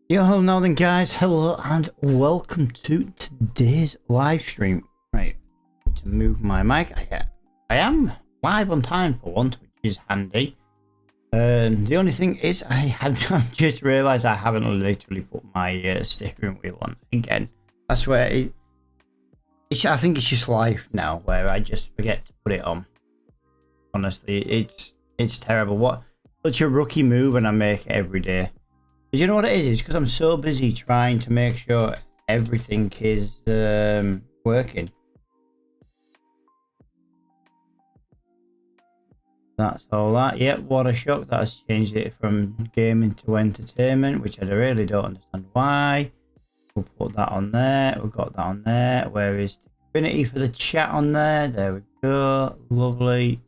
Yo, now then, guys, hello and welcome to today's live stream. Right, to move my mic. I am live on time for once, which is handy. The only thing is, I just realised I haven't literally put my steering wheel on again. That's where I think it's just life now, where I just forget to put it on. Honestly, it's terrible. What such a rookie move, and I make it every day. You know what it is? It's because I'm so busy trying to make sure everything is working. That's all that. Yep, what a shock. That has changed it from gaming to entertainment, which I really don't understand why. We'll put that on there. We've got that on there. Where is Trinity for the chat on there? There we go. Lovely.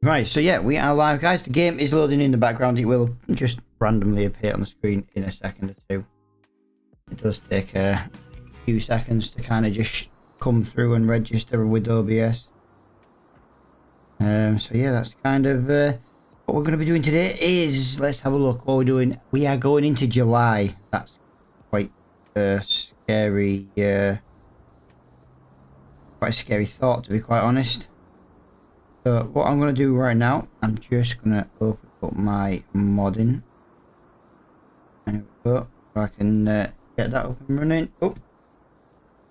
Right, so yeah, we are live, guys. The game is loading in the background. It will just randomly appear on the screen in a second or two. It does take a few seconds to kind of just come through and register with OBS. So yeah, that's kind of what we're going to be doing today. Is let's have a look what we're doing. We are going into July. That's quite scary. Quite a scary thought, to be quite honest. So what I'm going to do right now, I'm just going to open up my modding. There we go. So I can get that up and running. Oh,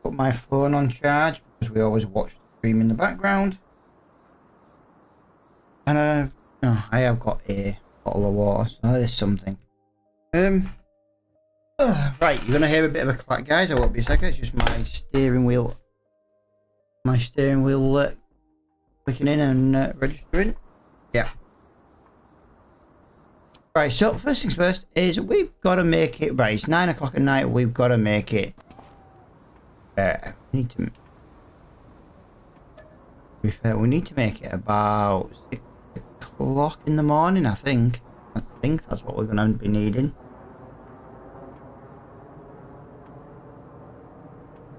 put my phone on charge because we always watch the stream in the background. And I have got a bottle of water, so there's something. Right, you're going to hear a bit of a clack, guys. I won't be a second. It's just my steering wheel. Clicking in and registering. Yeah. Right, so first things first is we've got to make it, right, it's 9 o'clock at night, we've got to make it, we need to make it about 6 o'clock in the morning, I think that's what we're going to be needing.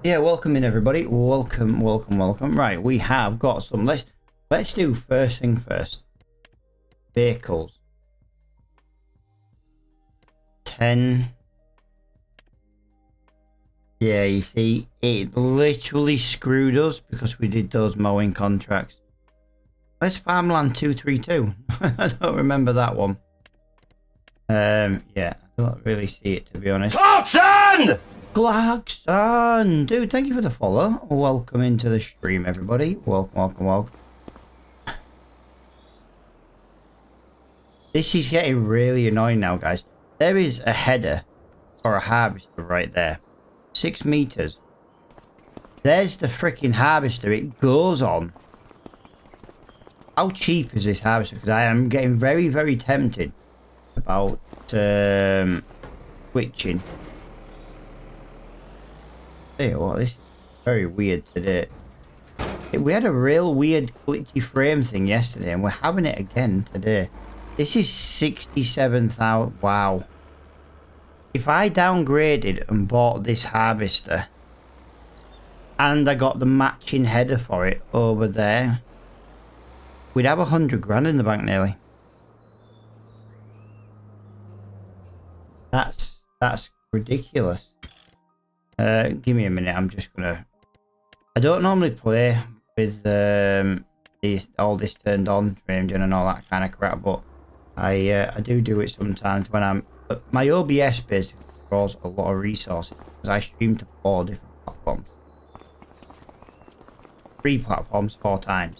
Yeah, welcome in everybody, welcome. Right, we have got some, let's do first thing first. Vehicles. 10. Yeah, you see, it literally screwed us because we did those mowing contracts. Where's Farmland 232? I don't remember that one. Yeah, I don't really see it, to be honest. Clarkson! Dude, thank you for the follow. Welcome into the stream, everybody. Welcome. This is getting really annoying now, guys. There is a header or a harvester right there. 6 meters. There's the freaking harvester. It goes on. How cheap is this harvester? Because I am getting very, very tempted about switching. Hey, what? This is very weird today. We had a real weird glitchy frame thing yesterday, and we're having it again today. This is 67,000. Wow. If I downgraded and bought this harvester, and I got the matching header for it over there, we'd have 100 grand in the bank nearly. That's ridiculous. Give me a minute. I'm just gonna. I don't normally play with all this turned on, frame gen and all that kind of crap, but I do it sometimes when I'm. But my OBS basically draws a lot of resources because I stream to 4 different platforms, 3 platforms 4 times,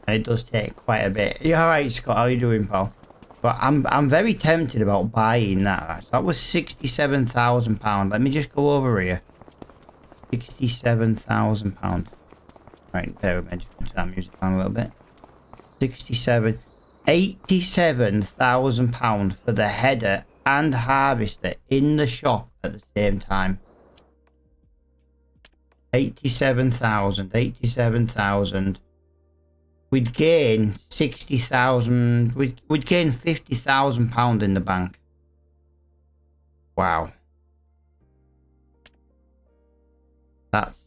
and it does take quite a bit. Yeah, all right, Scott. How you doing, pal? But I'm very tempted about buying that. That was £67,000. Let me just go over here. £67,000. Right, there we go. Just put that music down a little bit. £87,000 for the header and harvester in the shop at the same time. 87,000. We'd gain 60,000. We'd gain £50,000 in the bank. Wow. That's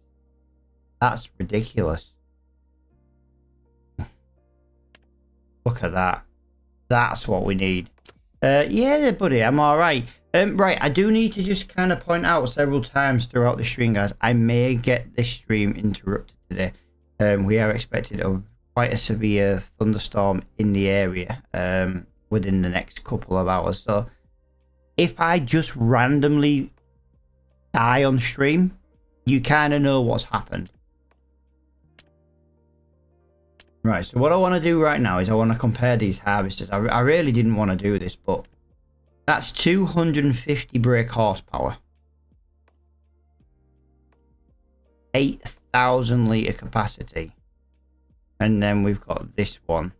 ridiculous. Look at that. That's what we need. Yeah, buddy, I'm all right. Right, I do need to just kind of point out several times throughout the stream, guys. I may get this stream interrupted today. We are expected of quite a severe thunderstorm in the area within the next couple of hours. So if I just randomly die on stream, you kind of know what's happened. Right, so what I want to do right now is I want to compare these harvesters. I really didn't want to do this, but that's 250 brake horsepower. 8,000 litre capacity. And then we've got this one.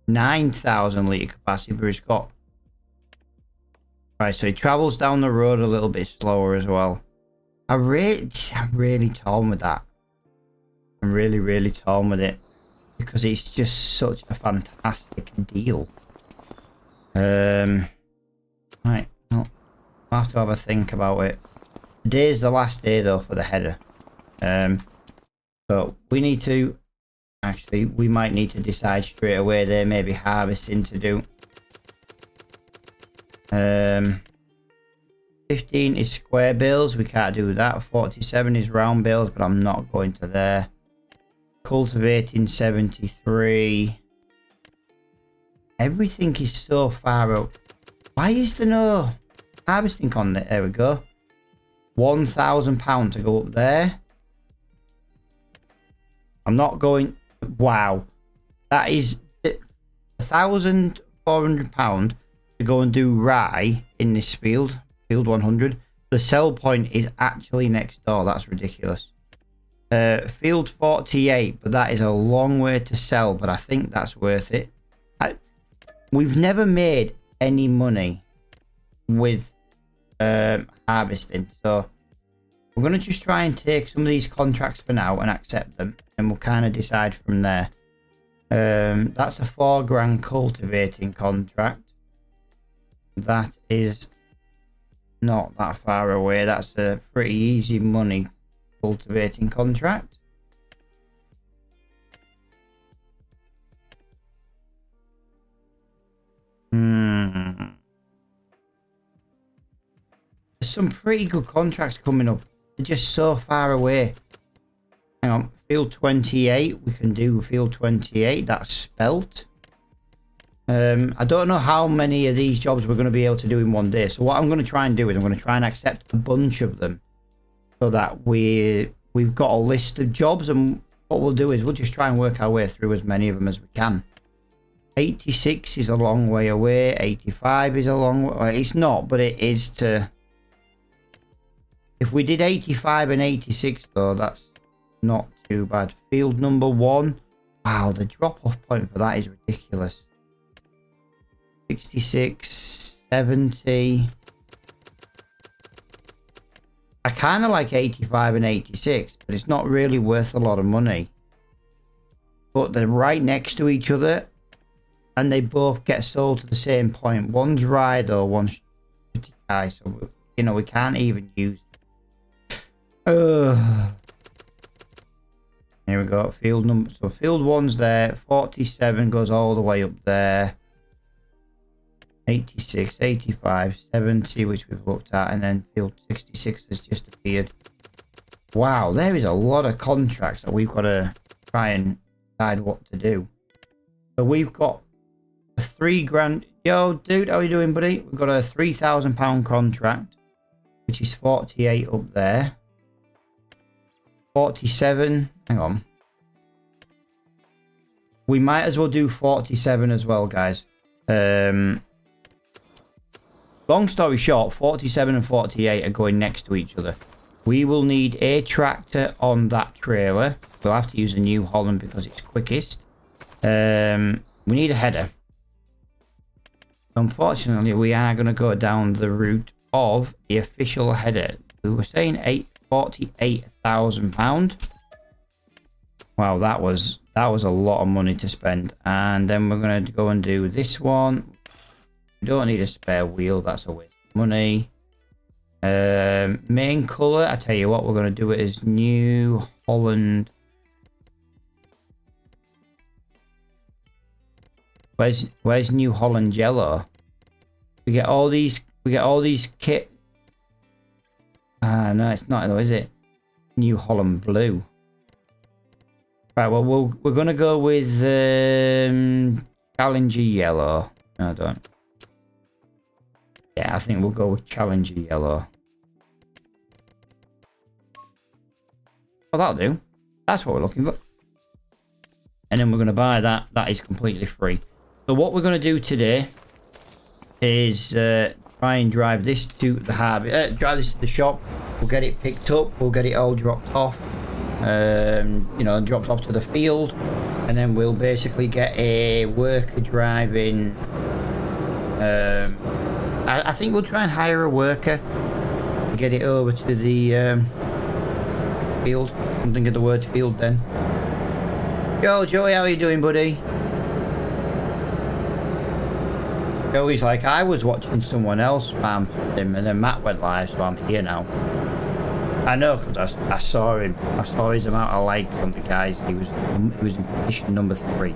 9,000 litre capacity, but it's got... Right, so it travels down the road a little bit slower as well. I'm really torn with that. I'm really torn with it. Because it's just such a fantastic deal. Right, well, I'll have to have a think about it. Today's the last day though for the header. So we need to, actually, we might need to decide straight away there, maybe harvesting to do. 15 is square bales, we can't do that. 47 is round bales, but I'm not going to there. Cultivating 73. Everything is so far up. Why is there no harvesting on there? There we go. £1,000 to go up there. I'm not going. Wow, that is £1,400 to go and do rye in this field 100. The sell point is actually next door. That's ridiculous. Field 48, but that is a long way to sell, but I think that's worth it. We've never made any money with harvesting, so we're going to just try and take some of these contracts for now and accept them, and we'll kind of decide from there. That's a £4,000 cultivating contract. That is not that far away. That's a pretty easy money cultivating contract. There's some pretty good contracts coming up. They're just so far away. Hang on, field 28. We can do field 28. That's spelt. I don't know how many of these jobs we're going to be able to do in one day. So what I'm going to try and do is I'm going to try and accept a bunch of them, so that we've got a list of jobs, and what we'll do is we'll just try and work our way through as many of them as we can. 86 is a long way away. 85 is a long way. It's not, but it is to... If we did 85 and 86 though, that's not too bad. Field number 1. Wow, the drop-off point for that is ridiculous. 66, 70... I kind of like 85 and 86, but it's not really worth a lot of money. But they're right next to each other, and they both get sold to the same point. One's rye though, one's high, so you know we can't even use. Here we go. Field number. So field 1's there. 47 goes all the way up there. 86, 85, 70, which we've looked at, and then field 66 has just appeared. Wow, there is a lot of contracts that we've got to try and decide what to do. So we've got a £3,000. Yo, dude, how are you doing, buddy? We've got a £3,000 contract, which is 48 up there. 47. Hang on. We might as well do 47 as well, guys. Long story short, 47 and 48 are going next to each other. We will need a tractor on that trailer. We'll have to use a New Holland because it's quickest. We need a header. Unfortunately, we are going to go down the route of the official header. We were saying £48,000. Wow, that was a lot of money to spend. And then we're going to go and do this one. We don't need a spare wheel, that's a waste of money. Main colour, I tell you what, we're going to do it as New Holland. Where's New Holland yellow? We get all these kit. Ah, no, it's not though, is it? New Holland Blue. Right, well, we're gonna go with Challenger Yellow. No, I don't. Yeah, I think we'll go with Challenger Yellow. Oh, that'll do. That's what we're looking for. And then we're gonna buy that. That is completely free. So what we're gonna do today is try and drive this to the harbour. Drive this to the shop. We'll get it picked up. We'll get it all dropped off. You know, dropped off to the field, and then we'll basically get a worker driving. I think we'll try and hire a worker to get it over to the field. I'm thinking of the word field then. Yo, Joey, how are you doing, buddy? Joey's like, I was watching someone else spam him, and then Matt went live, so I'm here now. I know, because I saw him. I saw his amount of likes on the guys. He was in position number 3.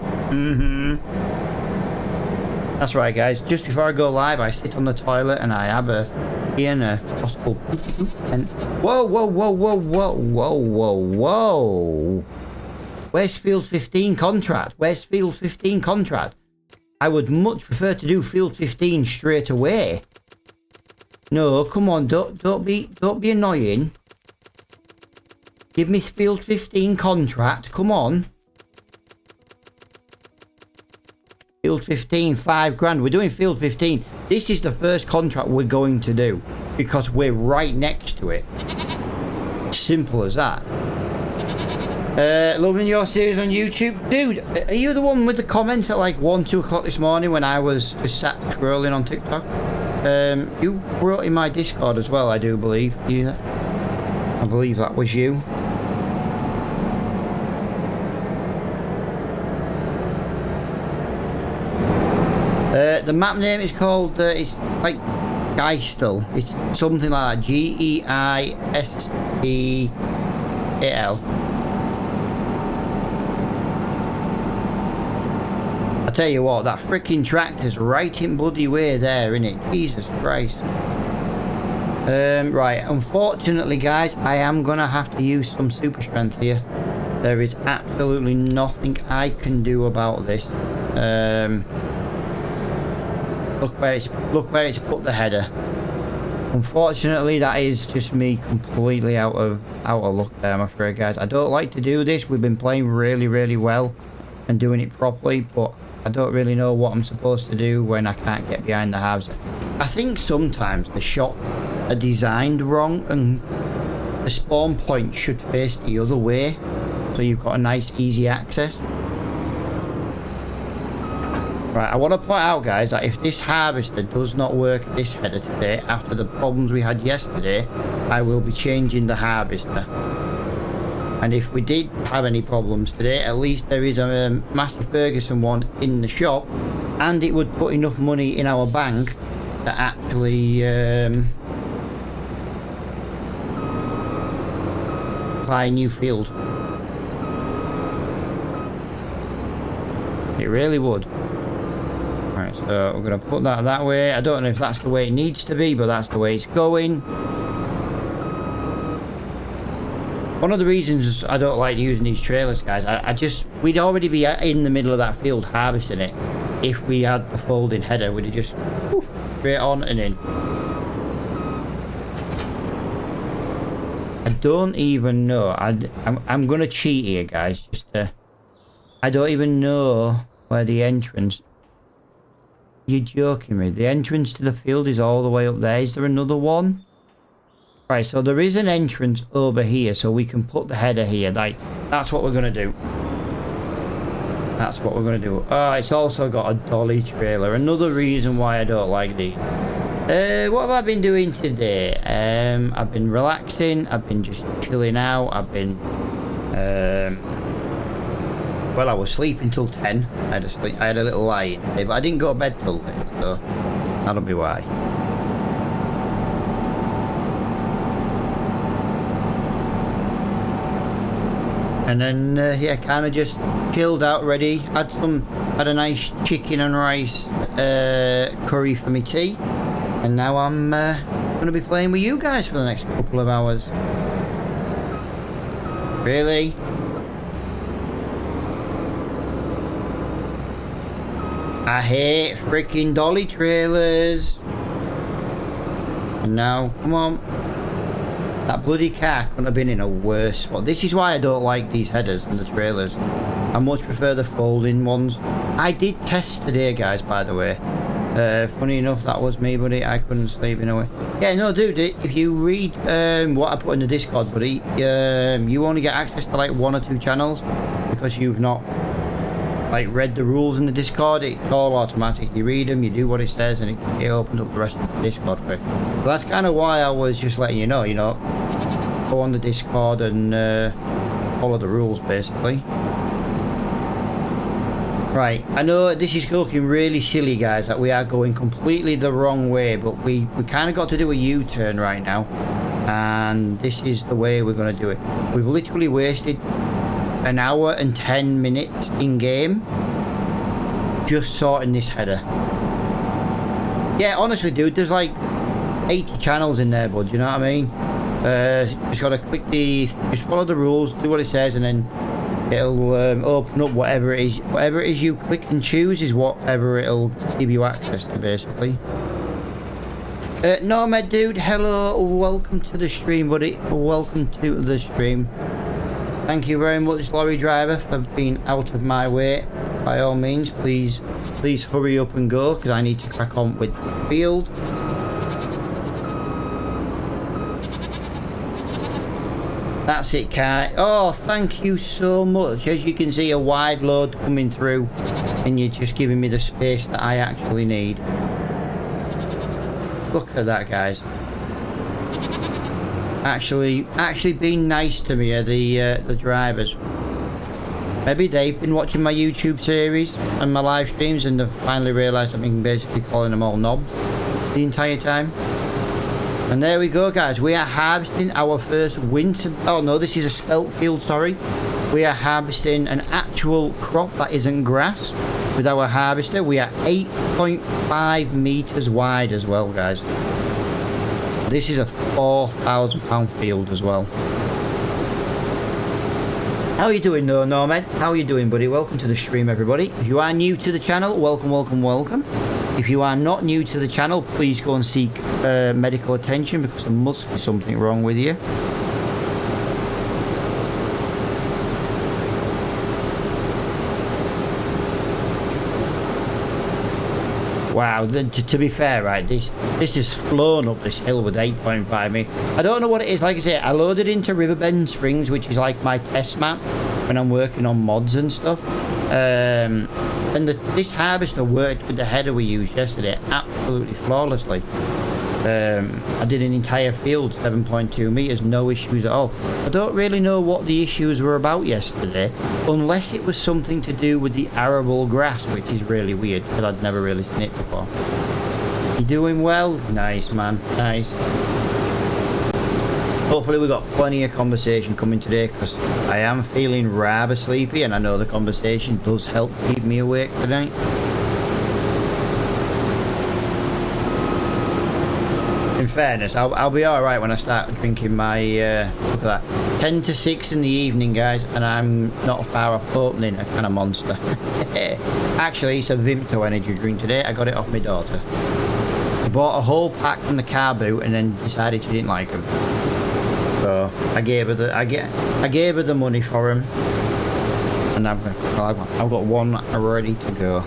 That's right, guys. Just before I go live, I sit on the toilet and I have a possible. And whoa. Where's Field 15 contract? Where's Field 15 contract? I would much prefer to do Field 15 straight away. No, come on, don't be annoying. Give me Field 15 contract. Come on. Field 15, 5 grand. We're doing Field 15. This is the first contract we're going to do because we're right next to it. Simple as that. Loving your series on YouTube. Dude, are you the one with the comments at like 1, 2 o'clock this morning when I was just sat scrolling on TikTok? You wrote in my Discord as well, I do believe. I believe that was you. The map name is called, it's like Geistel. It's something like that. Geistel. I tell you what, that freaking tractor's right in bloody way there, innit? Jesus Christ. Right, unfortunately, guys, I am gonna have to use some super strength here. There is absolutely nothing I can do about this. Look where it's put the header. Unfortunately, that is just me completely out of luck there, I'm afraid, guys. I don't like to do this. We've been playing really well and doing it properly, but I don't really know what I'm supposed to do when I can't get behind the halves. I think sometimes the shots are designed wrong and the spawn point should face the other way, so you've got a nice easy access. Right, I want to point out, guys, that if this harvester does not work at this header today, after the problems we had yesterday, I will be changing the harvester. And if we did have any problems today, at least there is a Massey Ferguson one in the shop, and it would put enough money in our bank to actually buy a new field. It really would. Right, so we're going to put that way. I don't know if that's the way it needs to be, but that's the way it's going. One of the reasons I don't like using these trailers, guys, we'd already be in the middle of that field harvesting it. If we had the folding header, we'd have just straight on and in. I don't even know. I'm going to cheat here, guys. I don't even know where the entrance... You're joking me. The entrance to the field is all the way up there. Is there another one? Right, so there is an entrance over here, so we can put the header here. Like, that's what we're going to do. That's what we're going to do. Oh, it's also got a dolly trailer. Another reason why I don't like these. What have I been doing today? I've been relaxing. I've been just chilling out. I've been... well, I was sleeping till 10. I had a little lie in today, but I didn't go to bed till late, so that'll be why. And then yeah, kind of just chilled out, ready. Had a nice chicken and rice curry for me tea, and now I'm gonna be playing with you guys for the next couple of hours. Really? I hate freaking dolly trailers. And now, come on. That bloody car couldn't have been in a worse spot. This is why I don't like these headers and the trailers. I much prefer the folding ones. I did test today, guys, by the way. Funny enough, that was me, buddy. I couldn't sleep in a way. Yeah, no, dude, if you read what I put in the Discord, buddy, you only get access to like 1 or 2 channels because you've not like read the rules in the Discord. It's all automatic. You read them, you do what it says, and it opens up the rest of the Discord for you. So that's kind of why I was just letting you know, go on the Discord and follow the rules, basically. Right, I know this is looking really silly, guys, that we are going completely the wrong way, but we kind of got to do a U-turn right now, and this is the way we're going to do it. We've literally wasted an hour and 10 minutes in game just sorting this header. Yeah, honestly, dude, there's like 80 channels in there, bud, you know what I mean? Just gotta just follow the rules, do what it says, and then it'll open up whatever it is you click and choose is whatever it'll give you access to, basically. Nomad dude, hello, welcome to the stream, buddy. Welcome to the stream. Thank you very much, lorry driver, for being out of my way. By all means, please hurry up and go, because I need to crack on with the field. That's it, car. Oh, thank you so much. As you can see, a wide load coming through, and you're just giving me the space that I actually need. Look at that, guys. Actually being nice to me are the drivers. Maybe they've been watching my YouTube series and my live streams, and they've finally realised I've been basically calling them all knobs the entire time. And there we go, guys. We are harvesting our first winter... Oh, no, this is a spelt field, sorry. We are harvesting an actual crop that isn't grass with our harvester. We are 8.5 metres wide as well, guys. This is a £4,000 field as well. How are you doing, Nomad? How are you doing, buddy? Welcome to the stream, everybody. If you are new to the channel, welcome, welcome, welcome. If you are not new to the channel, please go and seek medical attention, because there must be something wrong with you. Wow, to be fair, right, this has flown up this hill with 8.5 meters. I don't know what it is. Like I say, I loaded into Riverbend Springs, which is like my test map when I'm working on mods and stuff. And this harvester worked with the header we used yesterday absolutely flawlessly. I did an entire field, 7.2 meters, no issues at all. I don't really know what the issues were about yesterday, unless it was something to do with the arable grass, which is really weird, because I'd never really seen it before. You doing well? Nice, man, nice. Hopefully we've got plenty of conversation coming today, because I am feeling rather sleepy, and I know the conversation does help keep me awake tonight. In fairness, I'll be alright when I start drinking my, look at that, 10 to 6 in the evening, guys, and I'm not far off opening a can of Monster. Actually, it's a Vimto energy drink today. I got it off my daughter. I bought a whole pack from the car boot and then decided she didn't like them. So I gave her the money for them, and I've got one ready to go.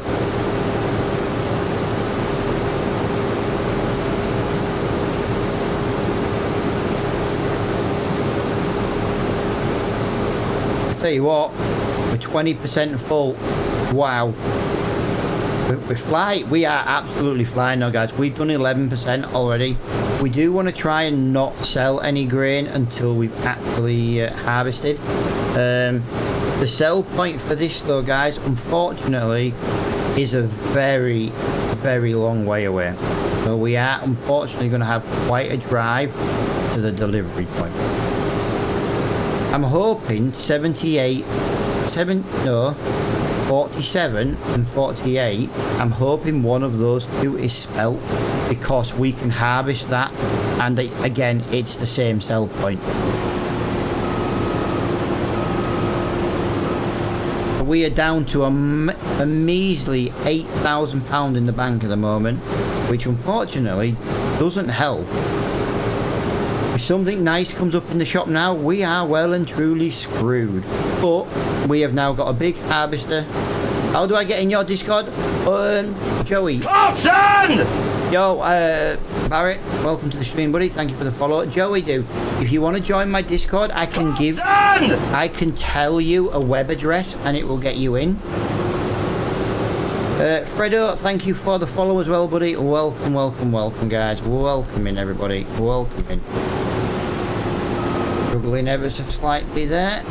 Tell you what, we're 20% full. Wow. We're flying. We are absolutely flying now, guys. We've done 11% already. We do want to try and not sell any grain until we've actually harvested. The sell point for this, though, guys, unfortunately, is a very, very long way away. So we are unfortunately going to have quite a drive to the delivery point. I'm hoping 47 and 48. I'm hoping one of those two is spelt because we can harvest that, and again it's the same sell point. We are down to a measly £8,000 in the bank at the moment, which unfortunately doesn't help. If something nice comes up in the shop now, we are well and truly screwed. But we have now got a big harvester. How do I get in your Discord? Joey. Clarkson! Yo, Barrett, welcome to the stream, buddy. Thank you for the follow. Joey, if you want to join my Discord, I can tell you a web address and it will get you in. Fredo, thank you for the follow as well, buddy. Welcome, welcome, welcome, guys. Welcome in, everybody. Welcome in. Struggling ever so slightly there.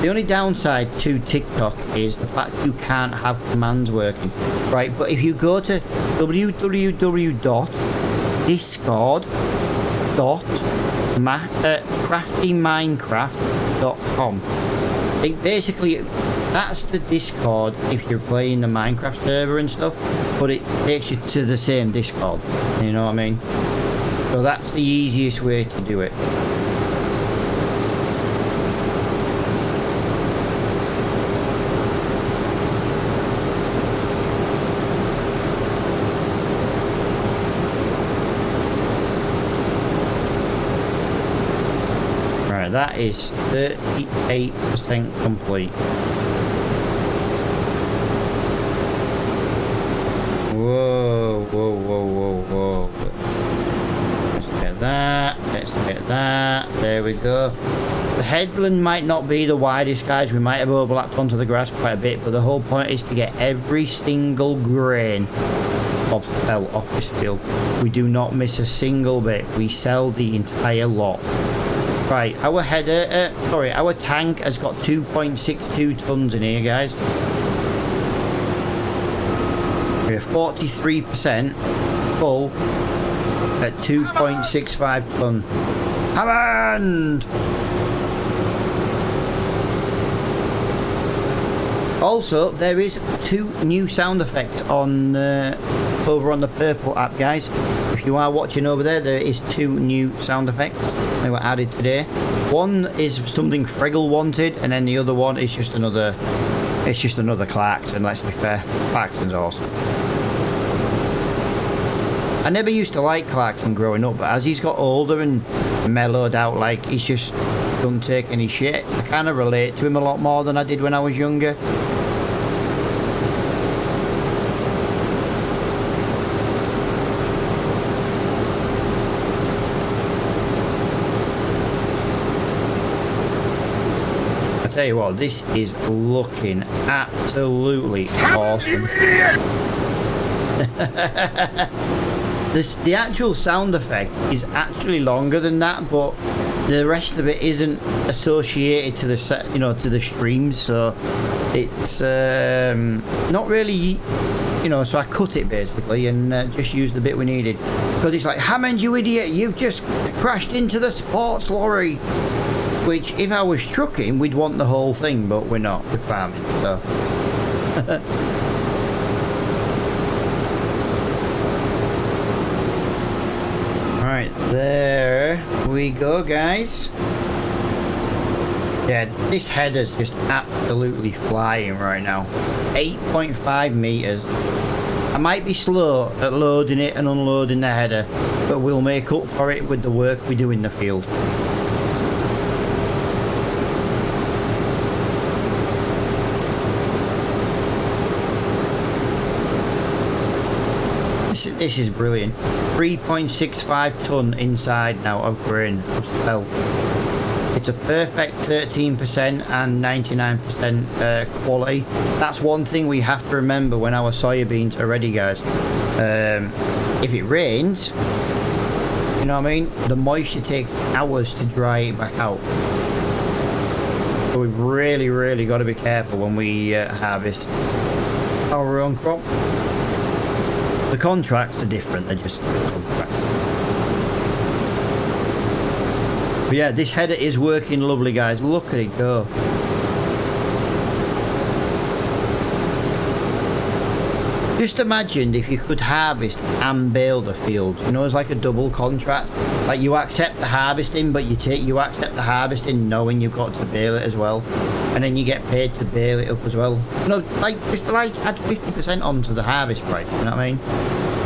The only downside to TikTok is the fact you can't have commands working. Right, but if you go to www.discord.craftyminecraft.com, basically that's the Discord if you're playing the Minecraft server and stuff, but it takes you to the same Discord, you know what I mean? So that's the easiest way to do it. That is 38% complete. Whoa, whoa, whoa, whoa, whoa. Let's get that. Let's get that. There we go. The headland might not be the widest, guys. We might have overlapped onto the grass quite a bit, but the whole point is to get every single grain of felt off this field. We do not miss a single bit. We sell the entire lot. Right, our our tank has got 2.62 tons in here, guys. We're 43% full at 2.65 ton. Hammond! Also, there is 2 new sound effects on over on the Purple app, guys. If you are watching over there, there is 2 new sound effects. They were added today. One is something Friggle wanted, and then the other one is just another. It's just another Clarkson. Let's be fair, Clarkson's awesome. I never used to like Clarkson growing up, but as he's got older and mellowed out, like he's just don't take any shit. I kind of relate to him a lot more than I did when I was younger. Tell you what, this is looking absolutely awesome. The actual sound effect is actually longer than that, but the rest of it isn't associated to the to the streams, so it's not really, so I cut it basically and just used the bit we needed, because it's like, Hammond, you idiot, you've just crashed into the sports lorry. Which, if I was trucking, we'd want the whole thing, but we're not. We're farming, so. Alright, there we go, guys. Yeah, this header's just absolutely flying right now. 8.5 meters. I might be slow at loading it and unloading the header, but we'll make up for it with the work we do in the field. This is brilliant. 3.65 ton inside now of grain of spelt. It's a perfect 13% and 99% quality. That's one thing we have to remember when our soybeans are ready, guys. If it rains, you know what I mean, the moisture takes hours to dry it back out. So we've really got to be careful when we harvest our own crop. The contracts are different, they're just contracts. But yeah, this header is working lovely, guys. Look at it go. Just imagine if you could harvest and bale the field. You know, it's like a double contract. Like you accept the harvesting, but you accept the harvesting knowing you've got to bale it as well. And then you get paid to bale it up as well. You know, like just like add 50% onto the harvest price, you know what I mean?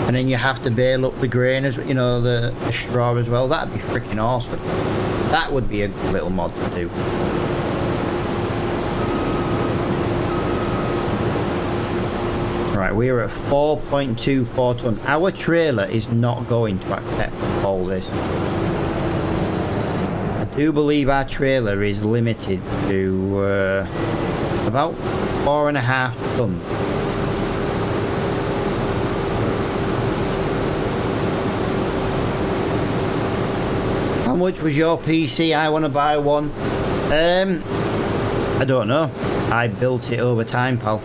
And then you have to bale up the grain as, you know, the straw as well. That'd be freaking awesome. That would be a good little mod to do. Right, we're at 4.24 ton. Our trailer is not going to accept all this. I do believe our trailer is limited to about 4.5 tons. How much was your PC? I want to buy one. I don't know. I built it over time, pal.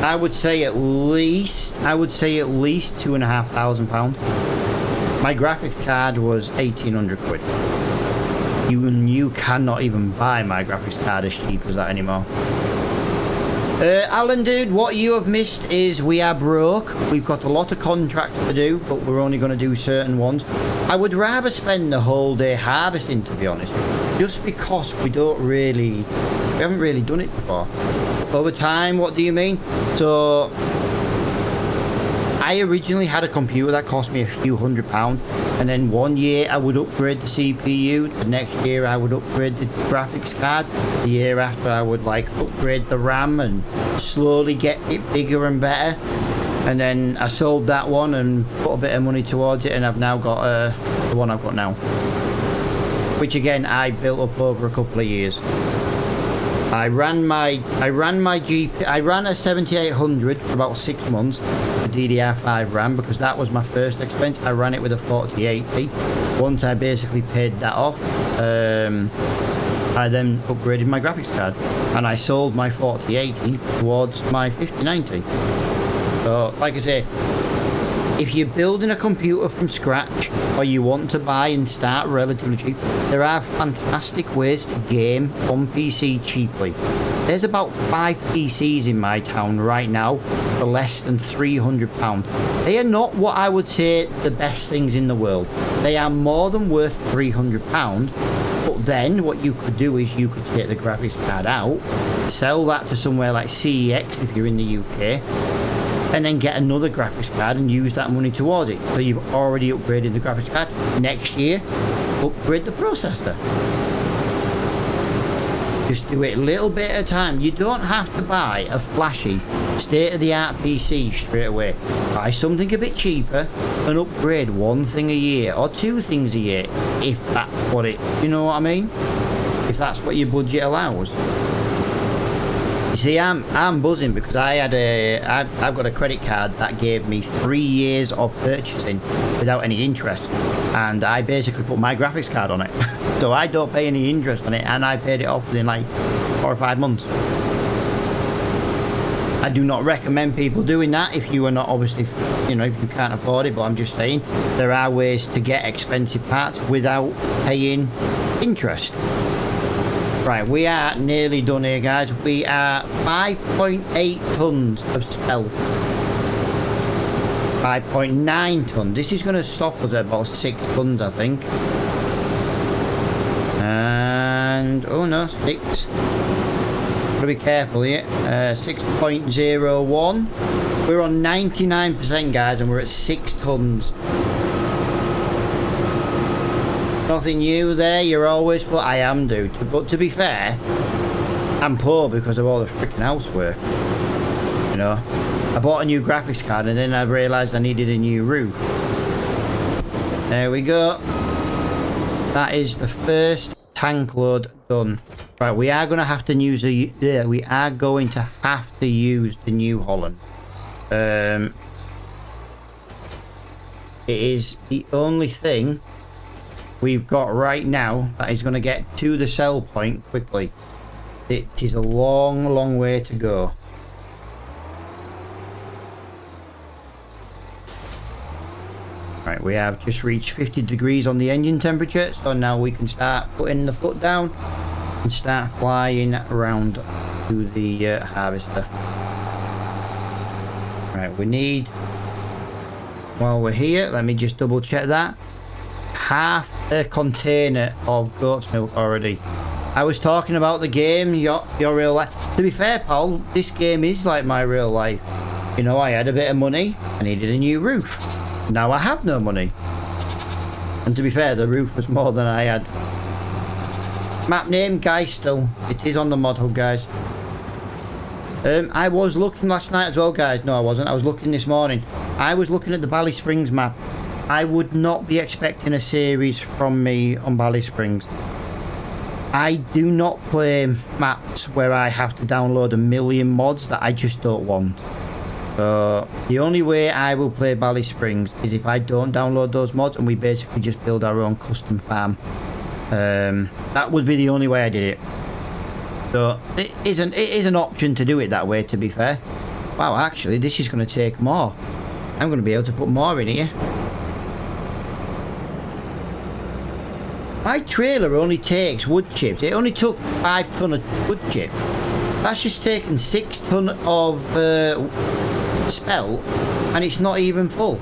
I would say at least £2,500. My graphics card was 1,800 quid. You cannot even buy my graphics card as cheap as that anymore. Alan, dude, what you have missed is we are broke. We've got a lot of contracts to do, but we're only going to do certain ones. I would rather spend the whole day harvesting, to be honest, just because we haven't really done it before. Over time, what do you mean? So I originally had a computer that cost me a few £100, and then one year I would upgrade the CPU, the next year I would upgrade the graphics card, the year after I would like upgrade the RAM and slowly get it bigger and better. And then I sold that one and put a bit of money towards it, and I've now got the one I've got now, which again I built up over a couple of years. I ran a 7800 for about 6 months, the DDR5 RAM, because that was my first expense. I ran it with a 4080. Once I basically paid that off, I then upgraded my graphics card, and I sold my 4080 towards my 5090. So, like I say, if you're building a computer from scratch, or you want to buy and start relatively cheap, there are fantastic ways to game on PC cheaply. There's about 5 PCs in my town right now for less than £300. They are not what I would say the best things in the world. They are more than worth £300. But then what you could do is you could take the graphics card out, sell that to somewhere like CEX if you're in the UK, and then get another graphics card and use that money towards it. So you've already upgraded the graphics card. Next year, upgrade the processor. Just do it a little bit at a time. You don't have to buy a flashy, state-of-the-art PC straight away. Buy something a bit cheaper and upgrade one thing a year or 2 things a year, if that's what it, you know what I mean? If that's what your budget allows. You see, I'm buzzing because I've got a credit card that gave me 3 years of purchasing without any interest, and I basically put my graphics card on it. So I don't pay any interest on it, and I paid it off within like 4 or 5 months. I do not recommend people doing that if you are not, obviously, you know, if you can't afford it, but I'm just saying there are ways to get expensive parts without paying interest. Right, we are nearly done here, guys. We are 5.8 tons of spell. 5.9 tons. This is going to stop us at about 6 tons, I think. And, oh no, 6. Gotta be careful here. 6.01. We're on 99%, guys, and we're at 6 tons. Nothing new there, you're always poor. I am, dude. But to be fair, I'm poor because of all the freaking housework. You know, I bought a new graphics card and then I realised I needed a new roof. There we go. That is the first tank load done. Right, we are going to have to use the New Holland. It is the only thing we've got right now that is going to get to the sell point quickly. It is a long way to go. Right, we have just reached 50 degrees on the engine temperature, so now we can start putting the foot down and start flying around to the harvester. Right, we need, while we're here, let me just double check that, half a container of goat's milk already. I was talking about the game, your real life. To be fair, pal, this game is like my real life. You know, I had a bit of money, I needed a new roof. Now I have no money. And to be fair, the roof was more than I had. Map name, Geistel. It is on the mod hub, guys. I was looking last night as well, guys. No, I wasn't. I was looking this morning. I was looking at the Bally Springs map. I would not be expecting a series from me on Bally Springs. I do not play maps where I have to download a million mods that I just don't want. So the only way I will play Bally Springs is if I don't download those mods and we basically just build our own custom farm. That would be the only way I did it. So it is an option to do it that way, to be fair. Wow, actually this is going to take more. I'm going to be able to put more in here. My trailer only takes wood chips. It only took 5 ton of wood chip. That's just taken 6 ton of spelt, and it's not even full.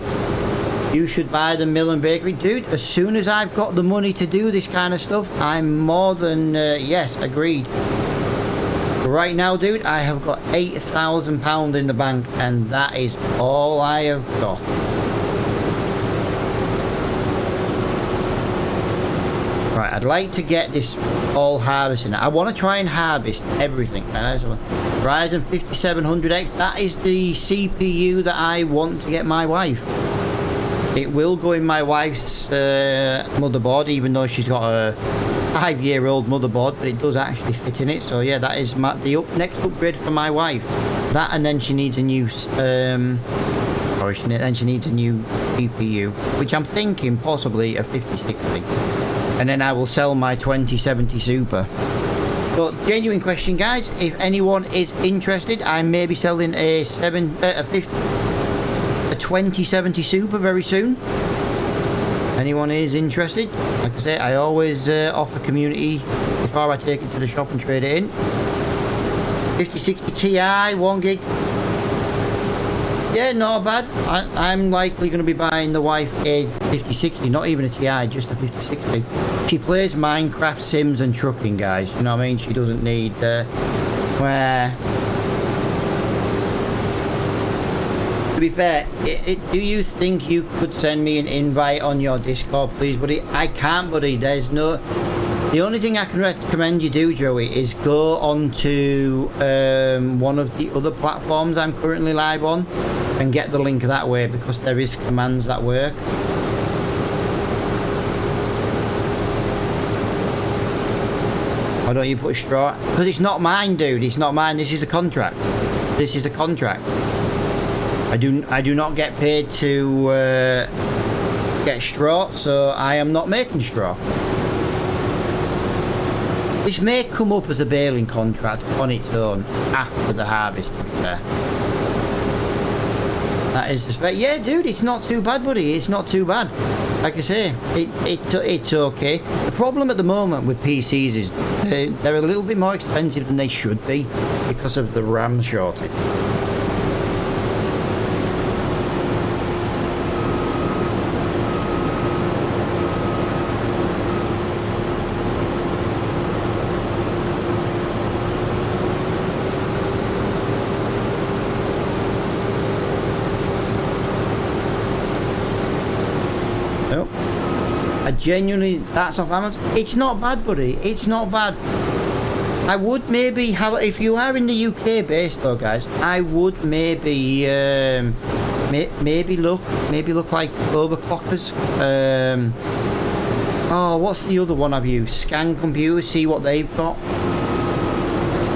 You should buy the mill and bakery. Dude, as soon as I've got the money to do this kind of stuff, I'm more than, yes, agreed. But right now, dude, I have got £8,000 in the bank, and that is all I have got. Right, I'd like to get this all harvesting. I want to try and harvest everything. Ryzen 5700X, that is the CPU that I want to get my wife. It will go in my wife's motherboard, even though she's got a 5-year-old motherboard, but it does actually fit in it. So yeah, that is the next upgrade for my wife. That, and then she needs a new then she needs a new GPU, which I'm thinking possibly a 5060. And then I will sell my 2070 Super. So, genuine question, guys. If anyone is interested, I may be selling a 2070 Super very soon. Anyone is interested? Like I say, I always offer community before I take it to the shop and trade it in. 5060 Ti, 1 gig. Yeah, not bad. I'm likely going to be buying the wife a 5060, not even a Ti, just a 5060. She plays Minecraft, Sims and trucking, guys. You know what I mean? She doesn't need where... To be fair, do you think you could send me an invite on your Discord, please, buddy? I can't, buddy. There's no... The only thing I can recommend you do, Joey, is go on to one of the other platforms I'm currently live on and get the link that way, because there is commands that work. Why don't you put straw? Because it's not mine, dude. It's not mine. This is a contract. This is a contract. I do not get paid to get straw, so I am not making straw. This may come up as a baling contract on its own after the harvest, to be fair. That is the spec. Yeah, dude, it's not too bad, buddy. It's not too bad. Like I say, it's okay. The problem at the moment with PCs is they're a little bit more expensive than they should be because of the RAM shortage. Genuinely, that's off Amazon. It's not bad, buddy. It's not bad. I would maybe have, if you are in the UK base though, guys, I would maybe maybe look like overclockers. Oh, what's the other one I've used? Scan Computers, see what they've got.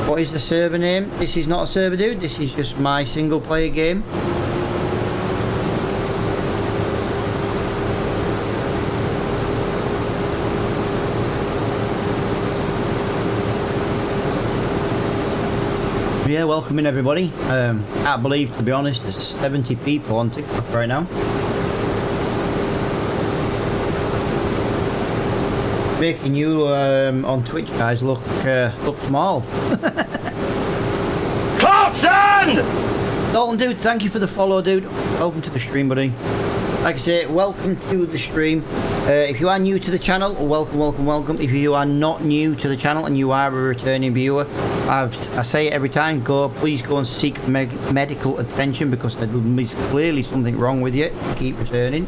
What is the server name? This is not a server, dude. This is just my single player game. Yeah, welcome in everybody. Can't believe, to be honest, there's 70 people on TikTok right now. Making you on Twitch, guys, look small. Clarkson! Dalton, dude, thank you for the follow, dude. Welcome to the stream, buddy. Like I say, welcome to the stream. If you are new to the channel, welcome. If you are not new to the channel and you are a returning viewer, I say it every time, please go and seek medical attention, because there is clearly something wrong with you. Keep returning.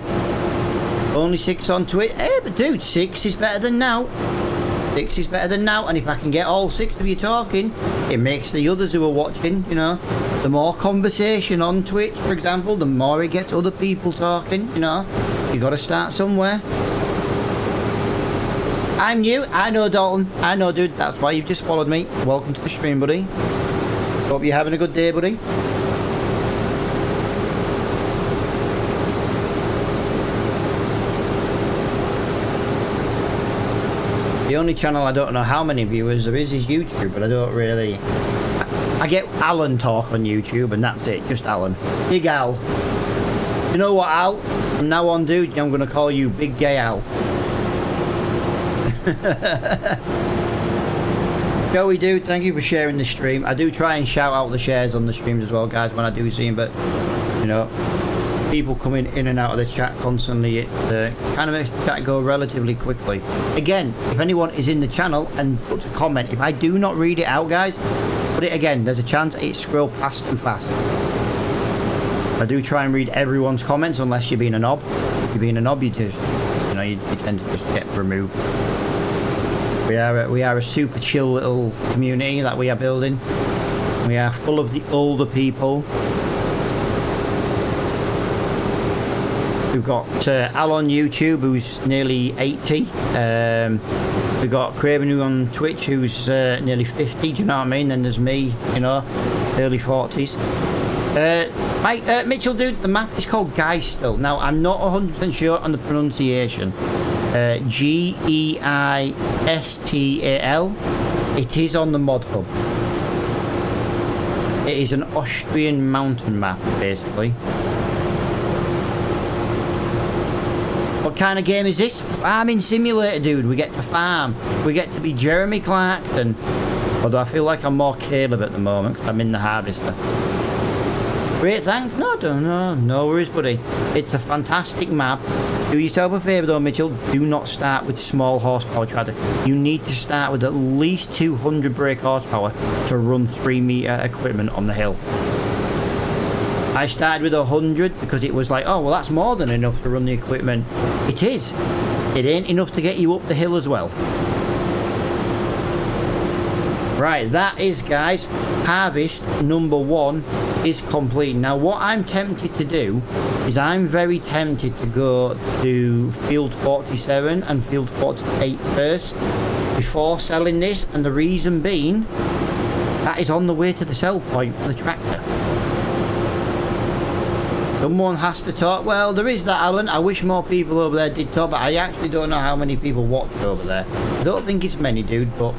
Only 6 on Twitch. But dude, 6 is better than now. 6 is better than now, and if I can get all 6 of you talking, it makes the others who are watching, you know, the more conversation on Twitch, for example, the more it gets other people talking, you know. You gotta start somewhere. I'm new. I know, Dalton. I know, dude. That's why you've just followed me. Welcome to the stream, buddy. Hope you're having a good day, buddy. The only channel I don't know how many viewers there is YouTube, but I don't really... I get Alan talk on YouTube, and that's it. Just Alan. Big Al. You know what, Al? From now on, dude, I'm going to call you Big Gay Al. Joey, dude, thank you for sharing the stream. I do try and shout out the shares on the streams as well, guys, when I do see them, but, you know, people coming in and out of the chat constantly, it kind of makes the chat go relatively quickly. Again, if anyone is in the channel and puts a comment, if I do not read it out, guys, put it again. There's a chance it scroll past too fast. I do try and read everyone's comments, unless you're being a knob. If you're being a knob, you just, you know, you tend to just get removed. We are a super chill little community that we are building. We are full of the older people. We've got Al on YouTube, who's nearly 80. We've got Craven on Twitch, who's nearly 50. Do you know what I mean? Then there's me, you know, early 40s. Mitchell, dude, the map is called Geistel. Now, I'm not 100% sure on the pronunciation. Geistal. It is on the mod hub. It is an Austrian mountain map, basically. What kind of game is this? Farming simulator, dude. We get to farm. We get to be Jeremy Clarkson. Although I feel like I'm more Caleb at the moment, because I'm in the harvester. Great, thanks. No worries, buddy. It's a fantastic map. Do yourself a favour though, Mitchell. Do not start with small horsepower tractor. You need to start with at least 200 brake horsepower to run 3-metre equipment on the hill. I started with 100 because it was like, oh, well, that's more than enough to run the equipment. It is. It ain't enough to get you up the hill as well. Right, that is, guys, harvest number 1 is complete. Now, what I'm tempted to do is I'm very tempted to go to field 47 and field 48 first before selling this, and the reason being that is on the way to the sell point for the tractor. Someone has to talk. Well, there is that, Alan. I wish more people over there did talk, but I actually don't know how many people watch over there. I don't think it's many, dude, but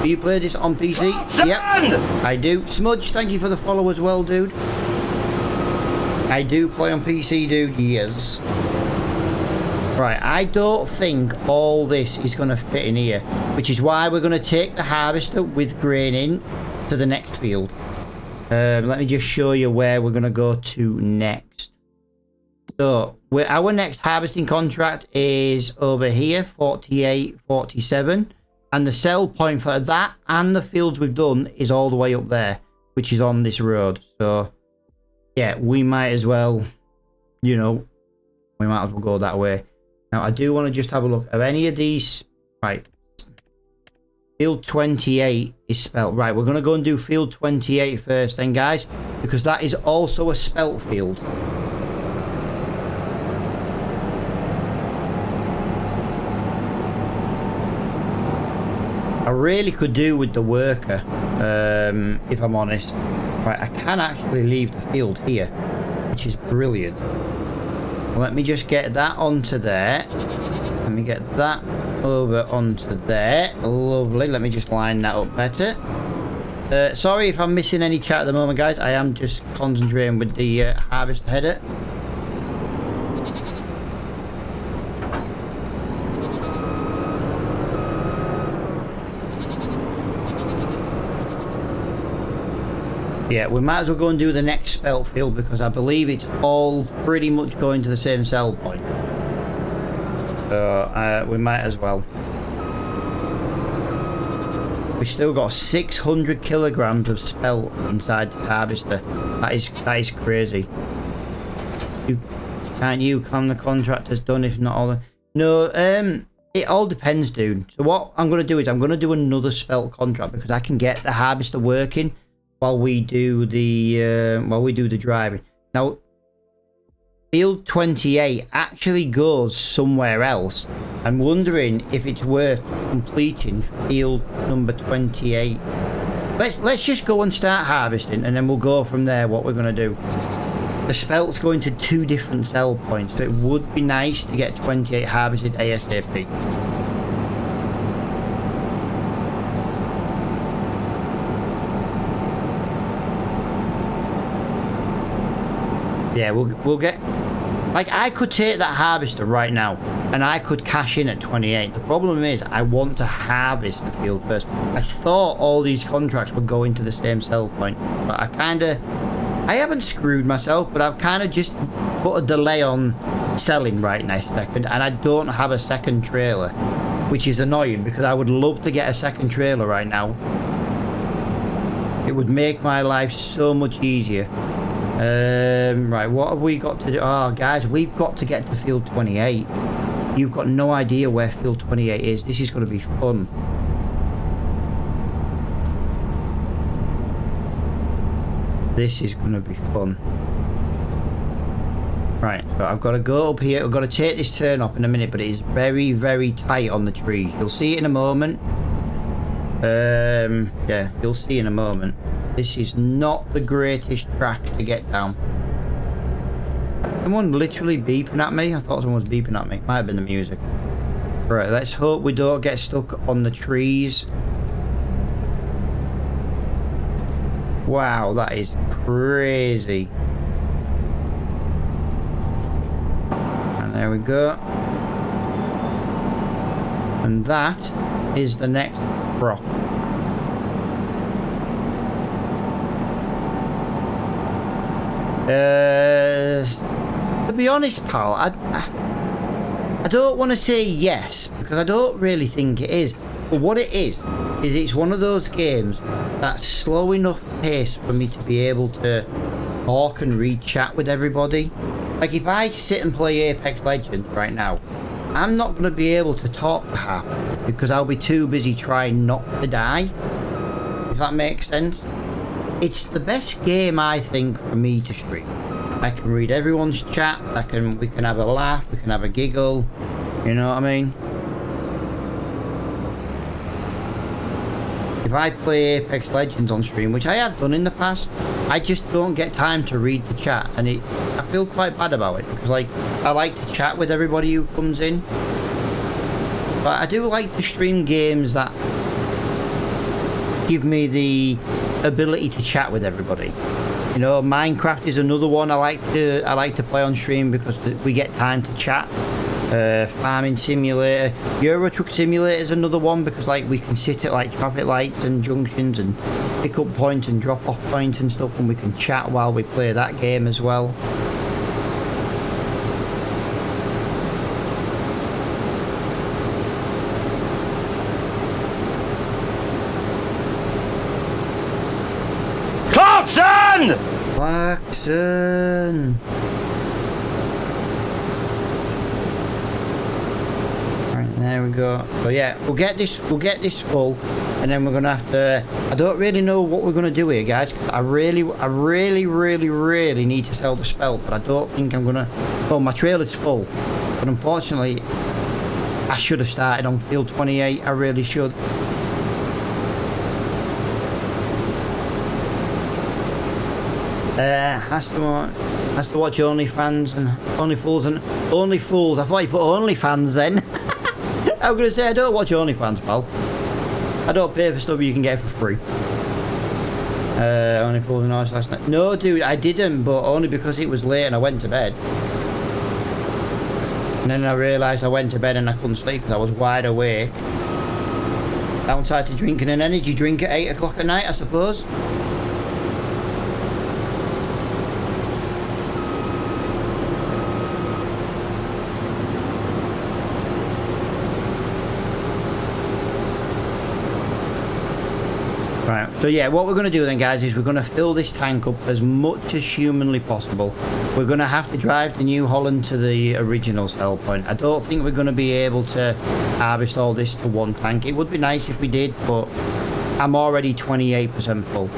do you play this on PC? Yep, I do. Smudge, thank you for the follow as well, dude. I do play on PC, dude, yes. Right, I don't think all this is going to fit in here, which is why we're going to take the harvester with grain in to the next field. Let me just show you where we're going to go to next. So, our next harvesting contract is over here, 48, 47. And the sell point for that and the fields we've done is all the way up there, which is on this road. So, yeah, we might as well, you know, we might as well go that way. Now, I do want to just have a look. Are any of these... Right. Field 28 is spelt. Right, we're going to go and do field 28 first then, guys, because that is also a spelt field. I really could do with the worker, if I'm honest. Right, I can actually leave the field here, which is brilliant. Let me just get that onto there. Let me get that over onto there. Lovely. Let me just line that up better. Sorry if I'm missing any chat at the moment, guys. I am just concentrating with the harvester header. Yeah, we might as well go and do the next spelt field because I believe it's all pretty much going to the same sell point. So we might as well. We've still got 600 kilograms of spelt inside the harvester. That is crazy. Can't you come the contractor's done if not all the... No, it all depends, dude. So what I'm going to do is I'm going to do another spelt contract because I can get the harvester working while we do the driving. Now, field 28 actually goes somewhere else. I'm wondering if it's worth completing field number 28. Let's just go and start harvesting and then we'll go from there what we're going to do. The spelt's going to 2 different sell points, so it would be nice to get 28 harvested ASAP. Yeah, we'll get... Like, I could take that harvester right now, and I could cash in at 28. The problem is, I want to harvest the field first. I thought all these contracts would go into the same sell point, but I haven't screwed myself, but I've kind of just put a delay on selling right now second, and I don't have a second trailer, which is annoying, because I would love to get a second trailer right now. It would make my life so much easier. Right, what have we got to do? Oh, guys, we've got to get to field 28. You've got no idea where field 28 is. This is going to be fun. This is going to be fun. Right, so I've got to go up here. I've got to take this turn up in a minute, but it is very, very tight on the trees. You'll see it in a moment. Yeah, you'll see in a moment. This is not the greatest track to get down. Someone literally beeping at me? I thought someone was beeping at me. Might have been the music. Right, let's hope we don't get stuck on the trees. Wow, that is crazy. And there we go. And that is the next crop. To be honest, pal, I don't want to say yes, because I don't really think it is. But what it is it's one of those games that's slow enough pace for me to be able to talk and read chat with everybody. Like, if I sit and play Apex Legends right now, I'm not going to be able to talk to half because I'll be too busy trying not to die. If that makes sense. It's the best game, I think, for me to stream. I can read everyone's chat, we can have a laugh, we can have a giggle, you know what I mean? If I play Apex Legends on stream, which I have done in the past, I just don't get time to read the chat, and I feel quite bad about it, because, like, I like to chat with everybody who comes in. But I do like to stream games that give me the ability to chat with everybody. You know, Minecraft is another one I like to play on stream because we get time to chat. Farming Simulator, Euro Truck Simulator is another one because, like, we can sit at like traffic lights and junctions and pick up points and drop off points and stuff, and we can chat while we play that game as well. Clarkson! Right, there we go. So yeah, we'll get this full, and then we're gonna have to... I don't really know what we're gonna do here, guys. I really need to sell the spelt, but I don't think I'm gonna... Well, my trailer's full, but unfortunately, I should have started on field 28. I really should. Has to watch OnlyFans and Only Fools. I thought you put OnlyFans then. I was gonna say I don't watch OnlyFans, pal. I don't pay for stuff you can get for free. Only Fools and Nice last night. No, dude, I didn't, but only because it was late and I went to bed. And then I realised I went to bed and I couldn't sleep because I was wide awake. Downside to drinking an energy drink at 8 o'clock at night, I suppose. Right, so yeah, what we're going to do then, guys, is we're going to fill this tank up as much as humanly possible. We're going to have to drive the New Holland to the original sell point. I don't think we're going to be able to harvest all this to one tank. It would be nice if we did, but I'm already 28% full.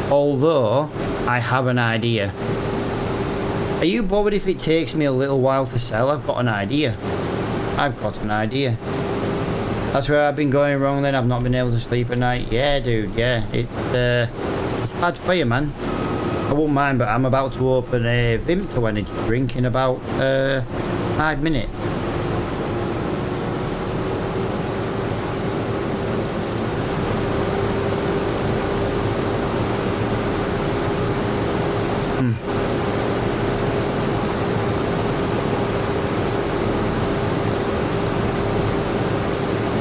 Although, I have an idea. Are you bothered if it takes me a little while to sell? I've got an idea. That's where I've been going wrong then. I've not been able to sleep at night. Yeah, dude, yeah. It's bad for you, man. I won't mind, but I'm about to open a Vimto energy drink in about 5 minutes.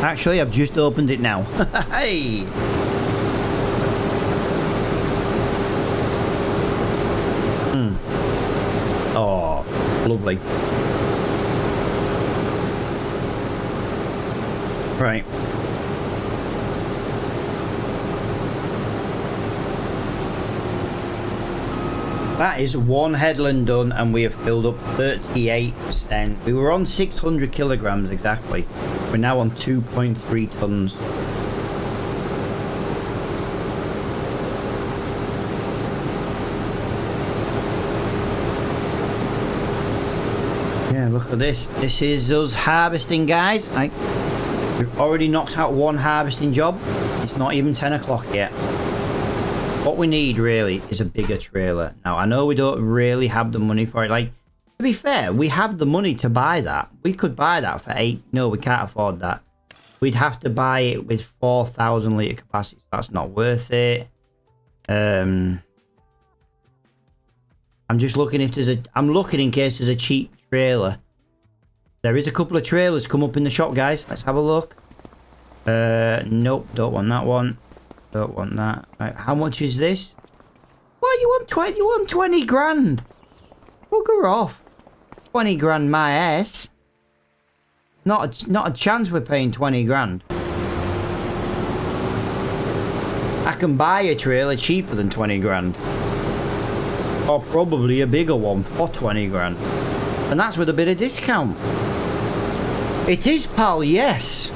Actually, I've just opened it now. Hey! Oh, lovely. Right. That is one headland done, and we have filled up 38%. We were on 600 kilograms exactly. We're now on 2.3 tons. Yeah, look at this. This is us harvesting, guys. We've already knocked out one harvesting job. It's not even 10 o'clock yet. What we need really is a bigger trailer. Now, I know we don't really have the money for it. Like, to be fair, we have the money to buy that. We could buy that for 8. No, we can't afford that. We'd have to buy it with 4,000 litre capacity. That's not worth it. I'm just looking if there's a... I'm looking in case there's a cheap trailer. There is a couple of trailers come up in the shop, guys. Let's have a look. Nope, don't want that one. Don't want that. Right, how much is this? What, you want 20? You want 20 grand? Bugger off. 20 grand my ass. Not a chance we're paying 20 grand. I can buy a trailer cheaper than 20 grand. Or probably a bigger one for 20 grand. And that's with a bit of discount. It is, pal, yes.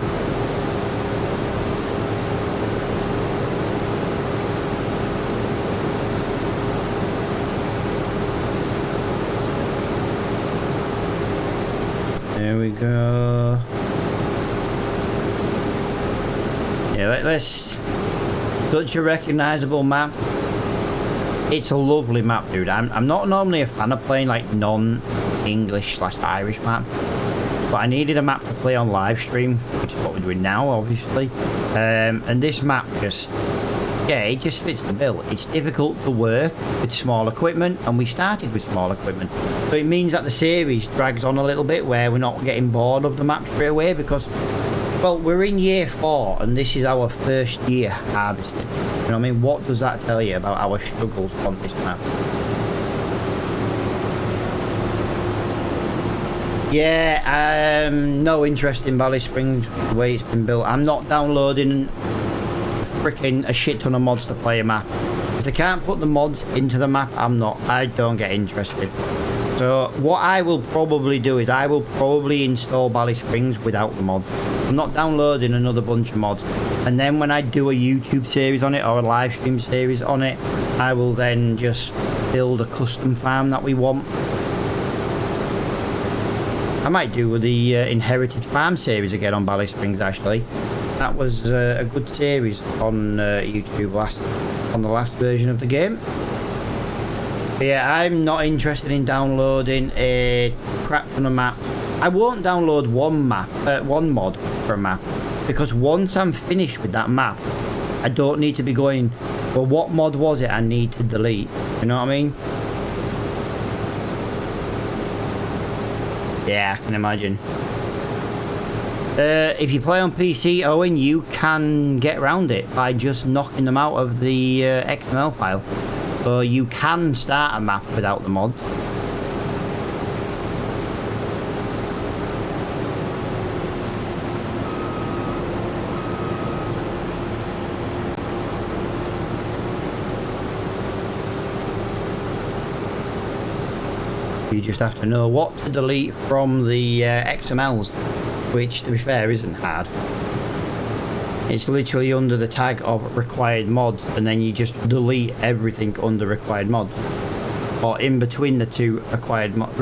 There we go. Yeah, let's... Such a recognisable map. It's a lovely map, dude. I'm not normally a fan of playing like non-English/Irish map, but I needed a map to play on live stream, which is what we're doing now, obviously. And this map just... Yeah, it just fits the bill. It's difficult to work with small equipment, and we started with small equipment. So it means that the series drags on a little bit, where we're not getting bored of the map straight away, because, well, we're in year 4, and this is our first year harvesting. You know what I mean? What does that tell you about our struggles on this map? Yeah, no interest in Valley Springs, the way it's been built. I'm not downloading freaking a shit ton of mods to play a map. If they can't put the mods into the map, I don't get interested. So what I will probably do is I will probably install Valley Springs without the mods. I'm not downloading another bunch of mods. And then when I do a YouTube series on it or a live stream series on it, I will then just build a custom farm that we want. I might do the Inherited Farm series again on Valley Springs, actually. That was a good series on YouTube on the last version of the game. But yeah, I'm not interested in downloading a crap ton of map. I won't download one mod for a map, because once I'm finished with that map, I don't need to be going, well, what mod was it I need to delete? You know what I mean? Yeah, I can imagine. If you play on PC, Owen, you can get around it by just knocking them out of the XML file. So you can start a map without the mod. You just have to know what to delete from the XMLs, which, to be fair, isn't hard. It's literally under the tag of required mods, and then you just delete everything under required mods, or in between the two required mods,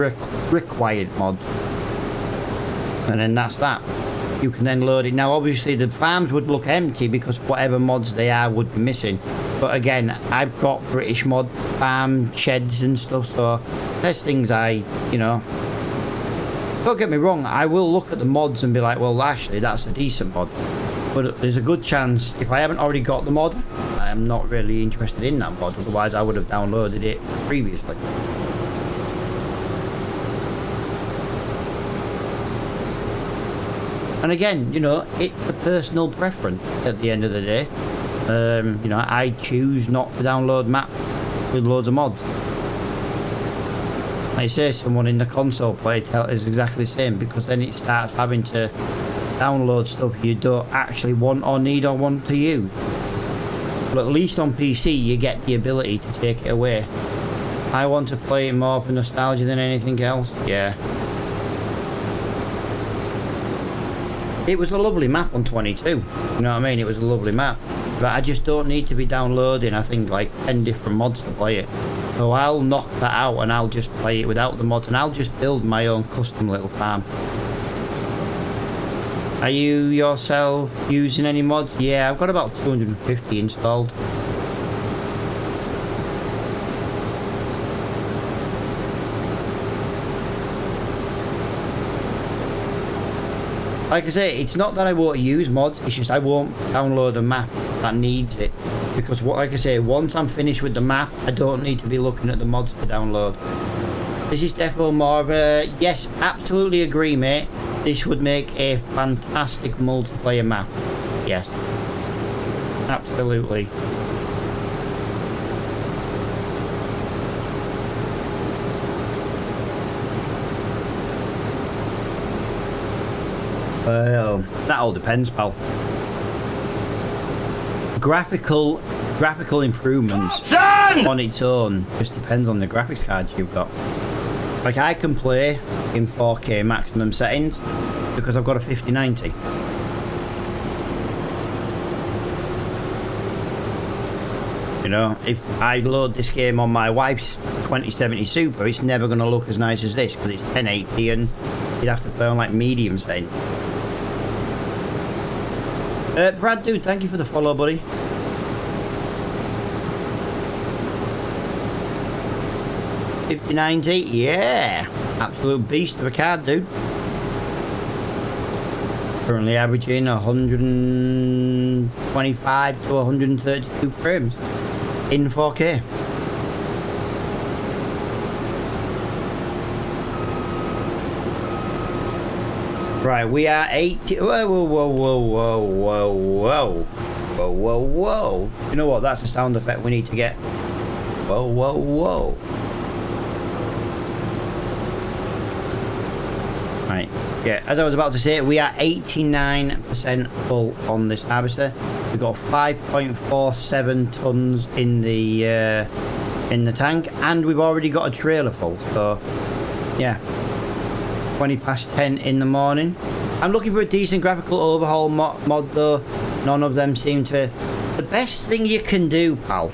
and then that's that. You can then load it. Now obviously the farms would look empty because whatever mods they are would be missing, but again, I've got British mod farm sheds and stuff, so there's things I, you know, don't get me wrong, I will look at the mods and be like, well actually that's a decent mod, but there's a good chance if I haven't already got the mod, I am not really interested in that mod, otherwise I would have downloaded it previously. And again, you know, it's a personal preference at the end of the day. You know, I choose not to download maps with loads of mods. Like I say, someone in the console play is exactly the same, because then it starts having to download stuff you don't actually want or need or want to use. But at least on PC you get the ability to take it away. I want to play it more for nostalgia than anything else. Yeah. It was a lovely map on 22, you know what I mean? It was a lovely map, but I just don't need to be downloading, I think, like 10 different mods to play it. So I'll knock that out and I'll just play it without the mods, and I'll just build my own custom little farm. Are you yourself using any mods? Yeah, I've got about 250 installed. Like I say, it's not that I won't use mods, it's just I won't download a map that needs it. Because, like I say, once I'm finished with the map, I don't need to be looking at the mods to download. This is definitely more of a... Yes, absolutely agree, mate. This would make a fantastic multiplayer map. Yes. Absolutely. Well, that all depends, pal. Graphical improvements on its own just depends on the graphics cards you've got. Like, I can play in 4K maximum settings because I've got a 5090. You know, if I load this game on my wife's 2070 Super, it's never going to look as nice as this because it's 1080 and you'd have to play on like medium settings. Brad, dude, thank you for the follow, buddy. $50.90, yeah, absolute beast of a card, dude. Currently averaging 125 to 132 frames in 4K. Right, we are 80. Whoa, whoa, whoa, whoa, whoa, whoa, whoa, whoa, whoa, whoa. You know what? That's a sound effect we need to get. Whoa, whoa, whoa. Right, yeah, as I was about to say, we are 89% full on this harvester. We've got 5.47 tons in the tank, and we've already got a trailer full. So, yeah. 20 past 10 in the morning. I'm looking for a decent graphical overhaul mod though. None of them seem to. The best thing you can do, pal,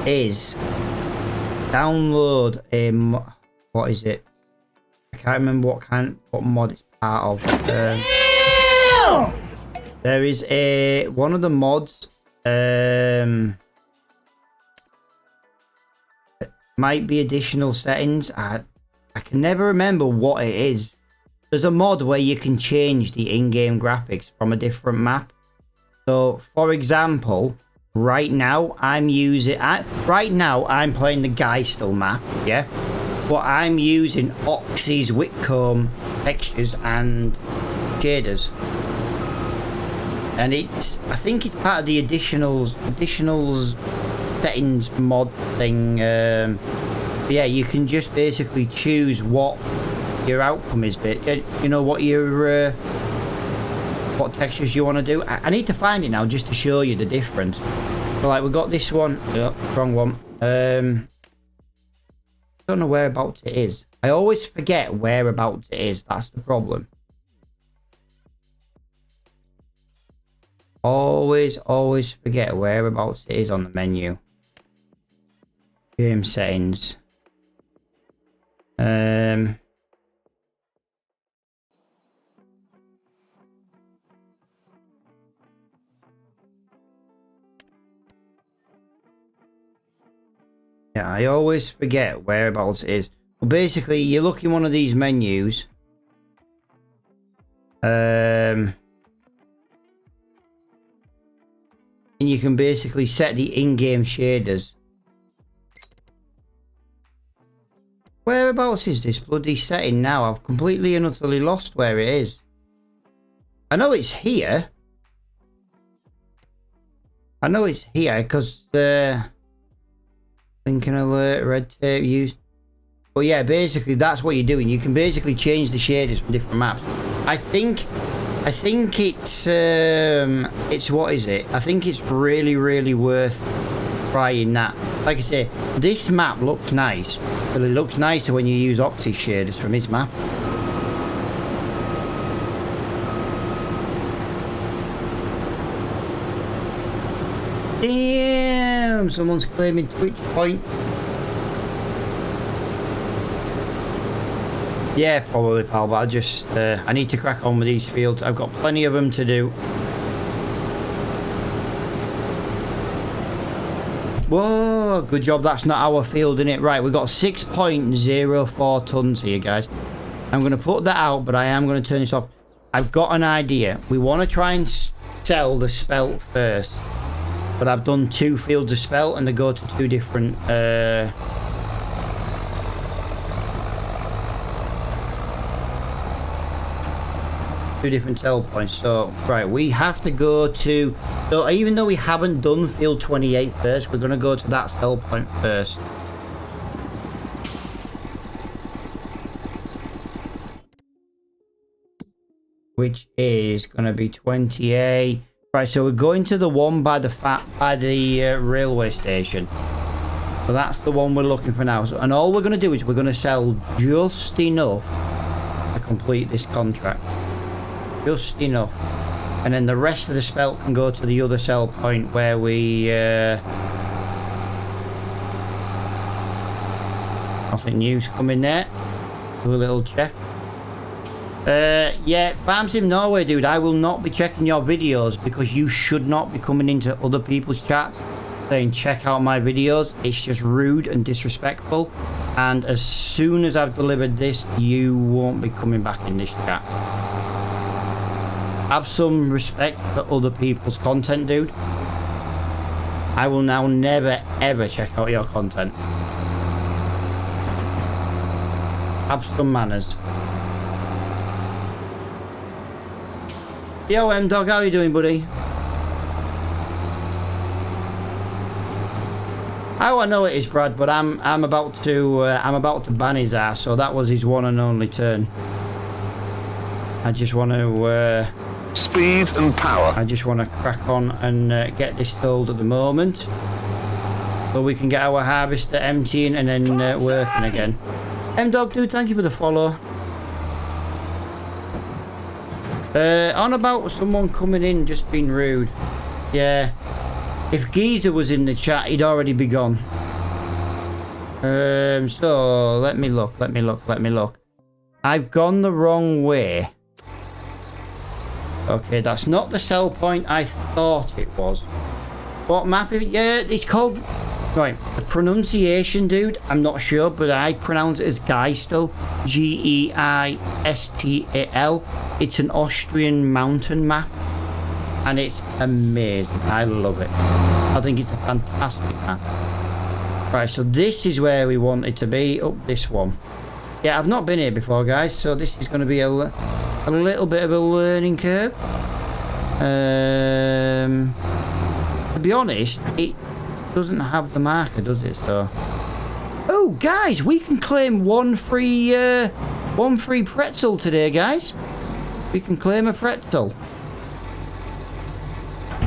is download a what is it? I can't remember what mod it's part of. There is one of the mods. Might be additional settings. I can never remember what it is. There's a mod where you can change the in-game graphics from a different map. So, for example, right now I'm playing the Geistel map, yeah? But I'm using Oxy's Whitcomb textures and shaders. And I think it's part of the additionals settings mod thing. Yeah, you can just basically choose what your outcome is, but you know what your what textures you want to do. I need to find it now just to show you the difference. So, like, we've got this one. Oh, wrong one. So don't know whereabouts it is. I always forget whereabouts it is. That's the problem. Always forget whereabouts it is on the menu. Game settings. Yeah, I always forget whereabouts it is. Well, basically, you look in one of these menus. And you can basically set the in-game shaders. Whereabouts is this bloody setting now? I've completely and utterly lost where it is. I know it's here. I know it's here because Lincoln alert, red tape use. But yeah, basically that's what you're doing. You can basically change the shaders from different maps. I think it's what is it? I think it's really worth trying that. Like I say, this map looks nice, but it looks nicer when you use Oxy shaders from his map. Damn, someone's claiming Twitch point. Yeah, probably, pal, but I need to crack on with these fields. I've got plenty of them to do. Whoa, good job that's not our field, innit? Right, we've got 6.04 tons here, guys. I'm going to put that out, but I am going to turn this off. I've got an idea. We want to try and sell the spelt first. But I've done 2 fields of spelt and they go to 2 different... 2 different sell points. So right, we have to go to, so even though we haven't done field 28 first, we're going to go to that sell point first. Which is going to be 28. Right, so we're going to the one by the railway station. So that's the one we're looking for now. So, and all we're going to do is we're going to sell just enough to complete this contract. Just enough. And then the rest of the spelt can go to the other sell point where we... nothing new's coming there. Do a little check. Yeah, FarmSim Norway, dude, I will not be checking your videos because you should not be coming into other people's chats saying check out my videos. It's just rude and disrespectful. And as soon as I've delivered this, you won't be coming back in this chat. Have some respect for other people's content, dude. I will now never ever check out your content. Have some manners. Yo, M-Dog, how you doing, buddy? How I know it is Brad, but I'm about to ban his ass, so that was his one and only turn. I just want to speed and power. I just want to crack on and get this sold at the moment, so we can get our harvester emptying and then working again. M-Dog, dude, thank you for the follow. On about someone coming in just being rude. Yeah. If Geezer was in the chat, he'd already be gone. So, let me look. I've gone the wrong way. Okay, that's not the sell point I thought it was. What map is it? Yeah, it's called... Right, the pronunciation, dude, I'm not sure, but I pronounce it as Geistel. Geistal. It's an Austrian mountain map. And it's amazing. I love it. I think it's a fantastic map. Right, so this is where we want it to be. Up this one. Yeah, I've not been here before, guys, so this is going to be a little bit of a learning curve. To be honest, it doesn't have the marker, does it? So, oh, guys, we can claim one free pretzel today, guys. We can claim a pretzel.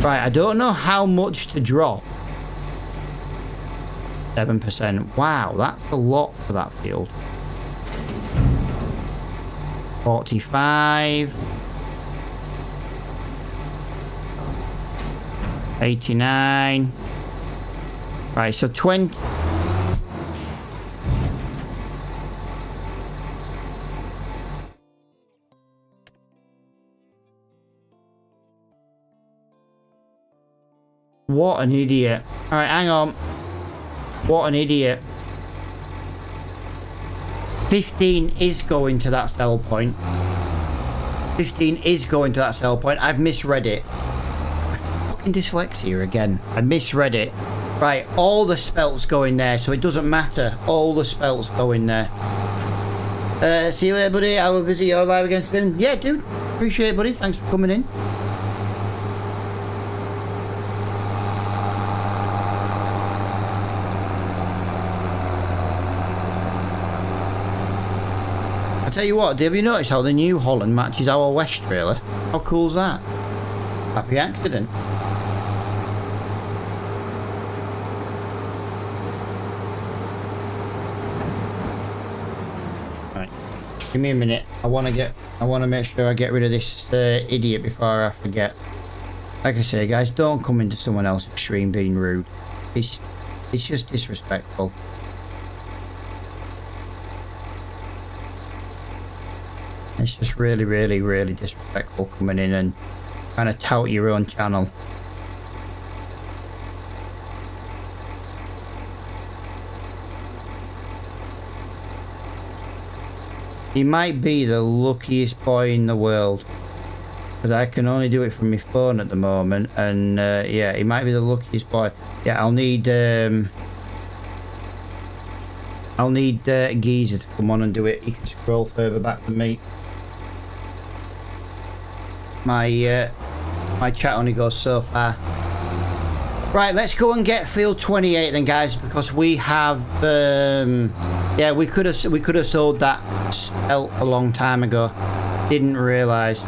Right, I don't know how much to drop. 7%. Wow, that's a lot for that field. 45. 89. Right, so 20. What an idiot. Alright, hang on. What an idiot. 15 is going to that sell point. 15 is going to that sell point. I've misread it. Fucking dyslexia again. I misread it. Right, all the spells go in there, so it doesn't matter. All the spells go in there. See you later, buddy. I will visit your live against him. Yeah, dude. Appreciate it, buddy. Thanks for coming in. Tell you what, have you noticed how the New Holland matches our West trailer? How cool's that? Happy accident. Right, give me a minute. I want to make sure I get rid of this idiot before I forget. Like I say, guys, don't come into someone else's stream being rude. It's just disrespectful. It's just really, really, really disrespectful coming in and trying to tout your own channel. He might be the luckiest boy in the world, because I can only do it from my phone at the moment, and yeah, he might be the luckiest boy. Yeah, I'll need Geezer to come on and do it. He can scroll further back than me. My chat only goes so far. Right, let's go and get field 28 then, guys, because we have yeah, we could have sold that spell a long time ago. Didn't realise.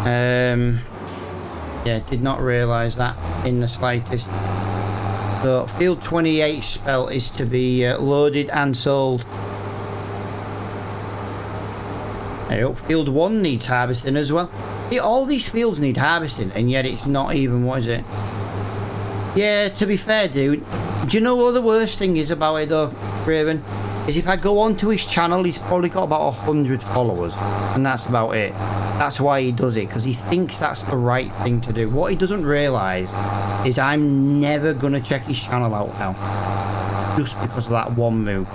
Yeah, did not realise that in the slightest. So field 28 spell is to be loaded and sold. I hope field 1 needs harvesting as well. Yeah, all these fields need harvesting, and yet it's not even, what is it? Yeah, to be fair, dude, do you know what the worst thing is about it though, Raven? Is if I go onto his channel, he's probably got about 100 followers, and that's about it. That's why he does it, because he thinks that's the right thing to do. What he doesn't realise is I'm never going to check his channel out now, just because of that one move.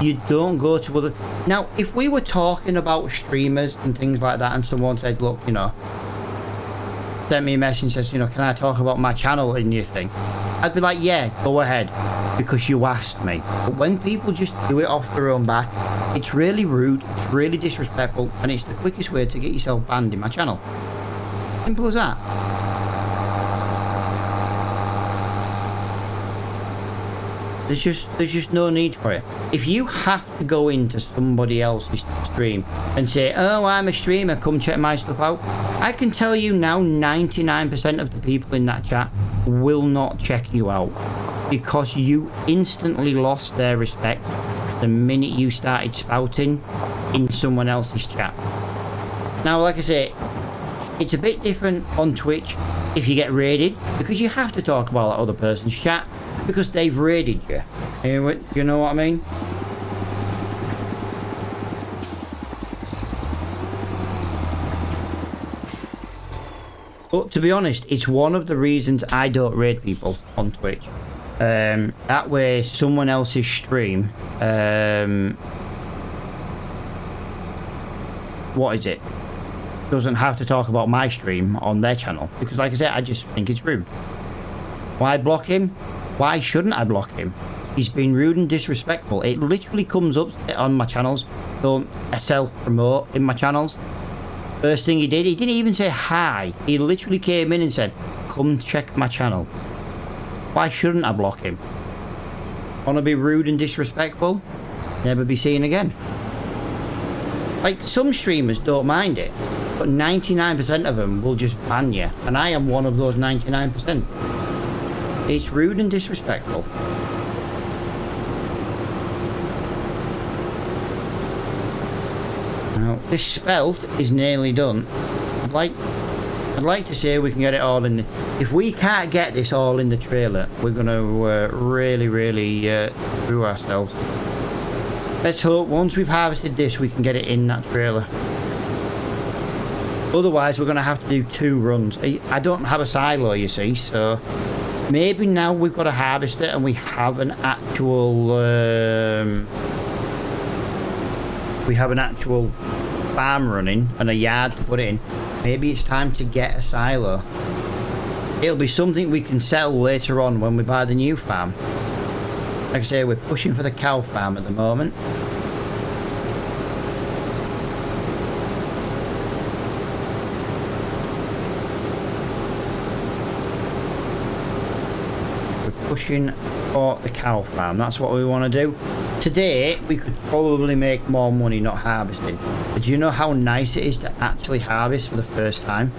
You don't go to other... Now, if we were talking about streamers and things like that, and someone said, look, you know, sent me a message and says, you know, can I talk about my channel in your thing? I'd be like, yeah, go ahead, because you asked me. But when people just do it off their own back, it's really rude, it's really disrespectful, and it's the quickest way to get yourself banned in my channel. Simple as that. There's just no need for it. If you have to go into somebody else's stream and say, oh, I'm a streamer, come check my stuff out, I can tell you now 99% of the people in that chat will not check you out, because you instantly lost their respect the minute you started spouting in someone else's chat. Now, like I say, it's a bit different on Twitch if you get raided, because you have to talk about that other person's chat, because they've raided you. You know what I mean? But to be honest, it's one of the reasons I don't raid people on Twitch. That way, someone else's stream, what is it? Doesn't have to talk about my stream on their channel. Because like I said, I just think it's rude. Why block him? Why shouldn't I block him? He's been rude and disrespectful. It literally comes up on my channels. Don't self-promote in my channels. First thing he did, he didn't even say hi. He literally came in and said, come check my channel. Why shouldn't I block him? Want to be rude and disrespectful? Never be seen again. Like, some streamers don't mind it, but 99% of them will just ban you. And I am one of those 99%. It's rude and disrespectful. Now, this spelt is nearly done. I'd like to say we can get it all in the... If we can't get this all in the trailer, we're going to really screw ourselves. Let's hope once we've harvested this, we can get it in that trailer. Otherwise, we're going to have to do 2 runs. I don't have a silo, you see, so... Maybe now we've got to harvest it and we have an actual... we have an actual farm running and a yard to put it in. Maybe it's time to get a silo. It'll be something we can sell later on when we buy the new farm. Like I say, we're pushing for the cow farm at the moment. We're pushing for the cow farm. That's what we want to do. Today, we could probably make more money not harvesting. But do you know how nice it is to actually harvest for the first time?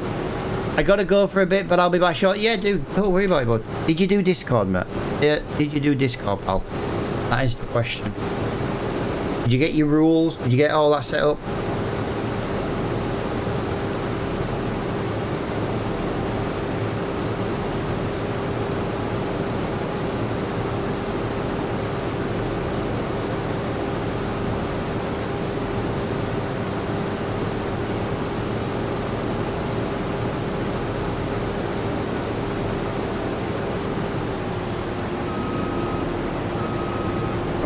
I gotta go for a bit, but I'll be back short. Yeah, dude, don't worry about it, bud. Did you do Discord, mate? Yeah, did you do Discord, pal? That is the question. Did you get your rules? Did you get all that set up?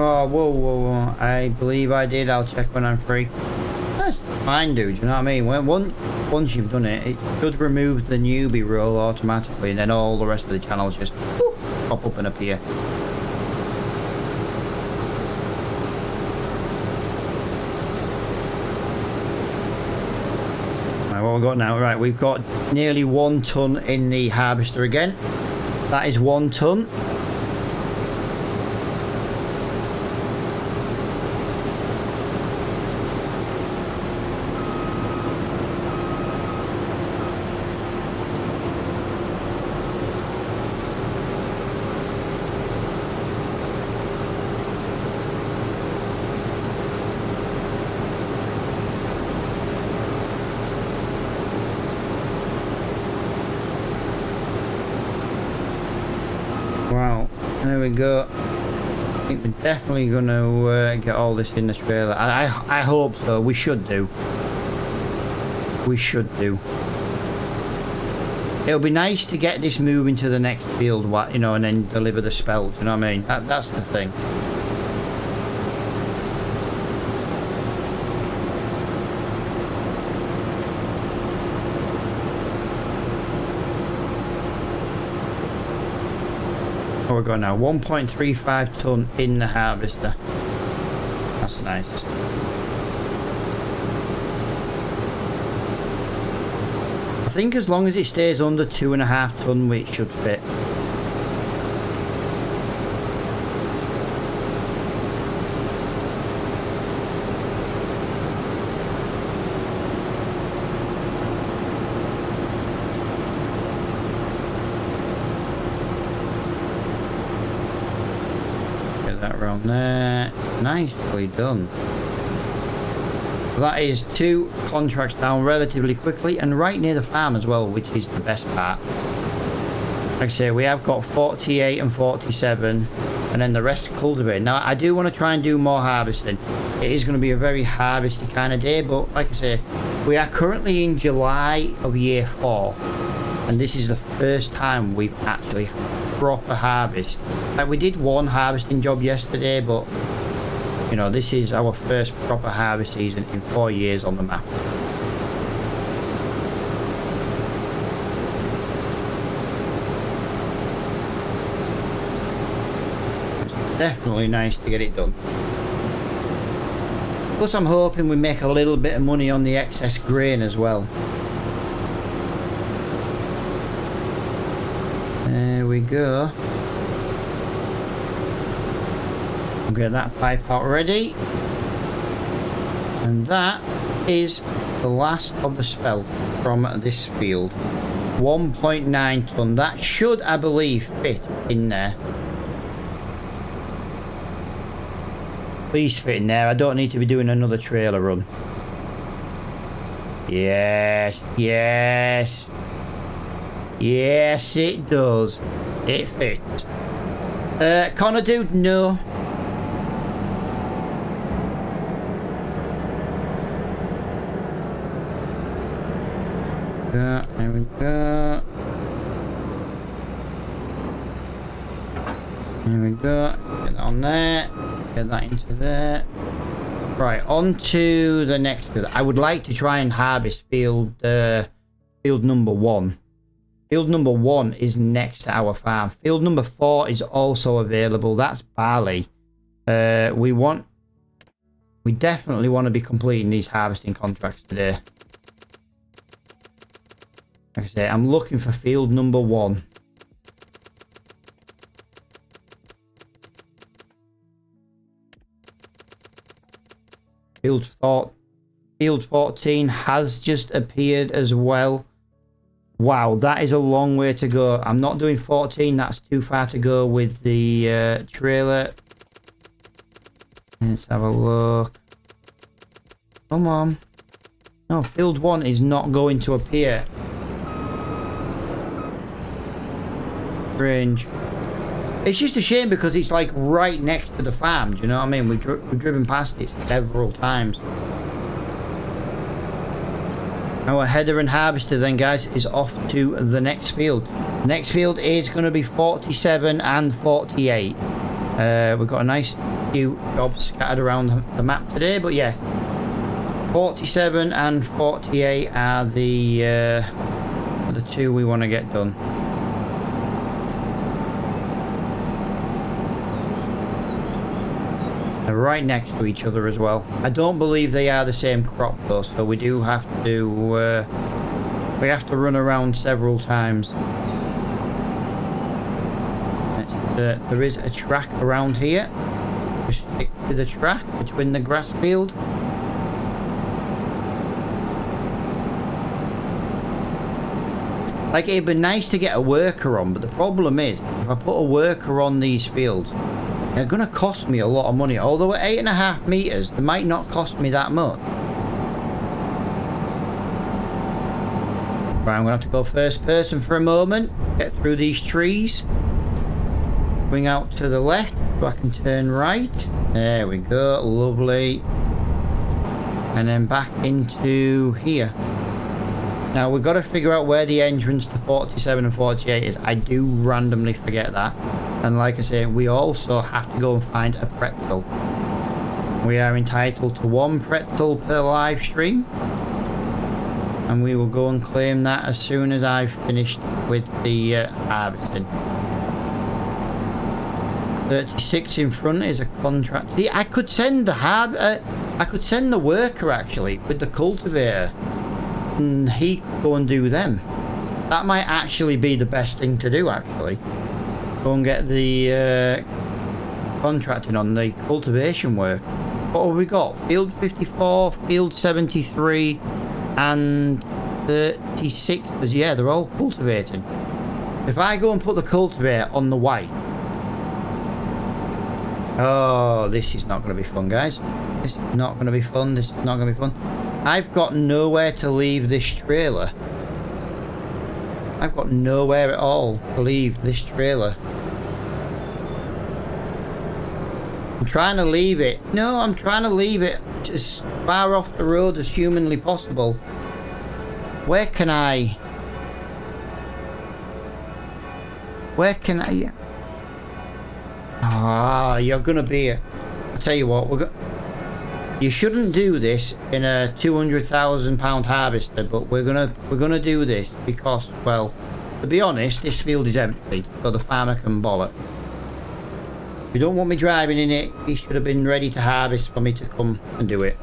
Oh, whoa. I believe I did. I'll check when I'm free. That's fine, dude. You know what I mean? Once you've done it, it should remove the newbie role automatically, and then all the rest of the channels just pop up and appear. Right, what we've got now? Right, we've got nearly 1 ton in the harvester again. That is 1 ton. Wow, there we go. I think we're definitely going to get all this in the trailer. I hope so. We should do. We should do. It'll be nice to get this moving to the next field, you know, and then deliver the spelt. You know what I mean? That's the thing. Oh, we're going now 1.35 ton in the harvester. That's nice. I think as long as it stays under 2.5 ton, it should fit. Around there, nicely done. That is 2 contracts down relatively quickly and right near the farm as well, which is the best part. Like I say, we have got 48 and 47 and then the rest cultivated. Now I do want to try and do more harvesting. It is going to be a very harvesty kind of day, but like I say, we are currently in July of year 4 and this is the first time we've actually proper harvest. Like we did one harvesting job yesterday, but you know, this is our first proper harvest season in 4 years on the map. It's definitely nice to get it done. Plus I'm hoping we make a little bit of money on the excess grain as well. There we go. We'll get that pipe out ready. And that is the last of the spelt from this field. 1.9 ton. That should, I believe, fit in there. Please fit in there. I don't need to be doing another trailer run. Yes, yes. Yes, it does. It fits. Connor dude, no. There we go. There we go. Get that on there. Get that into there. Right, on to the next field. I would like to try and harvest field number 1. Field number 1 is next to our farm. Field number 4 is also available. That's barley. We definitely want to be completing these harvesting contracts today. Like I say, I'm looking for field number 1. Field 14 has just appeared as well. Wow, that is a long way to go. I'm not doing 14. That's too far to go with the trailer. Let's have a look. Come on. No, field 1 is not going to appear. Strange. It's just a shame because it's like right next to the farm. Do you know what I mean? We've driven past it several times. Our header and harvester then, guys, is off to the next field. The next field is going to be 47 and 48. We've got a nice few jobs scattered around the map today, but yeah. 47 and 48 are the two we want to get done. They're right next to each other as well. I don't believe they are the same crop though, so we do have to we have to run around several times. There is a track around here. Just stick to the track between the grass field. Like, it'd be nice to get a worker on, but the problem is, if I put a worker on these fields, they're going to cost me a lot of money. Although at 8.5 meters, they might not cost me that much. Right, I'm going to have to go first person for a moment. Get through these trees. Swing out to the left so I can turn right. There we go. Lovely. And then back into here. Now, we've got to figure out where the entrance to 47 and 48 is. I do randomly forget that. And like I say, we also have to go and find a pretzel. We are entitled to 1 pretzel per live stream. And we will go and claim that as soon as I've finished with the harvesting. 36 in front is a contract. See, I could send the worker actually with the cultivator. And he could go and do them. That might actually be the best thing to do actually. Go and get the contracting on the cultivation work. What have we got? Field 54, field 73 and 36. Yeah, they're all cultivating. If I go and put the cultivator on the white. Oh, this is not going to be fun, guys. This is not going to be fun. This is not going to be fun. I've got nowhere to leave this trailer. I've got nowhere at all to leave this trailer. I'm trying to leave it. No, I'm trying to leave it as far off the road as humanly possible. Where can I... Ah, you're gonna be a... I'll tell you what, you shouldn't do this in a £200,000 harvester, but we're gonna do this because, well, to be honest, this field is empty, so the farmer can boll it. If you don't want me driving in it, he should have been ready to harvest for me to come and do it.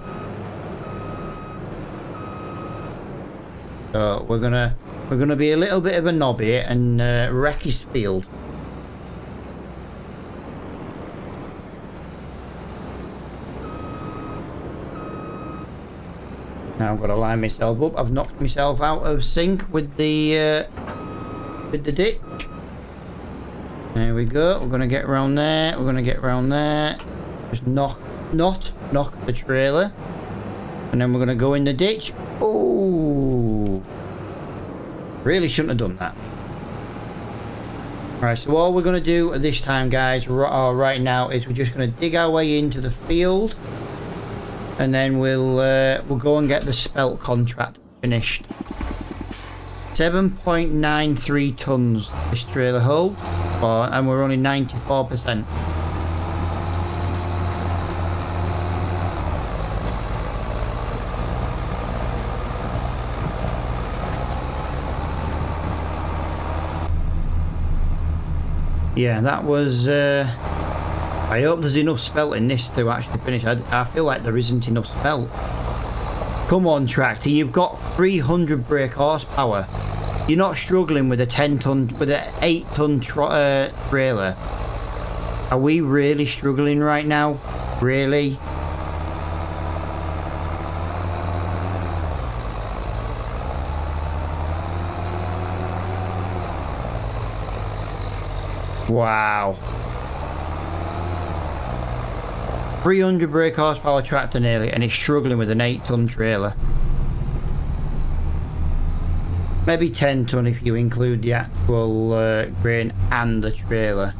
So we're gonna be a little bit of a knob here and wreck his field. Now I've got to line myself up. I've knocked myself out of sync with the ditch. There we go. We're going to get around there. We're going to get around there. Just not knock the trailer. And then we're going to go in the ditch. Oh, really shouldn't have done that. Alright, so all we're going to do this time, guys, right now, is we're just going to dig our way into the field. And then we'll go and get the spelt contract finished. 7.93 tons this trailer holds, and we're only 94%. Yeah, that was... I hope there's enough spelt in this to actually finish. I feel like there isn't enough spelt. Come on, tractor, you've got 300 brake horsepower. You're not struggling with a 10-ton, with an 8-ton trailer. Are we really struggling right now? Really? Wow. 300 brake horsepower tractor nearly, and it's struggling with an 8-ton trailer. Maybe 10-ton if you include the actual grain and the trailer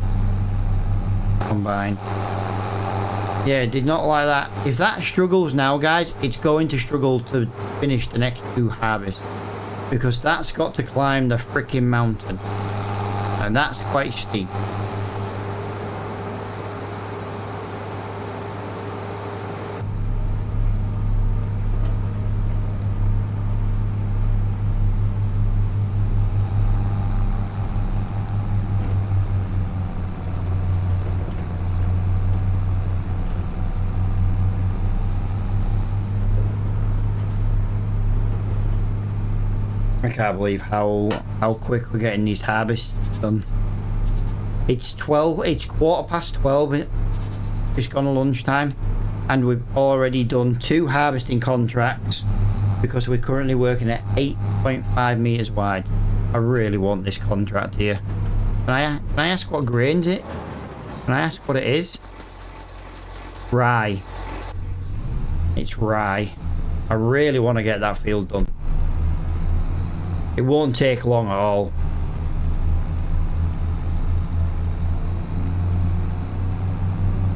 combined. Yeah, did not like that. If that struggles now, guys, it's going to struggle to finish the next 2 harvests, because that's got to climb the freaking mountain, and that's quite steep. I can't believe how quick we're getting these harvests done. It's 12:15. Just gone to lunchtime, and we've already done 2 harvesting contracts because we're currently working at 8.5 meters wide. I really want this contract here. Can I ask what grain's it? Can I ask what it is? Rye. It's rye. I really want to get that field done. It won't take long at all.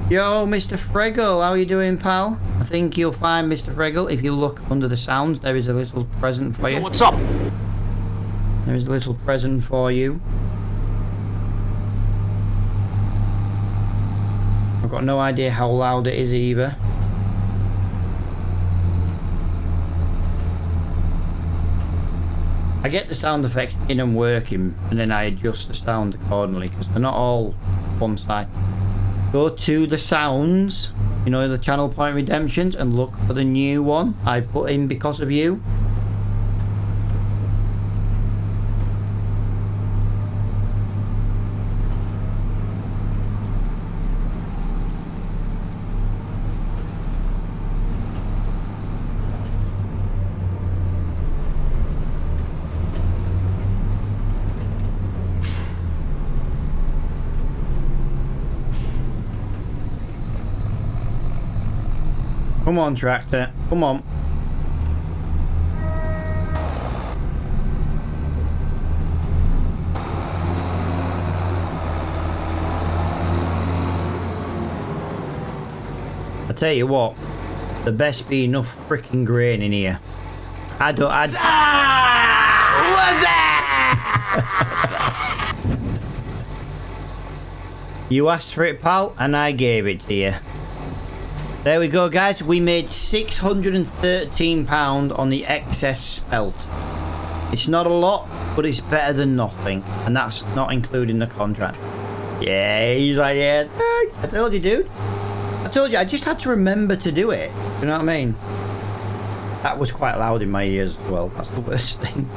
Yo, Mr. Fregel, how are you doing, pal? I think you'll find Mr. Fregel, if you look under the sounds, there is a little present for you. What's up? There is a little present for you. I've got no idea how loud it is either. I get the sound effects in and working, and then I adjust the sound accordingly, because they're not all one side. Go to the sounds, you know, the Channel Point Redemptions, and look for the new one I put in because of you. Come on, tractor. Come on. I tell you what, there best be enough freaking grain in here. You asked for it, pal, and I gave it to you. There we go, guys. We made £613 on the excess spelt. It's not a lot, but it's better than nothing. And that's not including the contract. Yeah, he's like, yeah, thanks. I told you, dude. I told you, I just had to remember to do it. You know what I mean? That was quite loud in my ears as well. That's the worst thing.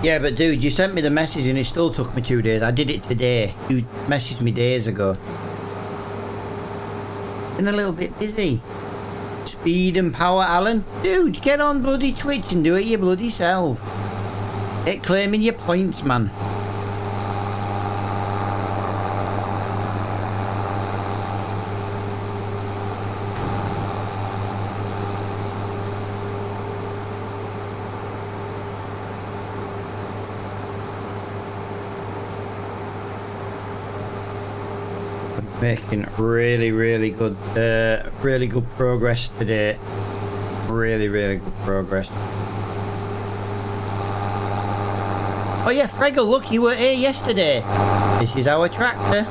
Yeah, but dude, you sent me the message and it still took me 2 days. I did it today. You messaged me days ago. Been a little bit busy. speed and power, Alan. Dude, get on bloody Twitch and do it your bloody self. Get claiming your points, man. Making really good progress today. Really good progress. Oh yeah, Frego, look, you were here yesterday. This is our tractor.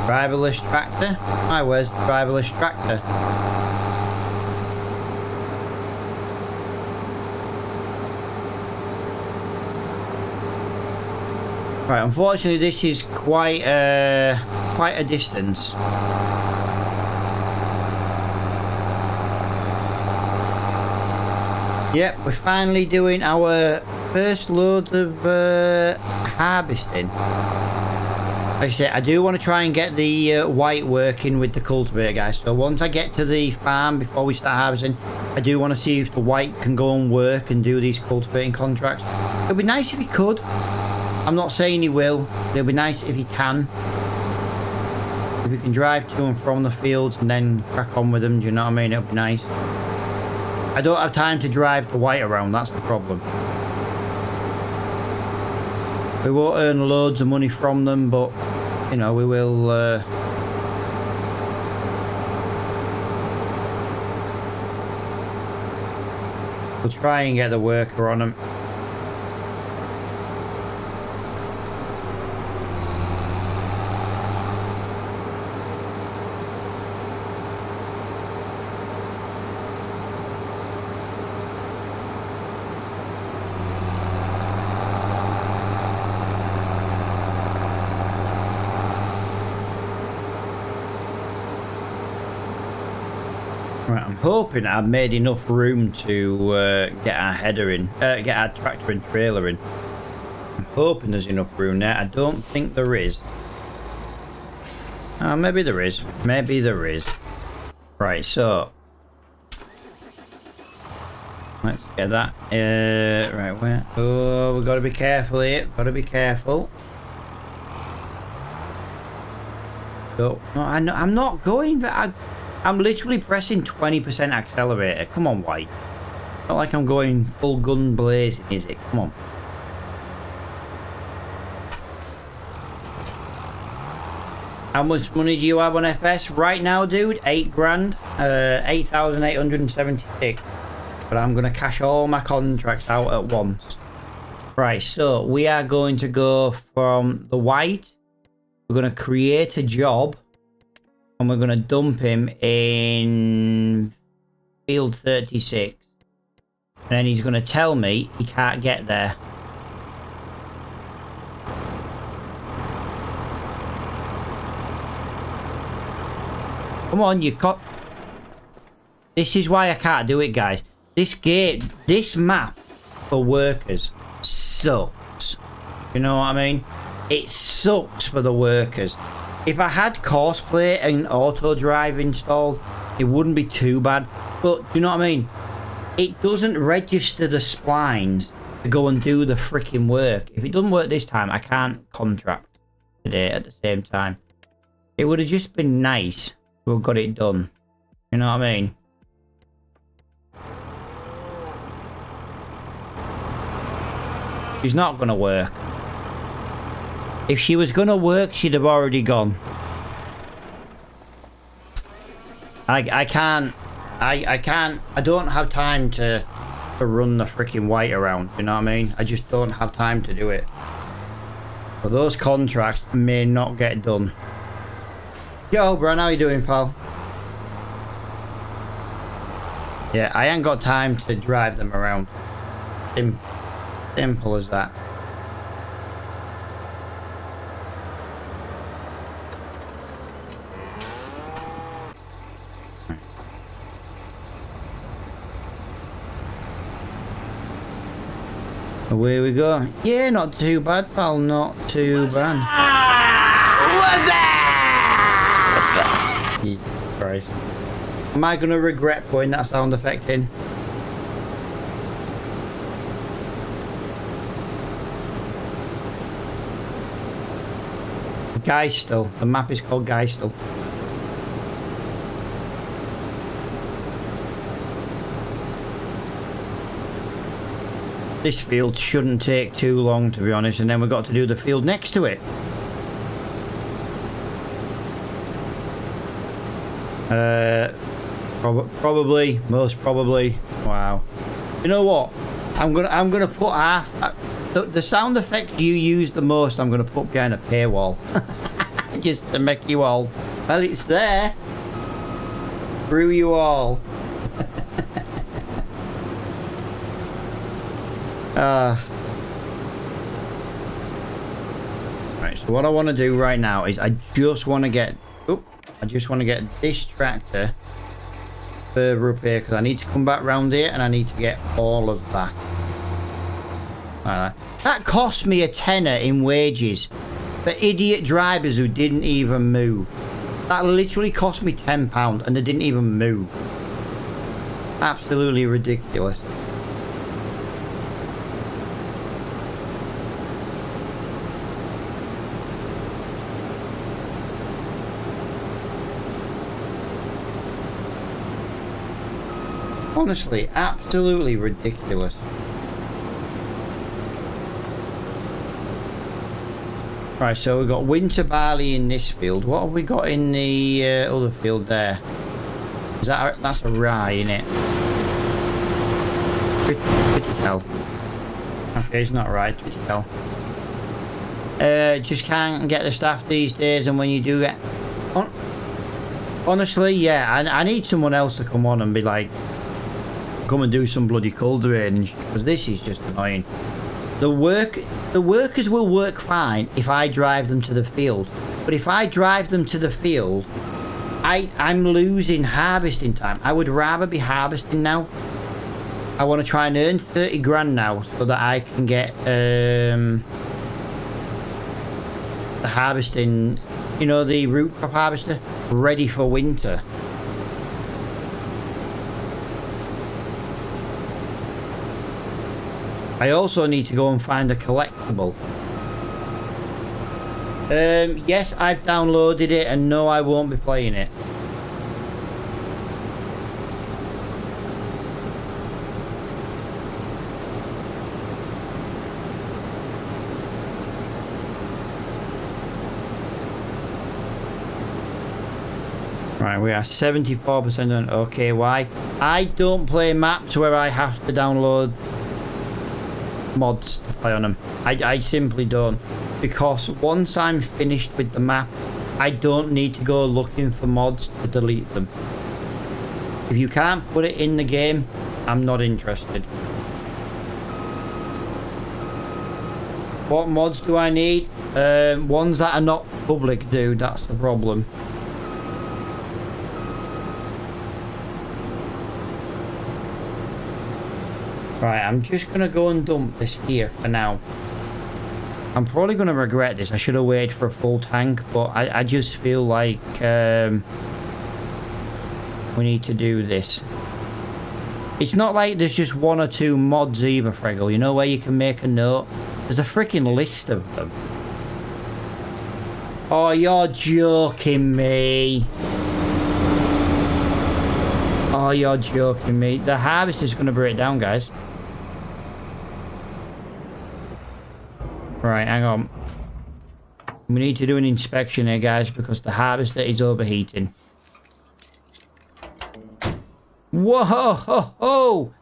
Driverless tractor. Hi, where's the driverless tractor? Right, unfortunately this is quite a distance. Yep, we're finally doing our first load of harvesting. Like I said, I do want to try and get the white working with the cultivator, guys. So once I get to the farm before we start harvesting, I do want to see if the white can go and work and do these cultivating contracts. It'd be nice if he could. I'm not saying he will, but it'll be nice if he can. If we can drive to and from the fields and then crack on with them, do you know what I mean? It'll be nice. I don't have time to drive the white around, that's the problem. We won't earn loads of money from them, but, you know, we will... we'll try and get the worker on them. Right, I'm hoping I've made enough room to get our header in, get our tractor and trailer in. I'm hoping there's enough room there. I don't think there is. Oh, maybe there is. Maybe there is. Right, so let's get that. Right, where? Oh, we've got to be careful here. Got to be careful. So, no, I'm not going, but I'm literally pressing 20% accelerator. Come on, White. Not like I'm going full gun blazing, is it? Come on. How much money do you have on FS right now, dude? 8 grand. 8,876. But I'm going to cash all my contracts out at once. Right, so we are going to go from the White. We're going to create a job. And we're going to dump him in field 36. And then he's going to tell me he can't get there. Come on, you cut. This is why I can't do it, guys. This game, this map for workers sucks. You know what I mean? It sucks for the workers. If I had Courseplay and auto drive installed, it wouldn't be too bad. But, you know what I mean? It doesn't register the splines to go and do the freaking work. If it doesn't work this time, I can't contract today at the same time. It would have just been nice to have got it done. You know what I mean? It's not going to work. If she was going to work, she'd have already gone. I can't. I don't have time to run the freaking White around. You know what I mean? I just don't have time to do it. But those contracts may not get done. Yo, Bran, how you doing, pal? Yeah, I ain't got time to drive them around. Simple as that. Away we go. Yeah, not too bad, pal. Not too bad. Jesus Christ. Am I going to regret putting that sound effect in? Geistel. The map is called Geistel. This field shouldn't take too long, to be honest, and then we've got to do the field next to it. Probably, most probably. Wow. You know what? I'm gonna put half the sound effect you use the most. I'm gonna put behind a paywall, just to make you all. Well, it's there. Through you all. Right, so what I want to do right now is I just want to get this tractor further up here because I need to come back round here and I need to get all of that. That cost me a tenner in wages for idiot drivers who didn't even move. That literally cost me £10 and they didn't even move. Absolutely ridiculous. Honestly, absolutely ridiculous. Right, so we've got winter barley in this field. What have we got in the other field there? Is that that's a rye, isn't it? Pretty hell. Okay, it's not right. Pretty hell. Just can't get the staff these days, and when you do get... Honestly, yeah, I need someone else to come on and be like, come and do some bloody cultivating, because this is just annoying. The workers will work fine if I drive them to the field, but if I drive them to the field, I'm losing harvesting time. I would rather be harvesting now. I want to try and earn 30 grand now so that I can get the harvesting, you know, the root crop harvester ready for winter. I also need to go and find a collectible. Yes, I've downloaded it, and no, I won't be playing it. Right, we are 74% on. Okay, why? I don't play maps where I have to download mods to play on them. I simply don't, because once I'm finished with the map, I don't need to go looking for mods to delete them. If you can't put it in the game, I'm not interested. What mods do I need? Ones that are not public, dude. That's the problem. Right, I'm just going to go and dump this here for now. I'm probably going to regret this. I should have waited for a full tank, but I just feel like we need to do this. It's not like there's just one or two mods either, Friggle. You know, where you can make a note? There's a freaking list of them. Oh, you're joking me. Oh, you're joking me. The harvest is going to break down, guys. Right, hang on. We need to do an inspection here, guys, because the harvester is overheating. Whoa! Ho, ho.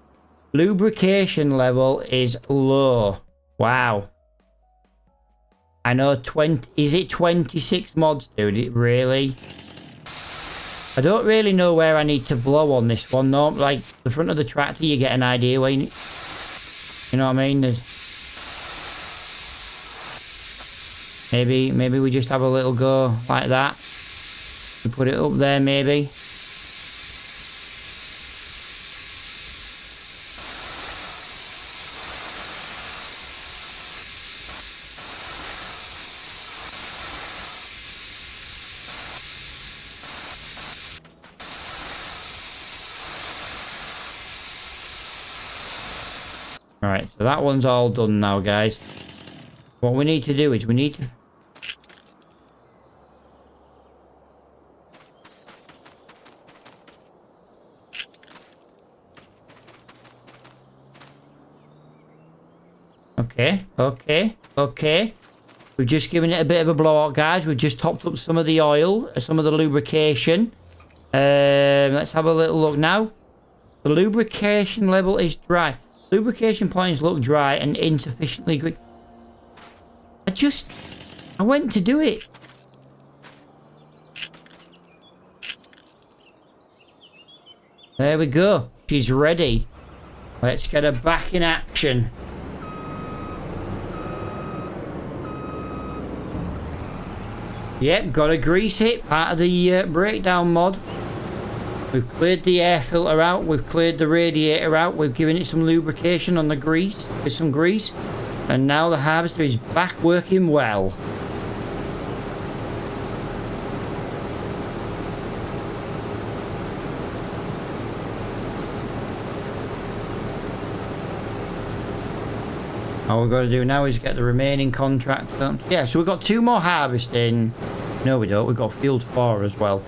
Lubrication level is low. Wow. I know 20... Is it 26 mods, dude? Really? I don't really know where I need to blow on this one, though. Like, the front of the tractor, you get an idea where you need... You know what I mean? There's... Maybe we just have a little go like that. We put it up there, maybe. Alright, so that one's all done now, guys. What we need to do is we need to... Okay. We've just given it a bit of a blowout, guys. We've just topped up some of the oil, some of the lubrication. Let's have a little look now. The lubrication level is dry. Lubrication points look dry and insufficiently green. I went to do it. There we go. She's ready. Let's get her back in action. Yep, got a grease hit, part of the breakdown mod. We've cleared the air filter out, we've cleared the radiator out, we've given it some lubrication on the grease, with some grease. And now the harvester is back working well. All we've got to do now is get the remaining contract done. Yeah, so we've got 2 more harvesting. No, we don't. We've got field 4 as well.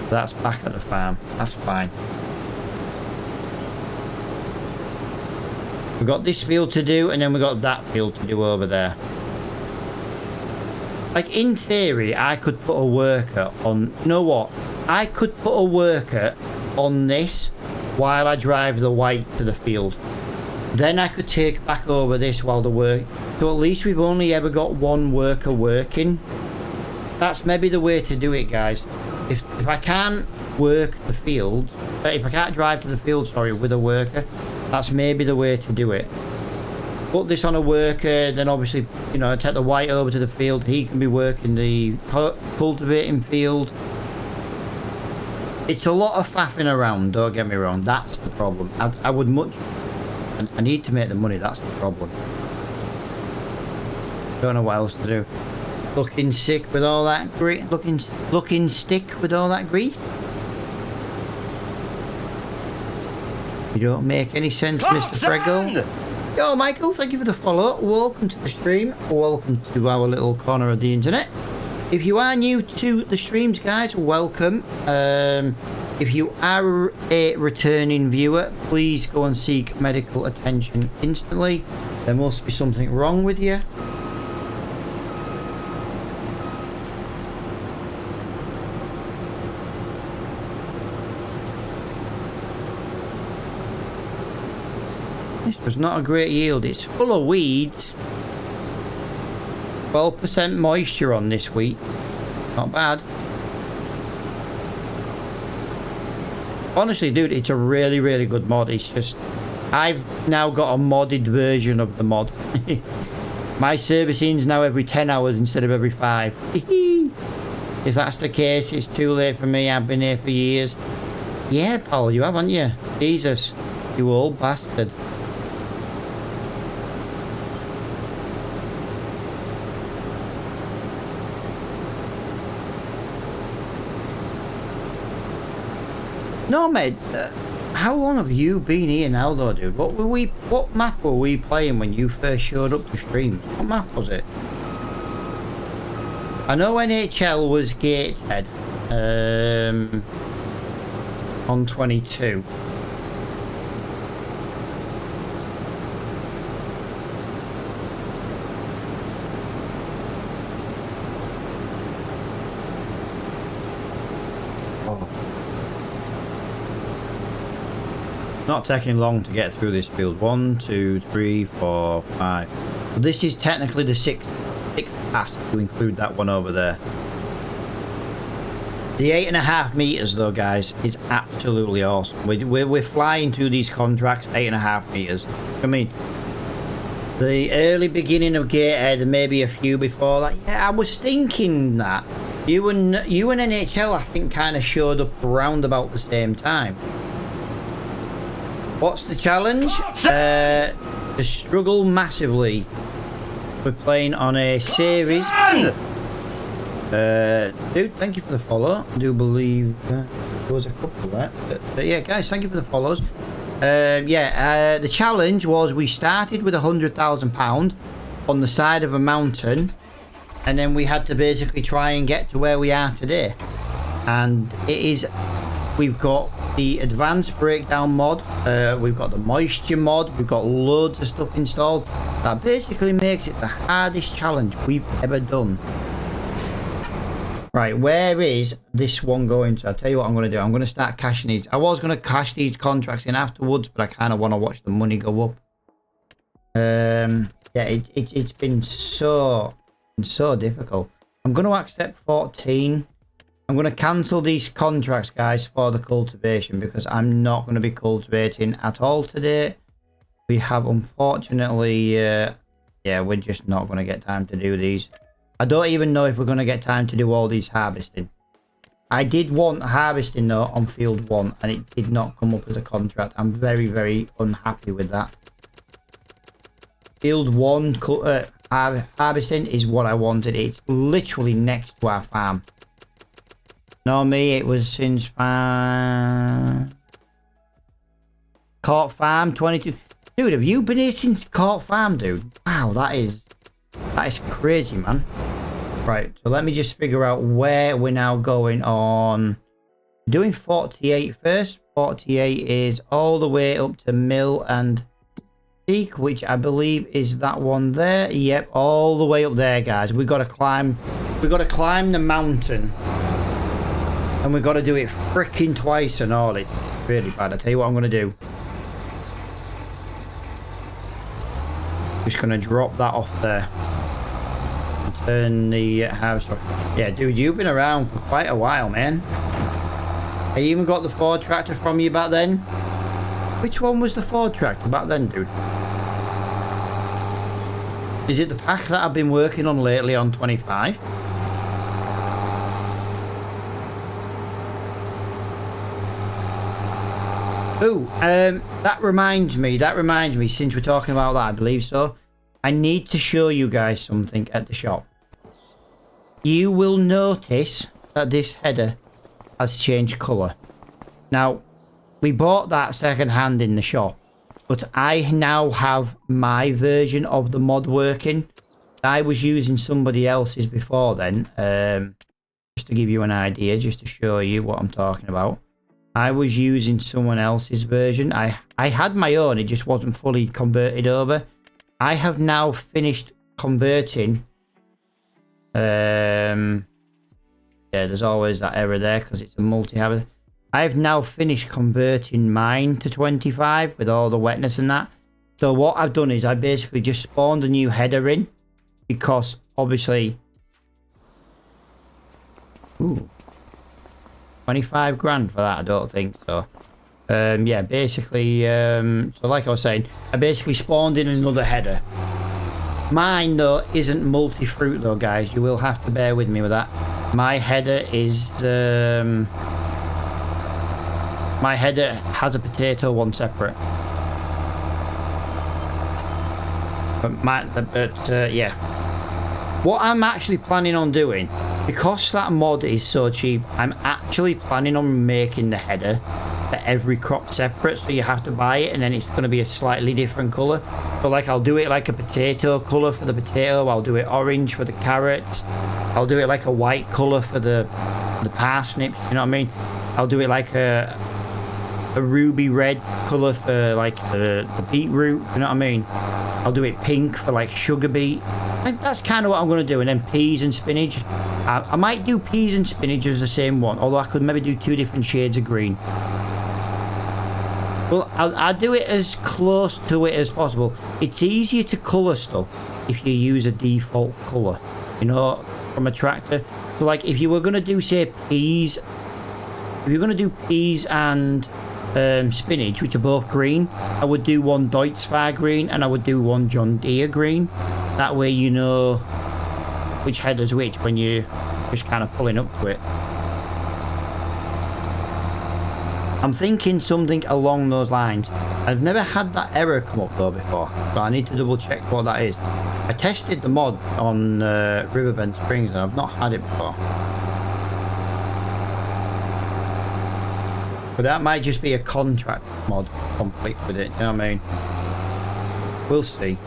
That's back at the farm. That's fine. We've got this field to do, and then we've got that field to do over there. Like, in theory, I could put a worker on... You know what? I could put a worker on this while I drive the white to the field. Then I could take back over this while the work... So at least we've only ever got 1 worker working. That's maybe the way to do it, guys. If I can't work the field... If I can't drive to the field, sorry, with a worker, that's maybe the way to do it. Put this on a worker, then obviously, you know, take the white over to the field. He can be working the cultivating field. It's a lot of faffing around, don't get me wrong. That's the problem. I would much... I need to make the money, that's the problem. Don't know what else to do. Looking sick with all that grease. Looking stick with all that grease. You don't make any sense, Mr. Frego. Yo, Michael, thank you for the follow. Welcome to the stream. Welcome to our little corner of the internet. If you are new to the streams, guys, welcome. If you are a returning viewer, please go and seek medical attention instantly. There must be something wrong with you. This was not a great yield. It's full of weeds. 12% moisture on this wheat. Not bad. Honestly, dude, it's a really, really good mod. It's just... I've now got a modded version of the mod. My servicing's now every 10 hours instead of every 5. If that's the case, it's too late for me. I've been here for years. Yeah, Paul, you haven't you? Jesus, you old bastard. No, mate. How long have you been here now, though, dude? What map were we playing when you first showed up to stream? What map was it? I know NHL was Gateshead. On 22. Not taking long to get through this field. 1, 2, 3, 4, 5. But this is technically the sixth pass to include that one over there. The 8.5 meters, though, guys, is absolutely awesome. We're flying through these contracts 8.5 meters. I mean, the early beginning of Gatehead and maybe a few before that. Yeah, I was thinking that you and NHL, I think, kind of showed up around about the same time. What's the challenge? To struggle massively. We're playing on a series. Dude, thank you for the follow. I do believe there was a couple there. But yeah, guys, thank you for the follows. The challenge was we started with £100,000 on the side of a mountain, and then we had to basically try and get to where we are today. And we've got the advanced breakdown mod, we've got the moisture mod, we've got loads of stuff installed. That basically makes it the hardest challenge we've ever done. Right, where is this one going to? I'll tell you what I'm going to do. I'm going to start cashing these. I was going to cash these contracts in afterwards, but I kind of want to watch the money go up. It's been so difficult. I'm going to accept 14. I'm going to cancel these contracts, guys, for the cultivation, because I'm not going to be cultivating at all today. We have, unfortunately, we're just not going to get time to do these. I don't even know if we're going to get time to do all these harvesting. I did want harvesting, though, on field 1, and it did not come up as a contract. I'm very, very unhappy with that. Field 1 harvesting is what I wanted. It's literally next to our farm. No, me, it was since Court Farm 22. Dude, have you been here since Court Farm, dude? Wow, that is crazy, man. Right, so let me just figure out where we're now going on. Doing 48 first. 48 is all the way up to Mill and Peak, which I believe is that one there. Yep, all the way up there, guys. We got to climb the mountain. And we've got to do it freaking twice and all. It's really bad. I'll tell you what I'm going to do. Just going to drop that off there. And turn the house off. Yeah, dude, you've been around for quite a while, man. I even got the Ford tractor from you back then. Which one was the Ford tractor back then, dude? Is it the pack that I've been working on lately on 25? Oh, that reminds me, since we're talking about that, I believe so. I need to show you guys something at the shop. You will notice that this header has changed colour. Now, we bought that second hand in the shop, but I now have my version of the mod working. I was using somebody else's before then, just to give you an idea, just to show you what I'm talking about. I was using someone else's version. I had my own, it just wasn't fully converted over. I have now finished converting. Yeah, there's always that error there because it's a multi-habit. I've now finished converting mine to 25 with all the wetness and that. So what I've done is I basically just spawned a new header in because obviously... Ooh. 25 grand for that, I don't think so. Yeah, basically, so like I was saying, I basically spawned in another header. Mine, though, isn't multi-fruit, though, guys. You will have to bear with me with that. My header is, my header has a potato one separate. But yeah. What I'm actually planning on doing, because that mod is so cheap, I'm actually planning on making the header for every crop separate, so you have to buy it and then it's going to be a slightly different colour. So like I'll do it like a potato colour for the potato, I'll do it orange for the carrots, I'll do it like a white colour for the parsnips, you know what I mean? I'll do it like a ruby red colour for like the beetroot, you know what I mean? I'll do it pink for like sugar beet. And that's kind of what I'm going to do. And then peas and spinach. I might do peas and spinach as the same one, although I could maybe do 2 different shades of green. Well, I'll do it as close to it as possible. It's easier to colour stuff if you use a default colour, you know, from a tractor. So like if you were going to do, say, peas, if you're going to do peas and spinach, which are both green, I would do one Deutz-Fahr green and I would do one John Deere green. That way you know which header's which when you're just kind of pulling up to it. I'm thinking something along those lines. I've never had that error come up though before, so I need to double check what that is. I tested the mod on Riverbend Springs and I've not had it before. But that might just be a contract mod complete with it, you know what I mean? We'll see.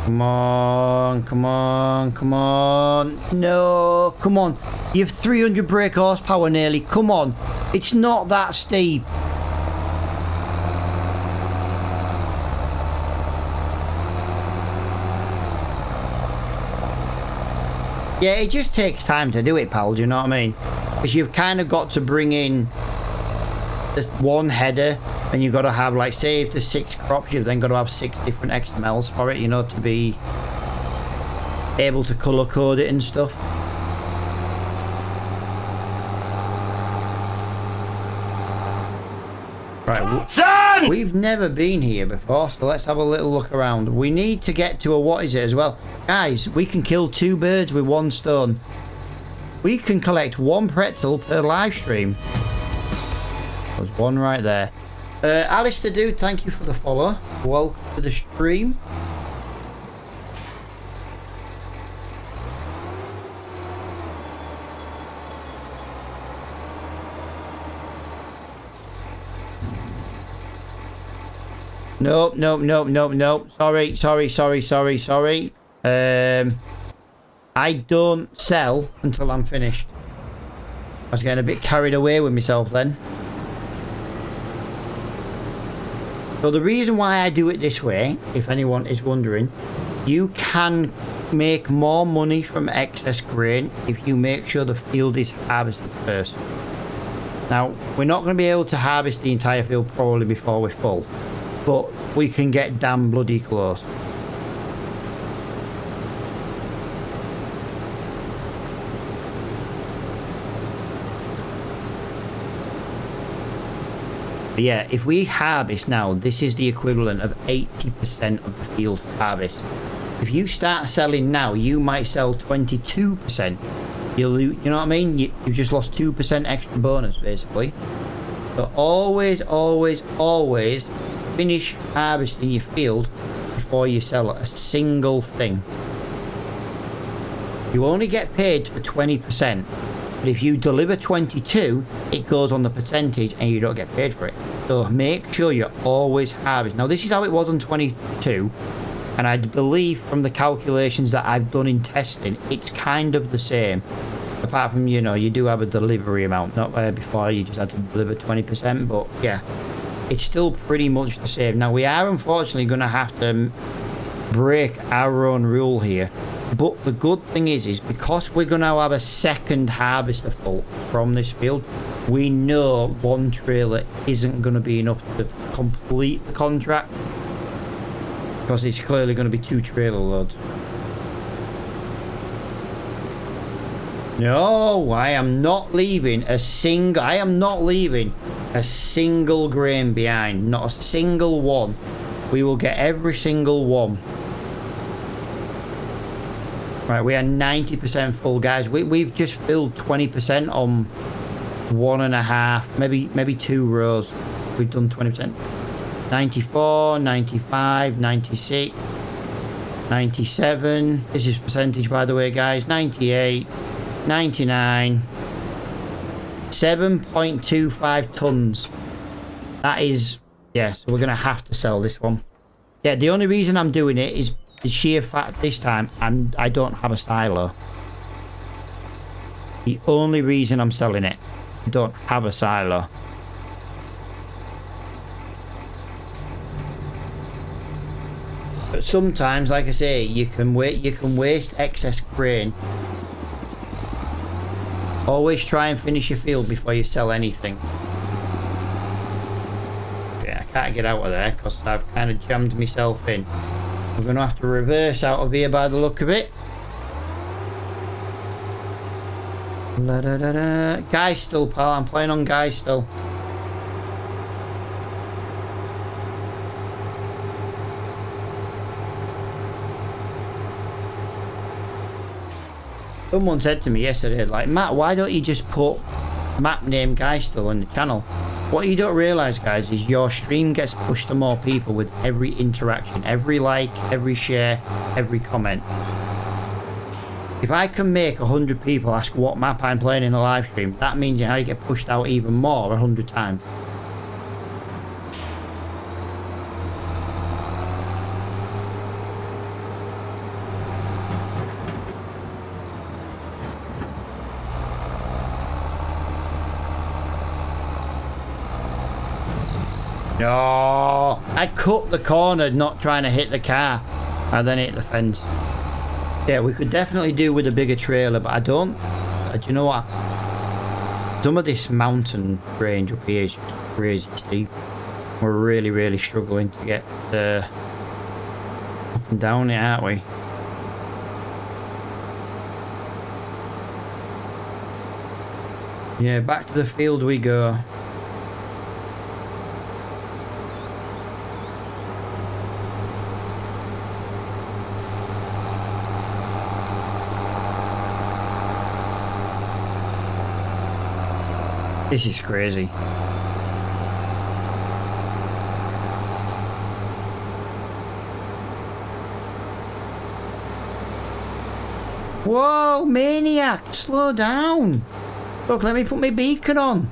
Come on, come on, come on. No, come on. You have 300 brake horsepower nearly. Come on. It's not that steep. Yeah, it just takes time to do it, pal, do you know what I mean? Because you've kind of got to bring in this one header, and you've got to have, like, say if there's 6 crops, you've then got to have 6 different XMLs for it, you know, to be able to colour code it and stuff. Right, Son! we've never been here before, so let's have a little look around. We need to get to a, what is it as well? Guys, we can kill 2 birds with 1 stone. We can collect 1 pretzel per live stream. There's 1 right there. Alistair dude, thank you for the follow. Welcome to the stream. Nope, nope, nope, nope, nope. Sorry. I don't sell until I'm finished. I was getting a bit carried away with myself then. So the reason why I do it this way, if anyone is wondering, you can make more money from excess grain if you make sure the field is harvested first. Now, we're not going to be able to harvest the entire field probably before we're full, but we can get damn bloody close. But yeah, if we harvest now, this is the equivalent of 80% of the field harvest. If you start selling now, you might sell 22%. You know what I mean? You've just lost 2% extra bonus, basically. So always finish harvesting your field before you sell a single thing. You only get paid for 20%. But if you deliver 22, it goes on the percentage and you don't get paid for it. So make sure you're always harvesting. Now this is how it was on 22. And I believe from the calculations that I've done in testing, it's kind of the same. Apart from, you know, you do have a delivery amount. Not where before you just had to deliver 20%. But yeah, it's still pretty much the same. Now we are unfortunately going to have to break our own rule here. But the good thing is because we're going to have a second harvester full from this field, we know 1 trailer isn't going to be enough to complete the contract. Because it's clearly going to be 2 trailer loads. No, I am not leaving a single grain behind. Not a single one. We will get every single one. Right, we are 90% full, guys. We've just filled 20% on 1.5, maybe 2 rows. We've done 20%. 94, 95, 96, 97. This is percentage, by the way, guys. 98, 99. 7.25 tons. That is, yeah, so we're going to have to sell this one. Yeah, the only reason I'm doing it is the sheer fact this time I don't have a silo. The only reason I'm selling it, I don't have a silo. But sometimes, like I say, you can waste excess grain. Always try and finish your field before you sell anything. Yeah, I can't get out of there because I've kind of jammed myself in. I'm going to have to reverse out of here by the look of it. Guy still, pal. I'm playing on Guy still. Someone said to me yesterday, like, Matt, why don't you just put map name Guy still on the channel? What you don't realise, guys, is your stream gets pushed to more people with every interaction, every like, every share, every comment. If I can make 100 people ask what map I'm playing in a live stream, that means I get pushed out even more 100 times. No, I cut the corner not trying to hit the car and then hit the fence. Yeah, we could definitely do with a bigger trailer, but I don't. Do you know what? Some of this mountain range up here is just crazy steep. We're really, really struggling to get up and down it, aren't we? Yeah, back to the field we go. This is crazy. Whoa, maniac, slow down. Look, let me put my beacon on.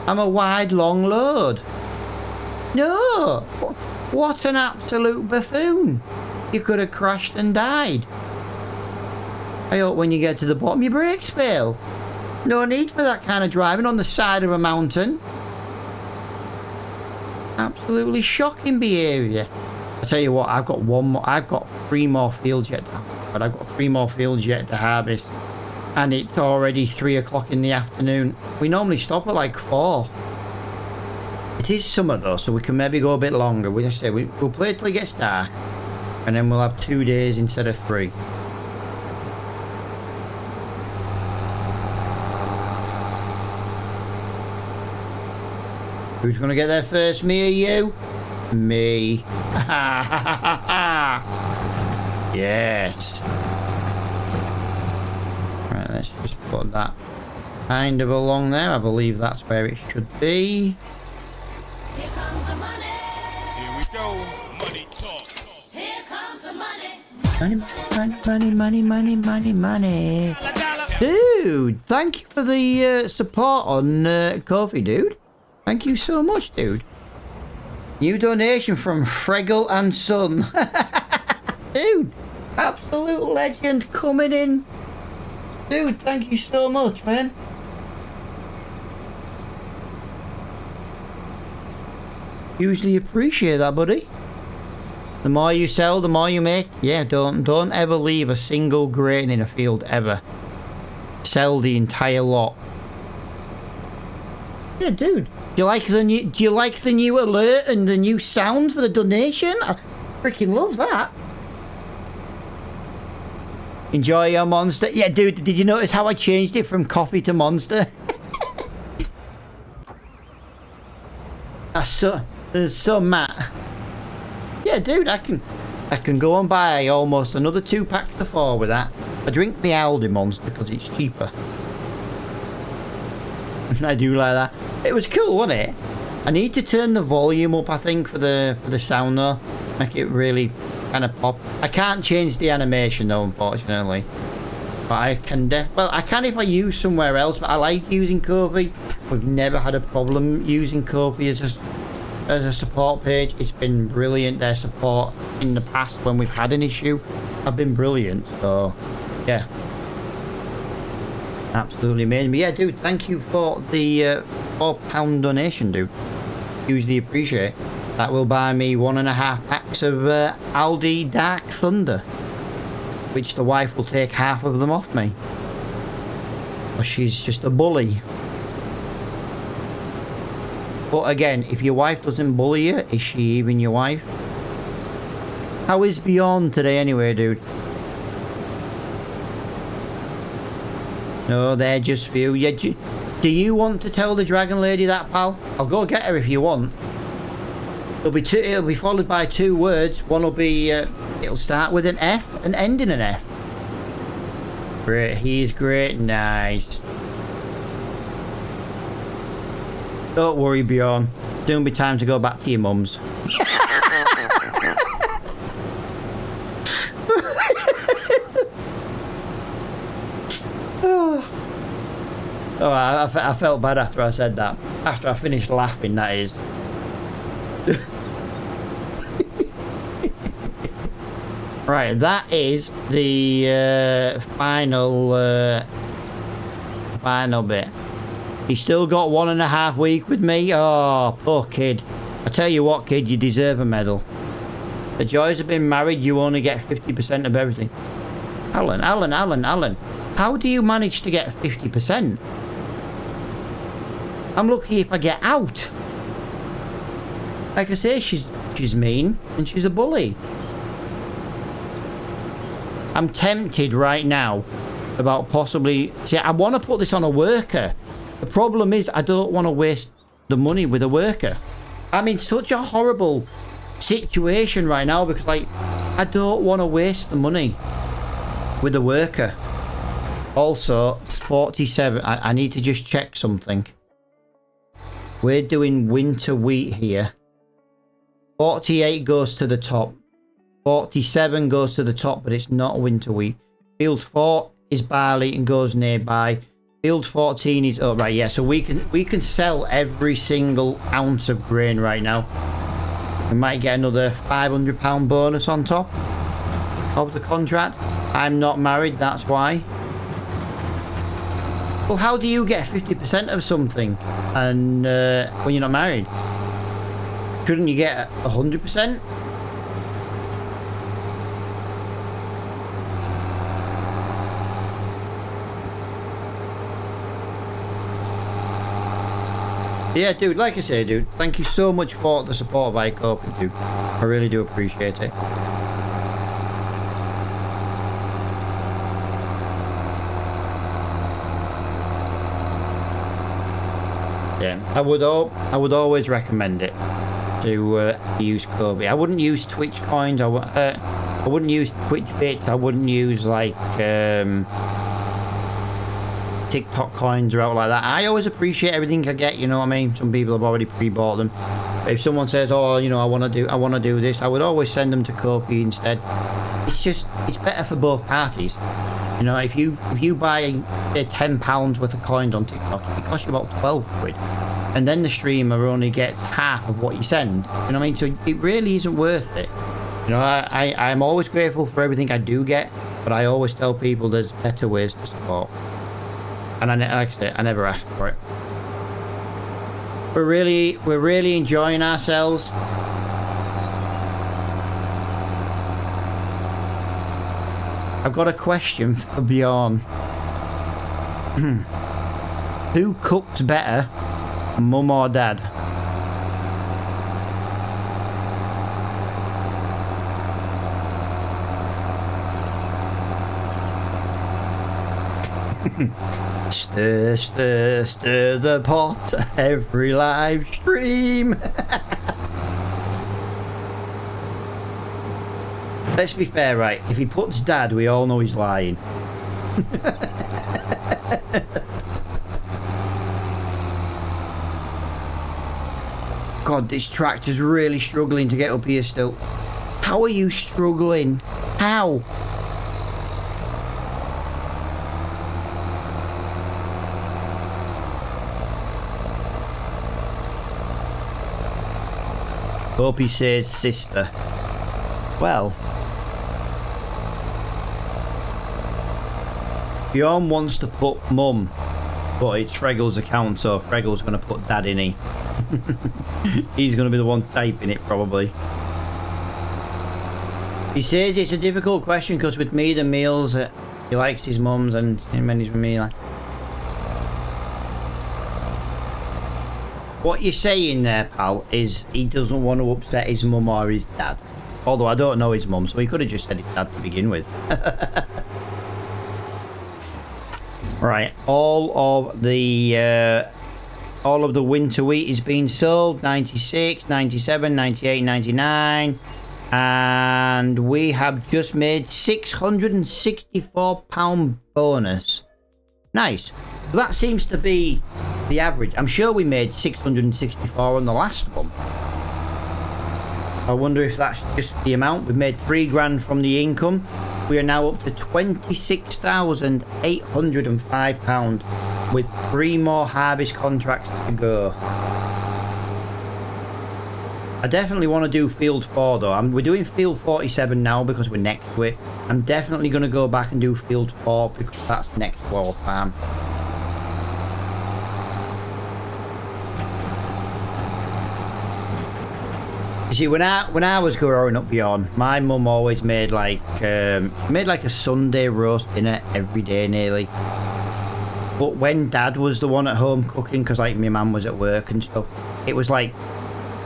I'm a wide, long load. No, what an absolute buffoon. You could have crashed and died. I hope when you get to the bottom your brakes fail. No need for that kind of driving on the side of a mountain. Absolutely shocking behaviour. I tell you what, I've got 3 more fields yet. But I've got 3 more fields yet to harvest, and it's already 3 o'clock in the afternoon. We normally stop at like 4. It is summer though, so we can maybe go a bit longer. We just say we'll play till it gets dark, and then we'll have 2 days instead of 3. Who's gonna get there first, me or you? Me. Yes. Right, let's just put that kind of along there. I believe that's where it should be. Here comes the money. Here we go. Money talk. Here comes the money. Money. Dude, thank you for the support on Ko-fi, dude. Thank you so much, dude. New donation from Fregel and Son. Dude, absolute legend coming in. Dude, thank you so much, man. Usually appreciate that, buddy. The more you sell, the more you make. Yeah, don't ever leave a single grain in a field, ever. Sell the entire lot. Yeah, dude. Do you like the new alert and the new sound for the donation? I freaking love that. Enjoy your monster. Yeah, dude, did you notice how I changed it from coffee to monster? That's so mad. Yeah, dude, I can go and buy almost another 2 packs of 4 with that. I drink the Aldi monster because it's cheaper. I do like that. It was cool, wasn't it? I need to turn the volume up, I think, for the sound though. Make it really kind of pop. I can't change the animation though, unfortunately. But I can well, I can if I use somewhere else, but I like using Ko-fi. We've never had a problem using Ko-fi as a support page. It's been brilliant. Their support in the past when we've had an issue have been brilliant. So, yeah. Absolutely amazing. But yeah, dude, thank you for the £4 donation, dude. Hugely appreciate it. That will buy me 1.5 packs of Aldi Dark Thunder, which the wife will take half of them off me. Or she's just a bully. But again, if your wife doesn't bully you, is she even your wife? How is Beyond today anyway, dude? No, they're just for you. Yeah, do you want to tell the Dragon Lady that, pal? I'll go get her if you want. It'll be followed by 2 words. One will be, it'll start with an F and end in an F. Great, he's great, nice. Don't worry, Bjorn. Soon be time to go back to your mum's. Oh, I felt bad after I said that. After I finished laughing, that is. Right, that is the final bit. You still got 1.5 weeks with me? Oh, poor kid. I tell you what, kid, you deserve a medal. The joys of being married, you only get 50% of everything. Alan. How do you manage to get 50%? I'm lucky if I get out. Like I say, she's mean and she's a bully. I'm tempted right now about possibly... See, I want to put this on a worker. The problem is I don't want to waste the money with a worker. I'm in such a horrible situation right now because, like, I don't want to waste the money with a worker. Also, 47. I need to just check something. We're doing winter wheat here. 48 goes to the top. 47 goes to the top, but it's not winter wheat. Field 4 is barley and goes nearby. Field 14 is... Oh, right, yeah. So we can sell every single ounce of grain right now. We might get another £500 bonus on top of the contract. I'm not married, that's why. Well, how do you get 50% of something and when you're not married? Shouldn't you get 100%? Yeah, dude, like I say, dude, thank you so much for the support of iCoping, dude. I really do appreciate it. Yeah, I would always recommend it to use Kobe. I wouldn't use Twitch coins. I wouldn't use Twitch bits. I wouldn't use like TikTok coins or out like that. I always appreciate everything I get. You know what I mean? Some people have already pre-bought them. If someone says, "Oh, you know, I want to do this," I would always send them to Kobe instead. It's better for both parties. You know, if you buy £10 worth of coins on TikTok, it costs you about 12 quid. And then the streamer only gets half of what you send. You know what I mean? So it really isn't worth it. You know, I'm always grateful for everything I do get, but I always tell people there's better ways to support. And like I said, I never ask for it. We're really enjoying ourselves. I've got a question for Bjorn. Who cooks better, mum or dad? Stir, stir, stir the pot, every live stream. Let's be fair, right? If he puts dad, we all know he's lying. God, this tractor's really struggling to get up here still. How are you struggling? How? Hope he says sister. Well, Bjorn wants to put mum, but it's Freggle's account, so Freggle's going to put dad in he. He's going to be the one typing it, probably. He says it's a difficult question because with me, the meals, he likes his mum's and when he's with me, like... What you're saying there, pal, is he doesn't want to upset his mum or his dad. Although I don't know his mum, so he could have just said his dad to begin with. Right, all of the winter wheat is being sold. 96, 97, 98, 99. And we have just made £664 bonus. Nice. But that seems to be the average. I'm sure we made 664 on the last one. I wonder if that's just the amount. We've made 3 grand from the income. We are now up to £26,805 with 3 more harvest contracts to go. I definitely want to do field 4 though. We're doing field 47 now because we're next to it. I'm definitely going to go back and do field 4 because that's next to our farm. You see, when I was growing up, Bjorn, my mum always made like a Sunday roast dinner every day nearly. But when Dad was the one at home cooking, because like my mum was at work and stuff, it was like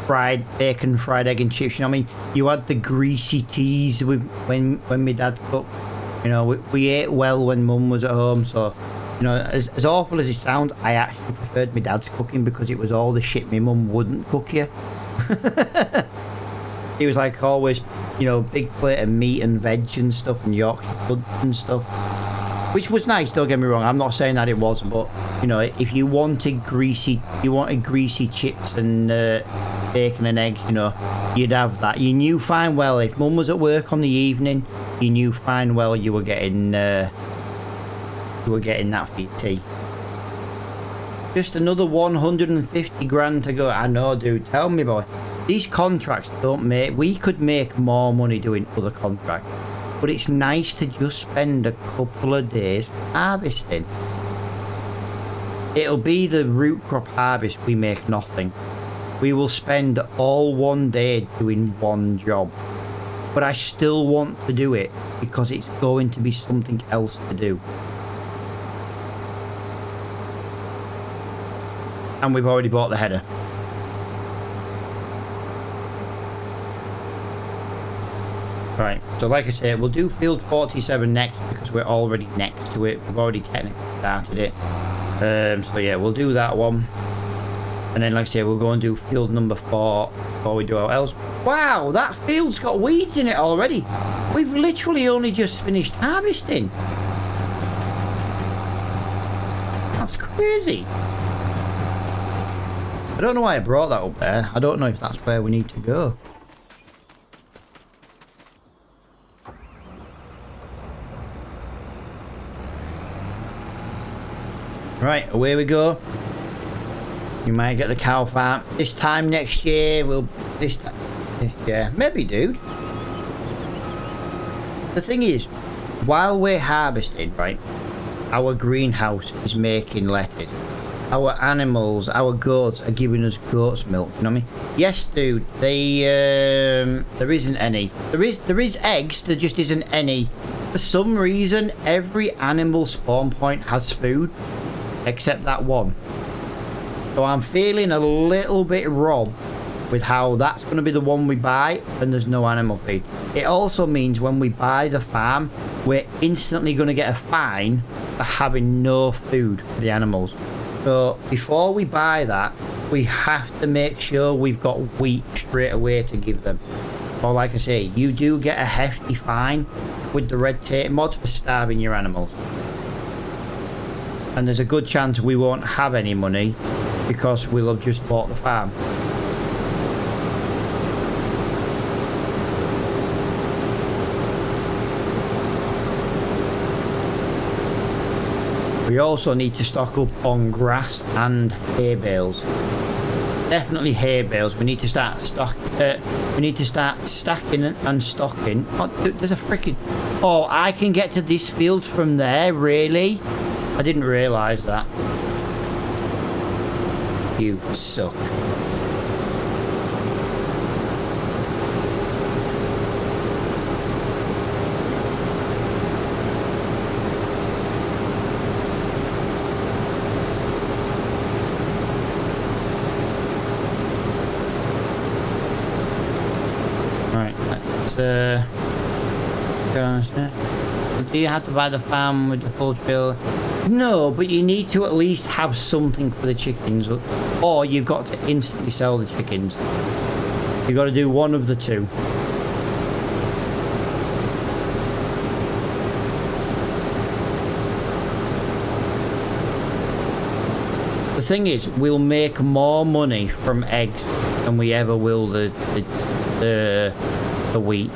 fried bacon, fried egg and chips. You know what I mean? You had the greasy teas with when my dad cooked. You know, we ate well when Mum was at home. So, you know, as awful as it sounds, I actually preferred my dad's cooking because it was all the shit my mum wouldn't cook you. He was like always, you know, big plate of meat and veg and stuff and Yorkshire pudding and stuff, which was nice. Don't get me wrong. I'm not saying that it wasn't, but you know, if you wanted greasy chips and bacon and eggs, you know, you'd have that. You knew fine well if Mum was at work on the evening, you knew fine well you were getting that for your tea. Just another 150 grand to go. I know, dude. Tell me, boy. These contracts don't make... We could make more money doing other contracts. But it's nice to just spend a couple of days harvesting. It'll be the root crop harvest we make nothing. We will spend all one day doing one job. But I still want to do it because it's going to be something else to do. And we've already bought the header. Right, so like I said, we'll do field 47 next because we're already next to it. We've already technically started it. So yeah, we'll do that one. And then like I say, we'll go and do field number 4 before we do our else. Wow, that field's got weeds in it already. We've literally only just finished harvesting. That's crazy. I don't know why I brought that up there. I don't know if that's where we need to go. Right, away we go. You might get the cow farm. This time next year, yeah, maybe, dude. The thing is, while we're harvesting, right, our greenhouse is making lettuce. Our animals, our goats are giving us goat's milk. You know what I mean? Yes, dude. There isn't any. There is eggs. There just isn't any. For some reason, every animal spawn point has food, except that one. So I'm feeling a little bit robbed with how that's going to be the one we buy and there's no animal feed. It also means when we buy the farm, we're instantly going to get a fine for having no food for the animals. So before we buy that, we have to make sure we've got wheat straight away to give them. Or like I say, you do get a hefty fine with the red tape mod for starving your animals. And there's a good chance we won't have any money because we'll have just bought the farm. We also need to stock up on grass and hay bales. Definitely hay bales. We need to start stacking and stocking. Oh, there's a freaking... Oh, I can get to this field from there, really? I didn't realise that. You suck. Right, let's do you have to buy the farm with the full bill? No, but you need to at least have something for the chickens, or you've got to instantly sell the chickens. You've got to do one of the two. thing is, we'll make more money from eggs than we ever will the wheat.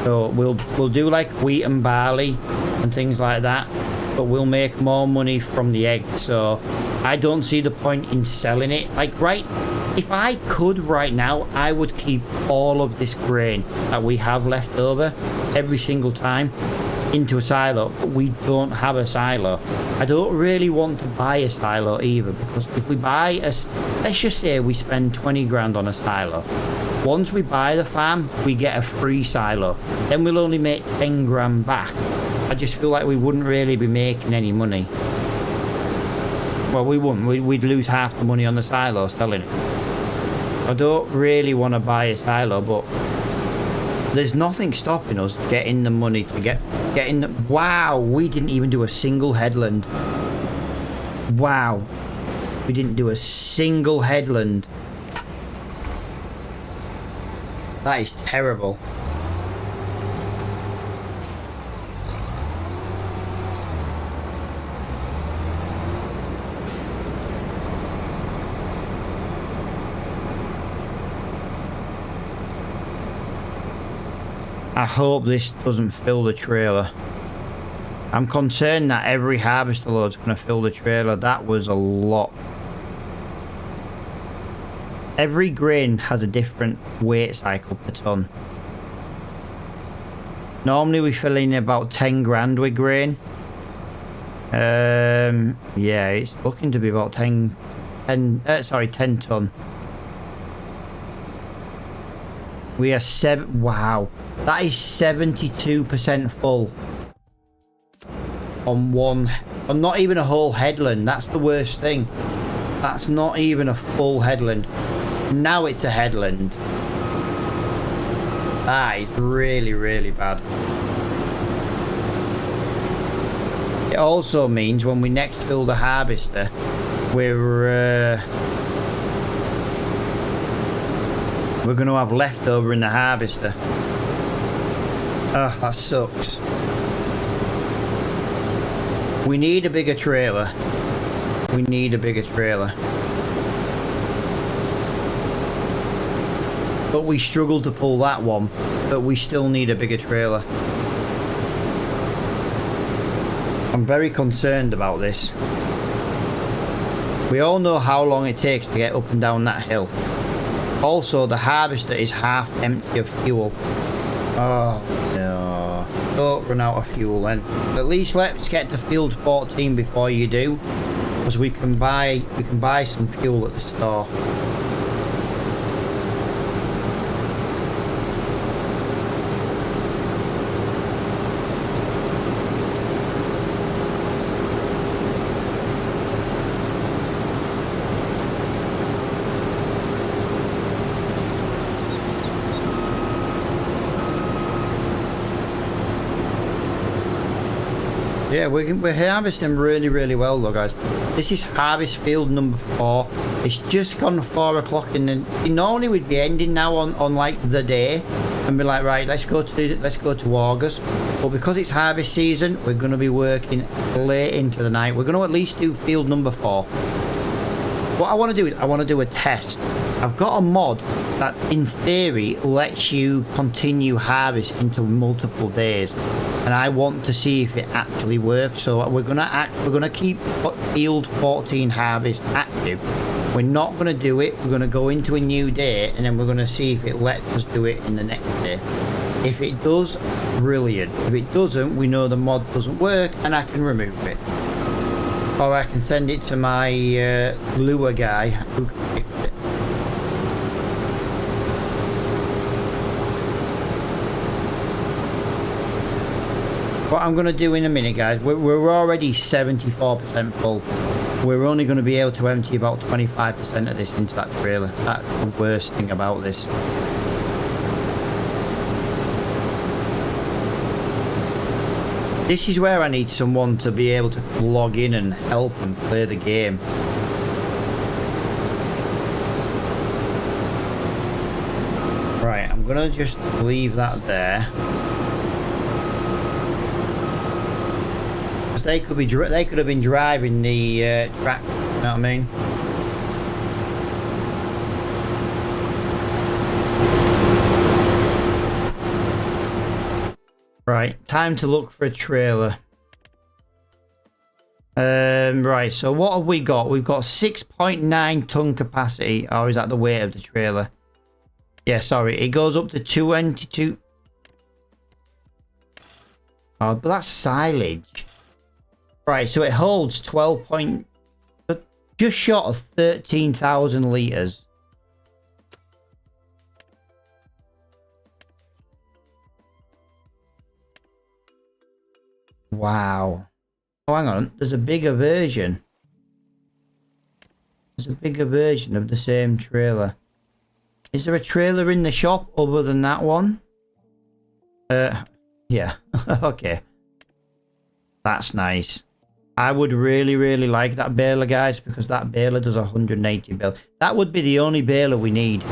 So we'll do like wheat and barley and things like that, but we'll make more money from the eggs. So I don't see the point in selling it. Like, right, if I could right now, I would keep all of this grain that we have left over every single time into a silo, but we don't have a silo. I don't really want to buy a silo either, because if we buy a, let's just say we spend 20 grand on a silo. Once we buy the farm, we get a free silo. Then we'll only make 10 grand back. I just feel like we wouldn't really be making any money. Well, we wouldn't. We'd lose half the money on the silo selling it. I don't really want to buy a silo, but there's nothing stopping us getting the money to getting the... Wow, we didn't even do a single headland. Wow. We didn't do a single headland. That is terrible. I hope this doesn't fill the trailer. I'm concerned that every harvester load's going to fill the trailer. That was a lot. Every grain has a different weight cycle per ton. Normally we fill in about 10 grand with grain. Yeah, it's looking to be about 10 ton. We are wow, that is 72% full on one, on not even a whole headland. That's the worst thing. That's not even a full headland. Now it's a headland. That is really, really bad. It also means when we next fill the harvester, we're going to have leftover in the harvester. Oh, that sucks. We need a bigger trailer. We need a bigger trailer. But we struggled to pull that one. But we still need a bigger trailer. I'm very concerned about this. We all know how long it takes to get up and down that hill. Also, the harvester is half empty of fuel. Oh no. Don't run out of fuel then. At least let's get to field 14 before you do. Because we can buy some fuel at the store. Yeah, we're harvesting really, really well though, guys. This is harvest field number 4. It's just gone 4 o'clock, and normally we'd be ending now on like the day and be like, right, let's go to August. But because it's harvest season, we're going to be working late into the night. We're going to at least do field number 4. What I want to do is I want to do a test. I've got a mod that in theory lets you continue harvest into multiple days, and I want to see if it actually works. So we're gonna keep field 14 harvest active. We're not gonna do it. We're gonna go into a new day, and then we're gonna see if it lets us do it in the next day. If it does, brilliant. If it doesn't, we know the mod doesn't work, and I can remove it. Or I can send it to my lure guy who can fix it. What I'm going to do in a minute, guys, we're already 74% full. We're only going to be able to empty about 25% of this into that trailer. That's the worst thing about this. This is where I need someone to be able to log in and help and play the game. Right, I'm gonna just leave that there. They could have been driving the track, you know what I mean? Right, time to look for a trailer. Right, so what have we got? We've got 6.9 ton capacity. Oh, is that the weight of the trailer? Yeah, sorry, it goes up to 22. Oh, but that's silage. Right, so it holds 12 point... just short of 13,000 litres. Wow. Oh, hang on. There's a bigger version. There's a bigger version of the same trailer. Is there a trailer in the shop other than that one? Yeah. Okay. That's nice. I would really, really like that baler, guys, because that baler does 180 bale. That would be the only baler we need.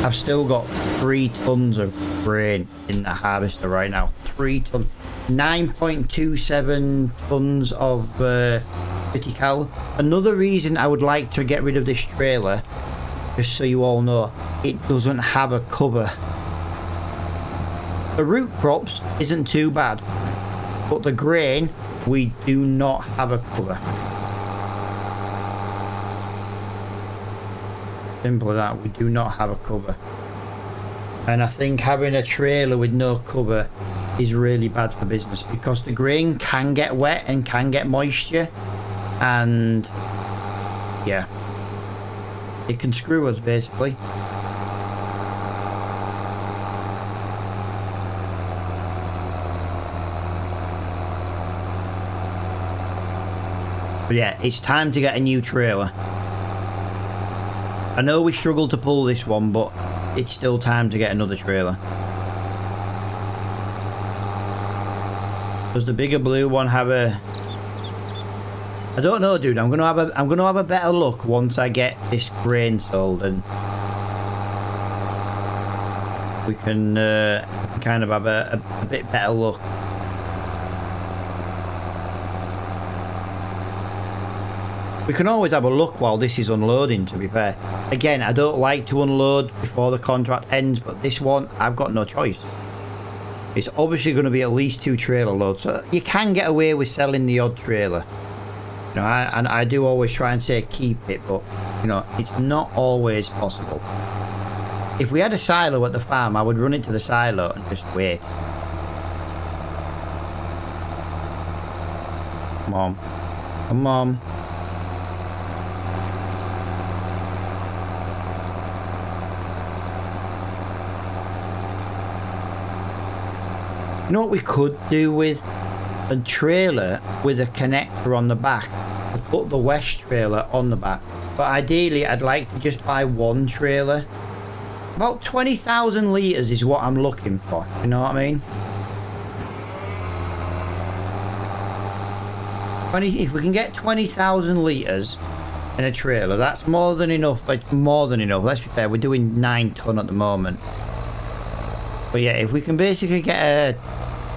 I've still got 3 tons of grain in the harvester right now. 3 tons. 9.27 tons of critical. Another reason I would like to get rid of this trailer, just so you all know, it doesn't have a cover. The root crops isn't too bad, but the grain, we do not have a cover. Simple as that, we do not have a cover. And I think having a trailer with no cover is really bad for business, because the grain can get wet and can get moisture, and yeah, it can screw us basically. But yeah, it's time to get a new trailer. I know we struggled to pull this one, but it's still time to get another trailer. Does the bigger blue one have a... I don't know, dude. I'm gonna have a better look once I get this grain sold, and we can kind of have a bit better look. We can always have a look while this is unloading, to be fair. Again, I don't like to unload before the contract ends, but this one, I've got no choice. It's obviously going to be at least 2 trailer loads, so you can get away with selling the odd trailer. You know, I do always try and say keep it, but, you know, it's not always possible. If we had a silo at the farm, I would run it to the silo and just wait. Come on. Come on. You know what we could do with a trailer with a connector on the back? To put the West trailer on the back. But ideally, I'd like to just buy one trailer. About 20,000 litres is what I'm looking for. You know what I mean? If we can get 20,000 litres in a trailer, that's more than enough. Like, more than enough. Let's be fair, we're doing 9 ton at the moment. But yeah, if we can basically get a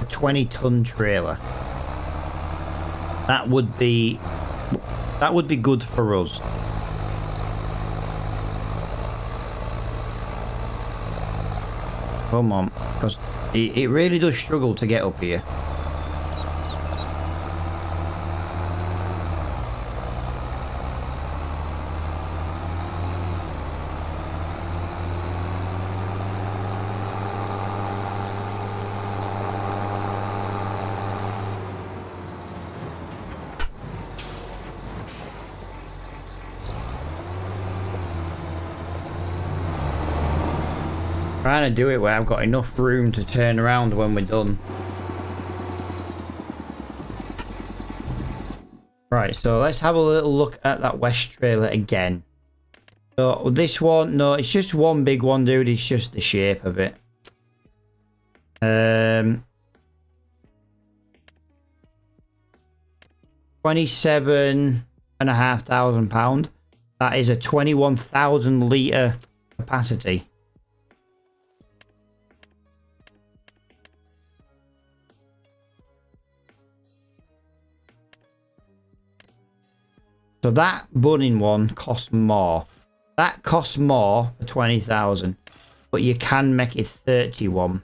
20 ton trailer, that would be good for us. Come on, because it really does struggle to get up here. Trying to do it where I've got enough room to turn around when we're done. Right, so let's have a little look at that West trailer again. So this one, no, it's just one big one, dude. It's just the shape of it. 27,500 pounds. That is a 21,000 litre capacity. So that bunning one costs more. That costs more for 20,000, but you can make it 31.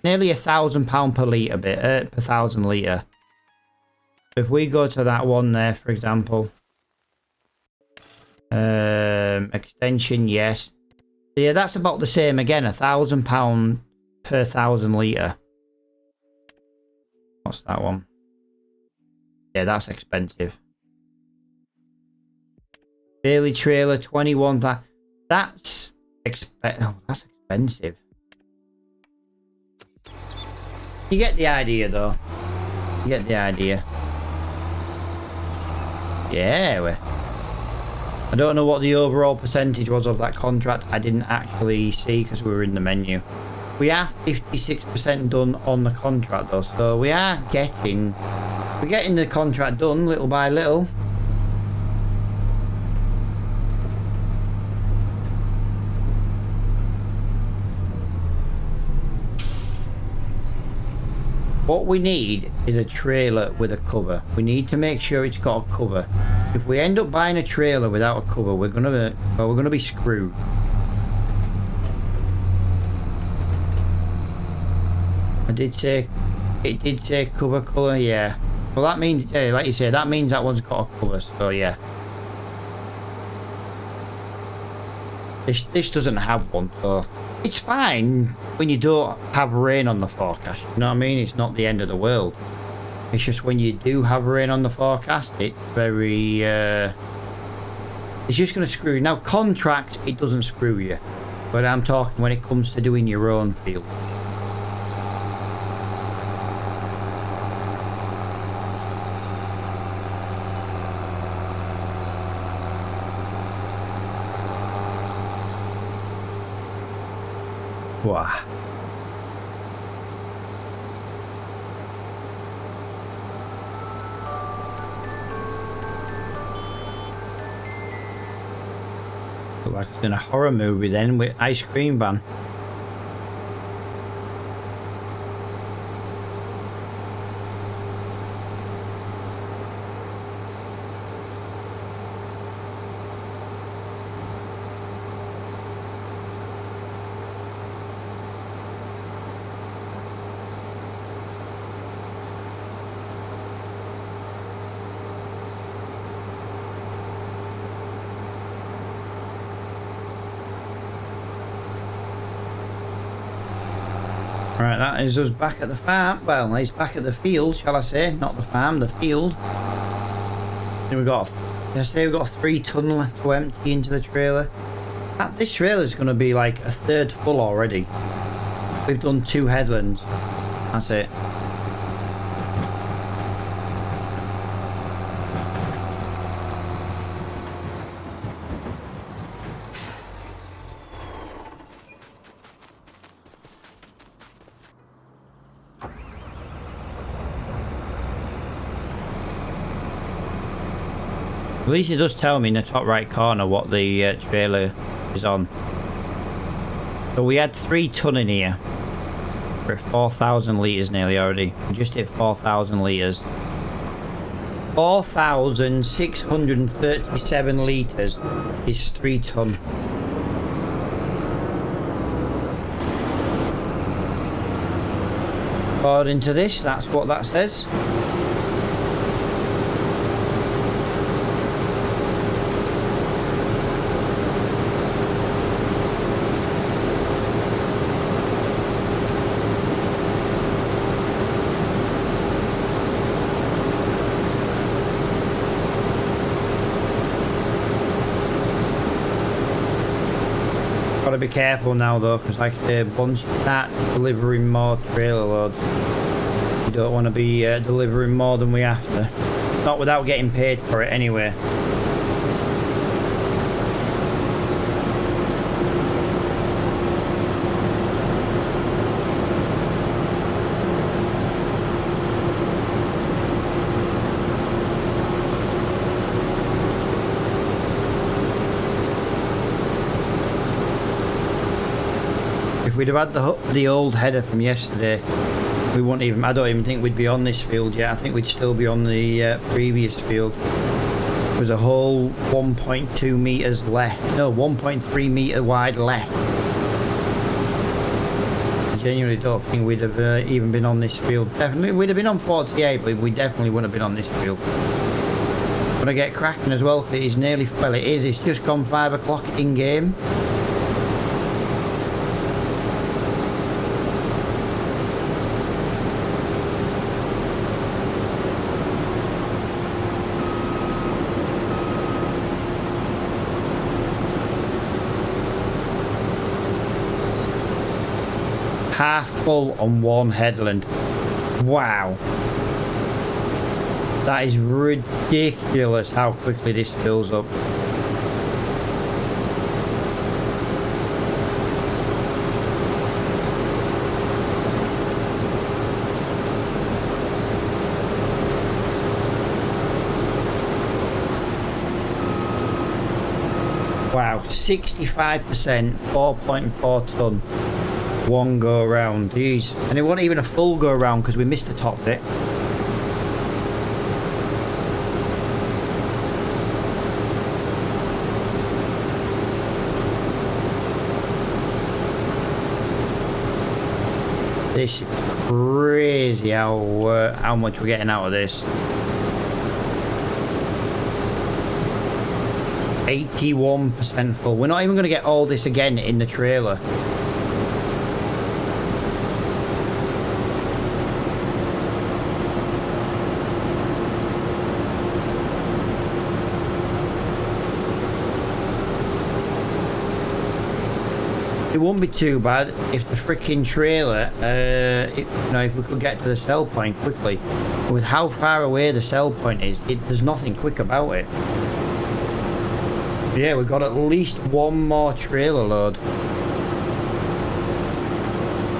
nearly £1,000 per litre bit, per 1,000 litre. If we go to that one there, for example, extension, yes. So yeah, that's about the same again, £1,000 per 1,000 litre. What's that one? Yeah, that's expensive. Daily trailer, 21. That's that's expensive. You get the idea, though. You get the idea. Yeah, I don't know what the overall percentage was of that contract. I didn't actually see because we were in the menu. We are 56% done on the contract, though, so we're getting the contract done little by little. What we need is a trailer with a cover. We need to make sure it's got a cover. If we end up buying a trailer without a cover, we're gonna be screwed. It did say cover colour, yeah. Well, that means, like you say, that means that one's got a cover. So yeah. This doesn't have one, so it's fine when you don't have rain on the forecast. You know what I mean? It's not the end of the world. It's just when you do have rain on the forecast, it's very it's just going to screw you. Now, contract, it doesn't screw you, but I'm talking when it comes to doing your own field. Wow. Look like it's in a horror movie then with ice cream van. Right, that is us back at the farm. Well, it's back at the field, shall I say? Not the farm, the field. And we've got, we've got a 3 ton to empty into the trailer. This trailer is going to be like a third full already. We've done 2 headlands. That's it. At least it does tell me in the top right corner what the trailer is on. So we had 3 ton in here. We're at 4,000 litres nearly already. We just hit 4,000 litres. 4,637 litres is 3 ton. According to this, that's what that says. Gotta be careful now though, because like I say, once you start delivering more trailer loads, you don't want to be delivering more than we have to. Not without getting paid for it anyway. If we'd have had the old header from yesterday, we wouldn't even, I don't even think we'd be on this field yet. I think we'd still be on the previous field. There was a whole 1.2 metres left. No, 1.3 metre wide left. genuinely don't think we'd have even been on this field. Definitely, we'd have been on 48, but we definitely wouldn't have been on this field. Gonna get cracking as well, because it is nearly, well it is, it's just gone 5 o'clock in game. Half full on one headland. Wow. That is ridiculous how quickly this fills up. Wow, 65%, 4.4 ton. One go round. Jeez. And it wasn't even a full go round because we missed the top bit. This is crazy how much we're getting out of this. 81% full. We're not even going to get all this again in the trailer. It won't be too bad if the freaking trailer, if we could get to the sell point quickly. With how far away the sell point is, there's nothing quick about it. Yeah, we've got at least one more trailer load.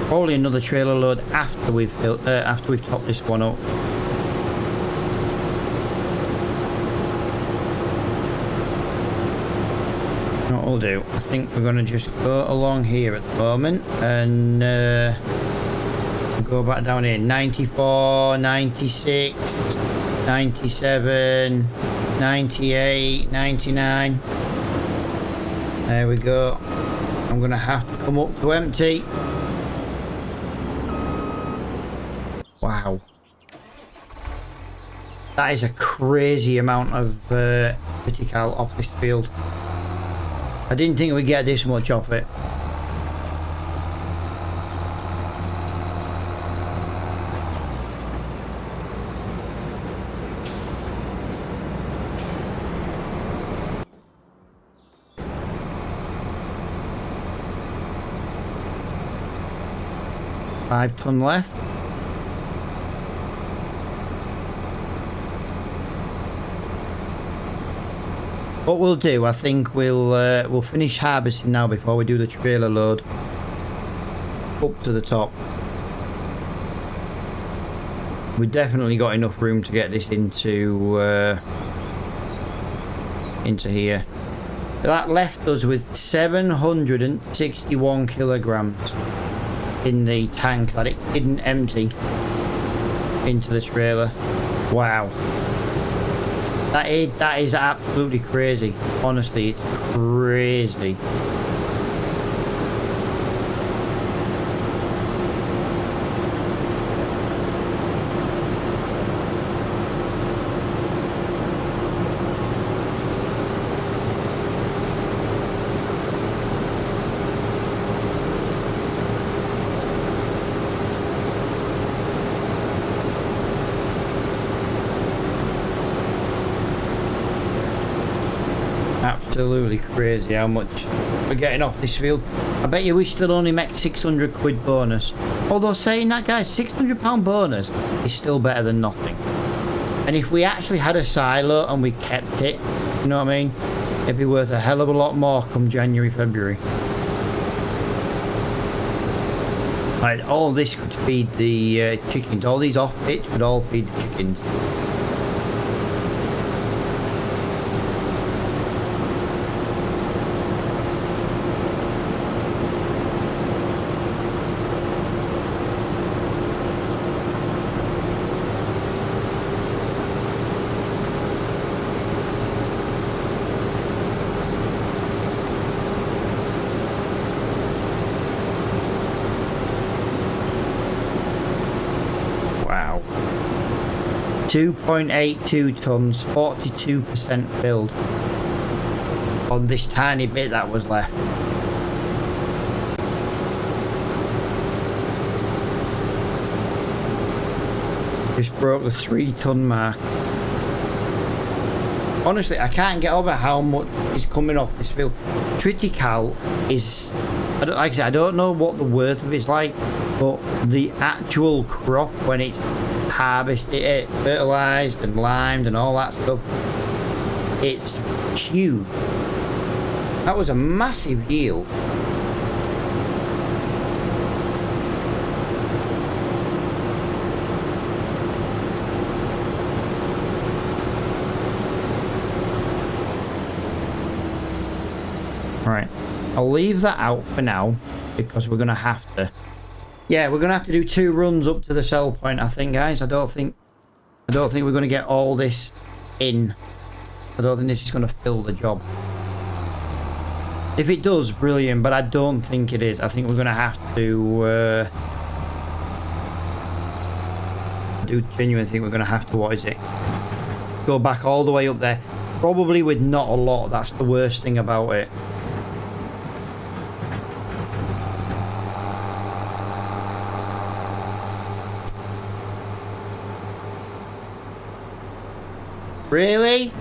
Probably another trailer load after we've topped this one up. What we'll do, I think we're going to just go along here at the moment and go back down here. 94, 96, 97, 98, 99. There we go. I'm going to have to come up to empty. Wow. That is a crazy amount of vertical off this field. I didn't think we'd get this much off it. Five ton left. What we'll do, I think we'll finish harvesting now before we do the trailer load up to the top. We definitely got enough room to get this into here. That left us with 761 kilograms in the tank that it didn't empty into the trailer. Wow. That is absolutely crazy. Honestly, it's crazy. Absolutely crazy how much we're getting off this field. I bet you we still only make 600 quid bonus. Although saying that, guys, £600 bonus is still better than nothing. And if we actually had a silo and we kept it, you know what I mean, it'd be worth a hell of a lot more come January, February. Right, all this could feed the chickens. All these off pits would all feed the chickens. 2.82 tons, 42% filled on this tiny bit that was left. Just broke the 3-ton mark. Honestly, I can't get over how much is coming off this field. Triticale is, like I said, I don't know what the worth of it's like, but the actual crop when it's harvested, fertilized and limed and all that stuff, it's huge. That was a massive yield. Right, I'll leave that out for now because we're gonna have to. Yeah, we're gonna have to do 2 runs up to the sell point, I think, guys. I don't think we're gonna get all this in. I don't think this is gonna fill the job. If it does, brilliant, but I don't think it is. I think we're gonna have to genuinely think we're gonna have to, what is it? Go back all the way up there. Probably with not a lot. That's the worst thing about it. Really?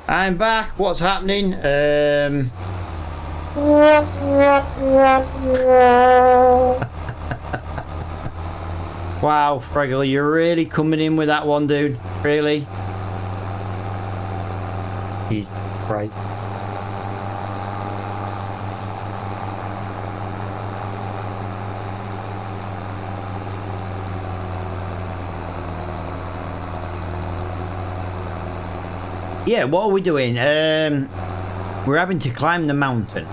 I'm back. What's happening? Wow, Fraggle, you're really coming in with that one, dude. Really? He's right. Yeah, what are we doing? We're having to climb the mountain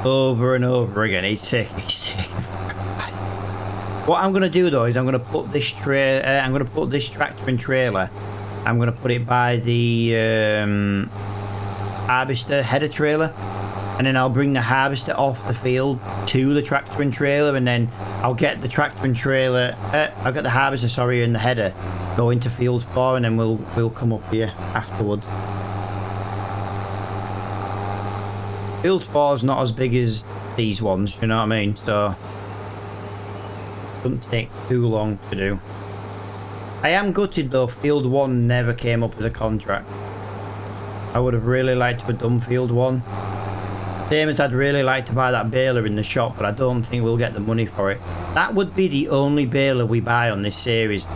over and over again. It's sick. It's sick. What I'm gonna do though is I'm gonna put this tractor and trailer. I'm gonna put it by the harvester header trailer, and then I'll bring the harvester off the field to the tractor and trailer, and then I'll get the tractor and trailer. I'll get the harvester, sorry, and the header go into field 4, and then we'll come up here afterwards. Field 4 is not as big as these ones, you know what I mean? So it doesn't take too long to do. I am gutted though, field 1 never came up as a contract. I would have really liked to have done field 1. Same as I'd really like to buy that baler in the shop, but I don't think we'll get the money for it. That would be the only baler we buy on this series,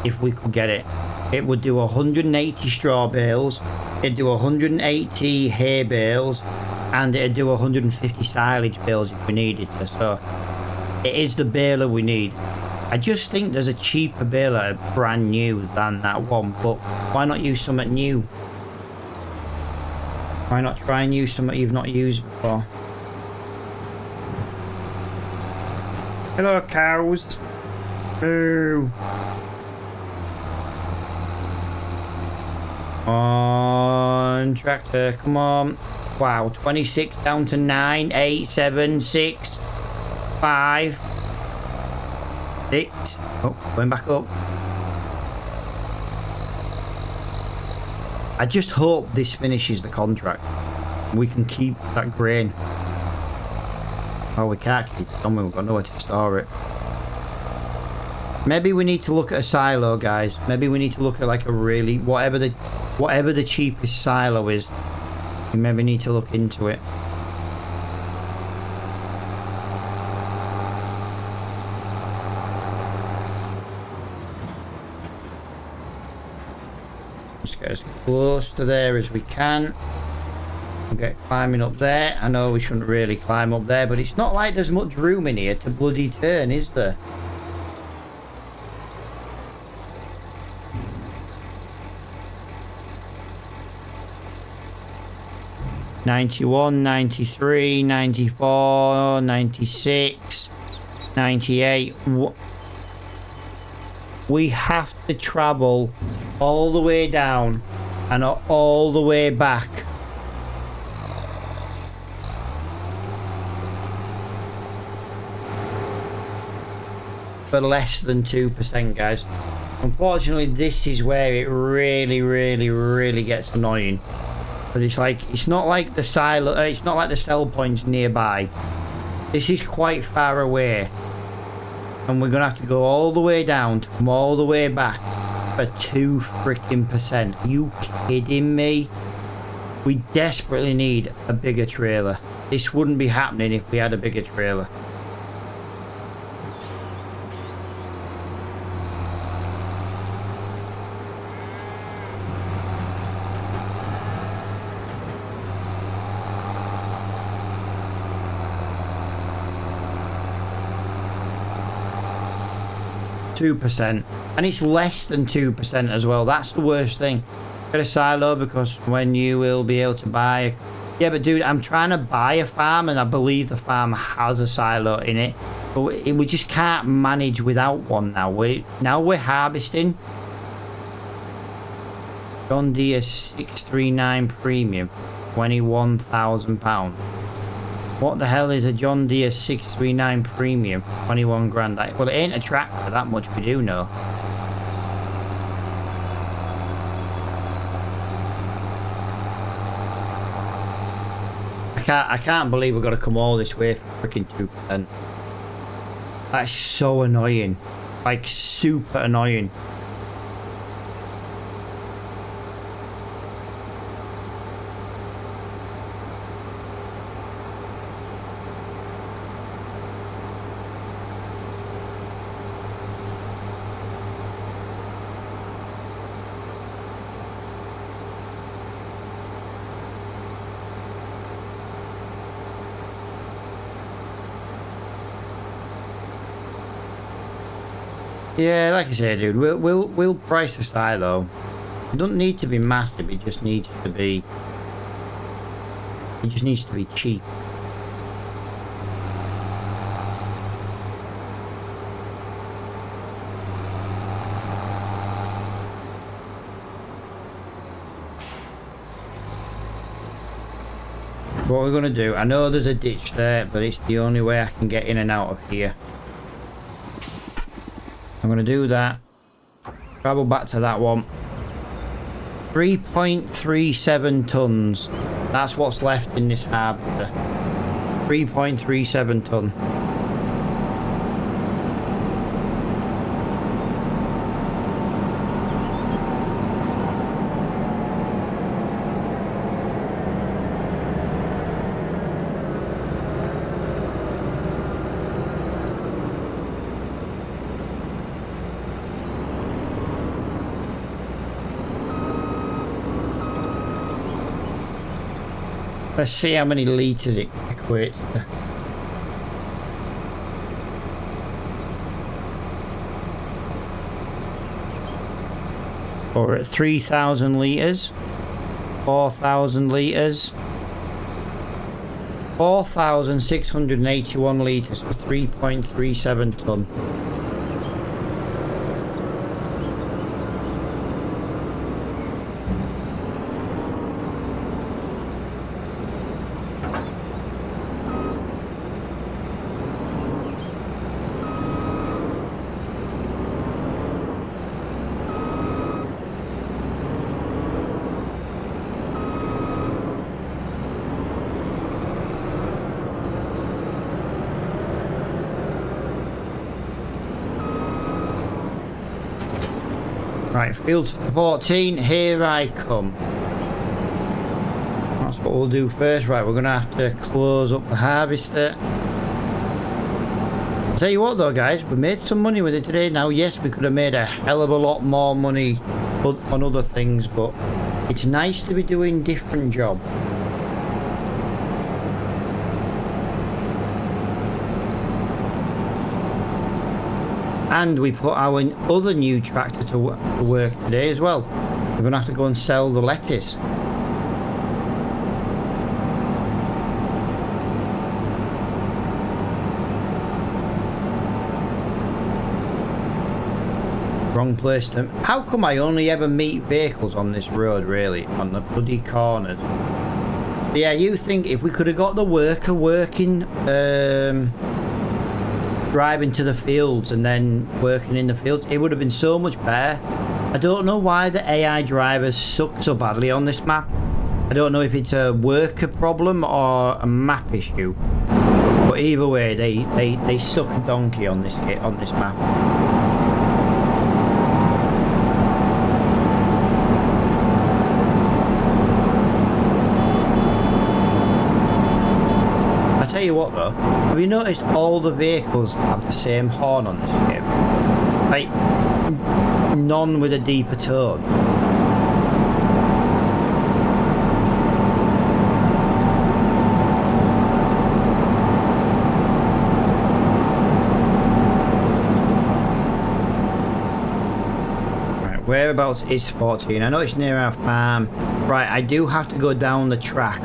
if we could get it. It would do 180 straw bales, it'd do 180 hay bales, and it'd do 150 silage bales if we needed to. So it is the baler we need. I just think there's a cheaper baler brand new than that one, but why not use something new? Why not try and use something you've not used before? Hello, cows. Moo. On tractor, come on. Wow, 26 down to 9, 8, 7, 6, 5, 6. Oh, going back up. I just hope this finishes the contract. We can keep that grain. Oh, we can't keep it on. We've got nowhere to store it. Maybe we need to look at a silo, guys. Maybe we need to look at like a really whatever the cheapest silo is. We maybe need to look into it. Let's get as close to there as we can. We'll get climbing up there. I know we shouldn't really climb up there, but it's not like there's much room in here to bloody turn, is there? '91, '93, '94, '96, '98. We have to travel all the way down and all the way back. for less than 2%, guys. Unfortunately, this is where it really gets annoying. But it's not like the silo, it's not like the sell points nearby. This is quite far away. And we're gonna have to go all the way down to come all the way back for 2 freaking percent. Are you kidding me? We desperately need a bigger trailer. This wouldn't be happening if we had a bigger trailer. %, and it's less than 2% as well. That's the worst thing. Get a silo because when you will be able to buy. Yeah, but dude, I'm trying to buy a farm and I believe the farm has a silo in it, but we just can't manage without one now. We're harvesting. John Deere 639 Premium, £21,000. What the hell is a John Deere 639 Premium? 21 grand. Well, it ain't a tractor, that much we do know. I can't believe we've got to come all this way for freaking 2%. That's so annoying. Like, super annoying. Yeah, like I say, dude, we'll price the silo. It doesn't need to be massive. It just needs to be. It just needs to be cheap. What we're gonna do? I know there's a ditch there, but it's the only way I can get in and out of here. I'm going to do that. Travel back to that one. 3.37 tons. That's what's left in this harvester. 3.37 ton. Let's see how many litres it equates to. We're at 3,000 litres, 4,000 litres, 4,681 litres for 3.37 tonne. Right, field 14, here I come. That's what we'll do first. Right, we're going to have to close up the harvester. Tell you what though, guys, we made some money with it today. Now, yes, we could have made a hell of a lot more money on other things, but it's nice to be doing different jobs. And we put our other new tractor to work today as well. We're going to have to go and sell the lettuce. Wrong place to... How come I only ever meet vehicles on this road, really? On the bloody corners. But yeah, you think if we could have got the worker working... driving to the fields and then working in the fields, it would have been so much better. I don't know why the AI drivers suck so badly on this map. I don't know if it's a worker problem or a map issue. But either way, they suck a donkey on this map. I tell you what though, have you noticed all the vehicles have the same horn on this game? Like, none with a deeper tone. Whereabouts is 14? I know it's near our farm. Right, I do have to go down the track.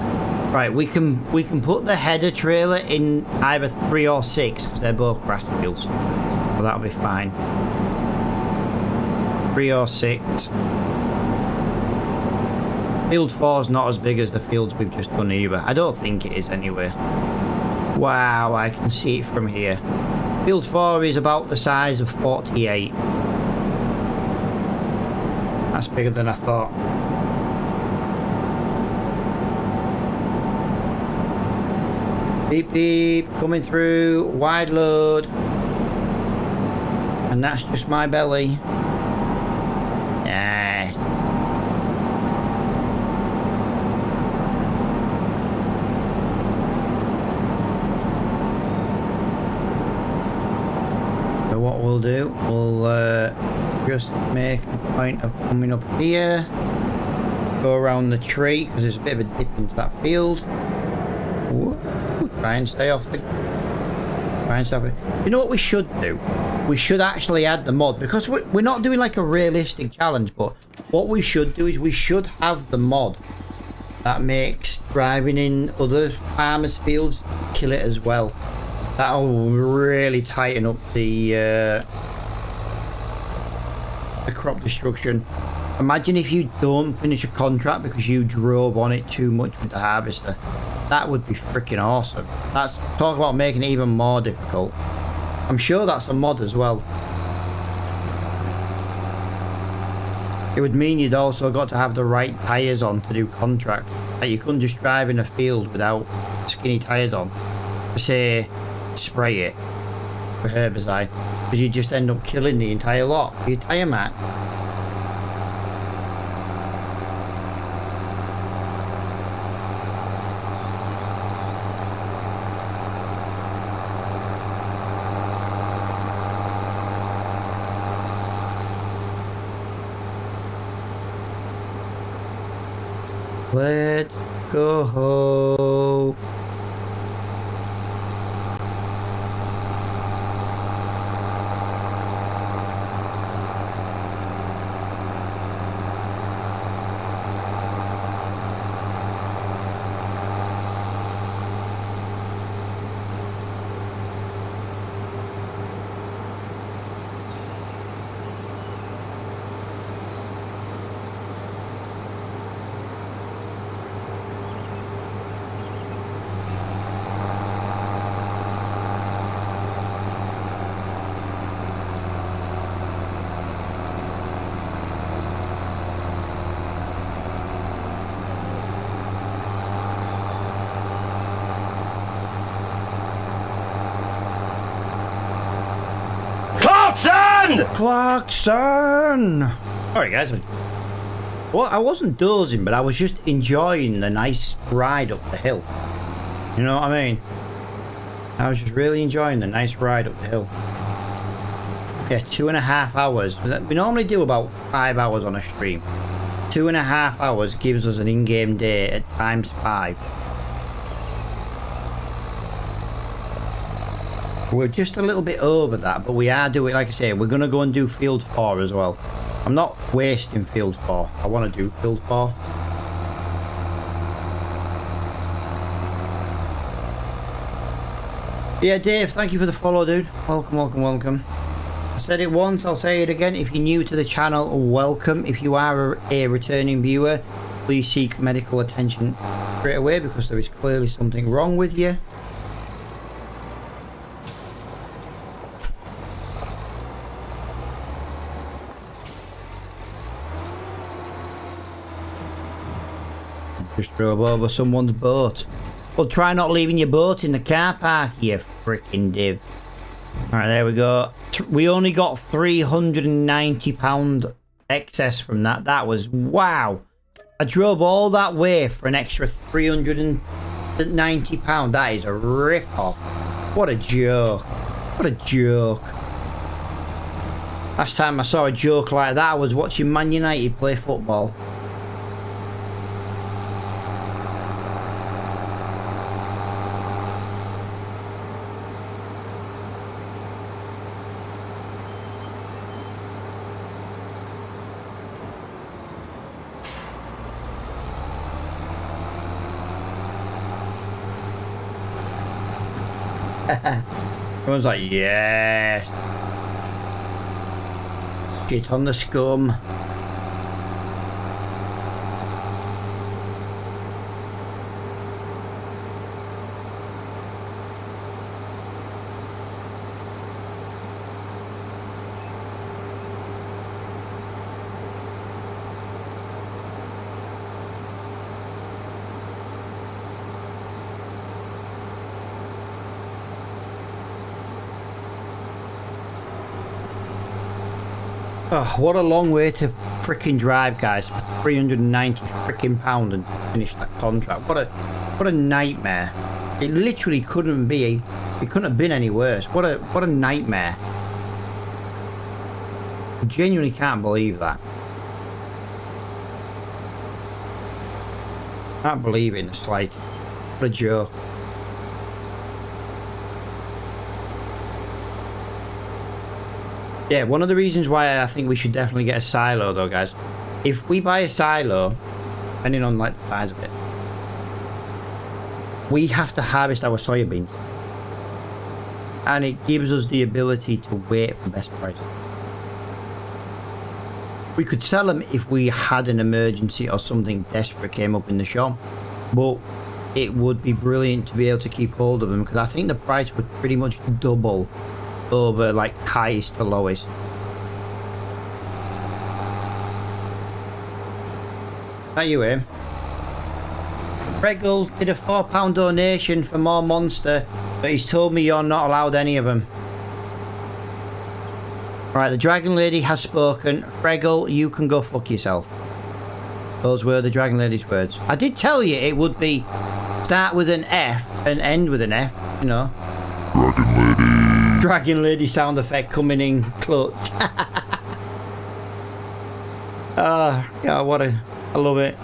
Right, we can put the header trailer in either 3 or 6 because they're both grass fields. So that'll be fine. 3 or 6. Field 4 is not as big as the fields we've just done either. I don't think it is anyway. Wow, I can see it from here. Field 4 is about the size of 48. That's bigger than I thought. Beep beep, coming through, wide load. And that's just my belly. Nice. So what we'll do, we'll just make a point of coming up here, go around the tree because there's a bit of a dip into that field. Whoa. Try and stay off it. You know what we should do? We should actually add the mod because we're not doing like a realistic challenge, but what we should do is we should have the mod that makes driving in other farmers' fields kill it as well. That'll really tighten up the crop destruction. Imagine if you don't finish a contract because you drove on it too much with the harvester. That would be freaking awesome. That's talk about making it even more difficult. I'm sure that's a mod as well. It would mean you'd also got to have the right tyres on to do contract. Like you couldn't just drive in a field without skinny tyres on. Say, spray it for herbicide. Because you just end up killing the entire lot with your tyre mat. Let's go. Clarkson! Alright guys, well, I wasn't dozing, but I was just enjoying the nice ride up the hill. You know what I mean? I was just really enjoying the nice ride up the hill. Yeah, 2.5 hours. We normally do about 5 hours on a stream. 2.5 hours gives us an in-game day at times 5. We're just a little bit over that, but we are doing, like I say, we're going to go and do field 4 as well. I'm not wasting field 4. I want to do field 4. Yeah, Dave, thank you for the follow, dude. Welcome, welcome, welcome. I said it once, I'll say it again. If you're new to the channel, welcome. If you are a returning viewer, please seek medical attention straight away because there is clearly something wrong with you. Just drove over someone's boat. Well, try not leaving your boat in the car park, you freaking div. Alright, there we go. We only got £390 excess from that. That was, wow. I drove all that way for an extra £390. That is a rip-off. What a joke. What a joke. Last time I saw a joke like that, I was watching Man United play football. Everyone's like, yes. Shit on the scum. Oh, what a long way to freaking drive, guys. For 390 freaking pound and finish that contract. What a nightmare. It literally couldn't be. It couldn't have been any worse. What a nightmare. I genuinely can't believe that. Can't believe it in the slightest. What a joke. Yeah, one of the reasons why I think we should definitely get a silo though, guys. If we buy a silo, depending on like the size of it, we have to harvest our soybeans. And it gives us the ability to wait for best price. We could sell them if we had an emergency or something desperate came up in the shop. But it would be brilliant to be able to keep hold of them because I think the price would pretty much double over like highest to lowest. Are you here? Regal did a £4 donation for more Monster, but he's told me you're not allowed any of them. Right, the Dragon Lady has spoken. Regal, you can go fuck yourself. Those were the Dragon Lady's words. I did tell you it would be start with an F and end with an F, you know. Dragon Lady. Dragon Lady sound effect coming in clutch. Yeah, I love it.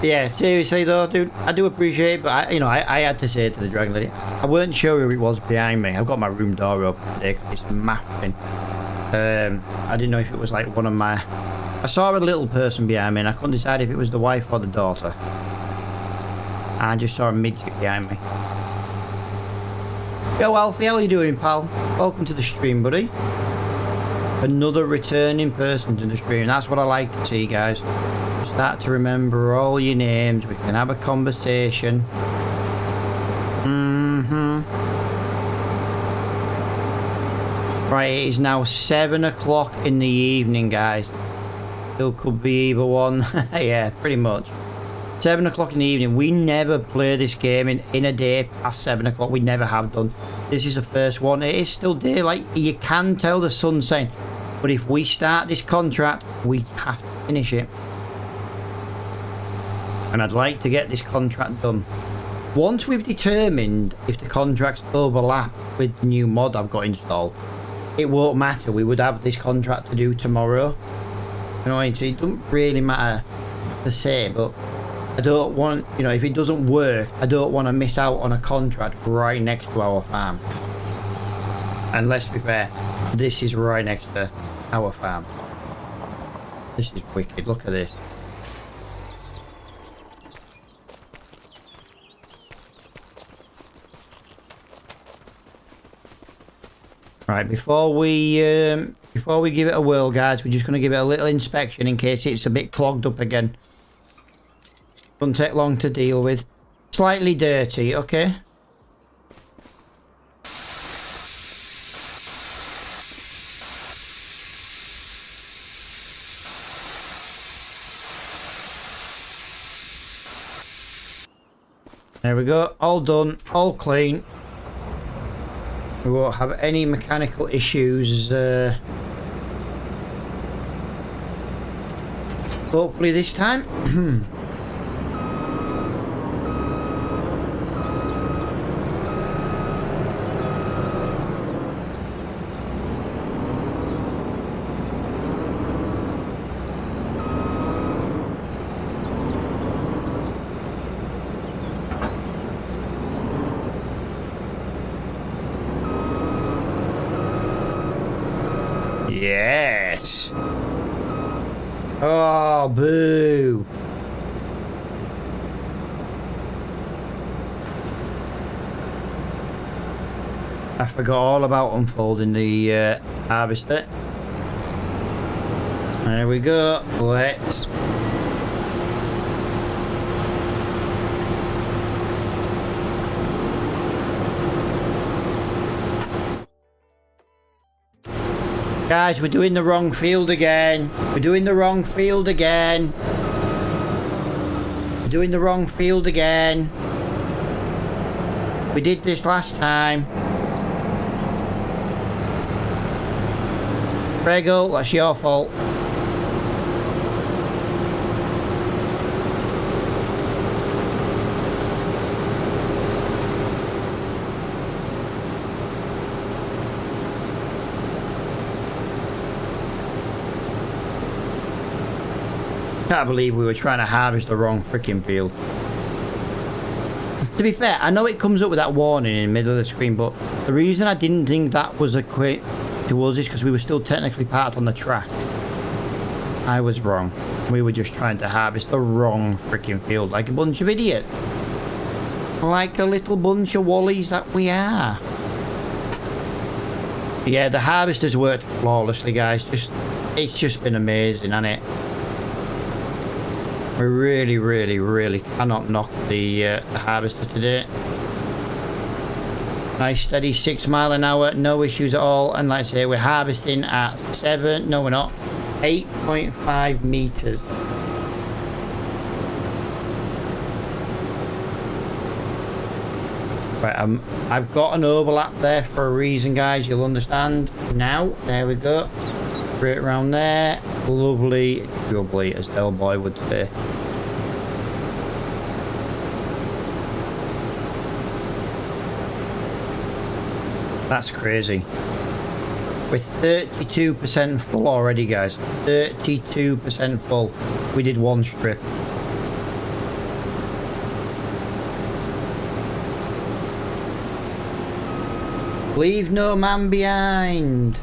Yeah, seriously though, dude, I do appreciate it, but I had to say it to the Dragon Lady. I weren't sure who it was behind me. I've got my room door open today because it's mapping. I didn't know if it was like one of my... I saw a little person behind me and I couldn't decide if it was the wife or the daughter. And I just saw a midget behind me. Yo, Alfie, how are you doing, pal? Welcome to the stream, buddy. Another returning person to the stream. That's what I like to see, guys. Start to remember all your names. We can have a conversation. Right, it is now 7 o'clock in the evening, guys. Still could be either one. Yeah, pretty much. 7 o'clock in the evening. We never play this game in a day past 7 o'clock. We never have done. This is the first one. It is still daylight. You can tell the sun's setting. But if we start this contract, we have to finish it. And I'd like to get this contract done. Once we've determined if the contracts overlap with the new mod I've got installed, it won't matter. We would have this contract to do tomorrow. You know, it doesn't really matter per se, but I don't want, if it doesn't work, I don't want to miss out on a contract right next to our farm. And let's be fair, this is right next to our farm. This is wicked. Look at this. Right, before we give it a whirl, guys, we're just going to give it a little inspection in case it's a bit clogged up again. Doesn't take long to deal with. Slightly dirty, okay? There we go. All done. All clean. We won't have any mechanical issues. Hopefully this time. Yes. Oh, boo. I forgot all about unfolding the harvester. There we go. Let's... Guys, we're doing the wrong field again. We're doing the wrong field again. We're doing the wrong field again. We did this last time. Frego, that's your fault. Can't believe we were trying to harvest the wrong freaking field. To be fair, I know it comes up with that warning in the middle of the screen, but the reason I didn't think that was a quick to us is because we were still technically parked on the track. I was wrong. We were just trying to harvest the wrong freaking field like a bunch of idiots. Like a little bunch of wallies that we are. Yeah, the harvester's worked flawlessly, guys. It's just been amazing, hasn't it? We really cannot knock the harvester today. Nice steady 6 mile an hour, no issues at all. And like I say, we're harvesting at 8.5 meters. Right, I've got an overlap there for a reason, guys. You'll understand now. There we go. Straight around there. Lovely, jubbly, as Elboy would say. That's crazy. We're 32% full already, guys. 32% full. We did one strip. Leave no man behind.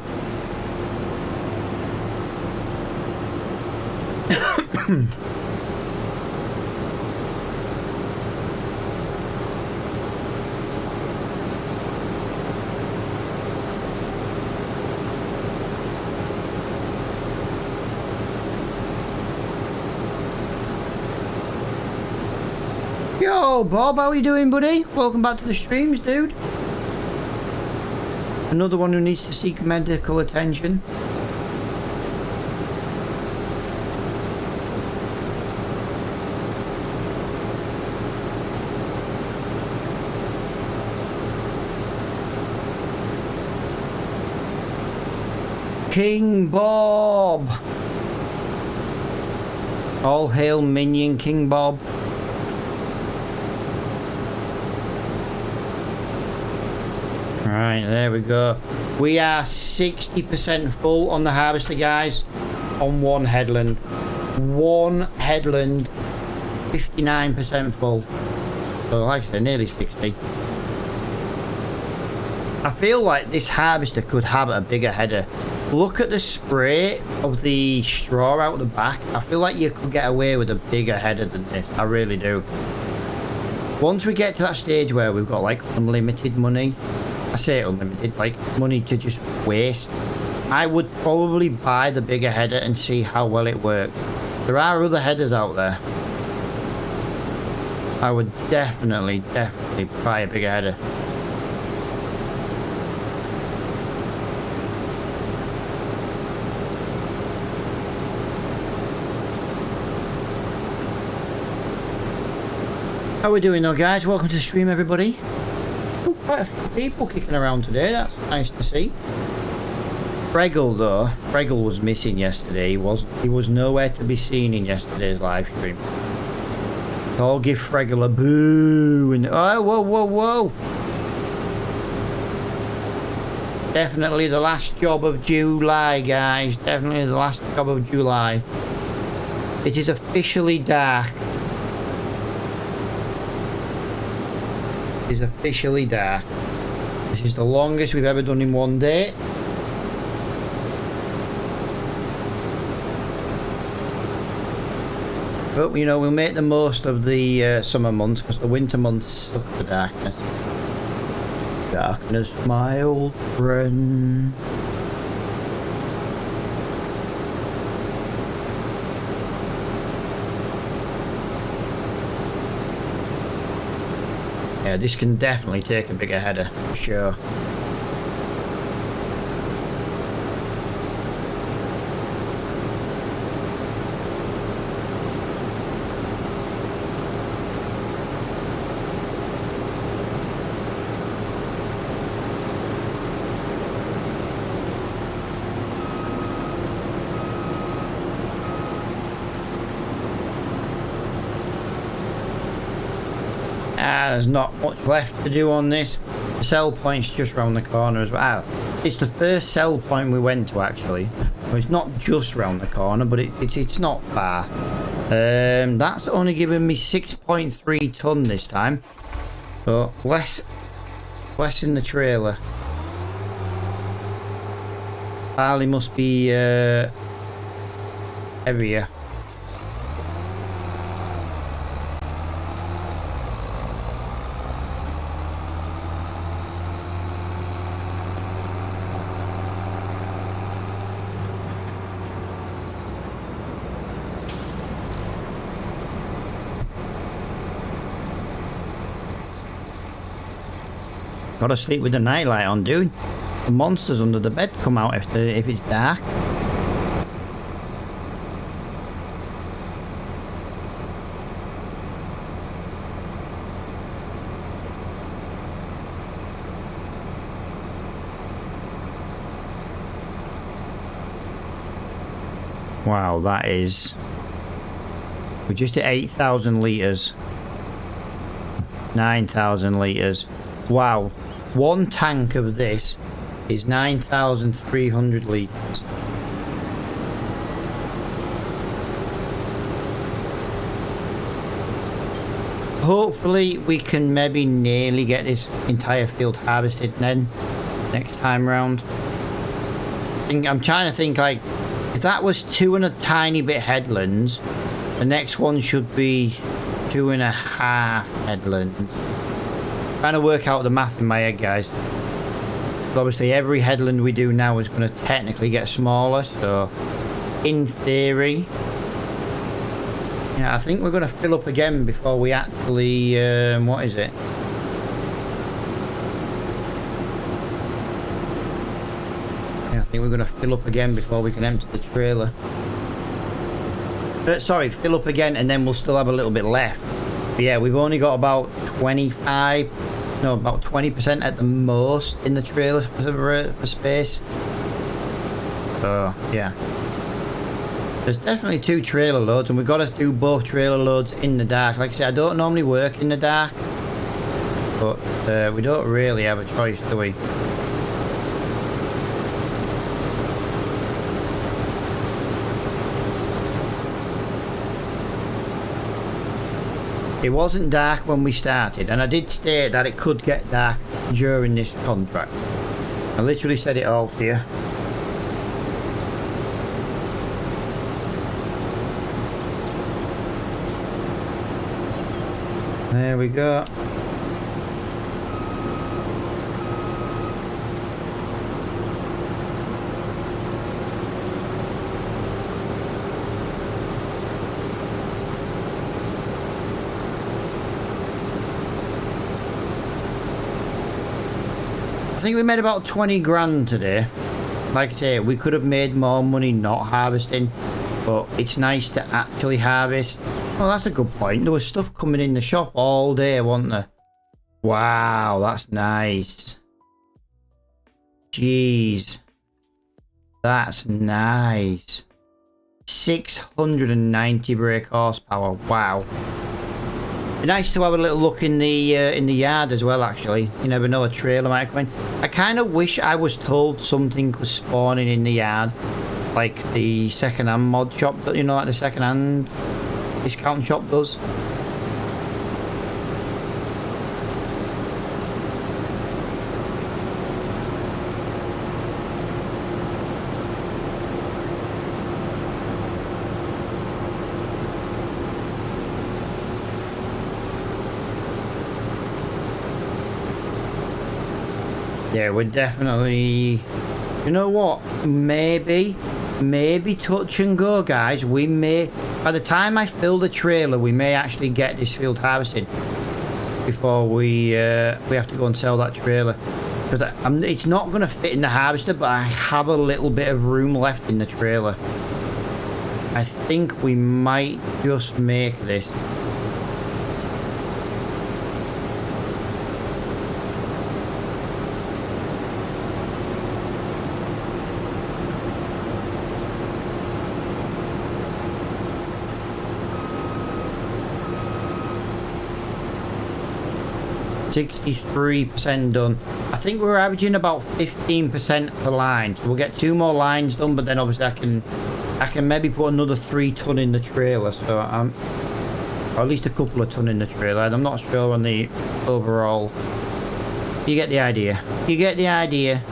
Yo, Bob, how are you doing, buddy? Welcome back to the streams, dude. Another one who needs to seek medical attention. King Bob! All hail minion King Bob. Right, there we go. We are 60% full on the harvester, guys, on one headland. One headland, 59% full. So like I said, nearly 60. I feel like this harvester could have a bigger header. Look at the spray of the straw out the back. I feel like you could get away with a bigger header than this. I really do. Once we get to that stage where we've got like unlimited money, I say unlimited, like money to just waste, I would probably buy the bigger header and see how well it works. There are other headers out there. I would definitely buy a bigger header. How we doing though, guys? Welcome to the stream, everybody. Ooh, quite a few people kicking around today. That's nice to see. Fregel though, Fregel was missing yesterday. He was nowhere to be seen in yesterday's live stream. So I'll give Fregel a boo and oh, whoa. Definitely the last job of July, guys. Definitely the last job of July. It is officially dark. It is officially dark. This is the longest we've ever done in one day. But, you know, we'll make the most of the summer months, because the winter months suck for darkness. Darkness, my old friend. Yeah, this can definitely take a bigger header, for sure. There's not much left to do on this. The sell point's just round the corner as well. It's the first sell point we went to, actually. Well, it's not just round the corner, but it's not far. That's only given me 6.3 ton this time, so less in the trailer. Harley must be heavier. Gotta sleep with the nightlight on, dude. The monsters under the bed come out if it's dark. Wow, that is... We're just at 8,000 litres. 9,000 litres. Wow. One tank of this is 9,300 litres. Hopefully we can maybe nearly get this entire field harvested then next time round. I'm trying to think, like, if that was 2 and a tiny bit headlands, the next one should be 2.5 headlands. Trying to work out the math in my head, guys. So obviously every headland we do now is going to technically get smaller, so in theory, yeah, I think we're going to fill up again before we actually what is it, yeah, I think we're going to fill up again before we can empty the trailer. Sorry, fill up again and then we'll still have a little bit left. But yeah, we've only got about 20% at the most in the trailer for space. So yeah, there's definitely 2 trailer loads, and we've got to do both trailer loads in the dark. Like I said, I don't normally work in the dark, but we don't really have a choice, do we? It wasn't dark when we started, and I did state that it could get dark during this contract. I literally said it all to you. There we go. I think we made about 20 grand today. Like I say, we could have made more money not harvesting, but it's nice to actually harvest. Oh, that's a good point. There was stuff coming in the shop all day, wasn't there? Wow, that's nice. Jeez. That's nice. 690 brake horsepower. Wow. Be nice to have a little look in the yard as well, actually. You never know, a trailer might come in. I kind of wish I was told something was spawning in the yard. Like the second-hand mod shop, you know, like the second-hand discount shop does. Yeah, we're definitely... You know what? Maybe touch and go, guys. We may... By the time I fill the trailer, we may actually get this field harvested before we have to go and sell that trailer. Because it's not going to fit in the harvester, but I have a little bit of room left in the trailer. I think we might just make this. %63 done. I think we're averaging about 15% per line, so we'll get 2 more lines done, but then obviously I can maybe put another 3 ton in the trailer, so or at least a couple of ton in the trailer. I'm not sure on the overall. You get the idea. You get the idea.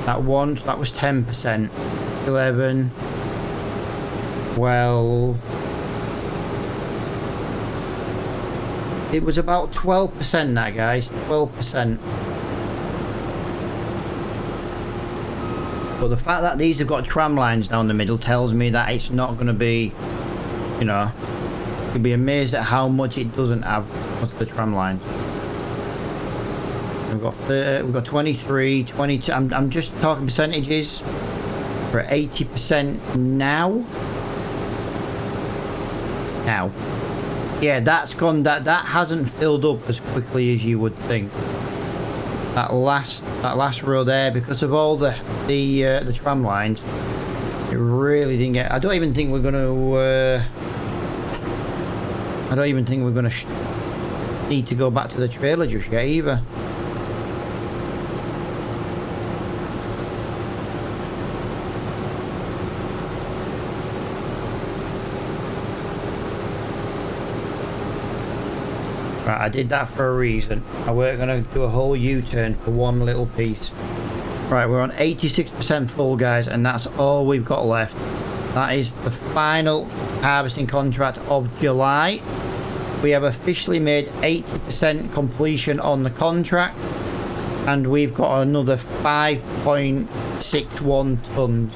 That was 10%. 11. 12. It was about 12% that, guys. 12%. But the fact that these have got tram lines down the middle tells me that it's not going to be, you know, you'll be amazed at how much it doesn't have with the tram lines. We've got 23, 22. I'm just talking percentages. We're at 80% now. Yeah, that's gone. That hasn't filled up as quickly as you would think. That last row there, because of all the tram lines, it really didn't get. I don't even think we're gonna. Need to go back to the trailer just yet either. Right, I did that for a reason. I weren't going to do a whole U-turn for one little piece. Right, we're on 86% full, guys, and that's all we've got left. That is the final harvesting contract of July. We have officially made 80% completion on the contract, and we've got another 5.61 tons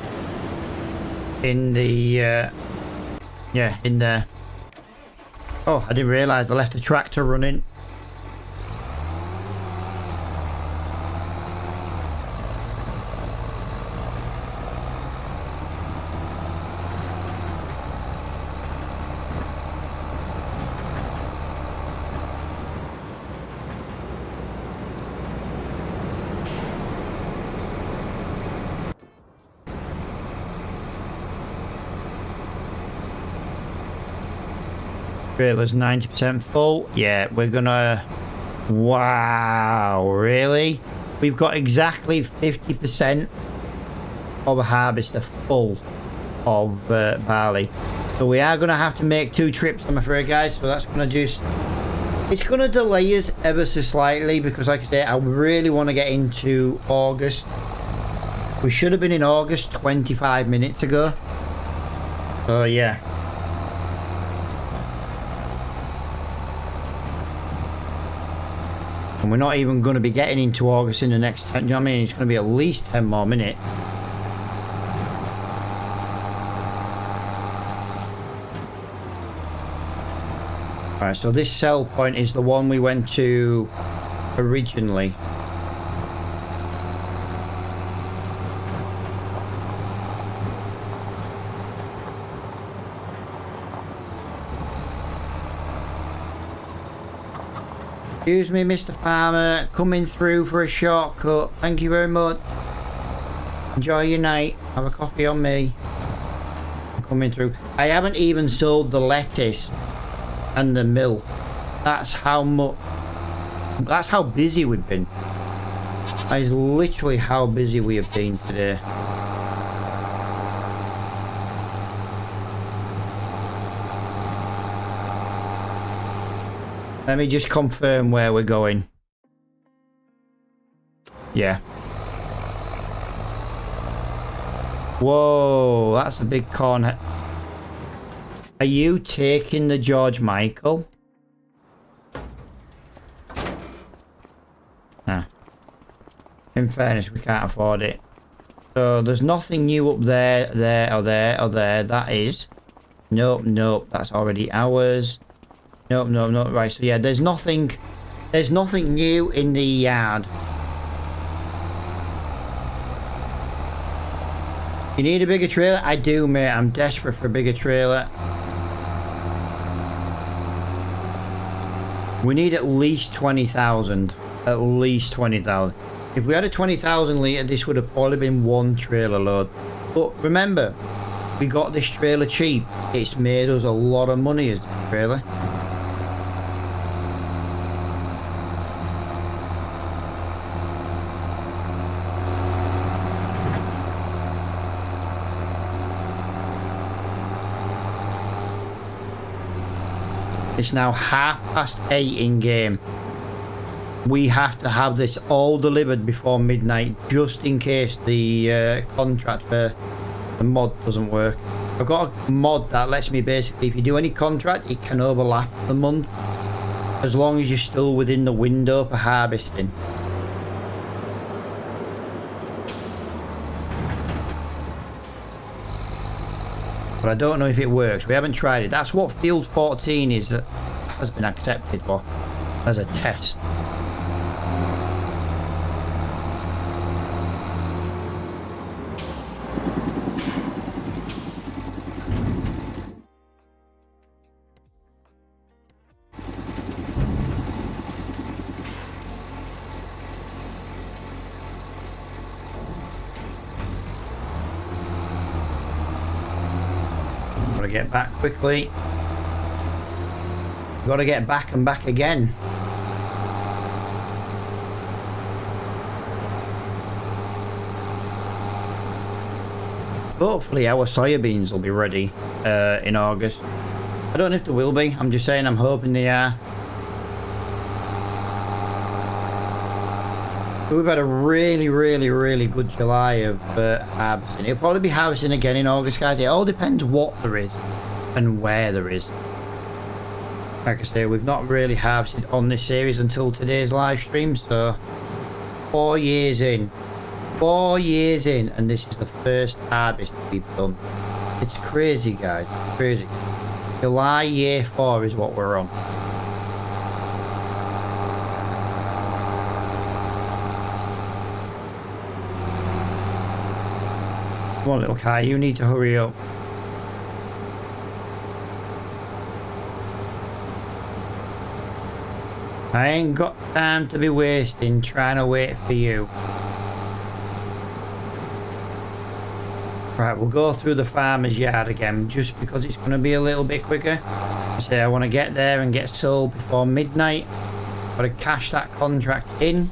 in the in there. Oh, I didn't realise I left the tractor running. Trailer's 90% full. Yeah, we're gonna... Wow, really? We've got exactly 50% of a harvester full of barley. So we are gonna have to make 2 trips, I'm afraid, guys. So that's gonna just... It's gonna delay us ever so slightly because, like I say, I really want to get into August. We should have been in August 25 minutes ago. So yeah. And we're not even going to be getting into August in the next 10, you know what I mean? It's going to be at least 10 more minutes. Alright, so this sell point is the one we went to originally. Excuse me, Mr. Farmer. Coming through for a shortcut. Thank you very much. Enjoy your night. Have a coffee on me. I'm coming through. I haven't even sold the lettuce and the mill. That's how much. That's how busy we've been. That is literally how busy we have been today. Let me just confirm where we're going. Yeah. Whoa, that's a big corner. Are you taking the George Michael? Nah. In fairness, we can't afford it. So there's nothing new up there, or there. That is. Nope, nope. That's already ours. Nope, nope, nope. Right, so yeah, there's nothing new in the yard. You need a bigger trailer? I do, mate. I'm desperate for a bigger trailer. We need at least 20,000. At least 20,000. If we had a 20,000 litre, this would have probably been one trailer load. But remember, we got this trailer cheap. It's made us a lot of money as a trailer. It's now 8:30 in game. We have to have this all delivered before midnight, just in case the contract for the mod doesn't work. I've got a mod that lets me basically, if you do any contract, it can overlap the month, as long as you're still within the window for harvesting. But I don't know if it works. We haven't tried it. That's what Field 14 is, has been accepted for as a test. Get back quickly. Got to get back and back again. Hopefully our soybeans will be ready in August. I don't know if they will be. I'm just saying I'm hoping they are. We've had a really good July of harvesting. It'll probably be harvesting again in August, guys. It all depends what there is and where there is. Like I say, we've not really harvested on this series until today's live stream, so 4 years in. 4 years in, and this is the first harvest we've done. It's crazy, guys. It's crazy. July year 4 is what we're on. Come on, little Kai, you need to hurry up. I ain't got time to be wasting trying to wait for you. Right, we'll go through the farmer's yard again, just because it's going to be a little bit quicker. I say I want to get there and get sold before midnight. Got to cash that contract in.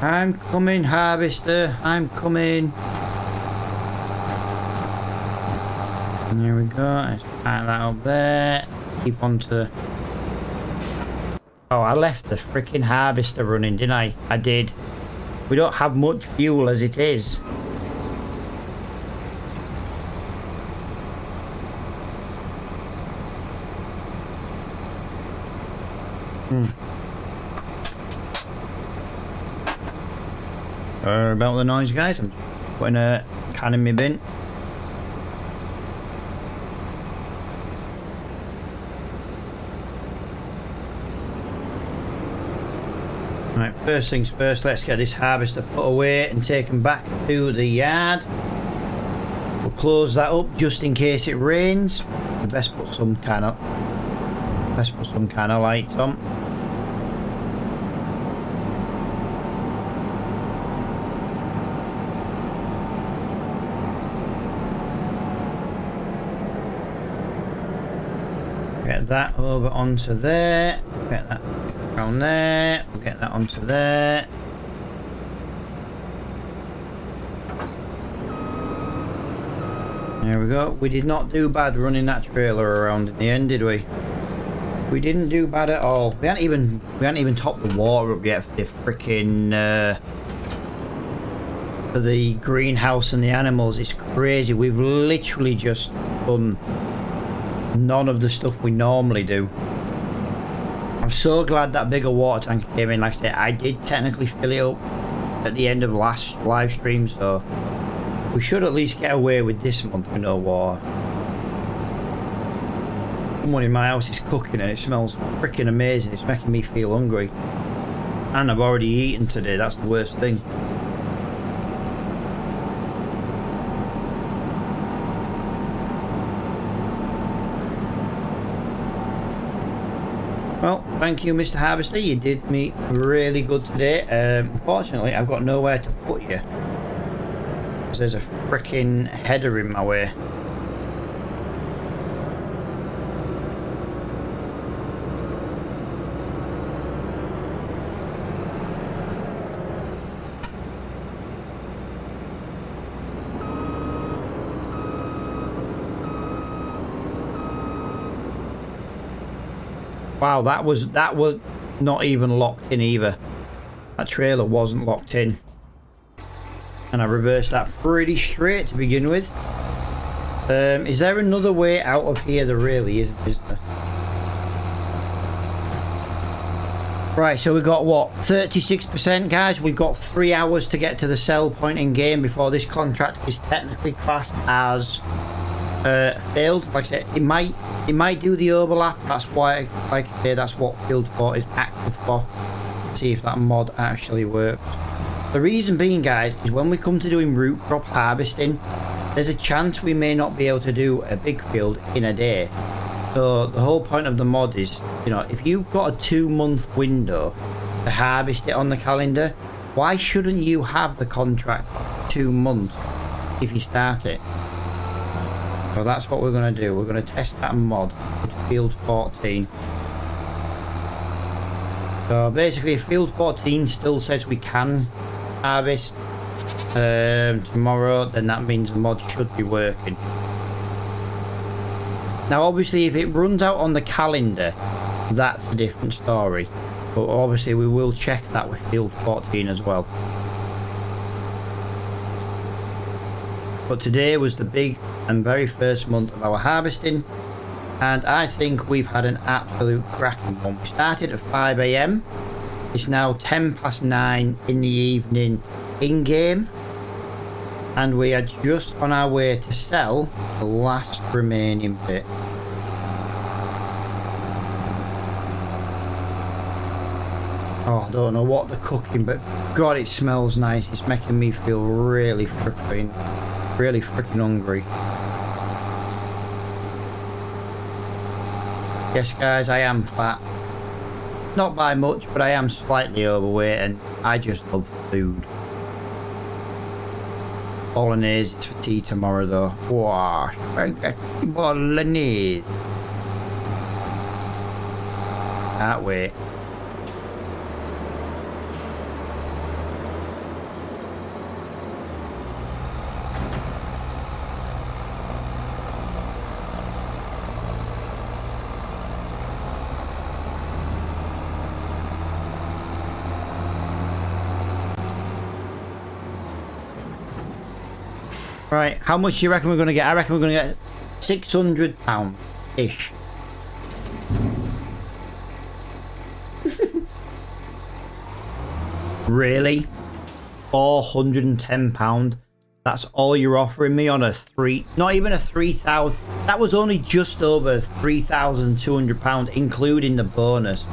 I'm coming, harvester. I'm coming. And there we go. Let's pack that up there. Keep on to... Oh, I left the freaking harvester running, didn't I? I did. We don't have much fuel as it is. About the noise, guys. I'm putting a can in my bin. Right, first things first, let's get this harvester put away and taken back to the yard. We'll close that up just in case it rains. We best put some kind of light on. Get that over onto there. Get that down there. We'll get that onto there. There we go. We did not do bad running that trailer around in the end, did we? We didn't do bad at all. We hadn't even topped the water up yet for the freaking for the greenhouse and the animals. It's crazy. We've literally just done none of the stuff we normally do. I'm so glad that bigger water tank came in. Like I said, I did technically fill it up at the end of last live stream, so we should at least get away with this month with no water. Someone in my house is cooking and it smells freaking amazing. It's making me feel hungry. And I've already eaten today, that's the worst thing. Well, thank you, Mr. Harvester. You did me really good today. Unfortunately, I've got nowhere to put you. There's a freaking header in my way. Wow, that was not even locked in either. That trailer wasn't locked in. And I reversed that pretty straight to begin with. Is there another way out of here? There really isn't, is there? Right, so we've got what? 36%, guys. We've got 3 hours to get to the sell point in game before this contract is technically classed as failed. Like I said, it might do the overlap. That's why, like I say, that's what Field 4 is active for. See if that mod actually works. The reason being, guys, is when we come to doing root crop harvesting, there's a chance we may not be able to do a big field in a day. So the whole point of the mod is, you know, if you've got a 2-month window to harvest it on the calendar, why shouldn't you have the contract 2 months if you start it? So that's what we're going to do. We're going to test that mod with Field 14. So basically, if Field 14 still says we can harvest tomorrow, then that means the mod should be working. Now obviously, if it runs out on the calendar, that's a different story, but obviously we will check that with Field 14 as well. But today was the big and very first month of our harvesting, and I think we've had an absolute cracking one. We started at 5 AM. It's now 9:10 in the evening in game, and we are just on our way to sell the last remaining bit. Oh, I don't know what they're cooking, but God, it smells nice. It's making me feel really freaking hungry. Yes, guys, I am fat. Not by much, but I am slightly overweight, and I just love food. Bolognese is for tea tomorrow, though. Wow, spaghetti bolognese. Can't wait. Right, how much do you reckon we're going to get? I reckon we're going to get £600-ish. Really? £410? That's all you're offering me on a not even a 3,000. That was only just over £3,200, including the bonus.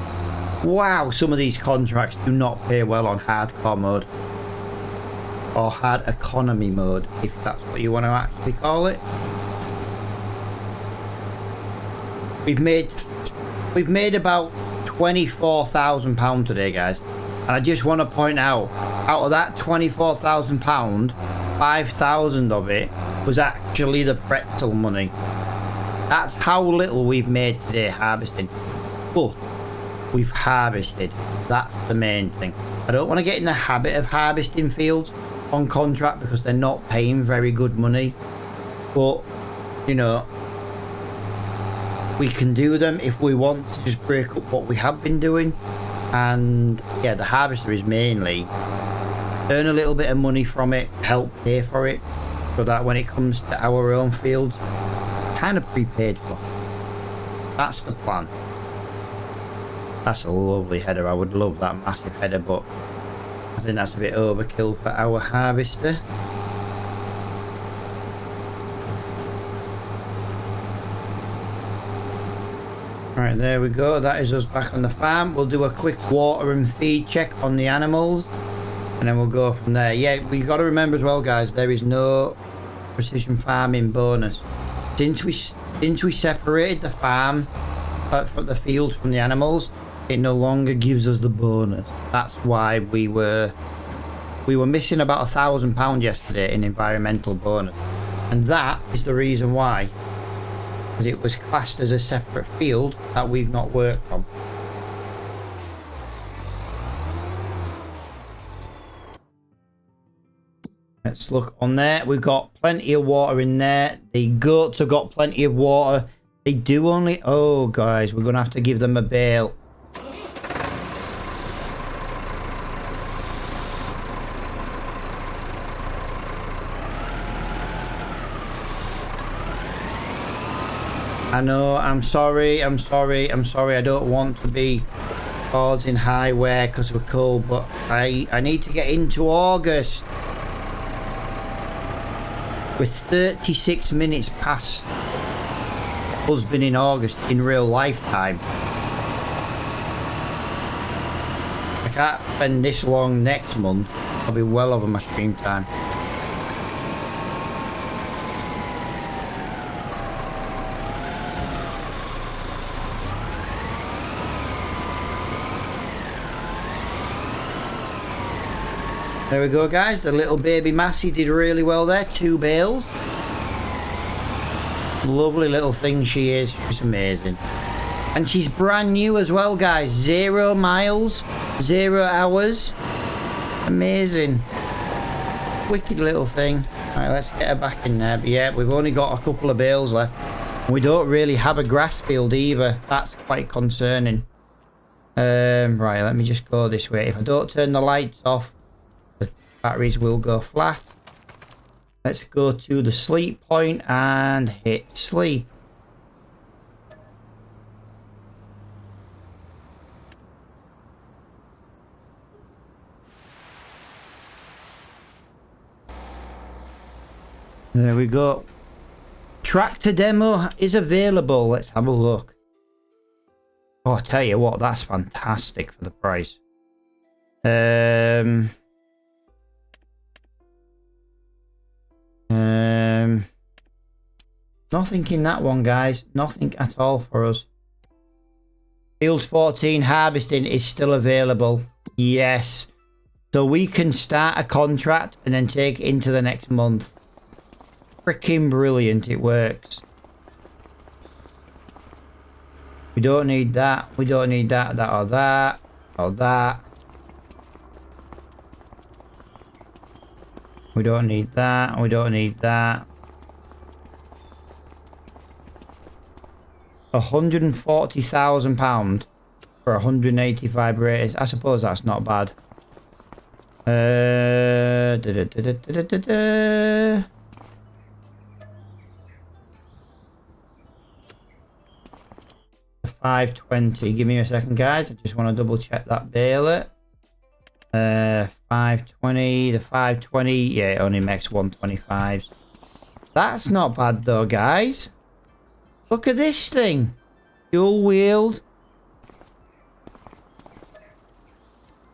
Wow, some of these contracts do not pay well on hardcore mode. Or hard economy mode, if that's what you want to actually call it. We've made about £24,000 today, guys. And I just want to point out of that £24,000, 5,000 of it was actually the pretzel money. That's how little we've made today harvesting. But we've harvested. That's the main thing. I don't want to get in the habit of harvesting fields on contract because they're not paying very good money. But, you know, we can do them if we want to just break up what we have been doing. And yeah, the harvester is mainly earn a little bit of money from it, help pay for it, so that when it comes to our own fields, kind of prepaid for. That's the plan. That's a lovely header. I would love that massive header, but I think that's a bit overkill for our harvester. Right, there we go. That is us back on the farm. We'll do a quick water and feed check on the animals, and then we'll go from there. Yeah, we got to remember as well, guys, there is no precision farming bonus. Since we separated the farm from the field from the animals, it no longer gives us the bonus. That's why we were missing about £1,000 yesterday in environmental bonus, and that is the reason why. Because it was classed as a separate field that we've not worked on. Let's look on there. We've got plenty of water in there. The goats have got plenty of water. They do only... Oh, guys, we're going to have to give them a bale. I know, I'm sorry, I don't want to be causing high wear because we're cold, but I need to get into August. We're 36 minutes past us being in August in real lifetime. I can't spend this long next month. I'll be well over my stream time. There we go, guys. The little baby Massey did really well there. 2 bales. Lovely little thing she is. She's amazing. And she's brand new as well, guys. 0 miles. 0 hours. Amazing. Wicked little thing. Alright, let's get her back in there. But yeah, we've only got a couple of bales left. We don't really have a grass field either. That's quite concerning. Right, let me just go this way. If I don't turn the lights off, batteries will go flat. Let's go to the sleep point and hit sleep. There we go. Tractor demo is available. Let's have a look. Oh, I tell you what, that's fantastic for the price. Nothing in that one, guys. Nothing at all for us. Field 14 harvesting is still available. Yes. So we can start a contract and then take it into the next month. Freaking brilliant. It works. We don't need that. We don't need that, that or that. Or that. We don't need that. We don't need that. £140,000 for 185 ratings. I suppose that's not bad. 520. Give me a second, guys. I just want to double check that baler. 520, the 520, yeah, it only makes 125s. That's not bad though, guys. Look at this thing. Dual wheeled.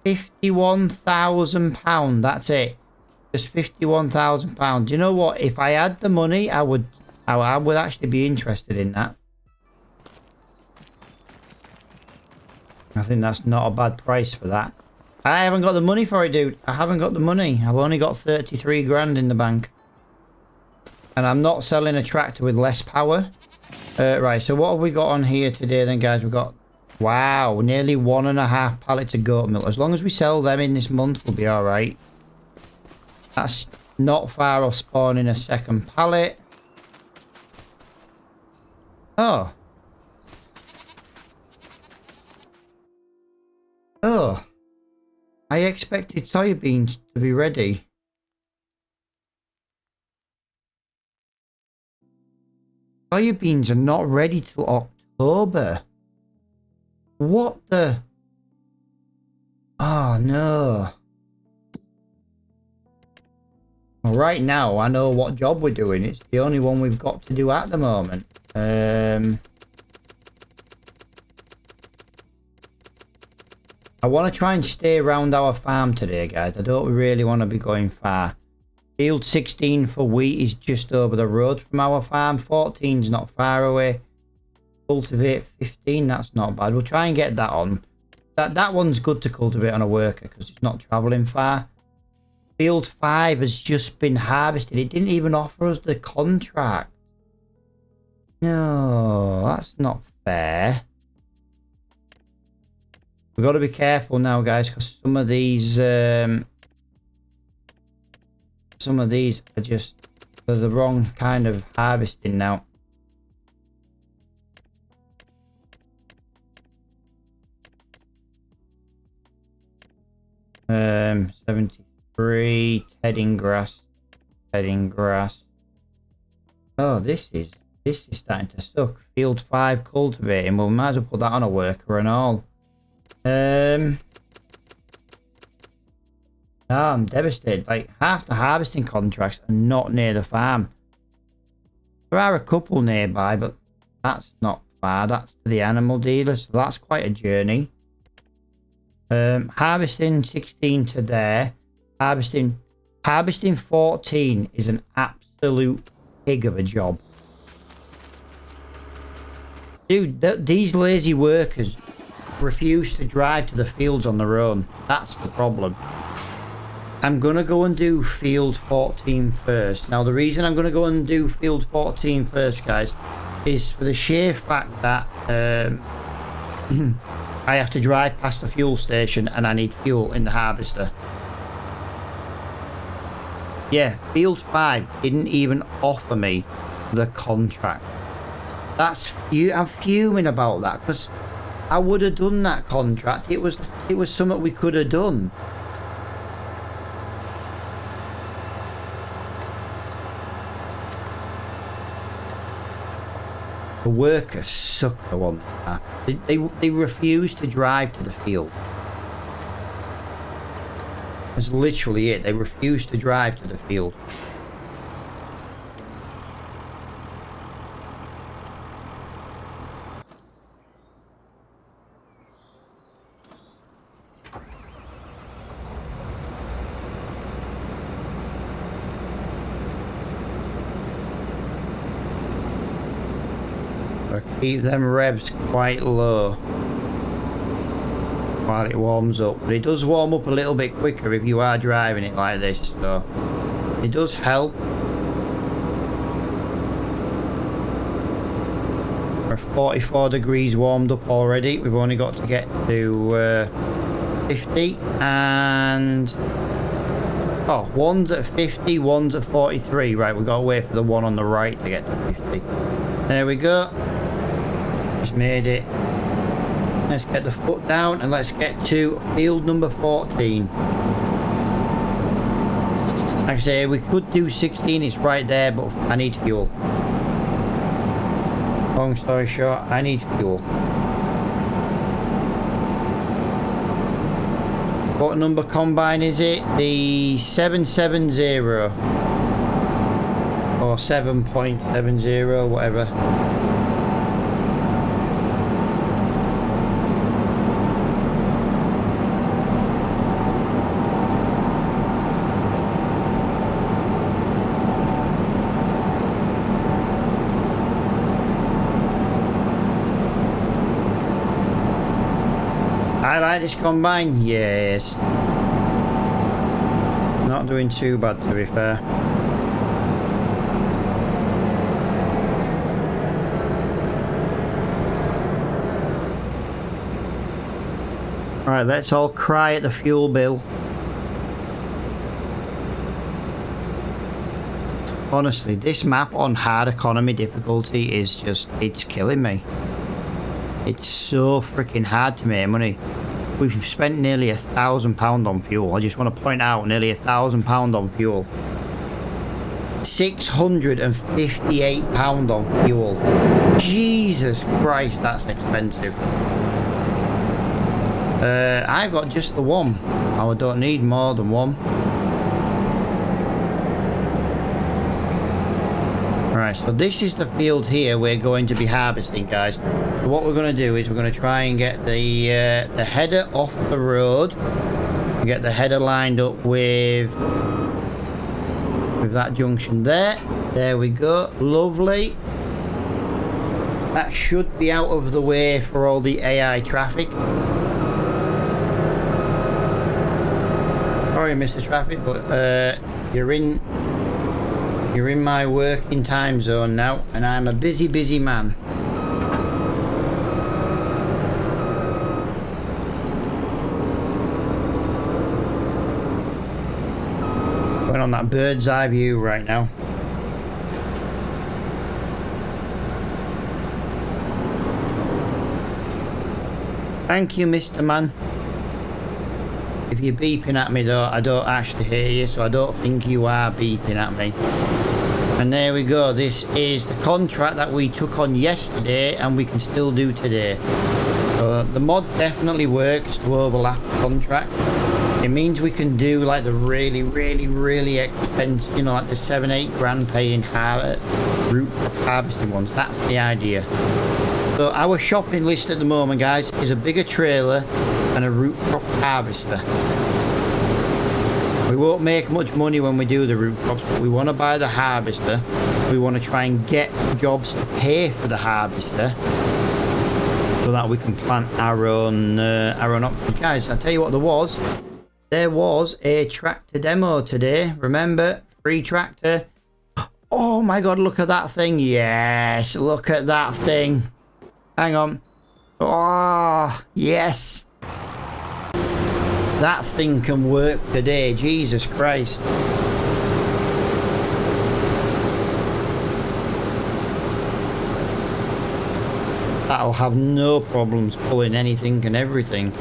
£51,000. That's it. Just £51,000. Do you know what? If I had the money, I would actually be interested in that. I think that's not a bad price for that. I haven't got the money for it, dude. I haven't got the money. I've only got 33 grand in the bank. And I'm not selling a tractor with less power. Right, so what have we got on here today then, guys? We've got, wow, nearly 1.5 pallets of goat milk. As long as we sell them in this month, we'll be alright. That's not far off spawning a second pallet. Oh. Oh. I expected soybeans to be ready. Soybeans are not ready till October. What the? Oh no. Well, right now I know what job we're doing. It's the only one we've got to do at the moment. I want to try and stay around our farm today, guys. I don't really want to be going far. Field 16 for wheat is just over the road from our farm. 14's not far away. Cultivate 15, that's not bad. We'll try and get that on. That one's good to cultivate on a worker because it's not travelling far. Field 5 has just been harvested. It didn't even offer us the contract. No, that's not fair. We've got to be careful now, guys, because some of these are just the wrong kind of harvesting now. Um, 73 tedding grass. Oh, this is starting to suck. Field 5 cultivating. Well, we might as well put that on a worker and all. Oh, I'm devastated. Like, half the harvesting contracts are not near the farm. There are a couple nearby, but that's not far. That's to the animal dealer, so that's quite a journey. Harvesting 16 to there. Harvesting 14 is an absolute pig of a job. Dude, these lazy workers refuse to drive to the fields on their own. That's the problem. I'm going to go and do field 14 first. Now, the reason I'm going to go and do field 14 first, guys, is for the sheer fact that I have to drive past the fuel station and I need fuel in the harvester. Yeah, field 5 didn't even offer me the contract. I'm fuming about that because I would have done that contract. It was something we could have done. The workers suck, the one. They refuse to drive to the field. That's literally it. They refuse to drive to the field. Keep them revs quite low while it warms up, but it does warm up a little bit quicker if you are driving it like this, so it does help. We're 44 degrees warmed up already. We've only got to get to 50, and oh, one's at 50, one's at 43. Right, we've got to wait for the one on the right to get to 50. There we go. Just made it. Let's get the foot down and let's get to field number 14. Like I say, we could do 16, it's right there, but I need fuel. Long story short, I need fuel. What number combine is it? The 770 or 7.70, whatever. I like this combine, yes. Not doing too bad, to be fair. Alright, let's all cry at the fuel bill. Honestly, this map on hard economy difficulty is just, it's killing me. It's so freaking hard to make money. We've spent nearly £1,000 on fuel. I just want to point out, nearly £1,000 on fuel. £658 on fuel. Jesus Christ, that's expensive. I got just the one. I don't need more than one. Alright, so this is the field here we're going to be harvesting, guys. So what we're going to do is we're going to try and get the header off the road. And get the header lined up with that junction there. There we go. Lovely. That should be out of the way for all the AI traffic. Sorry, Mr. Traffic, but you're in my working time zone now, and I'm a busy man. Going on that bird's eye view right now. Thank you, Mr. Man. If you're beeping at me though, I don't actually hear you, so I don't think you are beeping at me. And there we go. This is the contract that we took on yesterday and we can still do today. So the mod definitely works to overlap the contract. It means we can do like the really expensive, you know, like the 7-8 grand paying root harvesting ones. That's the idea. So our shopping list at the moment, guys, is a bigger trailer and a root crop harvester. We won't make much money when we do the root crops, but we want to buy the harvester. We want to try and get jobs to pay for the harvester so that we can plant our own options. Guys, I'll tell you what there was a tractor demo today. Remember, free tractor. Oh my god, look at that thing. Yes, look at that thing. Hang on. Oh, yes. That thing can work today. Jesus Christ. That'll have no problems pulling anything and everything.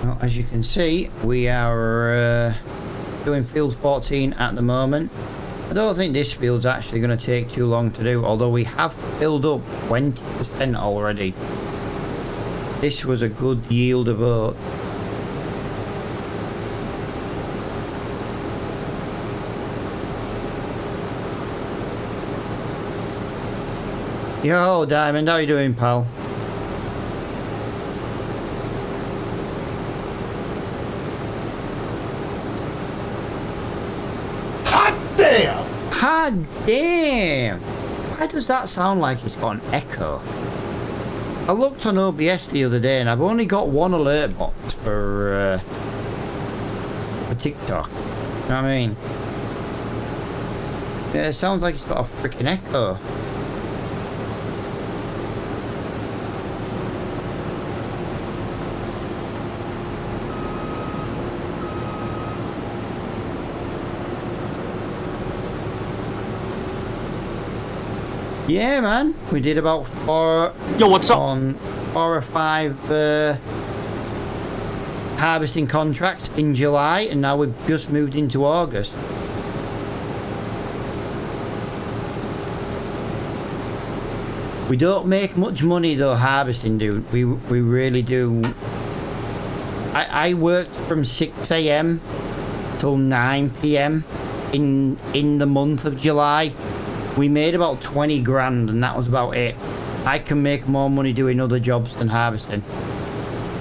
Well, as you can see, we are doing field 14 at the moment. I don't think this field's actually going to take too long to do, although we have filled up 20% already. This was a good yield of oat. Yo, Diamond, how you doing, pal? God damn! Why does that sound like it's got an echo? I looked on OBS the other day and I've only got one alert box for TikTok. You know what I mean? Yeah, it sounds like it's got a freaking echo. Yeah, man. We did about Yo, what's up? 4 or 5 harvesting contracts in July, and now we've just moved into August. We don't make much money though harvesting, dude. We really do. I worked from 6 a.m. till 9 p.m. in the month of July. We made about 20 grand and that was about it. I can make more money doing other jobs than harvesting.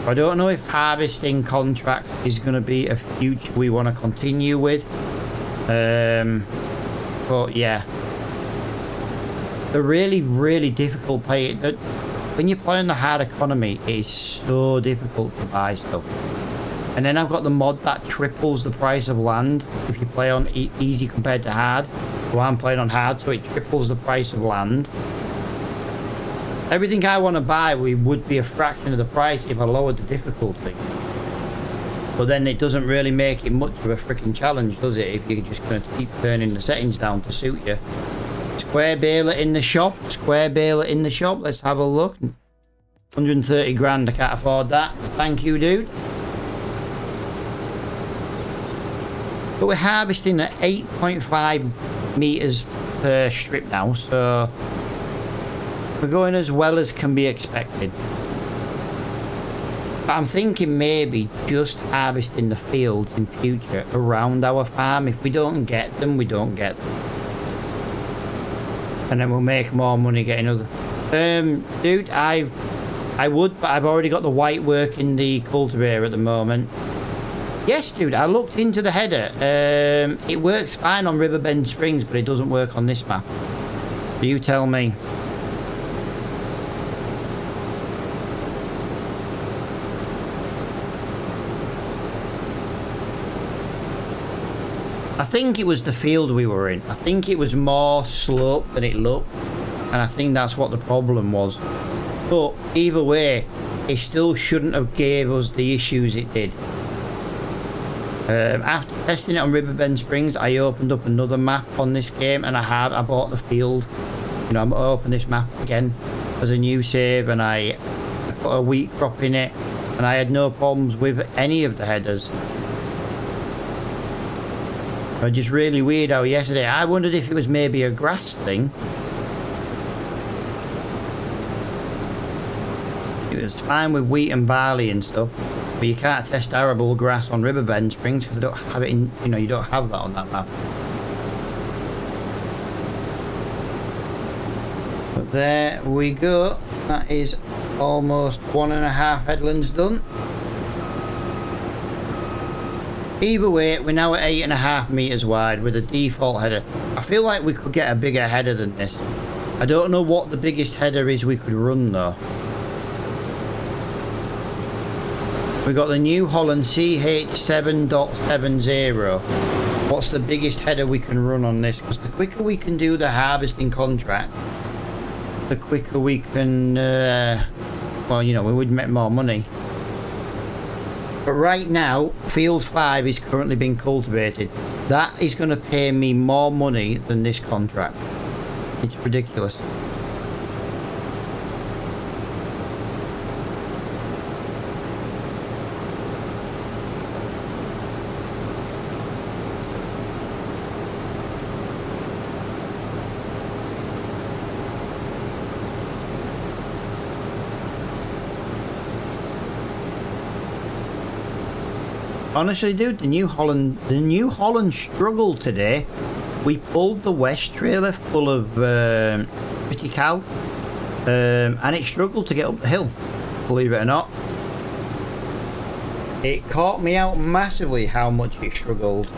I don't know if harvesting contract is going to be a future we want to continue with. But yeah. The really difficult play. When you play on the hard economy, it is so difficult to buy stuff. And then I've got the mod that triples the price of land if you play on easy compared to hard. So I'm playing on hard, so it triples the price of land. Everything I want to buy would be a fraction of the price if I lowered the difficulty. But then it doesn't really make it much of a freaking challenge, does it? If you're just going to keep turning the settings down to suit you. Square baler in the shop. Square baler in the shop. Let's have a look. 130 grand. I can't afford that. Thank you, dude. But we're harvesting at 8.5 meters per strip now, so we're going as well as can be expected. But I'm thinking maybe just harvesting the fields in future around our farm. If we don't get them, we don't get them. And then we'll make more money getting other. Dude, I would, but I've already got the white work in the cultivator at the moment. Yes, dude, I looked into the header. It works fine on Riverbend Springs, but it doesn't work on this map. You tell me. I think it was the field we were in. I think it was more slope than it looked. And I think that's what the problem was. But either way, it still shouldn't have gave us the issues it did. After testing it on Riverbend Springs, I opened up another map on this game, and I bought the field. You know, I'm gonna open this map again as a new save, and I put a wheat crop in it, and I had no problems with any of the headers. But just really weird how yesterday I wondered if it was maybe a grass thing. It was fine with wheat and barley and stuff. But you can't test arable grass on Riverbend Springs because they don't have it in, you know, you don't have that on that map. But there we go. That is almost 1.5 headlands done. Either way, we're now at 8.5 meters wide with a default header. I feel like we could get a bigger header than this. I don't know what the biggest header is we could run though. We got the New Holland CH7.70. What's the biggest header we can run on this? Because the quicker we can do the harvesting contract, the quicker we can, well, you know, we would make more money. But right now, field 5 is currently being cultivated. That is going to pay me more money than this contract. It's ridiculous. Honestly, dude, the New Holland struggled today. We pulled the West trailer full of pretty cow, and it struggled to get up the hill, believe it or not. It caught me out massively how much it struggled.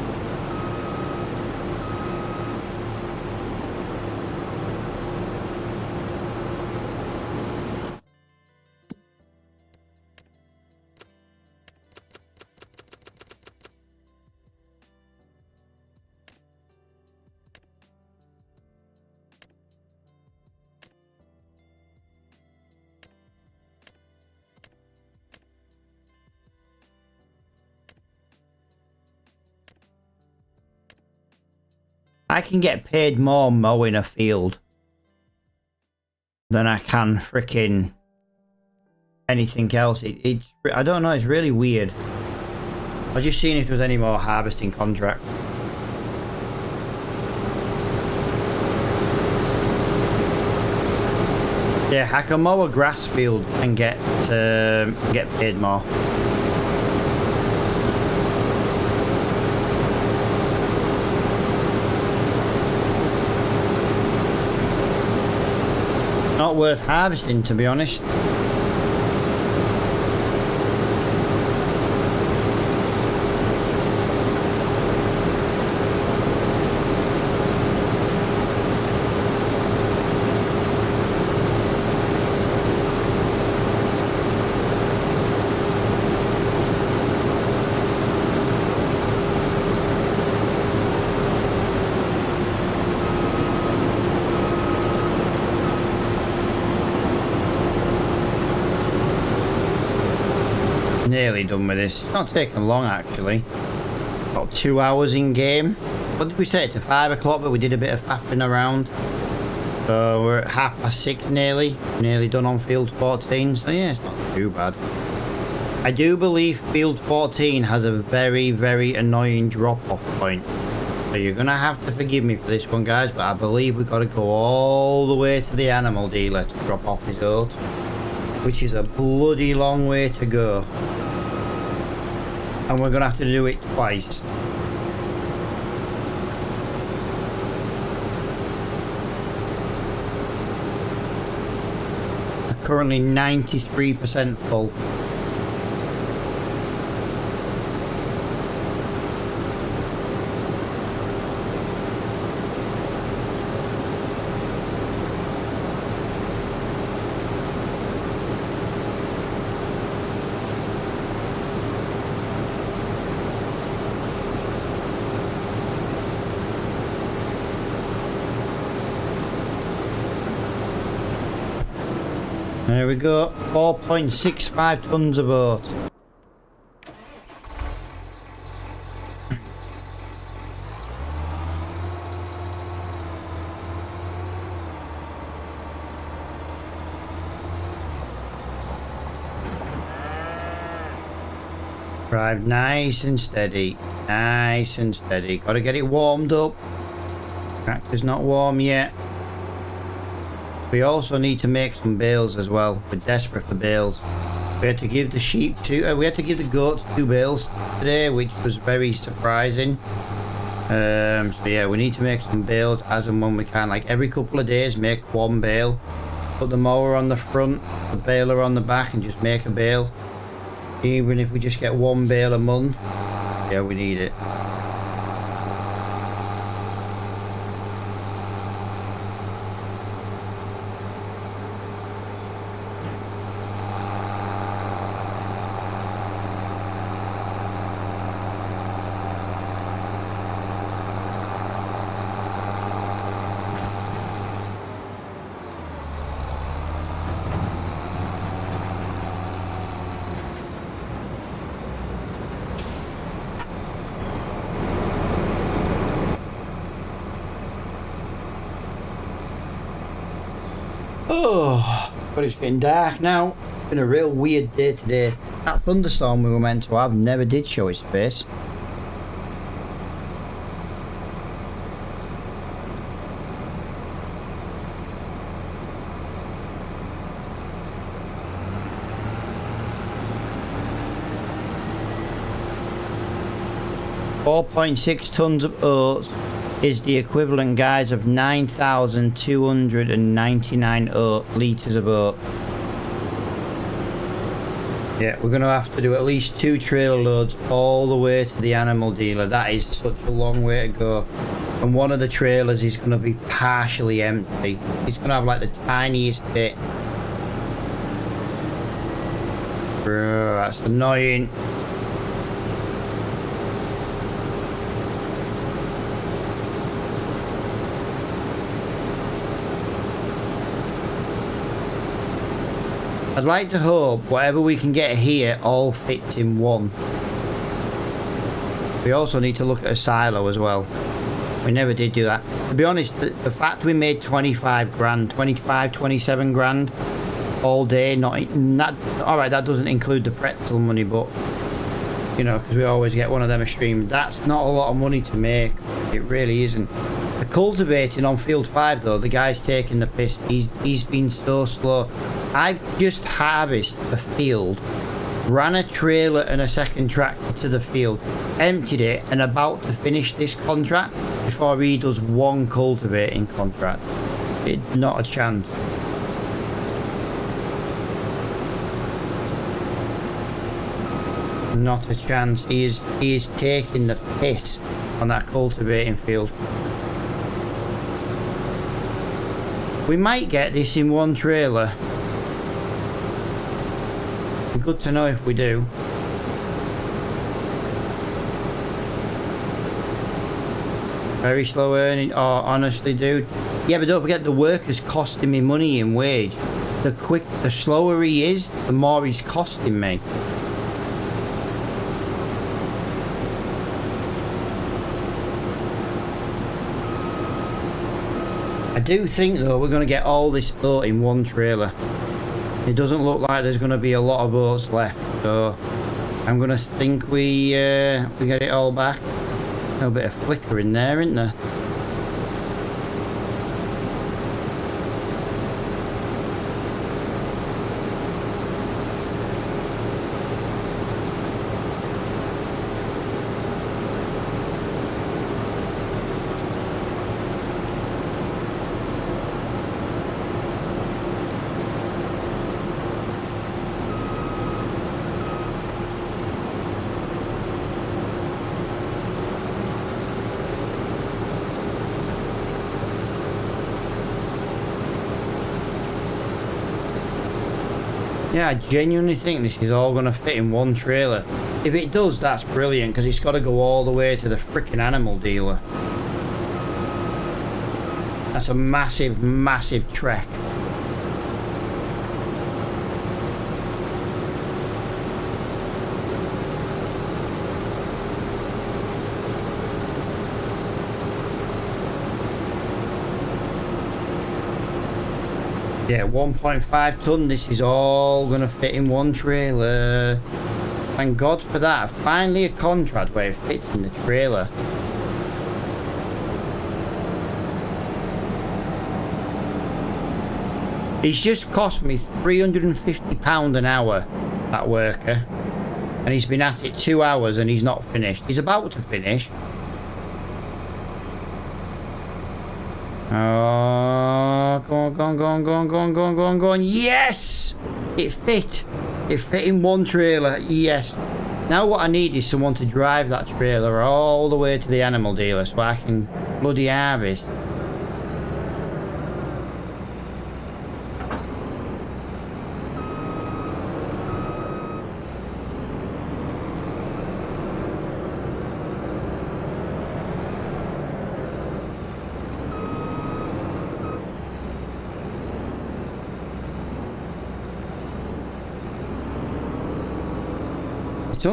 I can get paid more mowing a field than I can freaking anything else. It's I don't know, it's really weird. I was just seeing if there was any more harvesting contract. Yeah, I can mow a grass field and get paid more. Not worth harvesting, to be honest. Nearly done with this. It's not taking long actually. About 2 hours in game. What did we say? To 5 o'clock, but we did a bit of faffing around. So we're at 6:30 nearly. Nearly done on field 14. So yeah, it's not too bad. I do believe field 14 has a very, very annoying drop-off point. So you're gonna have to forgive me for this one, guys, but I believe we've got to go all the way to the animal dealer to drop off his oat, which is a bloody long way to go. And we're gonna have to do it twice. We're currently 93% full. There we go, 4.65 tons of oat. Drive nice and steady, nice and steady. Got to get it warmed up. Tractor's not warm yet. We also need to make some bales as well. We're desperate for bales. We had to give the sheep we had to give the goats 2 bales today, which was very surprising. So yeah, we need to make some bales as and when we can. Like every couple of days, make 1 bale. Put the mower on the front, the baler on the back, and just make a bale. Even if we just get 1 bale a month, yeah, we need it. Oh, but it's getting dark now. It's been a real weird day today. That thunderstorm we were meant to have never did show its face. .6 tons of oats is the equivalent, guys, of 9,299 litres of oat. Yeah, we're going to have to do at least 2 trailer loads all the way to the animal dealer. That is such a long way to go. And one of the trailers is going to be partially empty. It's going to have like the tiniest bit. Bro, that's annoying. I'd like to hope whatever we can get here all fits in one. We also need to look at a silo as well. We never did do that. To be honest, the fact we made 25 grand, 25, 27 grand all day, not that. All right, that doesn't include the pretzel money, but you know, because we always get one of them a stream. That's not a lot of money to make. It really isn't. The cultivating on field 5 though, the guy's taking the piss. He's been so slow. I've just harvested the field, ran a trailer and a second tractor to the field, emptied it, and about to finish this contract before he does one cultivating contract. Not a chance. Not a chance. He is taking the piss on that cultivating field. We might get this in one trailer. Good to know if we do. Very slow earning. Oh, honestly, dude. Yeah, but don't forget the worker's costing me money in wage. The slower he is, the more he's costing me. I do think though we're going to get all this oat in one trailer. It doesn't look like there's going to be a lot of oats left, so I'm going to think we get it all back. A little bit of flicker in there, isn't there? Yeah, I genuinely think this is all going to fit in one trailer. If it does, that's brilliant, because it's got to go all the way to the freaking animal dealer. That's a massive, massive trek. Yeah, 1.5 ton, this is all gonna fit in one trailer. Thank God for that. Finally a contract where it fits in the trailer. He's just cost me £350 an hour, that worker. And he's been at it 2 hours and he's not finished. He's about to finish. Oh, go on, go on, go on, go on, go on, go on, go on, go on. Yes! It fit. It fit in one trailer. Yes. Now what I need is someone to drive that trailer all the way to the animal dealer so I can bloody harvest.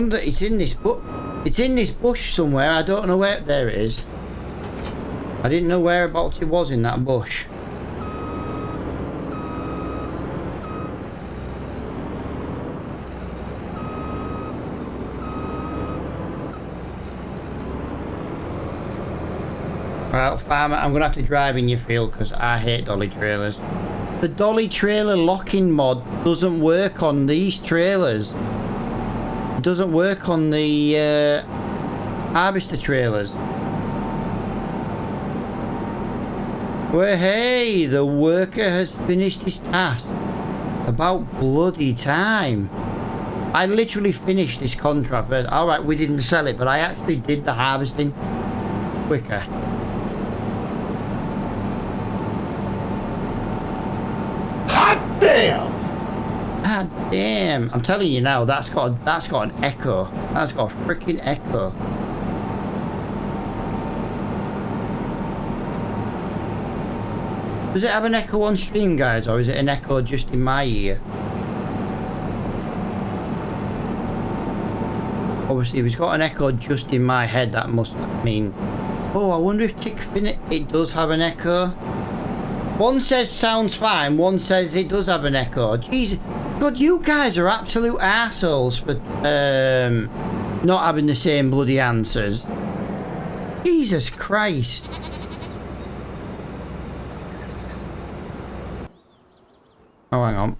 It's in this bush somewhere. I don't know where. There it is. I didn't know whereabouts it was in that bush. Well, farmer, I'm gonna have to drive in your field because I hate dolly trailers. The dolly trailer locking mod doesn't work on these trailers. It doesn't work on the harvester trailers. Well, hey, the worker has finished his task. About bloody time. I literally finished this contract. Alright, we didn't sell it, but I actually did the harvesting quicker. Hot damn! God damn, I'm telling you now, that's got an echo. That's got a freaking echo. Does it have an echo on stream, guys, or is it an echo just in my ear? Obviously, if it's got an echo just in my head, that must mean Oh, I wonder if it does have an echo. One says sounds fine, one says it does have an echo. Jesus. God, you guys are absolute assholes for not having the same bloody answers. Jesus Christ. Oh, hang on.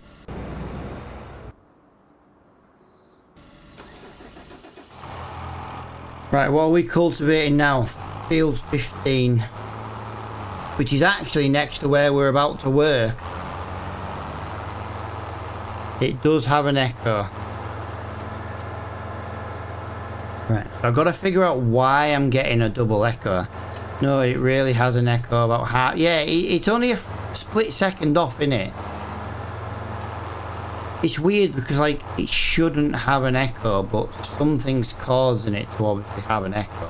Right, what are we cultivating now? Field 15. Which is actually next to where we're about to work. It does have an echo. Right, so I've got to figure out why I'm getting a double echo. No, it really has an echo about half. Yeah, it's only a split second off, innit? It's weird because, like, it shouldn't have an echo, but something's causing it to obviously have an echo.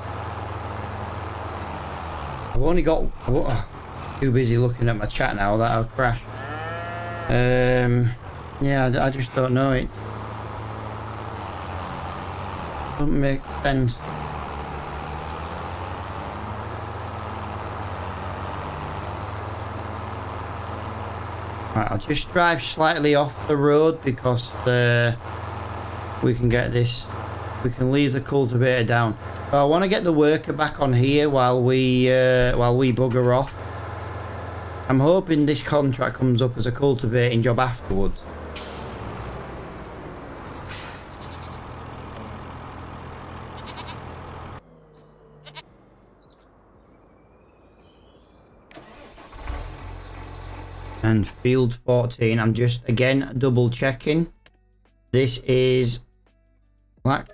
I've only got... too busy looking at my chat now that I've crashed. Yeah, I just don't know. It doesn't make sense. Right, I'll just drive slightly off the road because we can get this. We can leave the cultivator down. So I want to get the worker back on here while we bugger off. I'm hoping this contract comes up as a cultivating job afterwards. And field 14, I'm just again double checking. This is that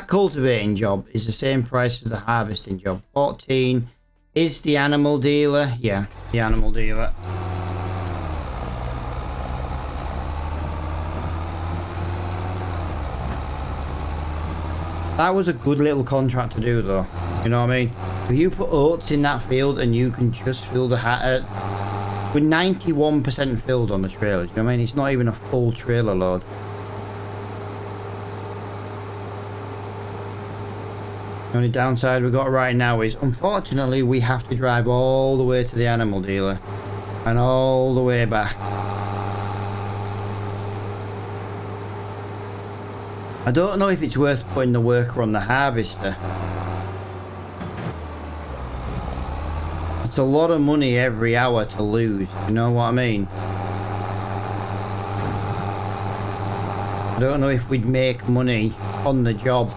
cultivating job is the same price as the harvesting job. 14 is the animal dealer. Yeah, the animal dealer. That was a good little contract to do though. You know what I mean? If you put oats in that field and you can just fill the hat we're 91% filled on the trailers. You know what I mean? It's not even a full trailer load. The only downside we've got right now is, unfortunately, we have to drive all the way to the animal dealer and all the way back. I don't know if it's worth putting the worker on the harvester. It's a lot of money every hour to lose, you know what I mean? I don't know if we'd make money on the job.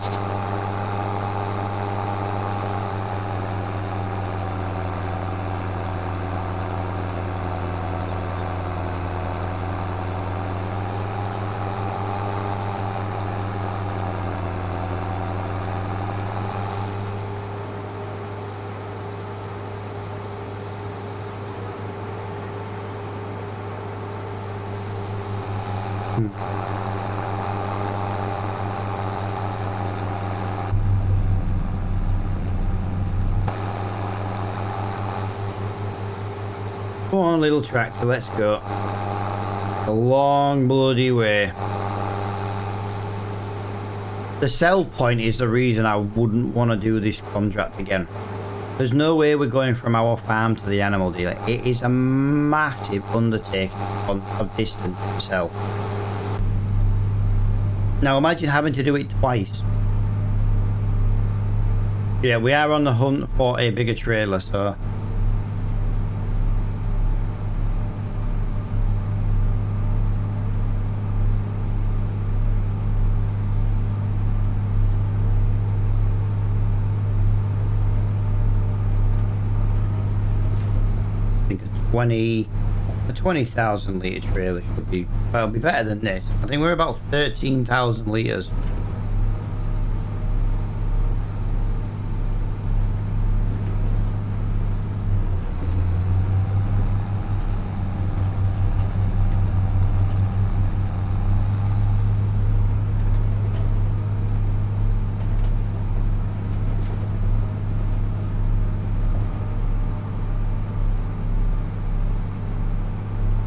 Come on, little tractor, let's go. A long bloody way. The sell point is the reason I wouldn't want to do this contract again. There's no way we're going from our farm to the animal dealer. It is a massive undertaking of distance to sell. Now imagine having to do it twice. Yeah, we are on the hunt for a bigger trailer, so... a 20,000 litre trailer should be, well, be better than this. I think we're about 13,000 litres.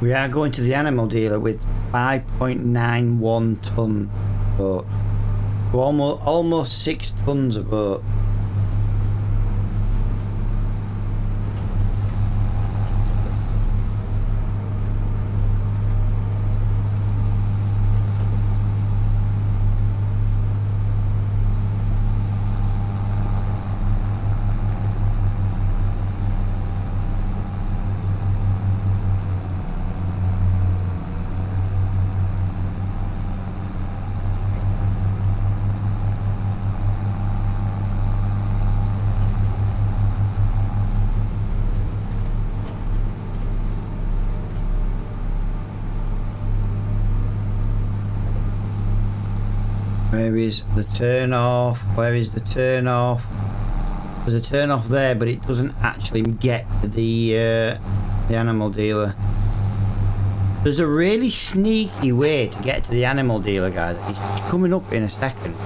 We are going to the animal dealer with 5.91 ton boat. So almost 6 tons of boat. Where is the turn off? Where is the turn off? There's a turn off there, but it doesn't actually get to the animal dealer. There's a really sneaky way to get to the animal dealer, guys. It's coming up in a second.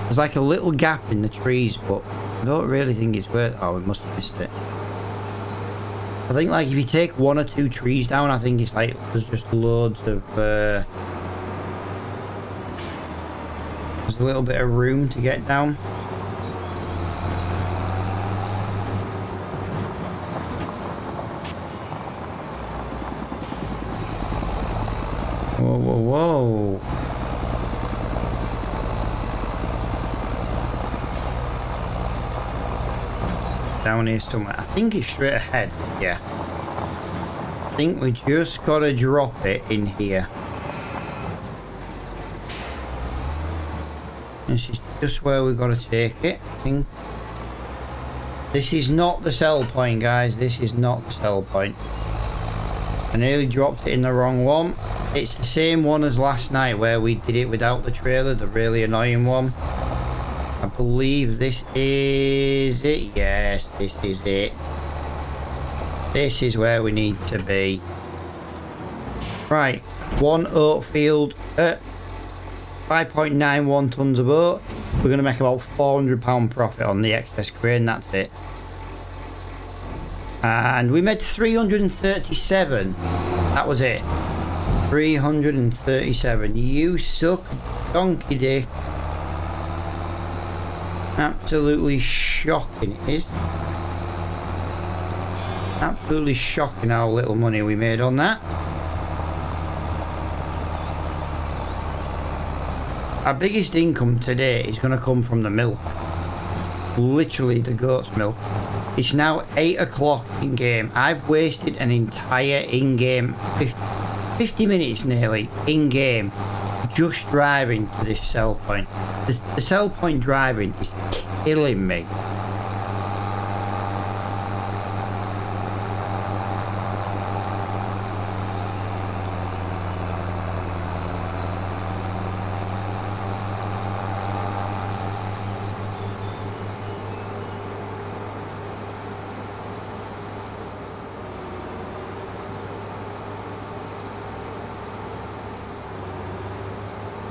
There's like a little gap in the trees, but I don't really think it's worth... Oh, we must have missed it. I think like if you take 1 or 2 trees down, I think it's like there's just loads of... there's a little bit of room to get down. Whoa, whoa, whoa. Down here somewhere. I think it's straight ahead. Yeah. I think we just gotta drop it in here. This is just where we gotta take it, I think. This is not the sell point, guys. This is not the sell point. I nearly dropped it in the wrong one. It's the same one as last night where we did it without the trailer, the really annoying one. I believe this is it. Yes, this is it. This is where we need to be. Right, 1 oat field, 5.91 tons of oat. We're going to make about £400 profit on the excess grain, that's it. And we made 337. That was it. 337. You suck, donkey dick. Absolutely shocking it is. Absolutely shocking how little money we made on that. Our biggest income today is going to come from the milk. Literally the goat's milk. It's now 8 o'clock in game. I've wasted an entire in-game 50 minutes nearly in game just driving to this sell point. The sell point driving is killing me.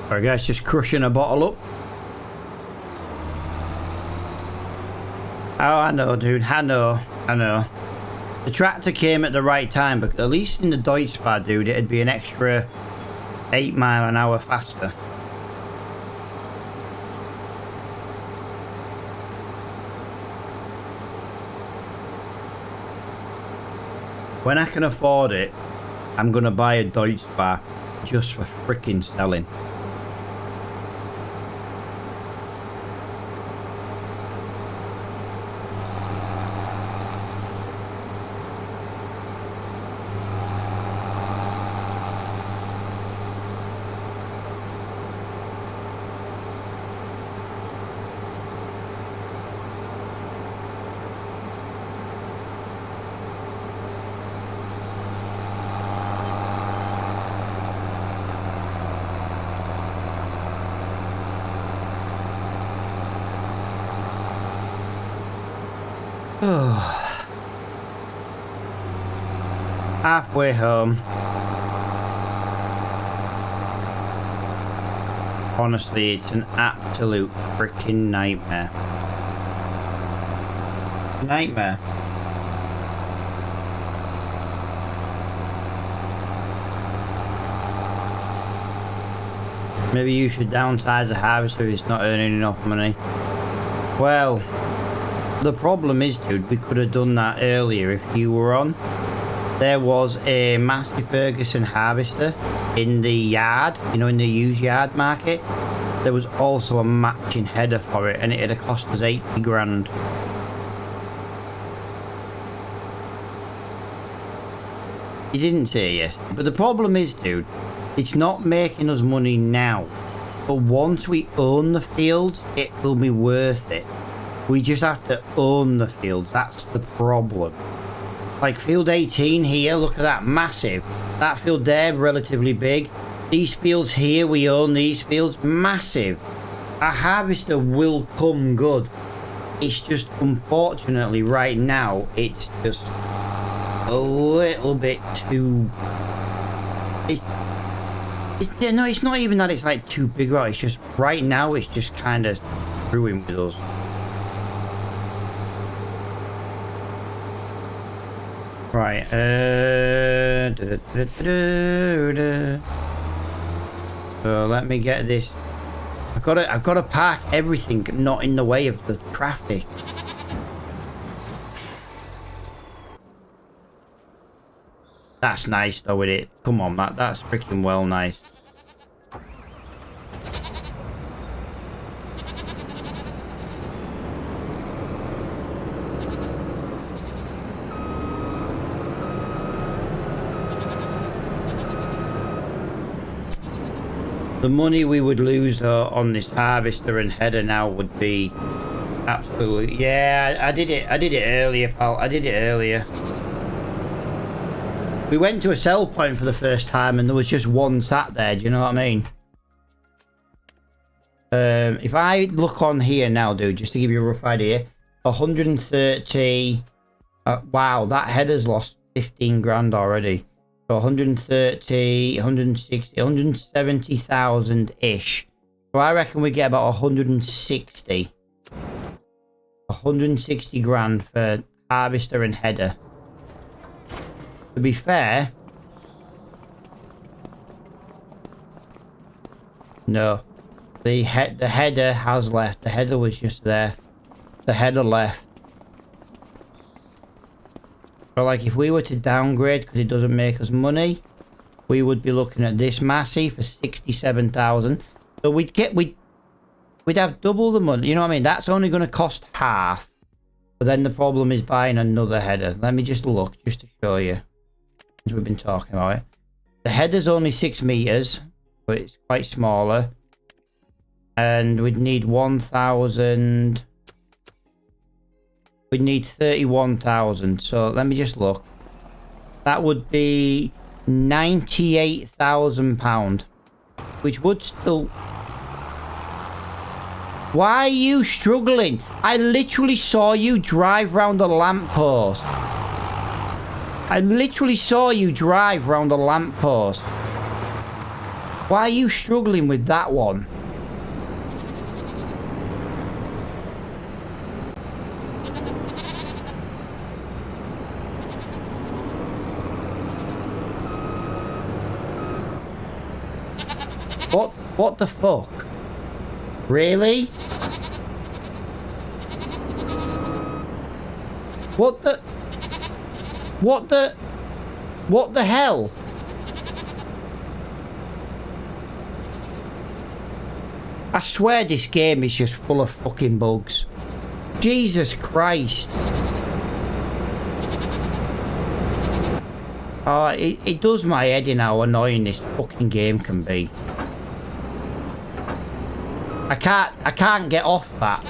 Alright guys, just crushing a bottle up. Oh, I know, dude. I know. The tractor came at the right time, but at least in the Deutschbahn, dude, it'd be an extra 8 mile an hour faster. When I can afford it, I'm gonna buy a Deutschbahn just for freaking selling. Halfway home. Honestly, it's an absolute freaking nightmare. Nightmare. Maybe you should downsize the harvester if it's not earning enough money. Well, the problem is, dude, we could have done that earlier if you were on. There was a Massey Ferguson harvester in the yard, you know, in the used yard market. There was also a matching header for it, and it had cost us 80 grand. You didn't say yes, but the problem is, dude, it's not making us money now. But once we own the fields, it will be worth it. We just have to own the fields, that's the problem. Like field 18 here, look at that, massive. That field there, relatively big. These fields here, we own these fields, massive. a harvester will come good. It's just unfortunately right now it's just a little bit too. No, it's not even that it's like too big. Right, it's just right now it's just kind of screwing with us. Right. So let me get this. I've got to park everything not in the way of the traffic. That's nice though, with it. Come on, that's freaking well nice. The money we would lose on this harvester and header now would be absolutely. Yeah, I did it earlier, pal. I did it earlier. We went to a sell point for the first time and there was just one sat there. Do you know what I mean? If I look on here now, dude, just to give you a rough idea, 130. Wow, that header's lost 15 grand already. So 130, 160, 170,000-ish. So I reckon we get about 160. 160 grand for harvester and header. To be fair... No. The header has left. The header was just there. The header left. So like if we were to downgrade because it doesn't make us money, we would be looking at this Massey for 67,000. So we'd have double the money. You know what I mean? That's only going to cost half. But then the problem is buying another header. Let me just look just to show you. Since we've been talking about it. The header's only 6 meters, but it's quite smaller. And we'd need 1,000. We need 31,000. So let me just look. That would be £98,000, which would still. Why are you struggling? I literally saw you drive round a lamppost. I literally saw you drive round a lamppost. Why are you struggling with that one? What the fuck? Really? What the hell? I swear this game is just full of fucking bugs. Jesus Christ. Oh, it does my head in how annoying this fucking game can be. I can't get off that.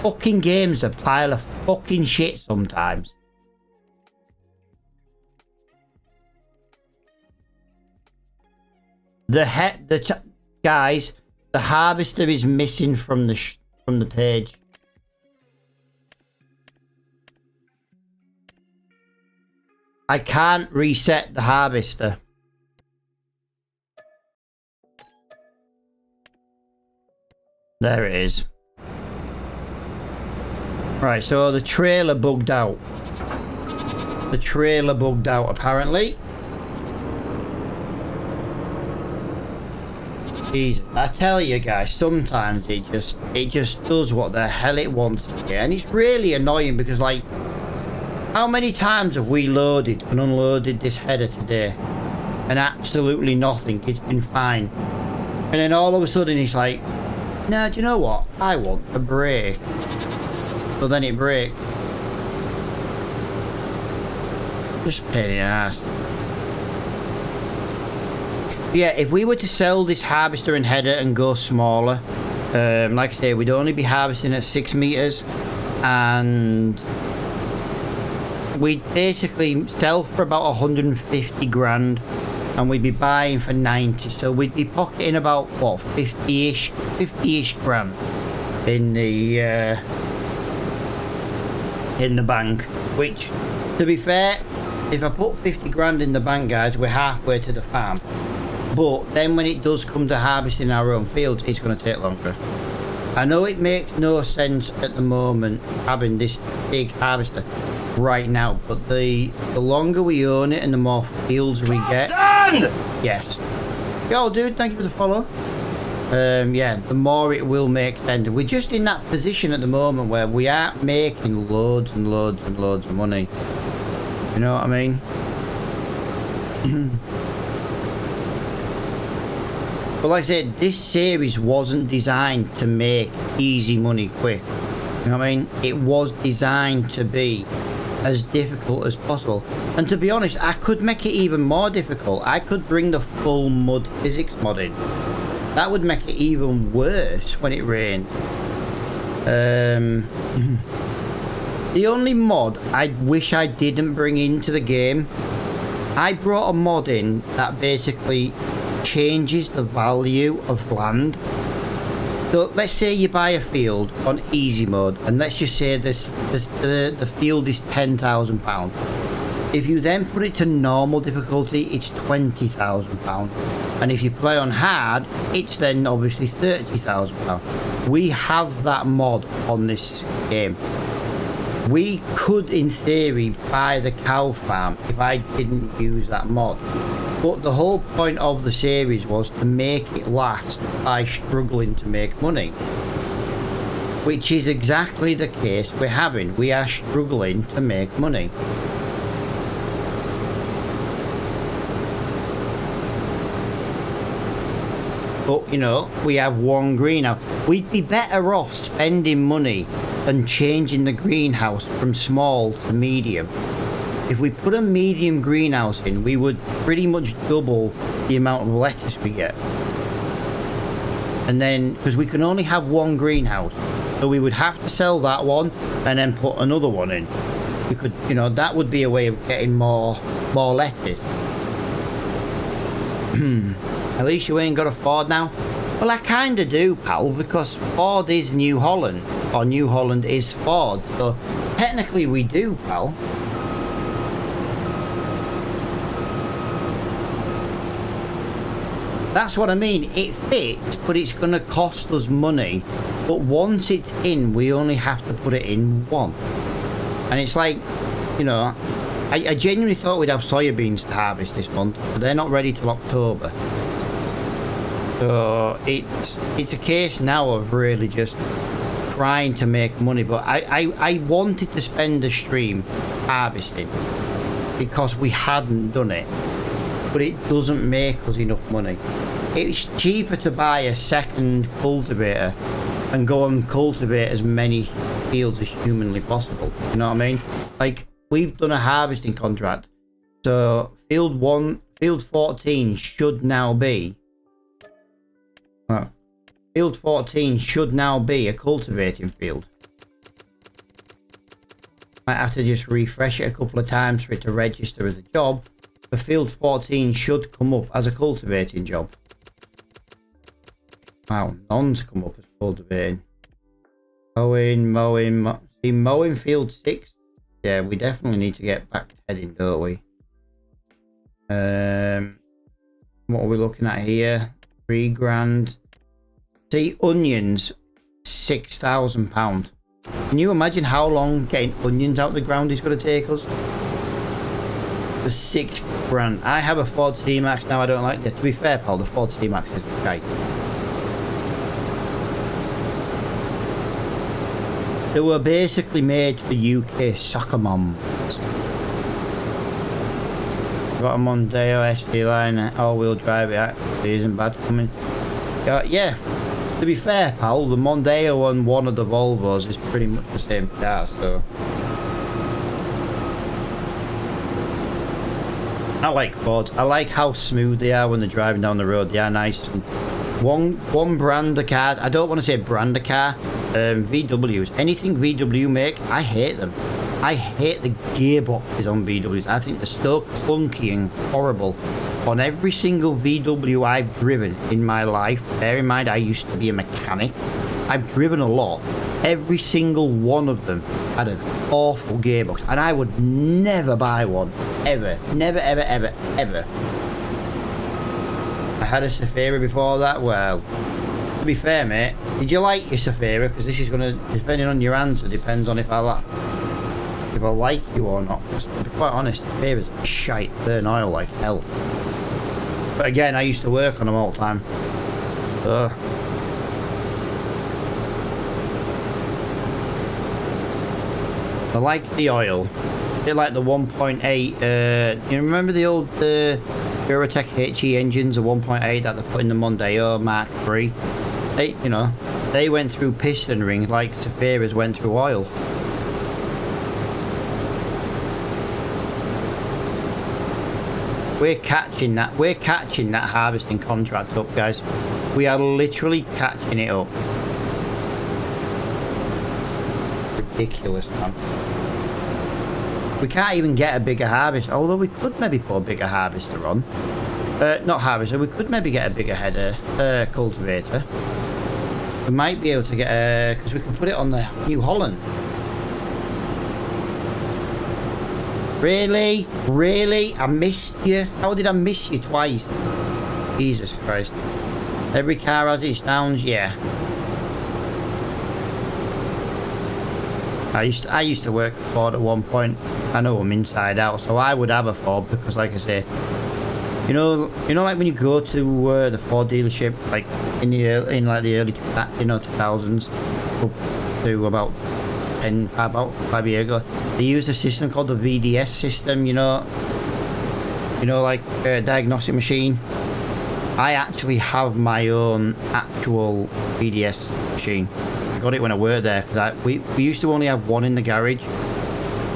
Fucking game's a pile of fucking shit sometimes. Guys, the harvester is missing from the page. I can't reset the harvester. There it is. Right, so the trailer bugged out. The trailer bugged out apparently. Jesus, I tell you guys, sometimes it just does what the hell it wants to do. And it's really annoying because, like, how many times have we loaded and unloaded this header today? And absolutely nothing. It's been fine. And then all of a sudden it's like, no, do you know what? I want a break. So then it breaks. Just pain in the ass. Yeah, if we were to sell this harvester and header and go smaller, like I say, we'd only be harvesting at 6 meters, and we'd basically sell for about 150 grand, and we'd be buying for 90, so we'd be pocketing about what, 50-ish grand in the bank, which, to be fair, if I put 50 grand in the bank, guys, we're halfway to the farm. But then when it does come to harvesting our own fields, it's going to take longer. I know it makes no sense at the moment having this big harvester right now, but the longer we own it and the more fields we get. Yes. Yo, dude, thank you for the follow. Yeah, the more it will make sense. We're just in that position at the moment where we are making loads and loads and loads of money. You know what I mean? But like I said, this series wasn't designed to make easy money quick. You know what I mean? It was designed to be as difficult as possible. And to be honest, I could make it even more difficult. I could bring the full mud physics mod in. That would make it even worse when it rained. The only mod I wish I didn't bring into the game, I brought a mod in that basically changes the value of land. So let's say you buy a field on easy mode, and let's just say the field is £10,000. If you then put it to normal difficulty, it's £20,000. And if you play on hard, it's then obviously £30,000. We have that mod on this game. We could, in theory, buy the cow farm if I didn't use that mod. But the whole point of the series was to make it last by struggling to make money. Which is exactly the case we're having. We are struggling to make money. But, you know, we have one greenhouse. We'd be better off spending money and changing the greenhouse from small to medium. If we put a medium greenhouse in, we would pretty much double the amount of lettuce we get. And then, because we can only have one greenhouse, so we would have to sell that one and then put another one in. We could, you know, that would be a way of getting more lettuce. At least you ain't got a Ford now. Well, I kinda do, pal, because Ford is New Holland, or New Holland is Ford, so technically we do, pal. That's what I mean. It fits, but it's going to cost us money. But once it's in, we only have to put it in once. And it's like, you know, I genuinely thought we'd have soybeans to harvest this month, but they're not ready till October. So it's a case now of really just trying to make money. But I wanted to spend the stream harvesting because we hadn't done it. But it doesn't make us enough money. It's cheaper to buy a second cultivator and go and cultivate as many fields as humanly possible. You know what I mean? Like, we've done a harvesting contract, so field 14 should now be field 14 should now be a cultivating field. Might have to just refresh it a couple of times for it to register as a job. The field 14 should come up as a cultivating job. Wow, none's come up as cultivating. Mowing field 6. Yeah, we definitely need to get back to heading, don't we? What are we looking at here? 3 grand. See, onions, £6,000. Can you imagine how long getting onions out of the ground is going to take us? For 6 grand. I have a Ford C-Max now. I don't like that. To be fair, pal, the Ford C-Max is great. They were basically made for UK soccer moms. Got a Mondeo ST line, all-wheel drive. It actually isn't bad coming. Yeah. To be fair, pal, the Mondeo and one of the Volvos is pretty much the same car, so. I like Fords. I like how smooth they are when they're driving down the road. They are nice. And one brand of cars, I don't want to say brand of car, VWs. Anything VW make, I hate them. I hate the gearboxes on VWs. I think they're so clunky and horrible. on every single VW I've driven in my life, bear in mind I used to be a mechanic, I've driven a lot, every single one of them had an awful gearbox, and I would never buy one, ever, never, ever, ever, ever. I had a Safira before that. Well, to be fair, mate, did you like your Safira? Because this is going to, depending on your answer, depends on if I like you or not. Because to be quite honest, Safira's shite, burn oil like hell. But again, I used to work on them all the time. Ugh. I like the oil. A bit like the 1.8. You remember the old Duratec HE engines, the 1.8 that they put in the Mondeo Mark III? They went through piston rings like Safiras went through oil. We're catching that harvesting contract up, guys. We are literally catching it up. Ridiculous, man. We can't even get a bigger harvest, although we could maybe put a bigger harvester on. Not harvester, we could maybe get a bigger header, cultivator. We might be able to get a, because we can put it on the New Holland. Really? Really? I missed you? How did I miss you twice? Jesus Christ. Every car has its downs, yeah. I used to work for Ford at one point. I know I'm inside out, so I would have a Ford because, like I say, you know, like when you go to the Ford dealership, like in the early 2000s, up to about 5 years ago, they used a system called the VDS system. Like a diagnostic machine. I actually have my own actual VDS machine. I got it when I worked there because we used to only have one in the garage,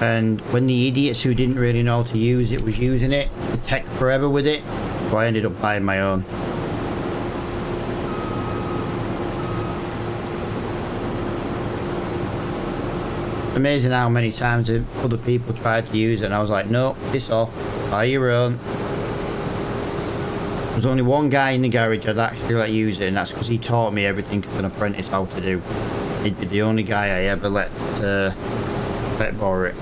and when the idiots who didn't really know how to use it was using it, it took forever with it, so I ended up buying my own. It's amazing how many times other people tried to use it and I was like, no, piss off, buy your own. There's only one guy in the garage I'd actually let use it, and that's because he taught me everything as an apprentice how to do. He'd be the only guy I ever let borrow it.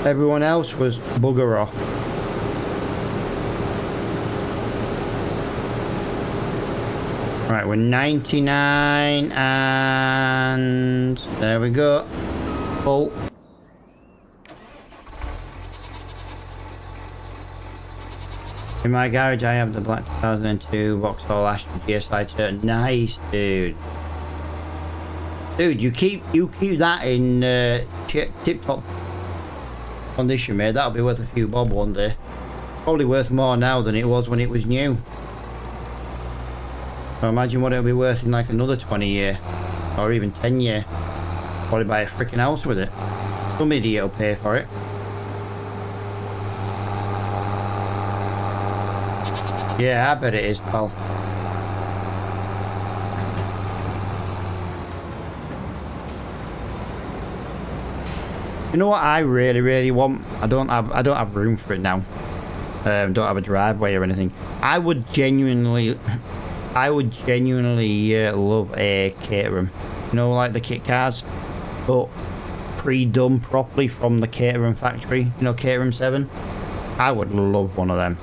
Everyone else was bugger off. Right, we're 99 and there we go. Full. In my garage, I have the black 2002 Vauxhall Aston GSI turn. Nice, dude. Dude, you keep that in tip-top condition, mate. That'll be worth a few bob one day. Probably worth more now than it was when it was new. So imagine what it'll be worth in like another 20 year, or even 10 year. Probably buy a freaking house with it. Some idiot will pay for it. Yeah, I bet it is, pal. You know what I really, really want? I don't have room for it now. Don't have a driveway or anything. I would genuinely love a Caterham. You know, like the kit cars, but pre-done properly from the Caterham factory. You know, Caterham 7. I would love one of them.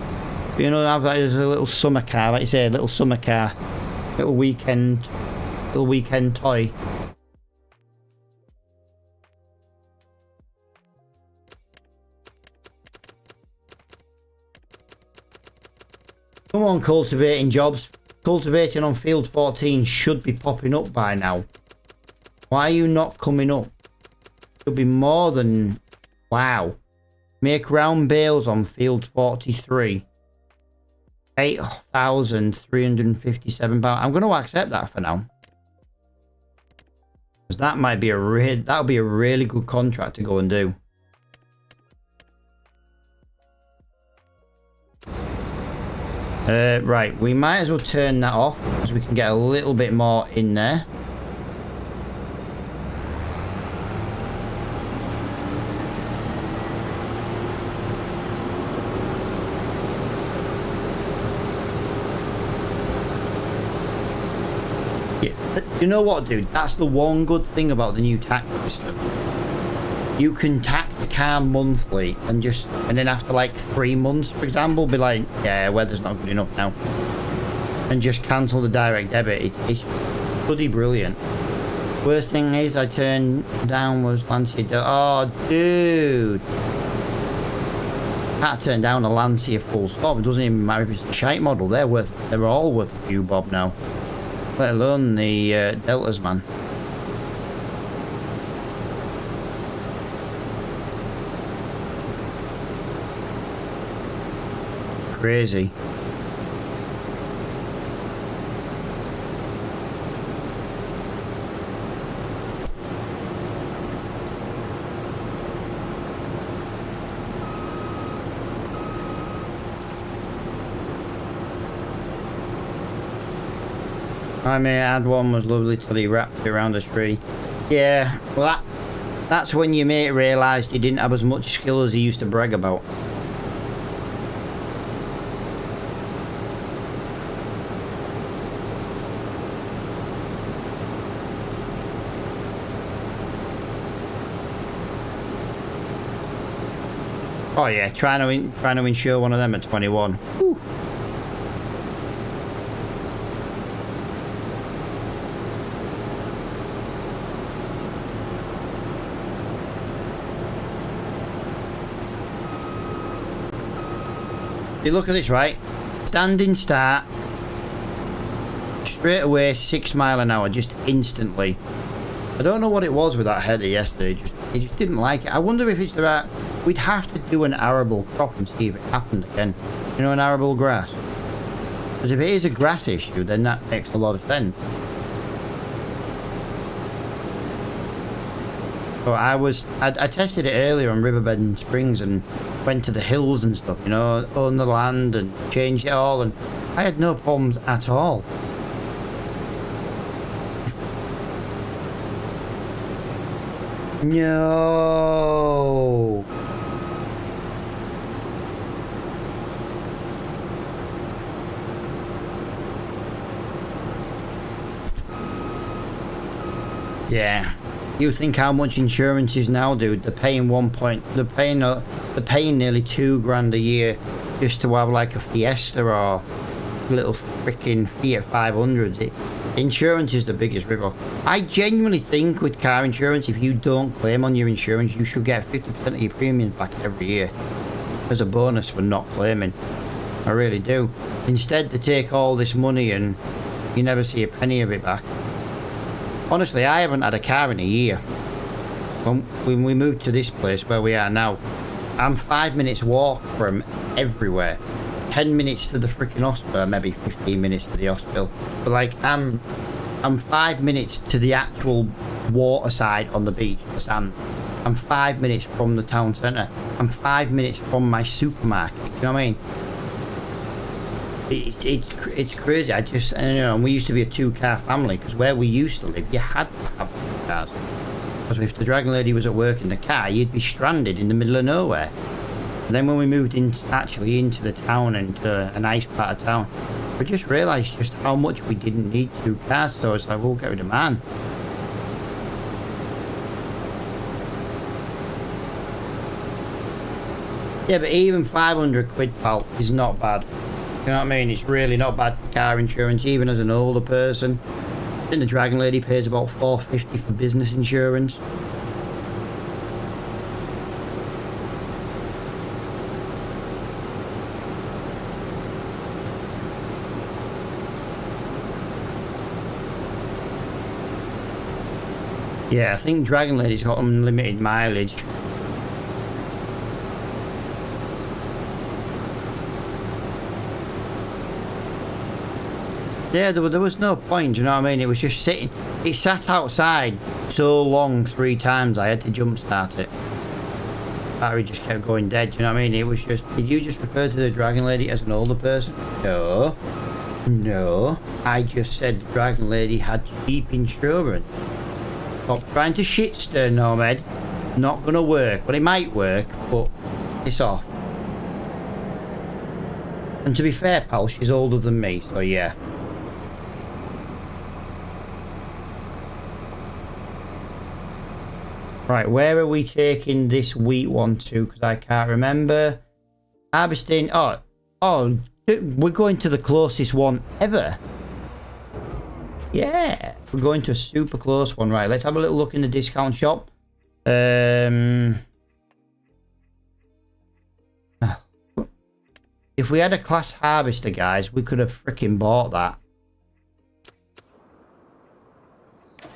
You know, have that as a little summer car, like you say, a little summer car, little weekend toy. Come on, cultivating jobs. Cultivating on field 14 should be popping up by now. Why are you not coming up? Should be more than... Wow. Make round bales on field 43. £8,357. I'm going to accept that for now. Because that might be that'll be a really good contract to go and do. Right, we might as well turn that off because we can get a little bit more in there. You know what, dude? That's the one good thing about the new tax system. You can tax the car monthly and then after like 3 months, for example, be like, yeah, weather's not good enough now. And just cancel the direct debit. It's bloody brilliant. Worst thing is I turned down was Lancia. Oh, dude. Can't turn down a Lancia full stop. It doesn't even matter if it's a shite model. They're all worth a few bob now. Let alone the Deltas, man. Crazy. I may add one was lovely till he wrapped it around a tree. Yeah, well that's when your mate realised he didn't have as much skill as he used to brag about. Oh yeah, trying to insure one of them at 21. Whew. You look at this, right? Standing start. Straight away, 6 mile an hour, just instantly. I don't know what it was with that header yesterday. It just didn't like it. I wonder if it's the right. We'd have to do an arable crop and see if it happened again. You know, an arable grass. Because if it is a grass issue, then that makes a lot of sense. So I tested it earlier on Riverbed and Springs and went to the hills and stuff, you know, owned the land and changed it all, and I had no problems at all. No. Yeah. You think how much insurance is now, dude? They're paying they're paying nearly $2,000 a year just to have like a Fiesta or a little freaking Fiat 500. Insurance is the biggest rip-off. I genuinely think with car insurance, if you don't claim on your insurance, you should get 50% of your premiums back every year as a bonus for not claiming. I really do. Instead, they take all this money and you never see a penny of it back. Honestly, I haven't had a car in a year. When we moved to this place where we are now, I'm 5 minutes walk from everywhere. 10 minutes to the freaking hospital, maybe 15 minutes to the hospital. But like, I'm 5 minutes to the actual water side on the beach, the sand. I'm 5 minutes from the town centre. I'm 5 minutes from my supermarket. You know what I mean? It's crazy. You know, we used to be a 2-car family because where we used to live, you had to have 2 cars. Because if the Dragon Lady was at work in the car, you'd be stranded in the middle of nowhere. And then when we moved actually into the town and a nice part of town, we just realised just how much we didn't need 2 cars. So it's like, we'll get rid of mine. Yeah, but even 500 quid, pal, is not bad. You know what I mean? It's really not bad car insurance, even as an older person. I think the Dragon Lady pays about $4.50 for business insurance. Yeah, I think Dragon Lady's got unlimited mileage. Yeah, there was no point, you know what I mean? It was just sitting. It sat outside so long 3 times I had to jump start it. Battery just kept going dead, you know what I mean? It was just, did you just refer to the Dragon Lady as an older person? No. No. I just said the Dragon Lady had cheap insurance. Stop trying to shit stir, Nomad. Not gonna work. Well, it might work, but it's off. And to be fair, pal, she's older than me, so yeah. Right, where are we taking this wheat one to? Because I can't remember. Harvesting. Oh, we're going to the closest one ever. Yeah, we're going to a super close one. Right, let's have a little look in the discount shop. If we had a class harvester, guys, we could have freaking bought that.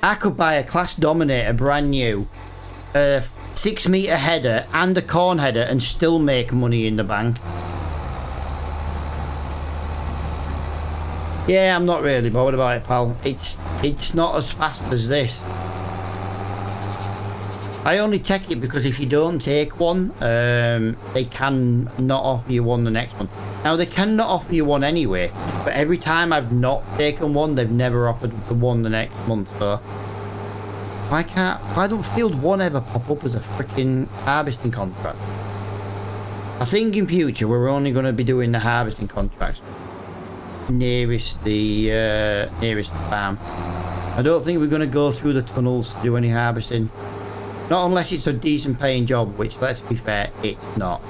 I could buy a class dominator brand new, 6 meter header and a corn header and still make money in the bank. Yeah, I'm not really bothered about it, pal. It's not as fast as this. I only take it because if you don't take one, they can not offer you one the next month. Now, they cannot offer you one anyway, but every time I've not taken one, they've never offered the one the next month, so... Why don't Field 1 ever pop up as a freaking harvesting contract? I think in future, we're only going to be doing the harvesting contracts nearest the farm. I don't think we're going to go through the tunnels to do any harvesting. Not unless it's a decent paying job, which, let's be fair, it's not.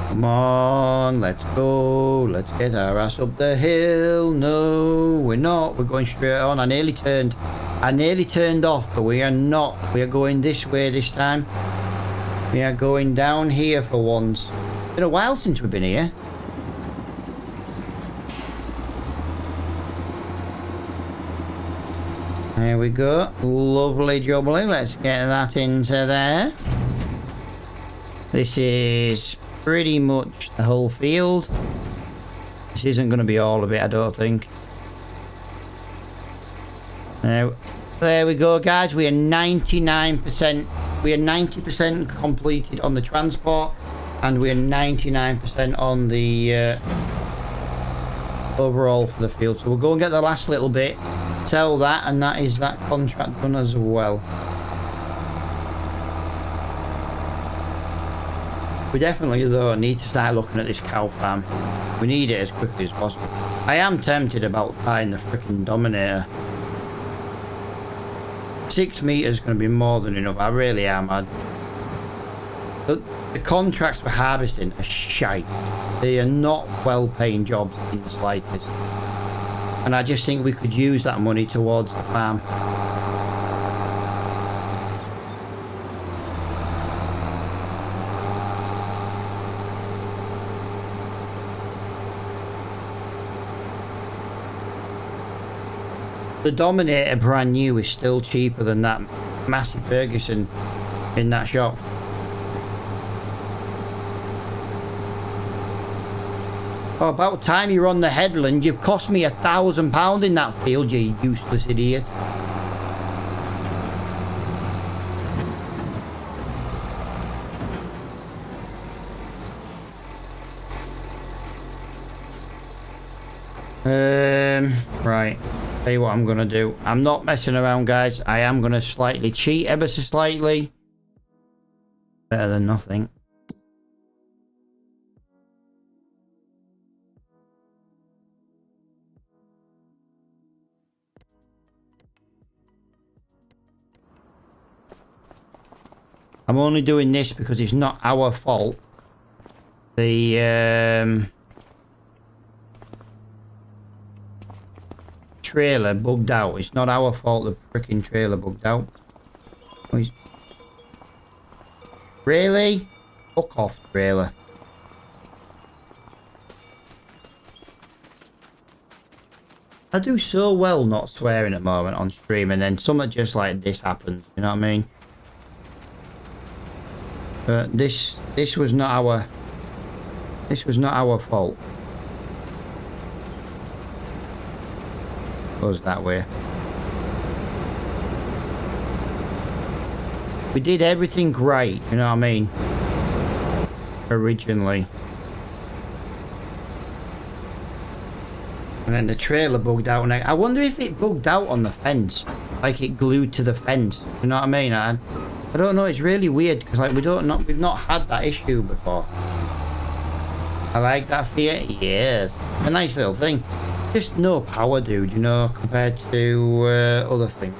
Come on, let's go. Let's get our ass up the hill. No, we're not. We're going straight on. I nearly turned off, but we are not. We are going this way this time. We are going down here for once. It's been a while since we've been here. There we go. Lovely jubbly. Let's get that into there. This is pretty much the whole field. This isn't going to be all of it, I don't think. Now, there we go, guys. We are 99%. We are 90% completed on the transport, and we are 99% on the overall for the field. So we'll go and get the last little bit. Sell that, and that is that contract done as well. We definitely, though, need to start looking at this cow farm. We need it as quickly as possible. I am tempted about buying the freaking Dominator. 6 meters is going to be more than enough. I really am. The contracts for harvesting are shite. They are not well-paying jobs in the slightest. And I just think we could use that money towards the farm. The Dominator brand new is still cheaper than that Massey Ferguson in that shop. Oh, about time you're on the headland. You've cost me £1,000 in that field, you useless idiot. Right. Tell you what I'm gonna do. I'm not messing around, guys. I am gonna slightly cheat, ever so slightly. Better than nothing. I'm only doing this because it's not our fault. The trailer bugged out. It's not our fault the freaking trailer bugged out. Really? Fuck off, trailer. I do so well not swearing at the moment on stream, and then something just like this happens, you know what I mean? But this was not our fault. Goes that way. We did everything great, you know what I mean? Originally. And then the trailer bugged out, and I wonder if it bugged out on the fence, like it glued to the fence. You know what I mean? I don't know. It's really weird because like we've not had that issue before. I like that for you. Yes. A nice little thing. Just no power, dude, you know, compared to other things.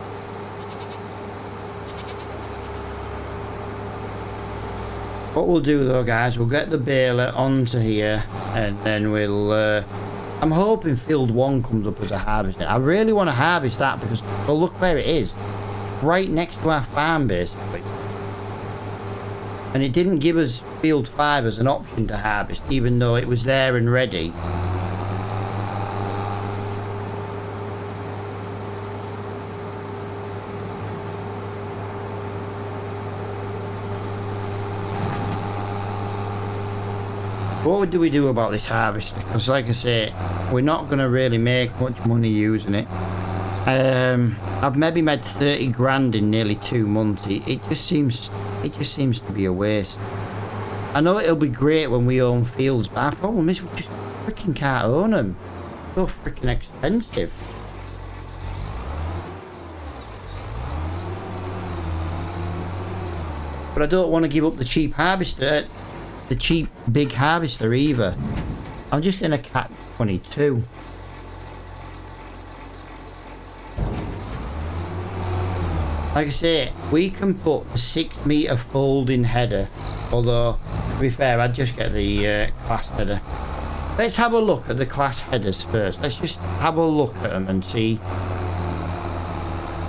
What we'll do though, guys, we'll get the baler onto here, and then we'll I'm hoping field 1 comes up as a harvest. I really want to harvest that because, well, look where it is, right next to our farm basically, and it didn't give us field 5 as an option to harvest even though it was there and ready. What do we do about this harvester? Because like I say, we're not going to really make much money using it. I've maybe made 30 grand in nearly 2 months. It just seems to be a waste. I know it'll be great when we own fields, but our problem is we just freaking can't own them. So freaking expensive. But I don't want to give up the cheap harvester. The cheap big harvester either. I'm just in a cat 22. Like I say, we can put a 6 meter folding header, although to be fair I'd just get the class header. Let's have a look at the class headers first. Let's just have a look at them and see.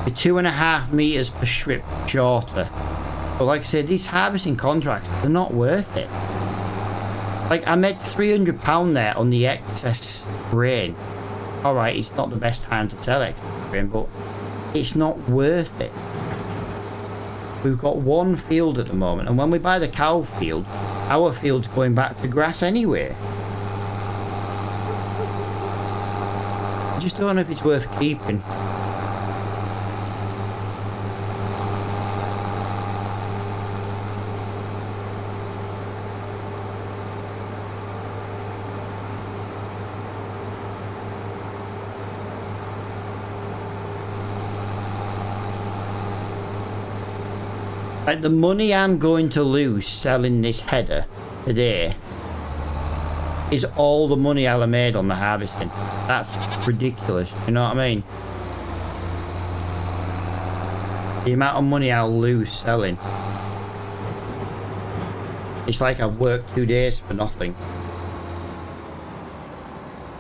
The 2.5 meters per strip shorter. But like I said, these harvesting contracts, they're not worth it. Like, I made £300 there on the excess grain. Alright, it's not the best time to sell excess grain, but it's not worth it. We've got one field at the moment, and when we buy the cow field, our field's going back to grass anyway. I just don't know if it's worth keeping. Like, the money I'm going to lose selling this header today is all the money I'll have made on the harvesting. That's ridiculous, you know what I mean? The amount of money I'll lose selling. It's like I've worked 2 days for nothing.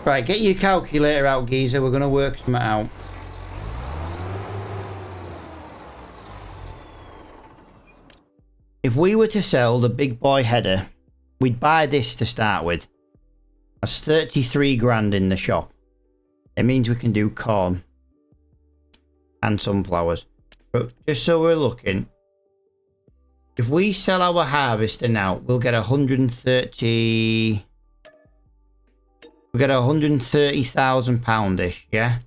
Right, get your calculator out, geezer. We're going to work something out. If we were to sell the big boy header, we'd buy this to start with. That's 33 grand in the shop. It means we can do corn and sunflowers. But just so we're looking, if we sell our harvester now, we'll get 130. We'll get £130,000-ish, yeah?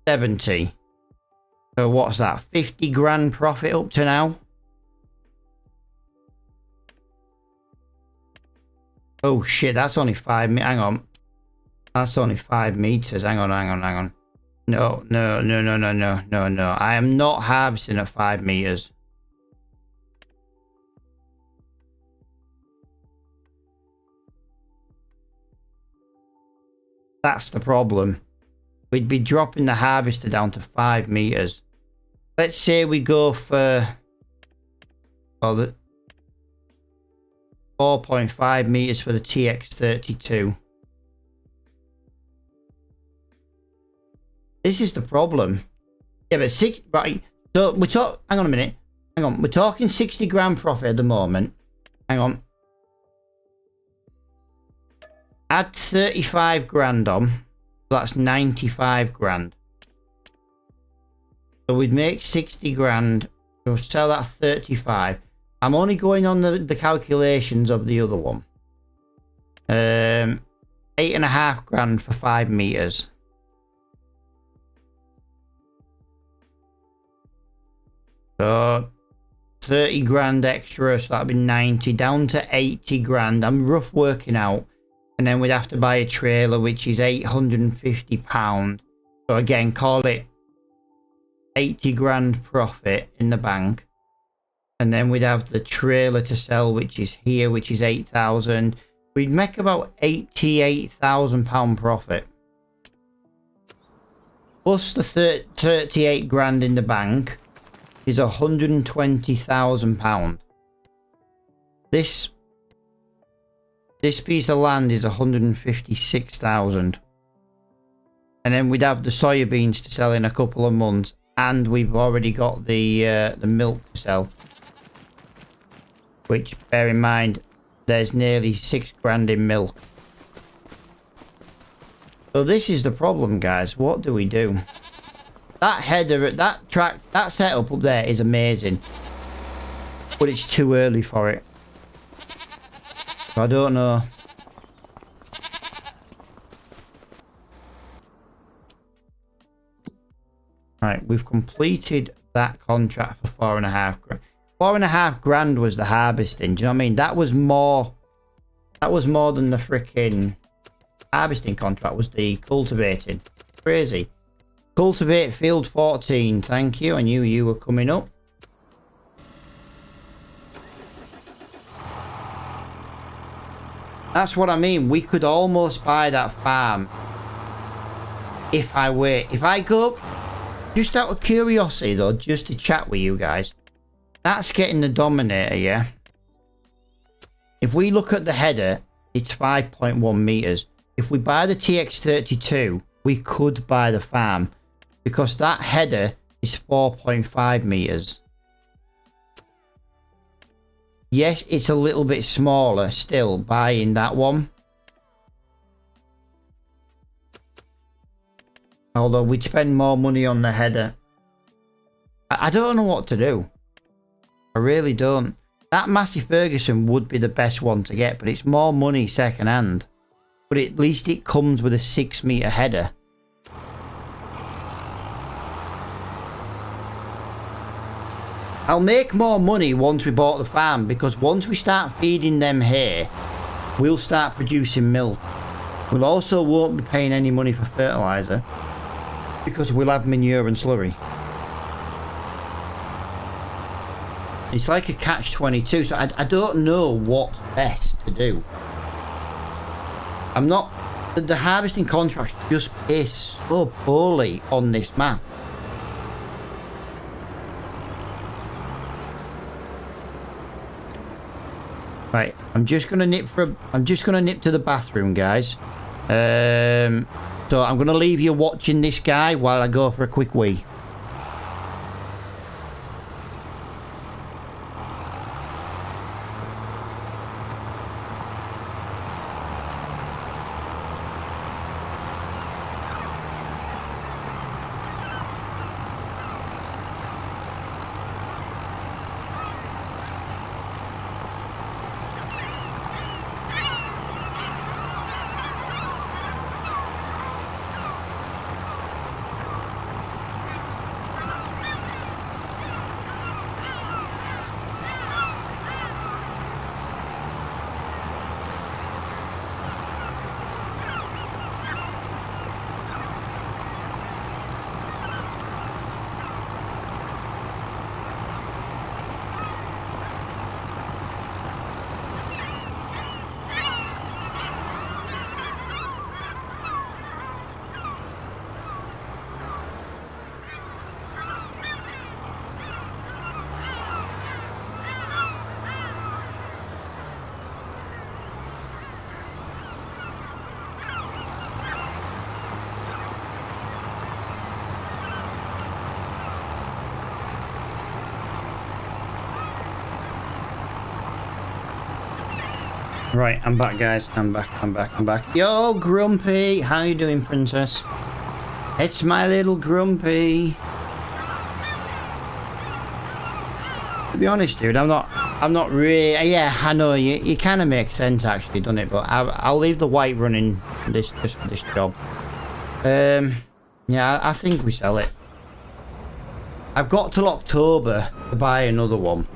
70. So what's that? 50 grand profit up to now? Oh shit, that's only 5 meters. Hang on. That's only 5 meters. Hang on. No. I am not harvesting at 5 meters. That's the problem. We'd be dropping the harvester down to 5 meters. Let's say we go for, well, the 4.5 meters for the TX32. This is the problem. Yeah, but right. So we're talking. Hang on a minute. Hang on. We're talking 60 grand profit at the moment. Hang on. Add 35 grand on. That's 95 grand. So we'd make 60 grand. So sell that 35. I'm only going on the calculations of the other one. 8.5 grand for 5 meters. So 30 grand extra, so that'd be 90, down to 80 grand. I'm rough working out. And then we'd have to buy a trailer, which is £850. So again, call it 80 grand profit in the bank. And then we'd have the trailer to sell, which is here, which is 8,000. We'd make about £88,000 profit. Plus the 38 grand in the bank is £120,000. This piece of land is 156,000. And then we'd have the soybeans to sell in a couple of months, and we've already got the milk to sell. Which, bear in mind, there's nearly 6 grand in milk. So this is the problem, guys. What do we do? That header, that track, that setup up there is amazing, but it's too early for it. So I don't know. Right, we've completed that contract for 4.5 grand. 4.5 grand was the harvesting. Do you know what I mean? That was more than the freaking harvesting contract was the cultivating. Crazy. Cultivate field 14. Thank you. I knew you were coming up. That's what I mean. We could almost buy that farm if I wait. If I go up, just out of curiosity though, just to chat with you guys. That's getting the Dominator, yeah? If we look at the header, it's 5.1 meters. If we buy the TX32, we could buy the farm, because that header is 4.5 meters. Yes, it's a little bit smaller still buying that one. Although we'd spend more money on the header. I don't know what to do. I really don't. That Massey Ferguson would be the best one to get, but it's more money second hand. But at least it comes with a 6 meter header. I'll make more money once we bought the farm, because once we start feeding them hay, we'll start producing milk. We'll also won't be paying any money for fertiliser, because we'll have manure and slurry. It's like a catch-22, so I don't know what's best to do. I'm not... The harvesting contract just is so poorly on this map. Right, I'm just gonna nip to the bathroom, guys. So I'm gonna leave you watching this guy while I go for a quick wee. Right, I'm back, guys. I'm back. Yo, Grumpy! How you doing, princess? It's my little Grumpy. To be honest, dude, I'm not really... Yeah, I know, you kind of make sense, actually, doesn't it? But I'll leave the white running just for this job. Yeah, I think we sell it. I've got till October to buy another one.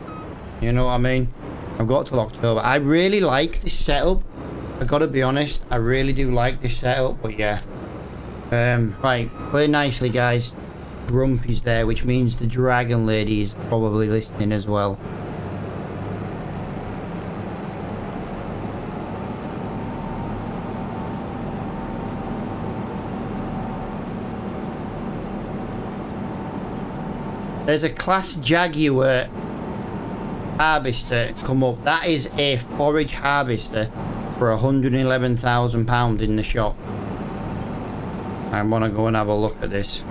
You know what I mean? I've got till October. I really like this setup. I gotta be honest. I really do like this setup, but yeah. Right. Play nicely, guys. Grumpy's there, which means the Dragon Lady is probably listening as well. There's a Class Jaguar harvester come up. That is a forage harvester for £111,000 in the shop. I want to go and have a look at this.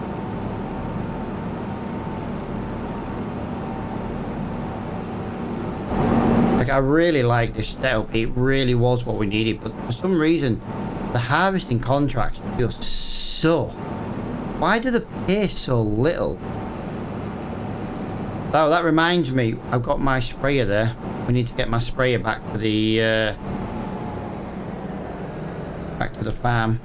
Like, I really like this setup. It really was what we needed, but for some reason the harvesting contracts feel so... Why do they pay so little? Oh, that reminds me, I've got my sprayer there. We need to get my sprayer back to the farm.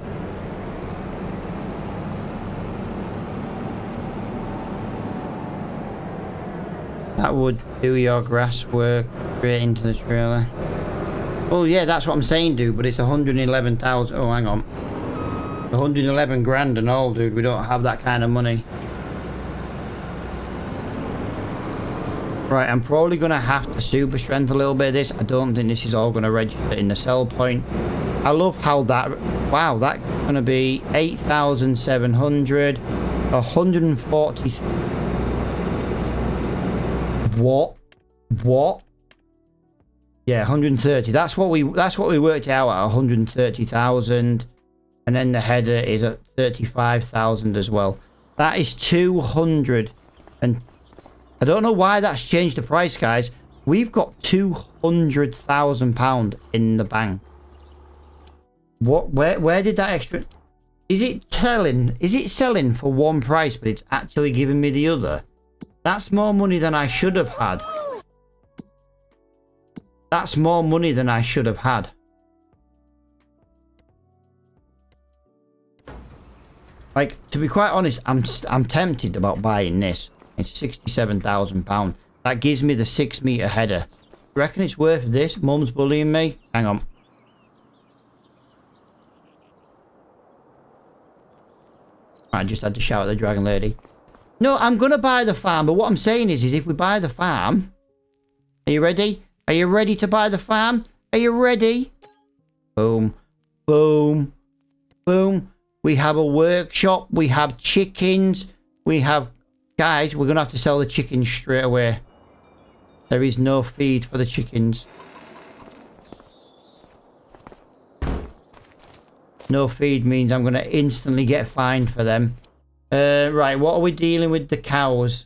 That would do your grass work straight into the trailer. Oh yeah, that's what I'm saying, dude, but it's 111,000. Oh, hang on. 111 grand and all, dude. We don't have that kind of money. Right, I'm probably going to have to super strength a little bit of this. I don't think this is all going to register in the sell point. I love how that... Wow, that's going to be 8,700. 140... What? Yeah, 130. That's what we worked out at 130,000. And then the header is at 35,000 as well. That is 200. And I don't know why that's changed the price, guys. We've got £200,000 in the bank. What? Where did that extra... Is it selling for one price, but it's actually giving me the other? That's more money than I should have had. That's more money than I should have had. Like, to be quite honest, I'm tempted about buying this. It's £67,000. That gives me the 6 meter header. You reckon it's worth this? Mum's bullying me. Hang on. I just had to shout at the dragon lady. No, I'm gonna buy the farm, but what I'm saying is if we buy the farm... Are you ready? Are you ready to buy the farm? Are you ready? Boom. Boom. Boom. We have a workshop. We have chickens. We have... Guys, we're gonna have to sell the chickens straight away. There is no feed for the chickens. No feed means I'm gonna instantly get fined for them. Right, what are we dealing with the cows?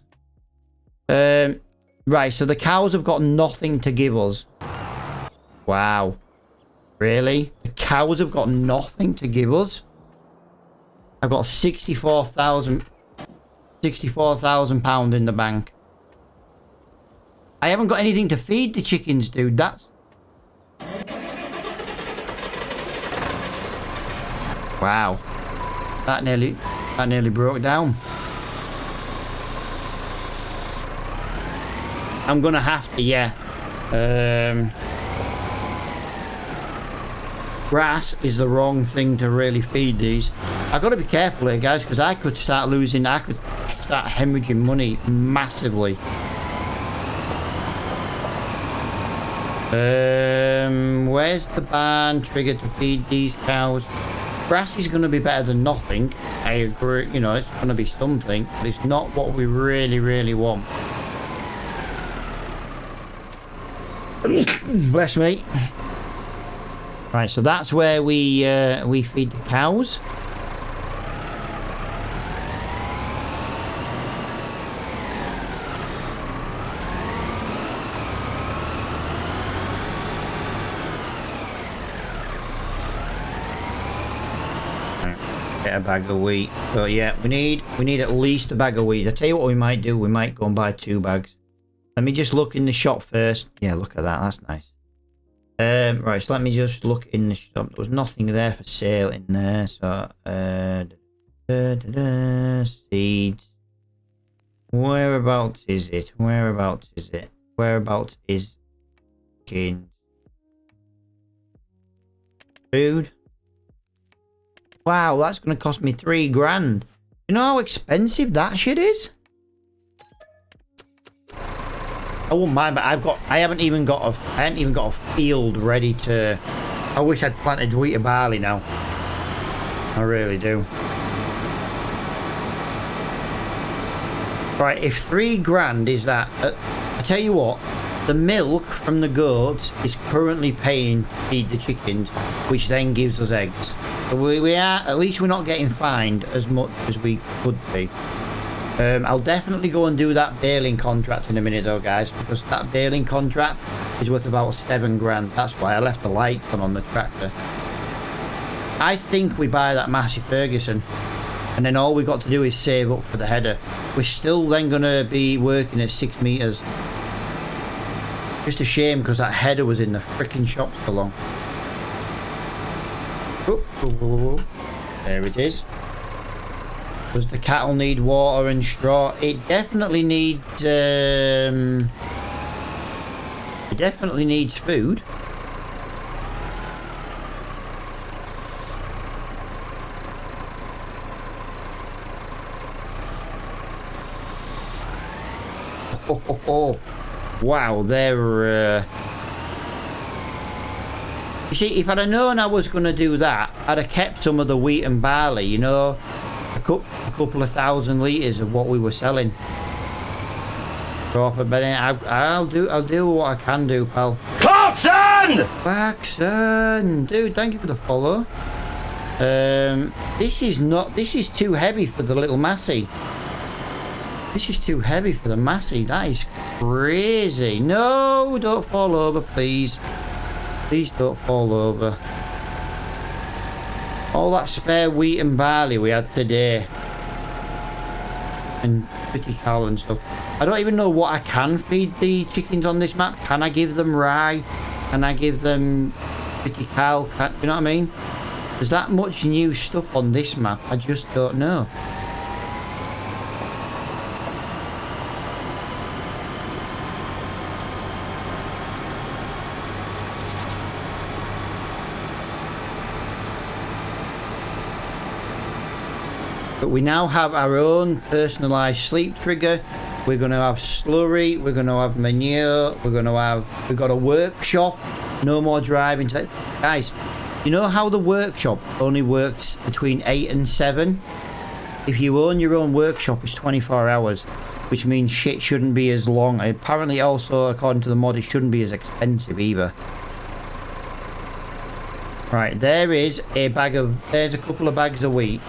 Right, so the cows have got nothing to give us. Wow. Really? The cows have got nothing to give us? I've got £64,000 in the bank. I haven't got anything to feed the chickens, dude. That's... Wow. That nearly broke down. I'm gonna have to, yeah. Grass is the wrong thing to really feed these. I've got to be careful here, guys, because I could start hemorrhaging money massively. Where's the barn trigger to feed these cows? Grass is going to be better than nothing. I agree, you know, it's going to be something, but it's not what we really want. Bless me. Right, so that's where we feed the cows. Get a bag of wheat. So yeah, we need at least a bag of wheat. I tell you what we might do. We might go and buy 2 bags. Let me just look in the shop first. Yeah, look at that. That's nice. Right, so let me just look in the shop. There was nothing there for sale in there. So, seeds. Whereabouts is it? Whereabouts is it? Whereabouts is chickens? Food. Wow, that's going to cost me 3 grand. You know how expensive that shit is? I wouldn't mind, but I haven't even got a field ready to... I wish I'd planted wheat or barley now. I really do. Right, if 3 grand is that, I tell you what, the milk from the goats is currently paying to feed the chickens, which then gives us eggs. So we are, at least we're not getting fined as much as we could be. I'll definitely go and do that baling contract in a minute though, guys, because that baling contract is worth about 7 grand. That's why I left the lights on the tractor. I think we buy that Massey Ferguson, and then all we got to do is save up for the header. We're still then going to be working at 6 meters. Just a shame because that header was in the freaking shop so long. Oh. There it is. Does the cattle need water and straw? It definitely needs food. Oh. Wow, they're you see, if I'd have known I was going to do that, I'd have kept some of the wheat and barley, you know, a couple of 1,000 litres of what we were selling. But I'll do what I can do, pal. Clarkson! Dude, thank you for the follow. This is too heavy for the little Massey. This is too heavy for the Massey. That is crazy. No, don't fall over, please. Please don't fall over. All that spare wheat and barley we had today. And pretty cow and stuff. I don't even know what I can feed the chickens on this map. Can I give them rye? Can I give them pretty cow? You know what I mean? There's that much new stuff on this map. I just don't know. But we now have our own personalised sleep trigger. We're going to have slurry. We're going to have manure. We've got a workshop. No more driving. Guys, you know how the workshop only works between 8 and 7? If you own your own workshop, it's 24 hours. Which means shit shouldn't be as long. Apparently also, according to the mod, it shouldn't be as expensive either. Right, there's a couple of bags of wheat.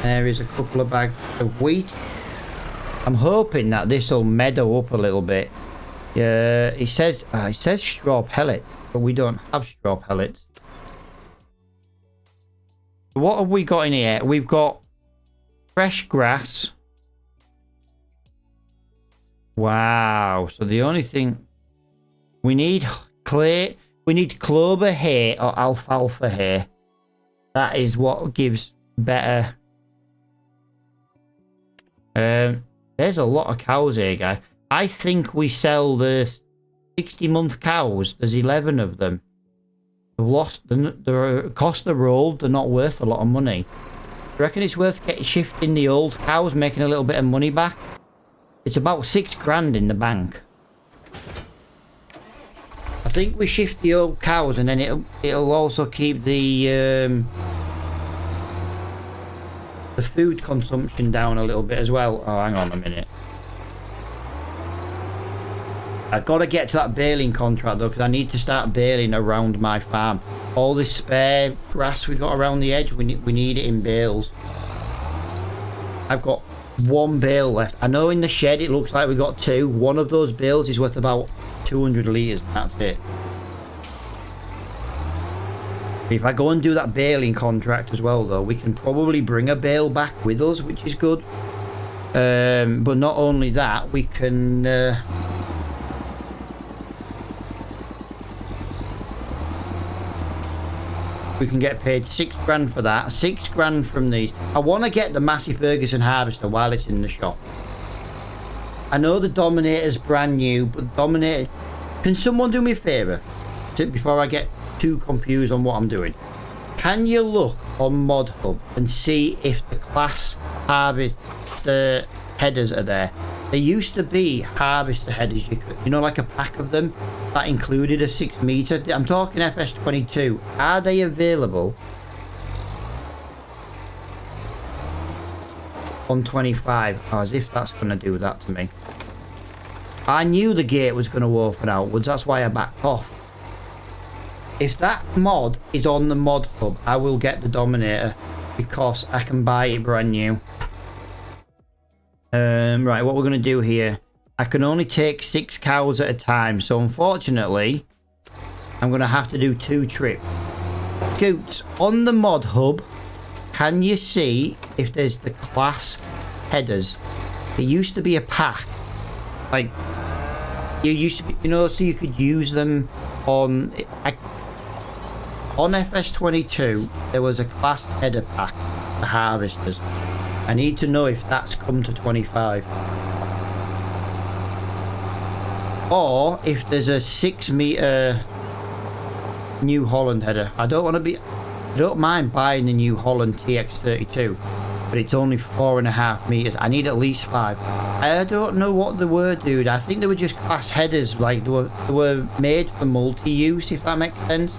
There is a couple of bags of wheat. I'm hoping that this will meadow up a little bit. It says straw pellet, but we don't have straw pellets. What have we got in here? We've got fresh grass. Wow. So the only thing we need clover hay or alfalfa hay. That is what gives better. There's a lot of cows here, guys. I think we sell the 60-month cows. There's 11 of them. They've lost the cost of rolled. They're not worth a lot of money. I reckon it's worth shifting the old cows, making a little bit of money back. It's about 6 grand in the bank. I think we shift the old cows, and then it'll also keep the food consumption down a little bit as well. Oh, hang on a minute. I've got to get to that baling contract though, because I need to start baling around my farm. All this spare grass we got around the edge, we need it in bales. I've got 1 bale left. I know in the shed it looks like we got 2. One of those bales is worth about 200 litres, and that's it. If I go and do that baling contract as well though, we can probably bring a bale back with us, which is good. But not only that, we can get paid 6 grand for that. 6 grand from these. I want to get the Massey Ferguson harvester while it's in the shop. I know the Dominator's brand new, but Dominator, can someone do me a favour before I get too confused on what I'm doing? Can you look on Mod Hub and see if the class harvester headers are there? There used to be harvester headers, you know, like a pack of them that included a 6 meter. I'm talking FS22. Are they available on 25? Oh, as if that's going to do that to me. I knew the gate was going to open outwards. That's why I backed off. If that mod is on the mod hub, I will get the Dominator because I can buy it brand new. Right, what we're going to do here. I can only take 6 cows at a time. So unfortunately, I'm going to have to do 2 trips. Scoots, on the mod hub, can you see if there's the class headers? There used to be a pack. Like, you used to be, you know, so you could use them on... on FS22, there was a class header pack for harvesters. I need to know if that's come to 25. Or if there's a 6 meter New Holland header. I don't mind buying the New Holland TX32, but it's only 4.5 meters. I need at least 5. I don't know what they were, dude. I think they were just class headers, like they were made for multi-use, if that makes sense.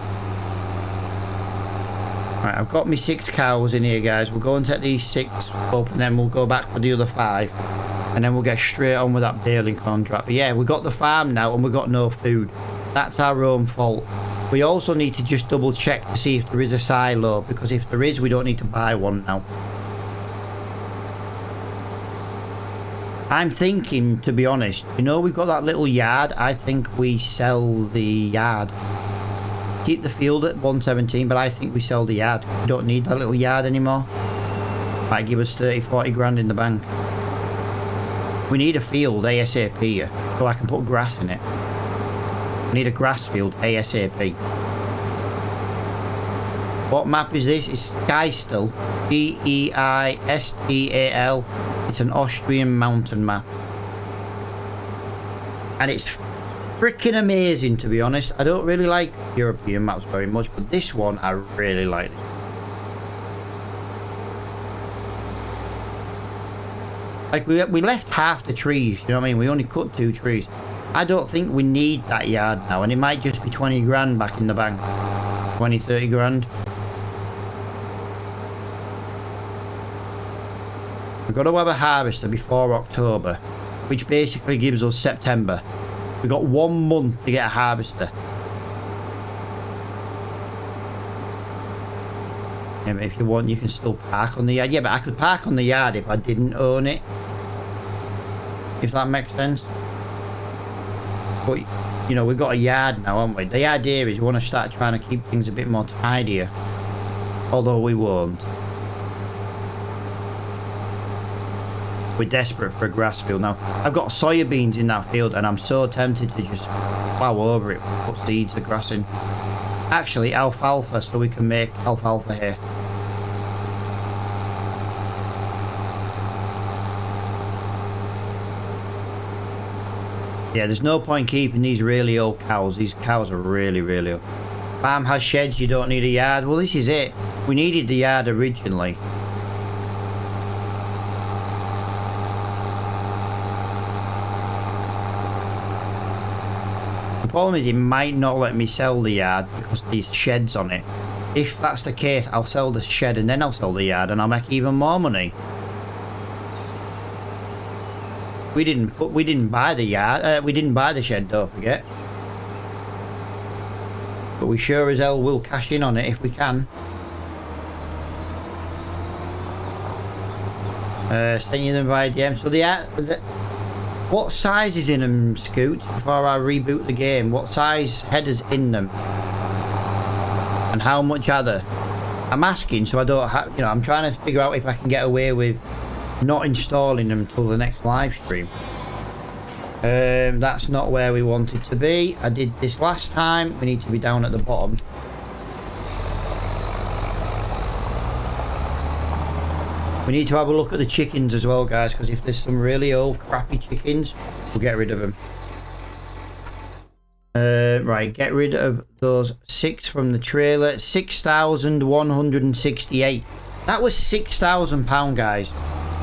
Right, I've got me 6 cows in here, guys. We'll go and take these 6 up, and then we'll go back for the other 5, and then we'll get straight on with that baling contract. But yeah, we've got the farm now, and we've got no food. That's our own fault. We also need to just double check to see if there is a silo, because if there is, we don't need to buy one now. I'm thinking, to be honest, you know, we've got that little yard. I think we sell the yard. Keep the field at 117, but I think we sell the yard. We don't need that little yard anymore. Might give us 30-40 grand in the bank. We need a field ASAP here, so I can put grass in it. We need a grass field ASAP. What map is this? It's Geistal. Geistal. It's an Austrian mountain map. And it's freaking amazing, to be honest. I don't really like European maps very much, but this one I really like. Like, we left half the trees, you know what I mean? We only cut 2 trees. I don't think we need that yard now, and it might just be 20 grand back in the bank. 20, 30 grand. We've got to have a harvester before October, which basically gives us September. We've got 1 month to get a harvester. Yeah, but if you want, you can still park on the yard. Yeah, but I could park on the yard if I didn't own it. If that makes sense. But, you know, we've got a yard now, haven't we? The idea is we want to start trying to keep things a bit more tidier. Although we won't. We're desperate for a grass field now. I've got soya beans in that field, and I'm so tempted to just plow over it, put seeds of grass in. Actually, alfalfa, so we can make alfalfa here. Yeah, there's no point keeping these really old cows. These cows are really, really old. Farm has sheds, you don't need a yard. Well, this is it. We needed the yard originally. The problem is it might not let me sell the yard because of these sheds on it. If that's the case, I'll sell the shed and then I'll sell the yard and I'll make even more money. We didn't buy the yard. We didn't buy the shed, don't forget. But we sure as hell will cash in on it if we can. Sending them via DM. So what size is in them, Scoot? Before I reboot the game, what size headers in them? And how much are there? I'm asking, so I don't have. You know, I'm trying to figure out if I can get away with not installing them until the next live stream. That's not where we wanted to be. I did this last time. We need to be down at the bottom. We need to have a look at the chickens as well, guys, because if there's some really old crappy chickens, we'll get rid of them. Right, get rid of those 6 from the trailer. 6,168. That was £6,000, guys.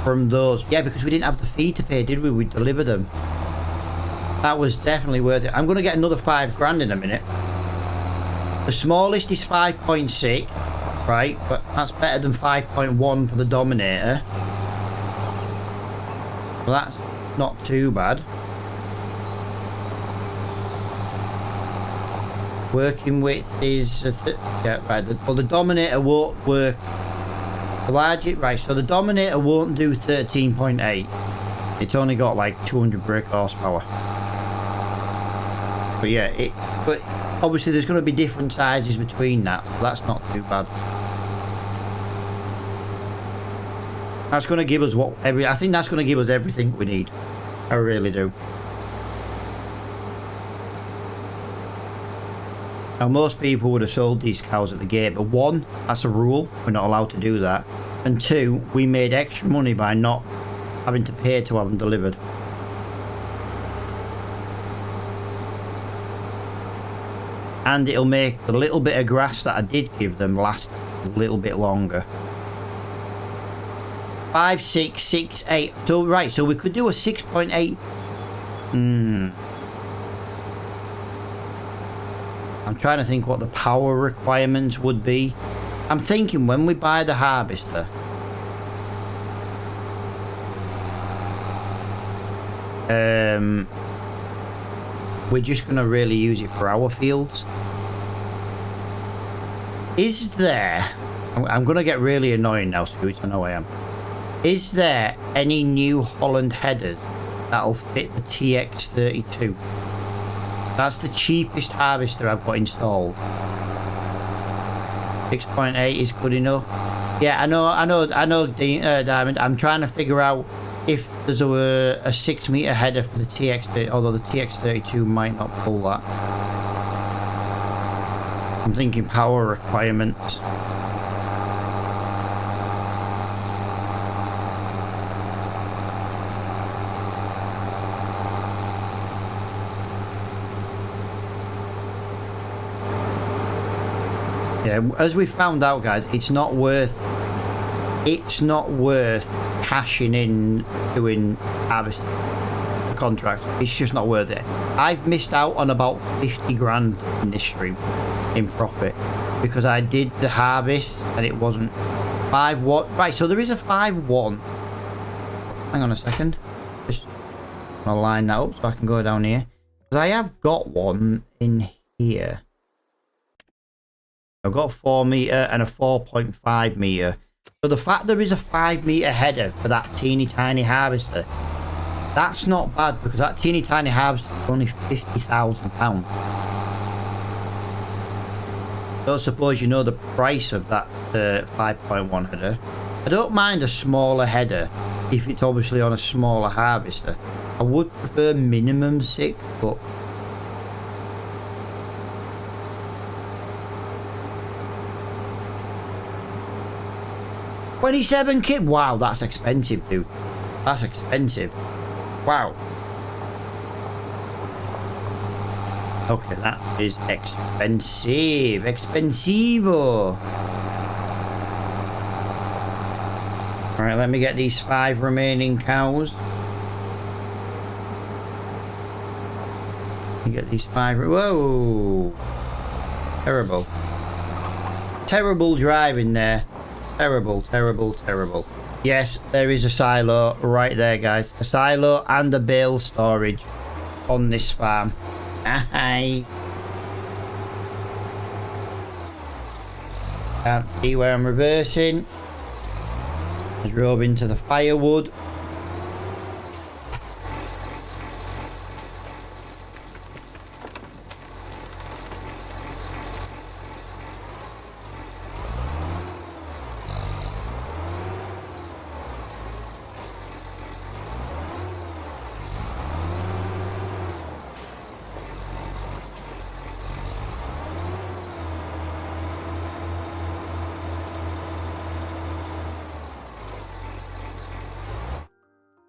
from those. Yeah, because we didn't have the fee to pay, did we? We delivered them. That was definitely worth it. I'm going to get another 5 grand in a minute. The smallest is 5.6, right? But that's better than 5.1 for the Dominator. Well, that's not too bad. Working width is yeah, right. Well, the Dominator won't work. The larger, right? So the Dominator won't do 13.8. It's only got like 200 brake horsepower. But yeah, but obviously there's going to be different sizes between that. So that's not too bad. That's going to give us I think that's going to give us everything we need. I really do. Now, most people would have sold these cows at the gate, but 1, that's a rule. We're not allowed to do that. And 2, we made extra money by not having to pay to have them delivered. And it'll make the little bit of grass that I did give them last a little bit longer. 5, 6, 6, 8. So, right, so we could do a 6.8. I'm trying to think what the power requirements would be. I'm thinking when we buy the harvester, we're just going to really use it for our fields. Is there... I'm going to get really annoying now, Scoots. I know I am. Is there any New Holland headers that'll fit the TX32? That's the cheapest harvester I've got installed. 6.8 is good enough. Yeah, I know, Diamond. I'm trying to figure out if there's a 6 meter header for the TX30, although the TX32 might not pull that. I'm thinking power requirements. Yeah, as we found out, guys, it's not worth cashing in doing harvest contracts. It's just not worth it. I've missed out on about 50 grand in this stream in profit because I did the harvest and it wasn't 5-1. Right, so there is a 5-1. Hang on a second. Just I'll line that up so I can go down here. Because I have got one in here. I've got a 4 meter and a 4.5 meter. So the fact there is a 5 meter header for that teeny tiny harvester, that's not bad because that teeny tiny harvester is only £50,000. Don't suppose you know the price of that 5.1 header. I don't mind a smaller header if it's obviously on a smaller harvester. I would prefer minimum 6, but 27 kit. Wow, that's expensive, dude. That's expensive. Wow. Okay, that is expensive. Expensivo. Alright, let me get these 5 remaining cows. Let me get these 5. Whoa. Terrible. Terrible driving there. Terrible, terrible, terrible. Yes, there is a silo right there, guys. A silo and a bale storage on this farm. Nice. Can't see where I'm reversing. I drove into the firewood.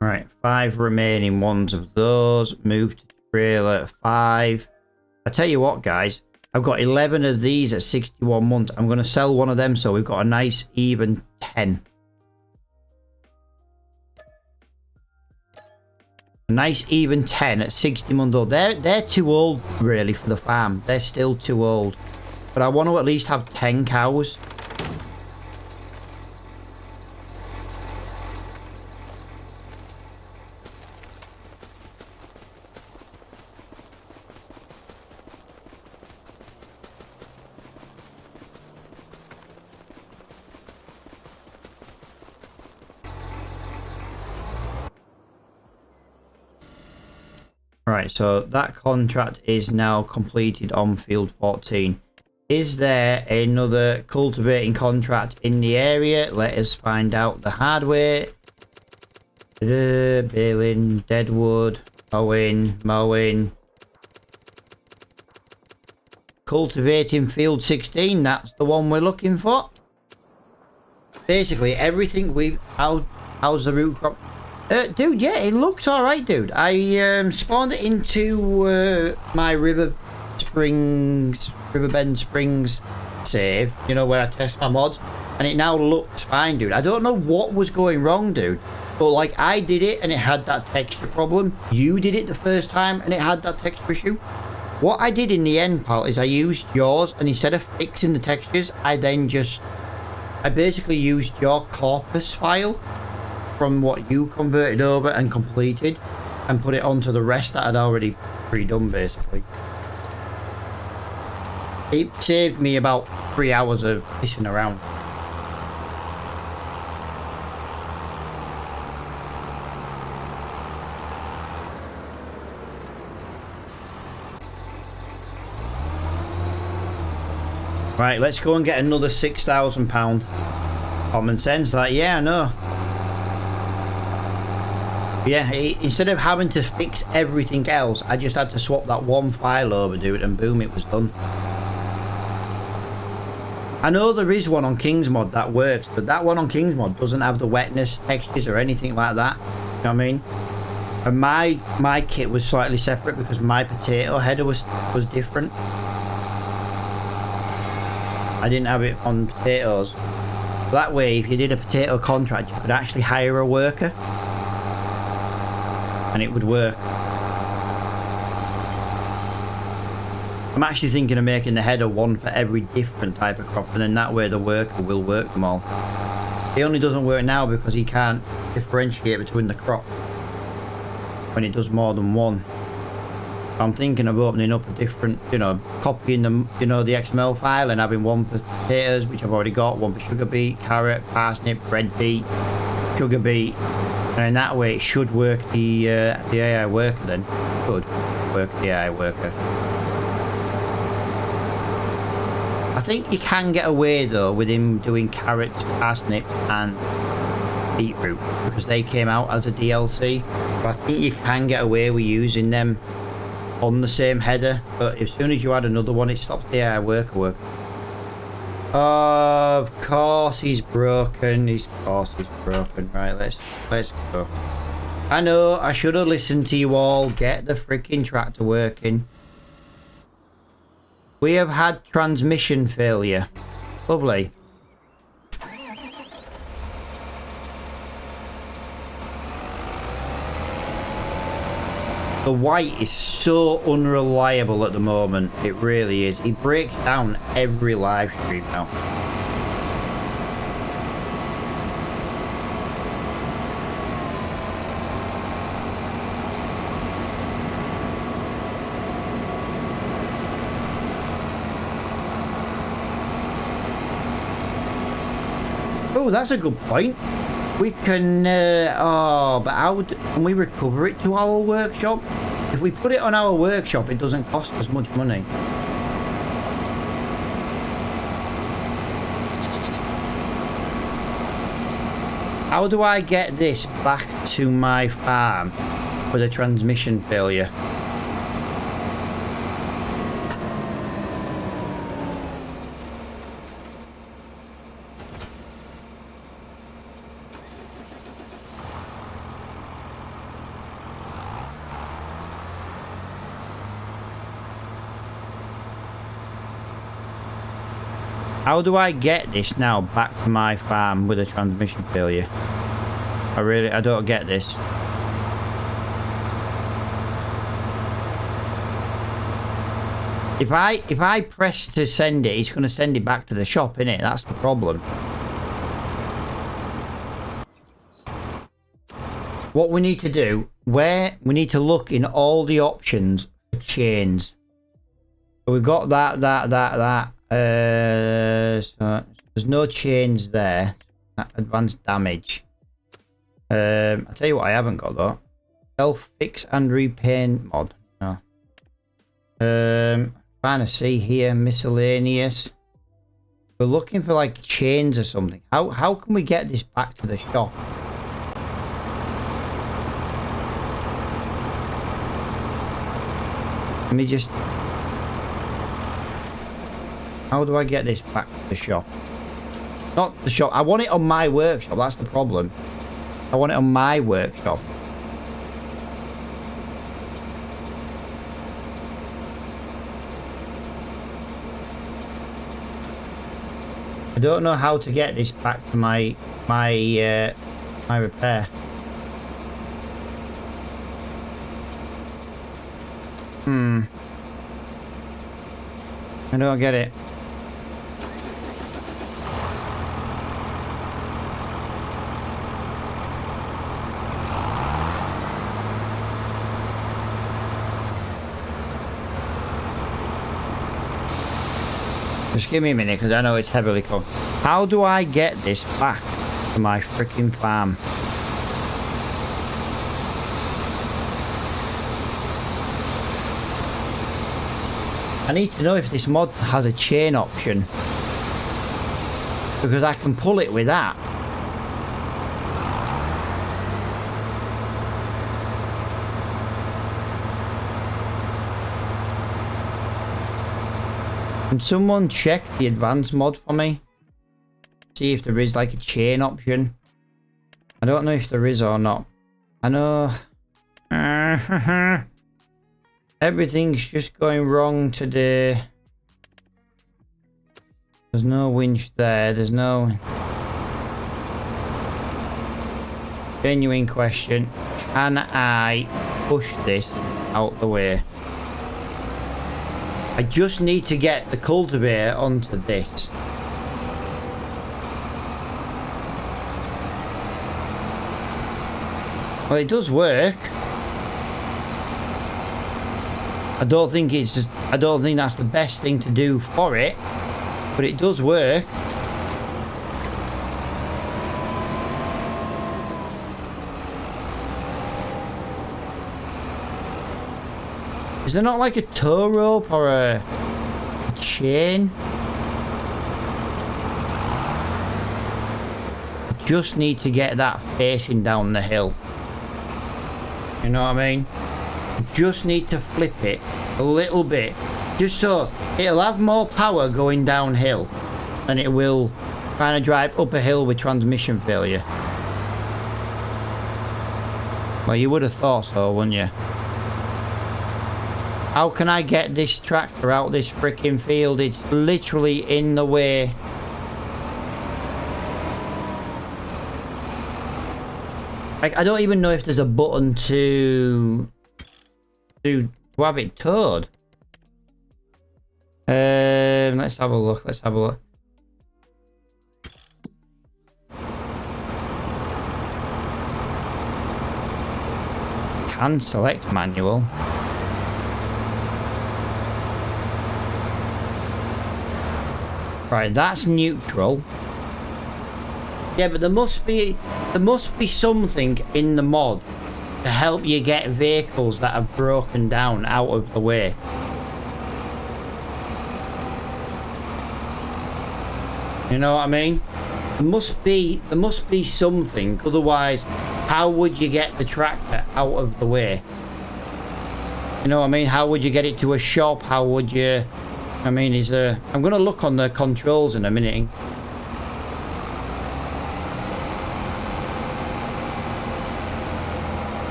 Right, 5 remaining ones of those. Move to trailer 5. I tell you what, guys, I've got 11 of these at 61 months. I'm going to sell one of them so we've got a nice even 10. A nice even 10 at 60 months old. They're too old, really, for the farm. They're still too old. But I want to at least have 10 cows. Right, so that contract is now completed on field 14. Is there another cultivating contract in the area? Let us find out the hard way. Baling, deadwood, mowing. Cultivating field 16, that's the one we're looking for. Basically, everything how's the root crop? Dude, yeah, it looks alright, dude. I spawned it into my Riverbend Springs save, you know, where I test my mods, and it now looks fine, dude. I don't know what was going wrong, dude, but like, I did it and it had that texture problem. You did it the first time and it had that texture issue. What I did in the end, pal, is I used yours, and instead of fixing the textures, I basically used your corpus file from what you converted over and completed, and put it onto the rest that I'd already pre-done, basically. It saved me about 3 hours of pissing around. Right, let's go and get another £6,000. Common sense, that, yeah, I know. Yeah, instead of having to fix everything else, I just had to swap that one file over, dude, and boom, it was done. I know there is one on Kingsmod that works, but that one on Kingsmod doesn't have the wetness textures or anything like that. You know what I mean? And my kit was slightly separate because my potato header was different. I didn't have it on potatoes. So that way, if you did a potato contract, you could actually hire a worker. And it would work. I'm actually thinking of making the header one for every different type of crop, and then that way the worker will work them all. It only doesn't work now because he can't differentiate between the crop when it does more than one. I'm thinking of opening up a different, you know, copying the, you know, the XML file and having one for potatoes, which I've already got, one for sugar beet, carrot, parsnip, red beet, sugar beet. And in that way, it should work the AI worker then. Should work the AI worker. I think you can get away, though, with him doing carrots, parsnip, and beetroot, because they came out as a DLC. But I think you can get away with using them on the same header. But as soon as you add another one, it stops the AI worker work. Oh, of course he's broken. Of course he's broken. Right, let's go. I know, I should have listened to you all. Get the freaking tractor working. We have had transmission failure. Lovely. The white is so unreliable at the moment. It really is. He breaks down every live stream now. Oh, that's a good point. We can, but how can we recover it to our workshop? If we put it on our workshop, it doesn't cost us much money. How do I get this back to my farm with a transmission failure? How do I get this now back to my farm with a transmission failure? I don't get this. If I press to send it, it's going to send it back to the shop, innit? That's the problem. What we need to do, we need to look in all the options for chains. So we've got that. So there's no chains there. Advanced damage. I'll tell you what I haven't got though. Self fix and repaint mod. No. Trying to see here, miscellaneous. We're looking for like chains or something. How can we get this back to the shop? Let me just... How do I get this back to the shop? Not the shop. I want it on my workshop. That's the problem. I want it on my workshop. I don't know how to get this back to my repair. I don't get it. Just give me a minute because I know it's heavily covered. How do I get this back to my freaking farm? I need to know if this mod has a chain option. Because I can pull it with that. Can someone check the advanced mod for me? See if there is like a chain option. I don't know if there is or not. I know... Everything's just going wrong today. There's no winch there. There's no... Genuine question. Can I push this out the way? I just need to get the cultivator onto this. Well, it does work. I don't think that's the best thing to do for it, but it does work. Is there not like a tow rope or a chain? I just need to get that facing down the hill. You know what I mean? Just need to flip it a little bit, just so it'll have more power going downhill than it will trying to drive up a hill with transmission failure. Well, you would have thought so, wouldn't you? How can I get this tractor out this freaking field? It's literally in the way. Like, I don't even know if there's a button to have it towed. Let's have a look. Let's have a look. Can select manual. Right, that's neutral. Yeah, but there must be something in the mod to help you get vehicles that have broken down out of the way. You know what I mean? There must be something, otherwise how would you get the tractor out of the way? You know what I mean? How would you get it to a shop? How would you... I mean, is there... I'm going to look on the controls in a minute.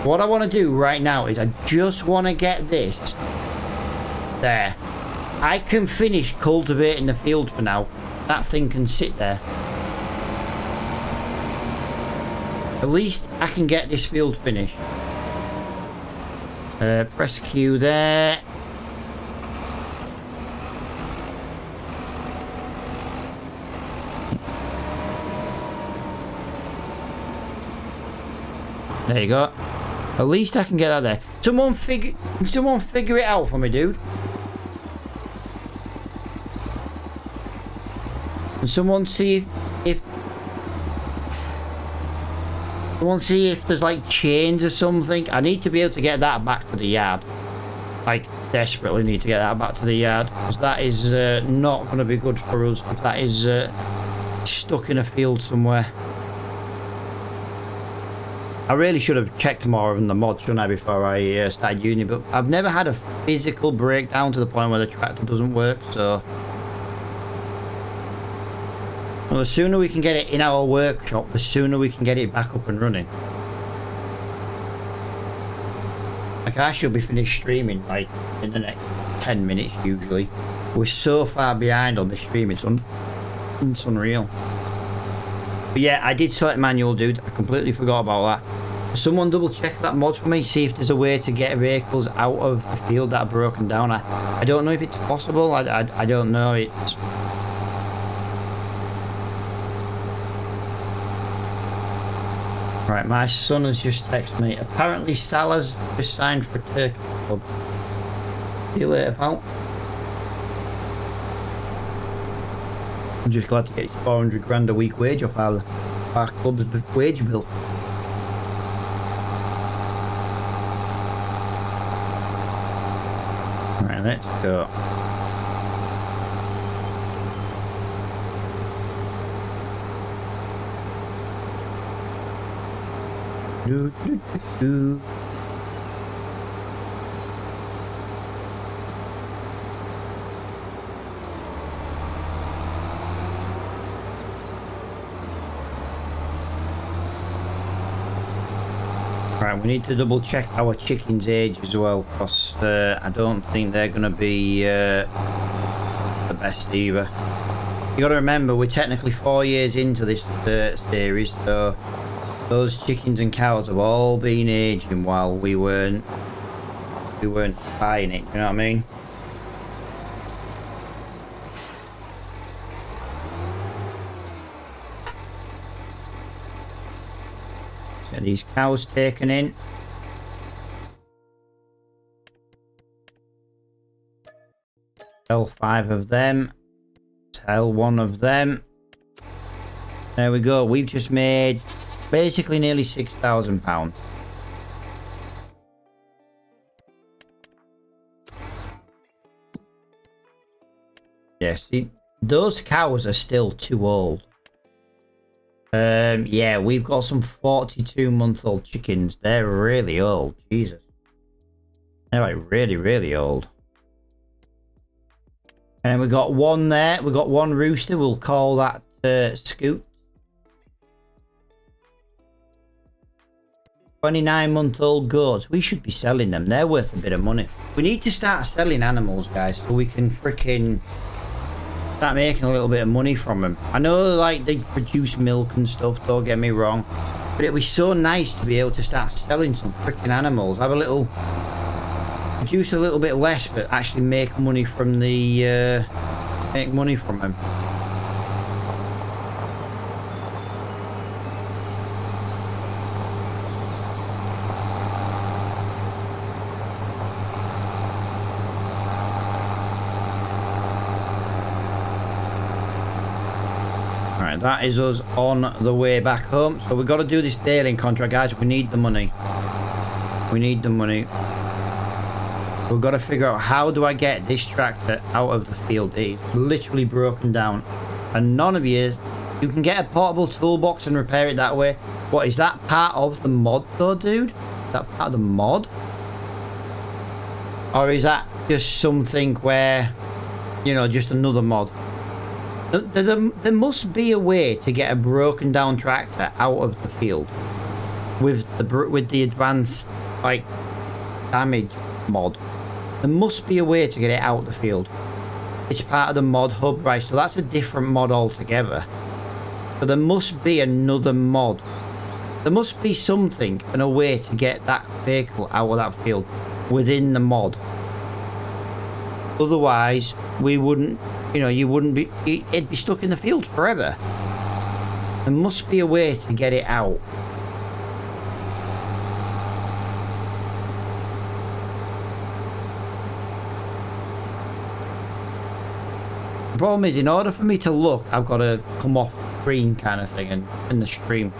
What I want to do right now is I just want to get this there. I can finish cultivating the field for now. That thing can sit there. At least I can get this field finished. Press Q there. There you go. At least I can get that there. Someone figure it out for me, dude. And someone see if there's like chains or something. I need to be able to get that back to the yard. Like, desperately need to get that back to the yard, because that is not going to be good for us if that is stuck in a field somewhere. I really should have checked more on the mod, shouldn't I, before I started uni, but I've never had a physical breakdown to the point where the tractor doesn't work, so... Well, the sooner we can get it in our workshop, the sooner we can get it back up and running. Like, I should be finished streaming, like, in the next 10 minutes, usually. We're so far behind on the stream, it's unreal. But yeah, I did select manual, dude. I completely forgot about that. Someone double check that mod for me, see if there's a way to get vehicles out of the field that are broken down. I don't know if it's possible, I don't know. It's... Right, my son has just texted me. Apparently Salah's just signed for Turkey Club. See you later, pal. I'm just glad to get 400 grand a week wage off our club's wage bill. Right, let's go. Do, do, do, do. Right, we need to double check our chicken's age as well, because I don't think they're going to be the best either. You got to remember, we're technically 4 years into this series, so those chickens and cows have all been aging while we weren't buying it, you know what I mean? Get these cows taken in. Sell 5 of them. Sell 1 of them. There we go. We've just made basically nearly £6,000. Yeah, see, those cows are still too old. Yeah, we've got some 42-month-old chickens. They're really old. Jesus. They're like really, really old. And we got one there. We got one rooster. We'll call that Scoot. 29-month-old goats. We should be selling them. They're worth a bit of money. We need to start selling animals, guys, so we can freaking start making a little bit of money from them. I know, like, they produce milk and stuff, don't get me wrong, but it'd be so nice to be able to start selling some freaking animals. Have a little, produce a little bit less, but actually make money from the, make money from them. That is us on the way back home. So we've got to do this baling contract, guys. We need the money. We need the money. We've got to figure out, how do I get this tractor out of the field? It's literally broken down. And none of you can get a portable toolbox and repair it that way. What, is that part of the mod though, dude? Is that part of the mod? Or is that just something where, you know, just another mod? There must be a way to get a broken down tractor out of the field with the advanced, like, damage mod. There must be a way to get it out of the field. It's part of the mod hub, right? So that's a different mod altogether. So there must be another mod. There must be something and a way to get that vehicle out of that field within the mod. Otherwise, we wouldn't, you know, you wouldn't be, it'd be stuck in the field forever. There must be a way to get it out. The problem is, in order for me to look, I've got to come off screen kind of thing and in the stream.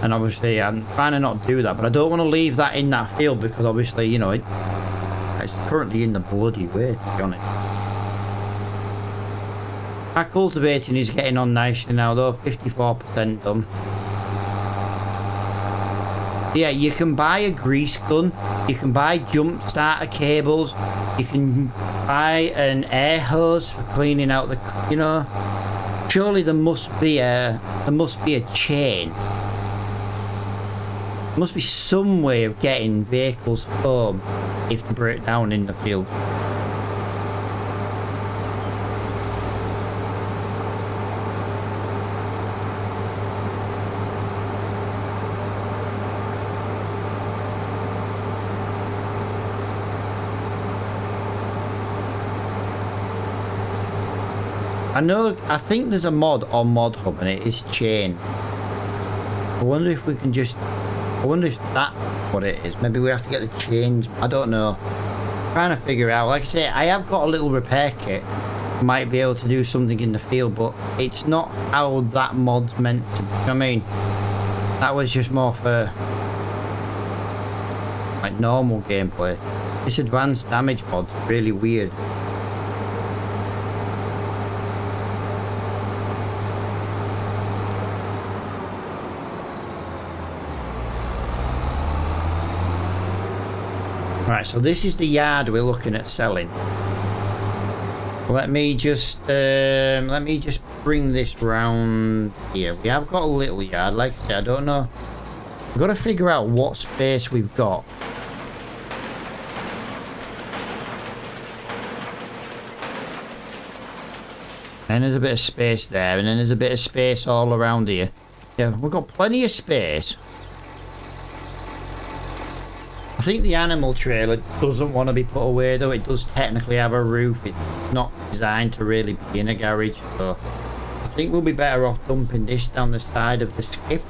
And obviously, I'm trying to not do that, but I don't want to leave that in that field because obviously, you know, it's currently in the bloody way, to be honest. Our cultivating is getting on nicely now, though, 54% done. Yeah, you can buy a grease gun, you can buy jump starter cables, you can buy an air hose for cleaning out the, you know. Surely there must be a chain. There must be some way of getting vehicles home if they break down in the field. I think there's a mod on Mod Hub and it is chain. I wonder if we can just, I wonder if that's what it is. Maybe we have to get the chains, I don't know. I'm trying to figure it out. Like I say, I have got a little repair kit. Might be able to do something in the field, but it's not how that mod's meant to be. I mean, that was just more for like normal gameplay. This advanced damage mod's really weird. Right, so this is the yard we're looking at selling. Let me just bring this round here. We have got a little yard, like I said, I don't know. We've got to figure out what space we've got. And there's a bit of space there, and then there's a bit of space all around here. Yeah, we've got plenty of space. I think the animal trailer doesn't want to be put away, though. It does technically have a roof. It's not designed to really be in a garage, so I think we'll be better off dumping this down the side of the skip.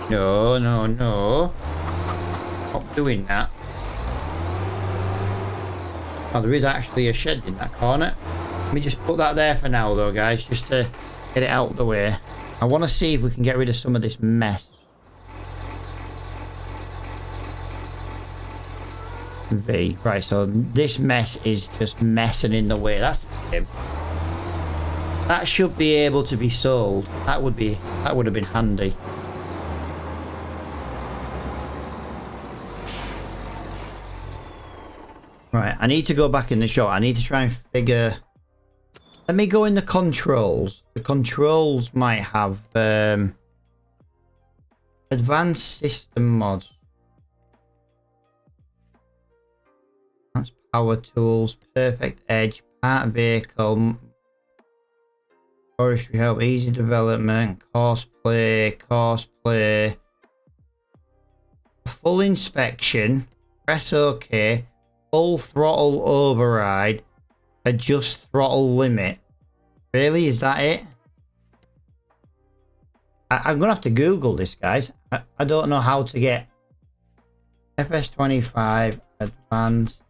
No, no, no. Stop doing that. Oh, there is actually a shed in that corner. Let me just put that there for now, though, guys, just to get it out of the way. I want to see if we can get rid of some of this mess. V. Right, so this mess is just messing in the way. That's him. That should be able to be sold. That would have been handy. Right, I need to go back in the shop. I need to try and figure... Let me go in the controls. The controls might have advanced system mods. That's power tools, perfect edge, part vehicle, forestry help, easy development, cosplay, full inspection, press OK, full throttle override, adjust throttle limit. Really? Is that it? I'm gonna have to Google this, guys. I don't know how to get FS25 advanced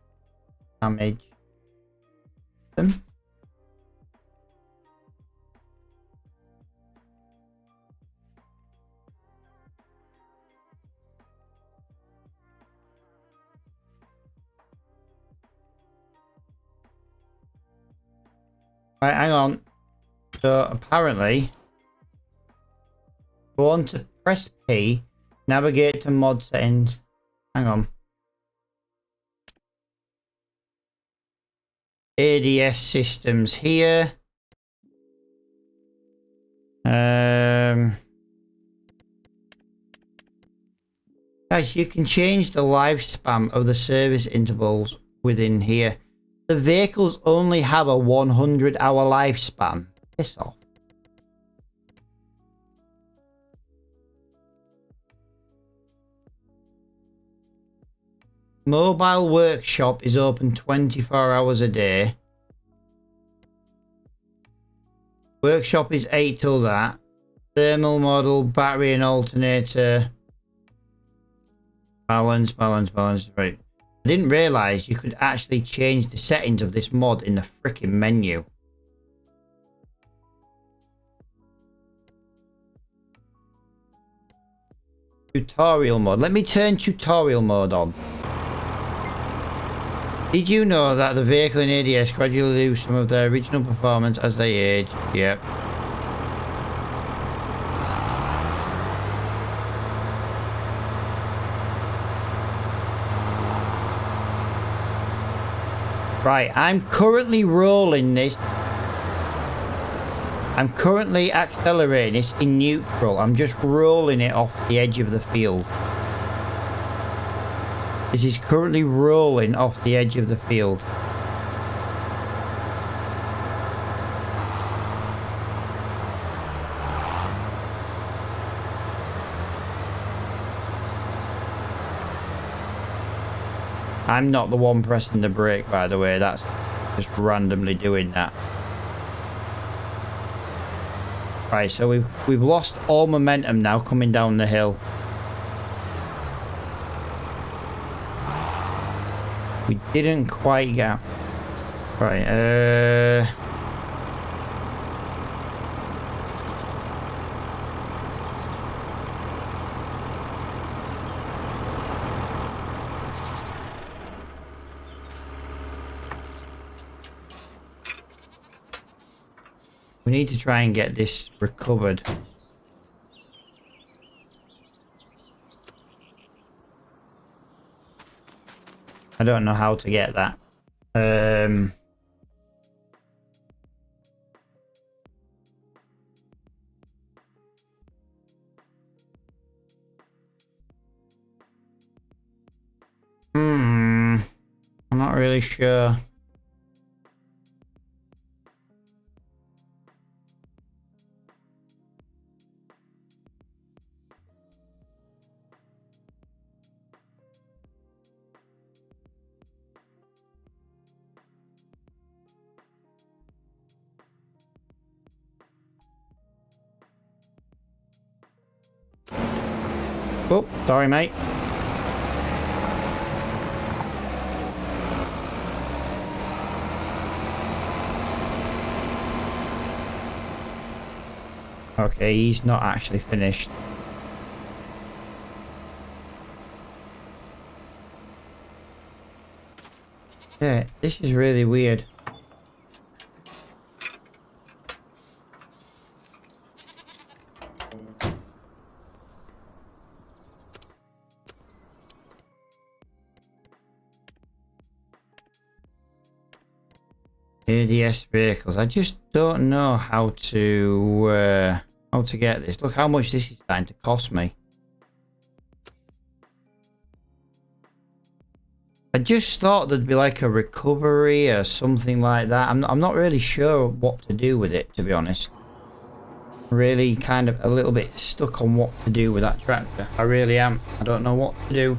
damage. Right, hang on. So apparently, go on to press P, navigate to mod settings. Hang on. ADS systems here. Guys, you can change the lifespan of the service intervals within here. The vehicles only have a 100-hour lifespan. Piss off. Mobile workshop is open 24 hours a day. Workshop is 8 till that. Thermal model, battery and alternator. Balance. Right. I didn't realise you could actually change the settings of this mod in the freaking menu. Tutorial mode. Let me turn tutorial mode on. Did you know that the vehicle in ADS gradually lose some of their original performance as they age? Yep. Right, I'm currently rolling this. I'm currently accelerating this in neutral. I'm just rolling it off the edge of the field. This is currently rolling off the edge of the field. I'm not the one pressing the brake, by the way. That's just randomly doing that. Right, so we've lost all momentum now coming down the hill. We didn't quite get... Right, we need to try and get this recovered. I don't know how to get that. I'm not really sure. Oh, sorry, mate. Okay, he's not actually finished. Yeah, this is really weird. ADS vehicles. I just don't know how to get this. Look how much this is starting to cost me. I just thought there'd be like a recovery or something like that. I'm not really sure what to do with it, to be honest. Really kind of a little bit stuck on what to do with that tractor. I really am. I don't know what to do.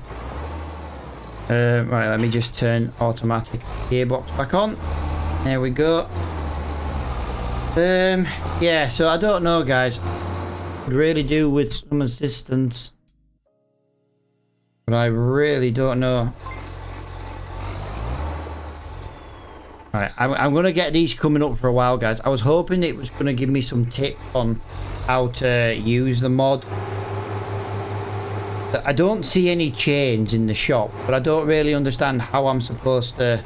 Right, let me just turn automatic gearbox back on. There we go. Yeah, so I don't know, guys. Could really do with some assistance, but I really don't know. Right, I'm gonna get these coming up for a while, guys. I was hoping it was gonna give me some tips on how to use the mod. I don't see any change in the shop, but I don't really understand how I'm supposed to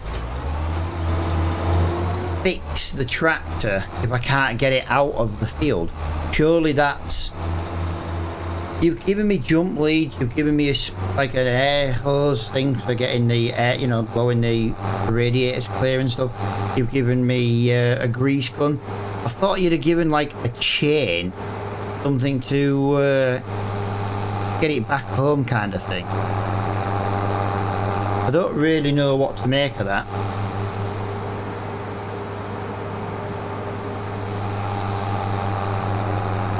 fix the tractor if I can't get it out of the field. Surely that's... You've given me jump leads, you've given me like an air hose thing for getting the air, you know, blowing the radiators clear and stuff. You've given me a grease gun. I thought you'd have given like a chain, something to get it back home kind of thing. I don't really know what to make of that.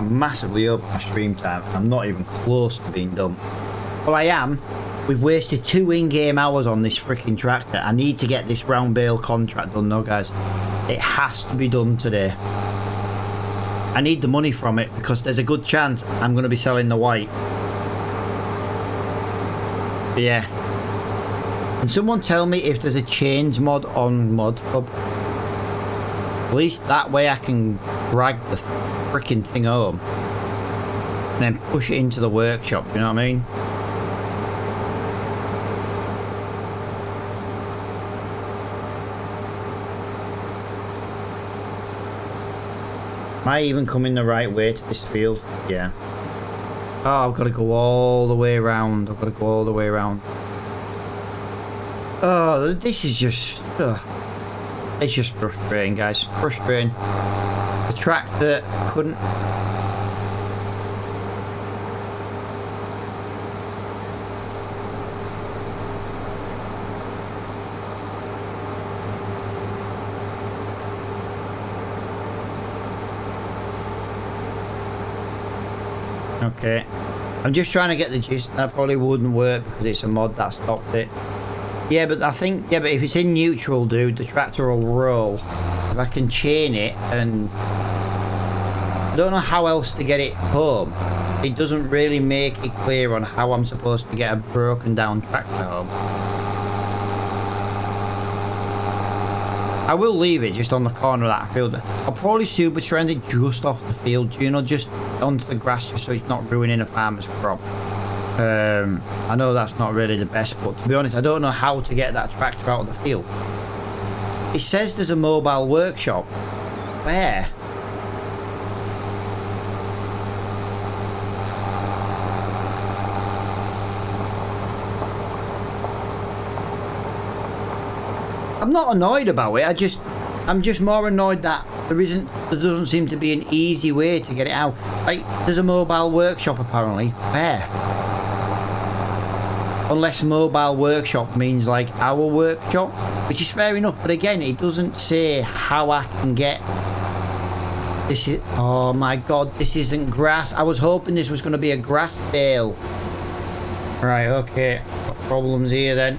Massively over my stream time. I'm not even close to being done. Well, I am. We've wasted 2 in-game hours on this freaking tractor. I need to get this round bale contract done though, guys. It has to be done today. I need the money from it because there's a good chance I'm going to be selling the white. Yeah. Can someone tell me if there's a chains mod on ModHub? At least that way I can drag the freaking thing home. And then push it into the workshop, you know what I mean? Am I even coming the right way to this field? Yeah. Oh, I've got to go all the way around. I've got to go all the way around. Oh, this is just... it's just frustrating, guys. Frustrating. The tractor couldn't... Okay. I'm just trying to get the gist. That probably wouldn't work because it's a mod that stopped it. Yeah, but I think... Yeah, but if it's in neutral, dude, the tractor will roll. If I can chain it and... I don't know how else to get it home. It doesn't really make it clear on how I'm supposed to get a broken down tractor home. I will leave it just on the corner of that field. I'll probably super trend it just off the field, you know, just onto the grass just so it's not ruining a farmer's crop. I know that's not really the best, but to be honest, I don't know how to get that tractor out of the field. It says there's a mobile workshop. Where? I'm not annoyed about it. I'm just more annoyed that there doesn't seem to be an easy way to get it out. Like, there's a mobile workshop apparently. Where? Unless mobile workshop means like our workshop, which is fair enough, but again, it doesn't say how I can get this. Is, oh my god, this isn't grass. I was hoping this was going to be a grass dale. Right, okay, got problems here then.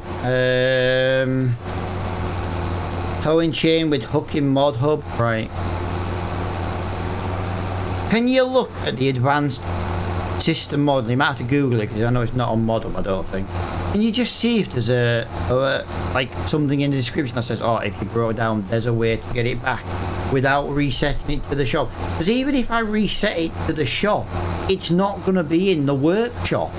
Towing chain with hook in ModHub. Right. Can you look at the advanced system model? You might have to Google it because I know it's not on ModHub, I don't think. Can you just see if there's a like something in the description that says, oh, if you broke down, there's a way to get it back without resetting it to the shop? Because even if I reset it to the shop, it's not going to be in the workshop.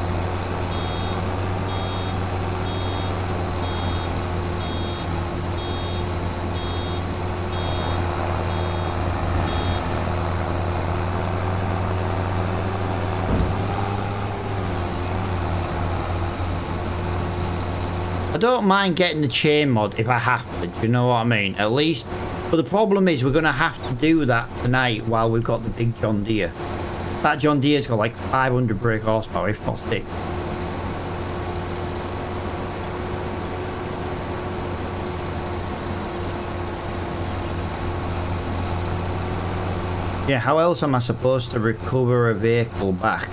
I don't mind getting the chain mod if I have to, do you know what I mean? At least, but the problem is we're going to have to do that tonight while we've got the big John Deere. That John Deere's got like 500 brake horsepower, if not 6. Yeah, how else am I supposed to recover a vehicle back?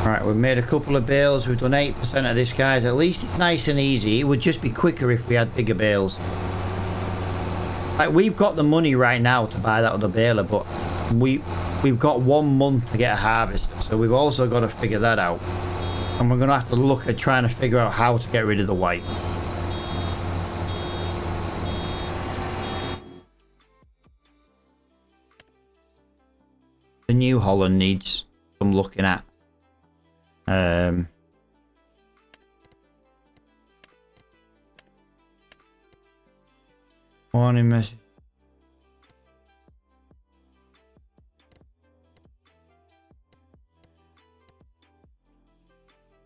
Right, we've made a couple of bales. We've done 8% of this, guys. At least it's nice and easy. It would just be quicker if we had bigger bales. Like, we've got the money right now to buy that other baler, but we've got 1 month to get a harvester, so we've also got to figure that out. And we're going to have to look at trying to figure out how to get rid of the white. The New Holland needs some looking at. Warning message.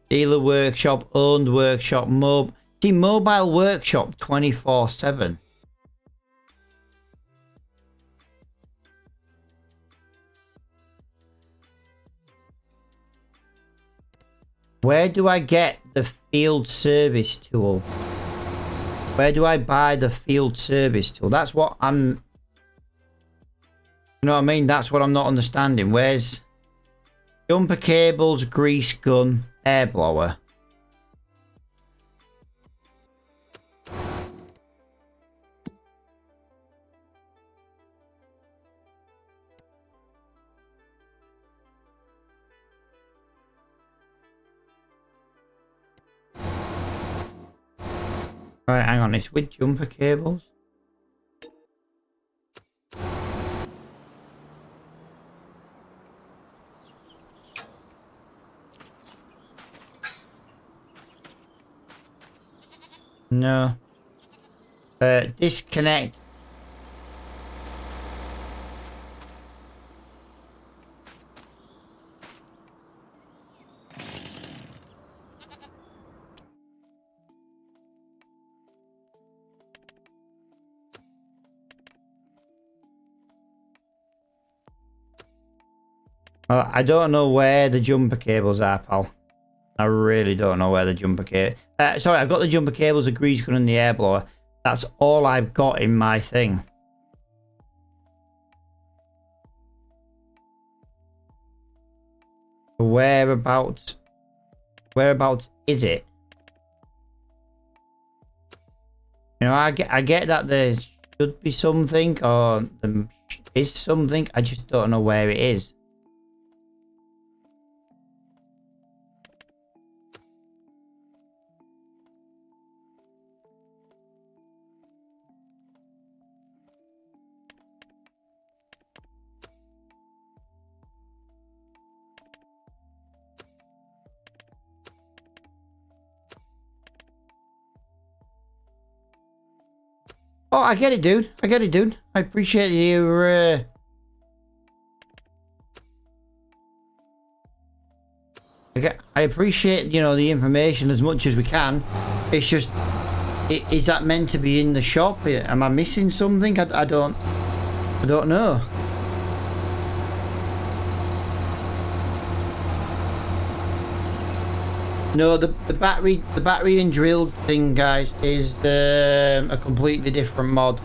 Dealer workshop, owned workshop, mobile workshop 24/7. Where do I get the field service tool? Where do I buy the field service tool? That's what I'm... You know what I mean? That's what I'm not understanding. Where's... Jumper cables, grease gun, air blower. Right, hang on. It's with jumper cables. No. Disconnect. I don't know where the jumper cables are, pal. I really don't know where the jumper cable... sorry, I've got the jumper cables, the grease gun, and the air blower. That's all I've got in my thing. Whereabouts is it? You know, I get that there should be something, or there is something. I just don't know where it is. Oh, I get it, dude. I get it, dude. I appreciate your... I appreciate, you know, the information as much as we can. It's just... Is that meant to be in the shop? Am I missing something? I don't know. No, the battery and drill thing, guys, is a completely different mod.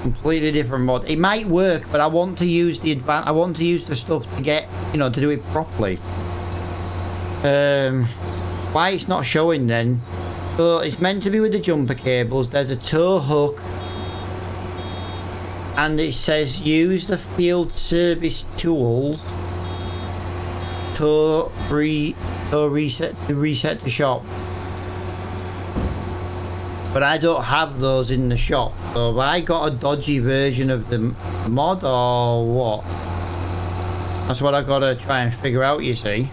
Completely different mod. It might work, but I want to use the I want to use the stuff to get, you know, to do it properly. Why it's not showing then? So it's meant to be with the jumper cables. There's a tow hook, and it says use the field service tools to reset the shop. But I don't have those in the shop. So have I got a dodgy version of the mod or what? That's what I gotta try and figure out, you see.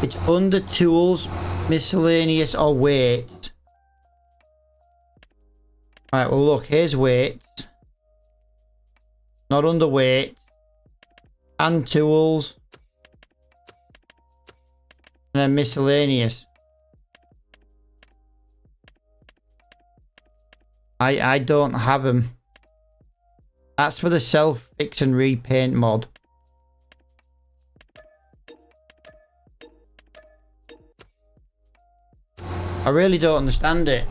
It's under tools, miscellaneous or weights. Right, well look, here's weights. Not under weights. And tools. And then miscellaneous. I don't have them. That's for the self-fix and repaint mod. I really don't understand it.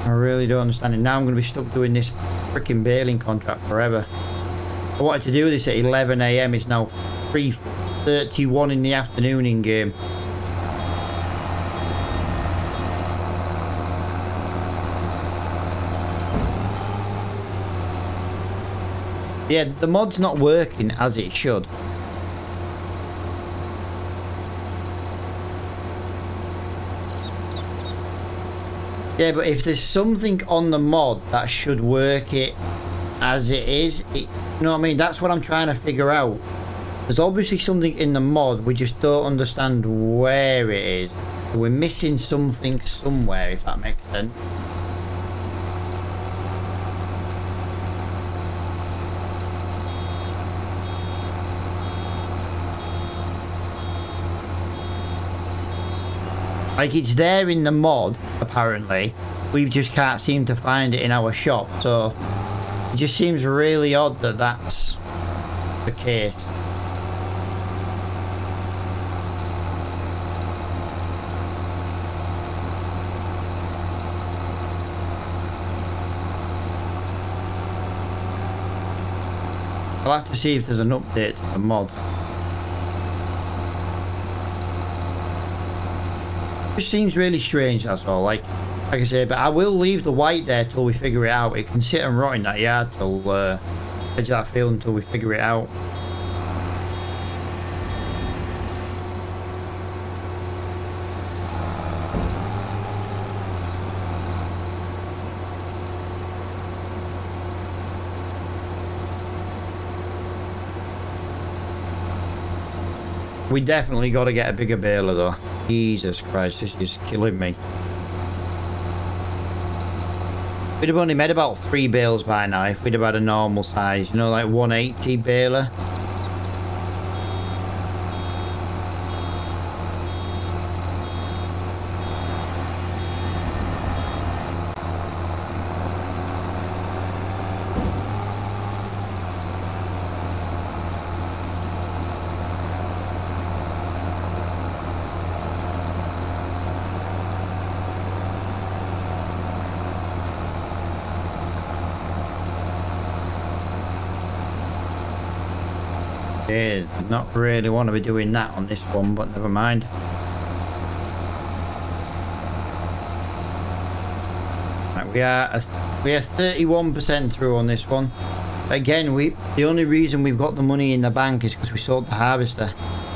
I really don't understand it. Now I'm going to be stuck doing this freaking baling contract forever. I wanted to do this at 11 AM. It's now 3:31 in the afternoon in game. Yeah, the mod's not working as it should. Yeah, but if there's something on the mod that should work it as it is, you know what I mean? That's what I'm trying to figure out. There's obviously something in the mod, we just don't understand where it is. We're missing something somewhere, if that makes sense. Like, it's there in the mod, apparently. We just can't seem to find it in our shop, so it just seems really odd that that's the case. I'll have to see if there's an update to the mod. Just seems really strange, that's all. Like I say, but I will leave the white there till we figure it out. It can sit and rot in that yard till edge that field until we figure it out. We definitely got to get a bigger baler though. Jesus Christ, this is killing me. We'd have only made about 3 bales by now if we'd have had a normal size, you know, like 180 baler. Yeah, not really want to be doing that on this one, but never mind. Right, we are 31% through on this one. Again, the only reason we've got the money in the bank is because we sold the harvester.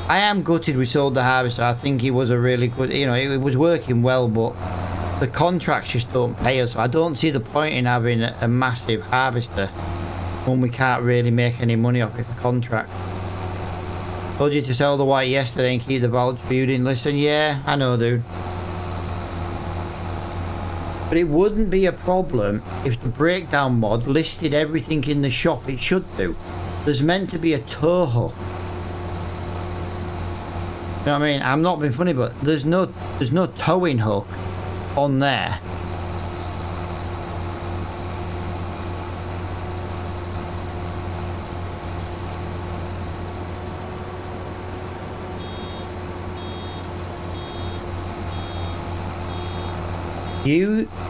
I am gutted we sold the harvester. I think it was a really good, you know, it was working well, but the contracts just don't pay us. So I don't see the point in having a massive harvester when we can't really make any money off it for contract. Told you to sell the white yesterday and keep the bulge, but you didn't listen. Yeah, I know, dude. But it wouldn't be a problem if the breakdown mod listed everything in the shop it should do. There's meant to be a tow hook. You know what I mean? I'm not being funny, but there's no towing hook on there.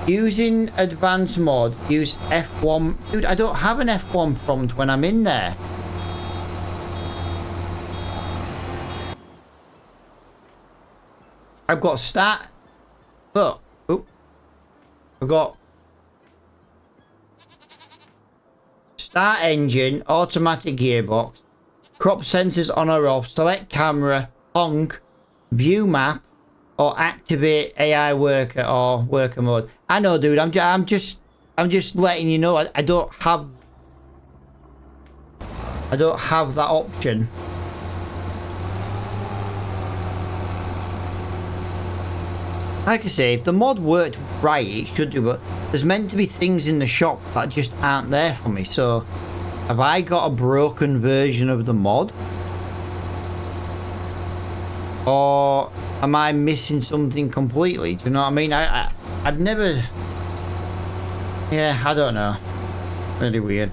Using advanced mod, use F1. Dude, I don't have an F1 prompt when I'm in there. I've got start. Look. Oh. I've got start engine, automatic gearbox, crop sensors on or off, select camera, honk, view map, or activate AI worker or worker mode. I know, dude. I'm just letting you know. I don't have that option. Like I say, if the mod worked right, it should do. But there's meant to be things in the shop that just aren't there for me. So, have I got a broken version of the mod? Or am I missing something completely? Do you know what I mean? I've never... Yeah, I don't know. Really weird.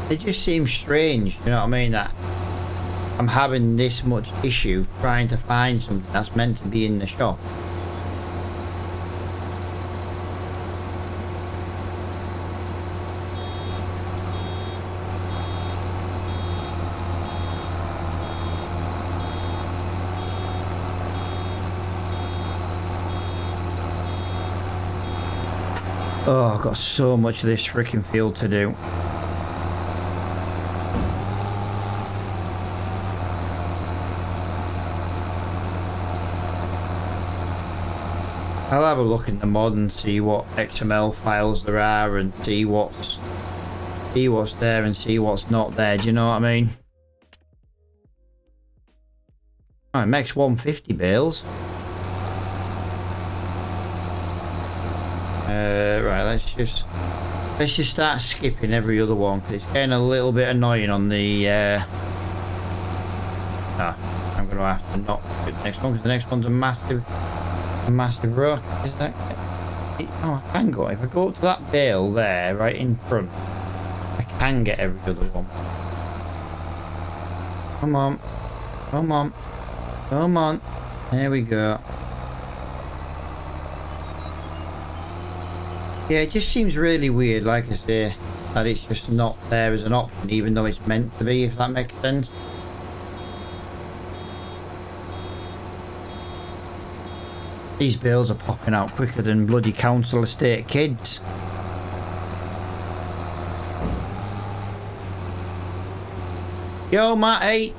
It just seems strange, you know what I mean, that I'm having this much issue trying to find something that's meant to be in the shop. Oh, I've got so much of this freaking field to do. I'll have a look in the mod and see what XML files there are and see what's there and see what's not there. Do you know what I mean? Oh, it makes 150 bales. Right, let's just start skipping every other one because it's getting a little bit annoying on the. I'm gonna have to not do the next one because the next one's a massive rock. Is that? Oh, I can go. If I go up to that bale there, right in front, I can get every other one. Come on, come on, come on. There we go. Yeah, it just seems really weird, like I say, that it's just not there as an option, even though it's meant to be, if that makes sense. These bales are popping out quicker than bloody council estate kids. Yo, Matty,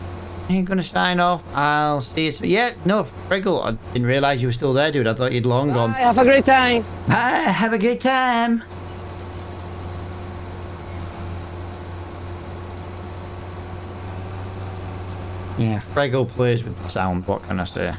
are you gonna sign off? I'll see you. Yeah, no, Friggle, I didn't realise you were still there, dude. I thought you'd long gone. Bye, have a great time. Bye, have a great time. Yeah, Friggle plays with the sound, what can I say?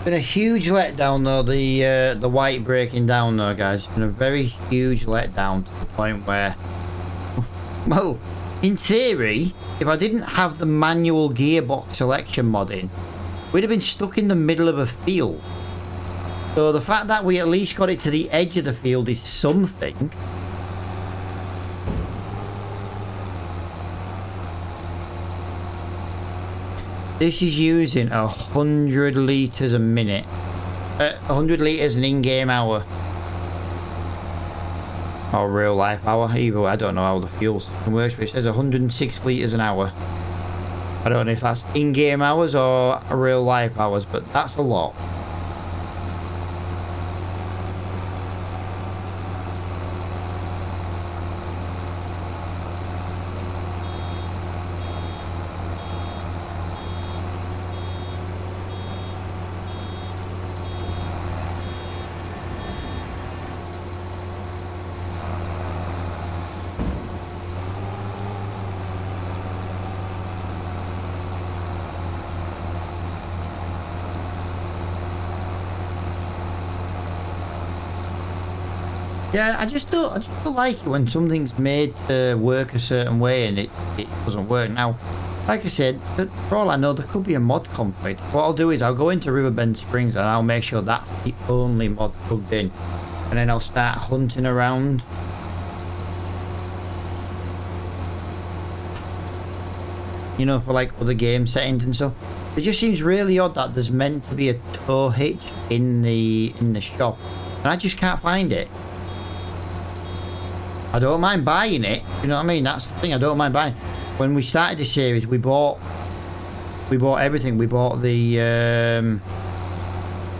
Been a huge letdown though, the white breaking down though, guys. It's been a very huge letdown to the point where, well, in theory, if I didn't have the manual gearbox selection mod in, we'd have been stuck in the middle of a field. So the fact that we at least got it to the edge of the field is something. This is using 100 litres a minute. 100 litres an in-game hour. Or real life hour. Either way, I don't know how the fuel system works, but it says 106 litres an hour. I don't know if that's in-game hours or real life hours, but that's a lot. Yeah, I just don't like it when something's made to work a certain way and it doesn't work. Now, like I said, for all I know, there could be a mod conflict. What I'll do is I'll go into Riverbend Springs and I'll make sure that's the only mod plugged in. And then I'll start hunting around. You know, for like other game settings and stuff. It just seems really odd that there's meant to be a tow hitch in the shop. And I just can't find it. I don't mind buying it, you know what I mean? That's the thing, I don't mind buying it. When we started the series, we bought everything. We bought the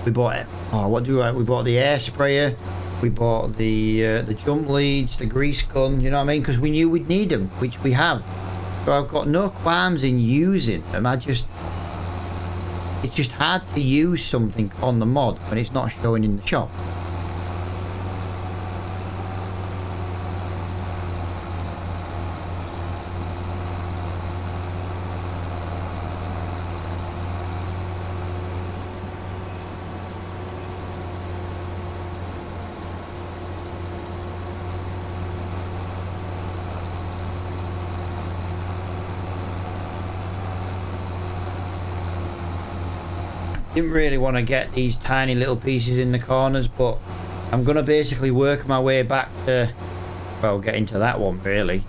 we bought the air sprayer, we bought the jump leads, the grease gun, you know what I mean? Because we knew we'd need them, which we have. So I've got no qualms in using them. It's just hard to use something on the mod when it's not showing in the shop. Didn't really want to get these tiny little pieces in the corners, but I'm going to basically work my way back to, well, get into that one really.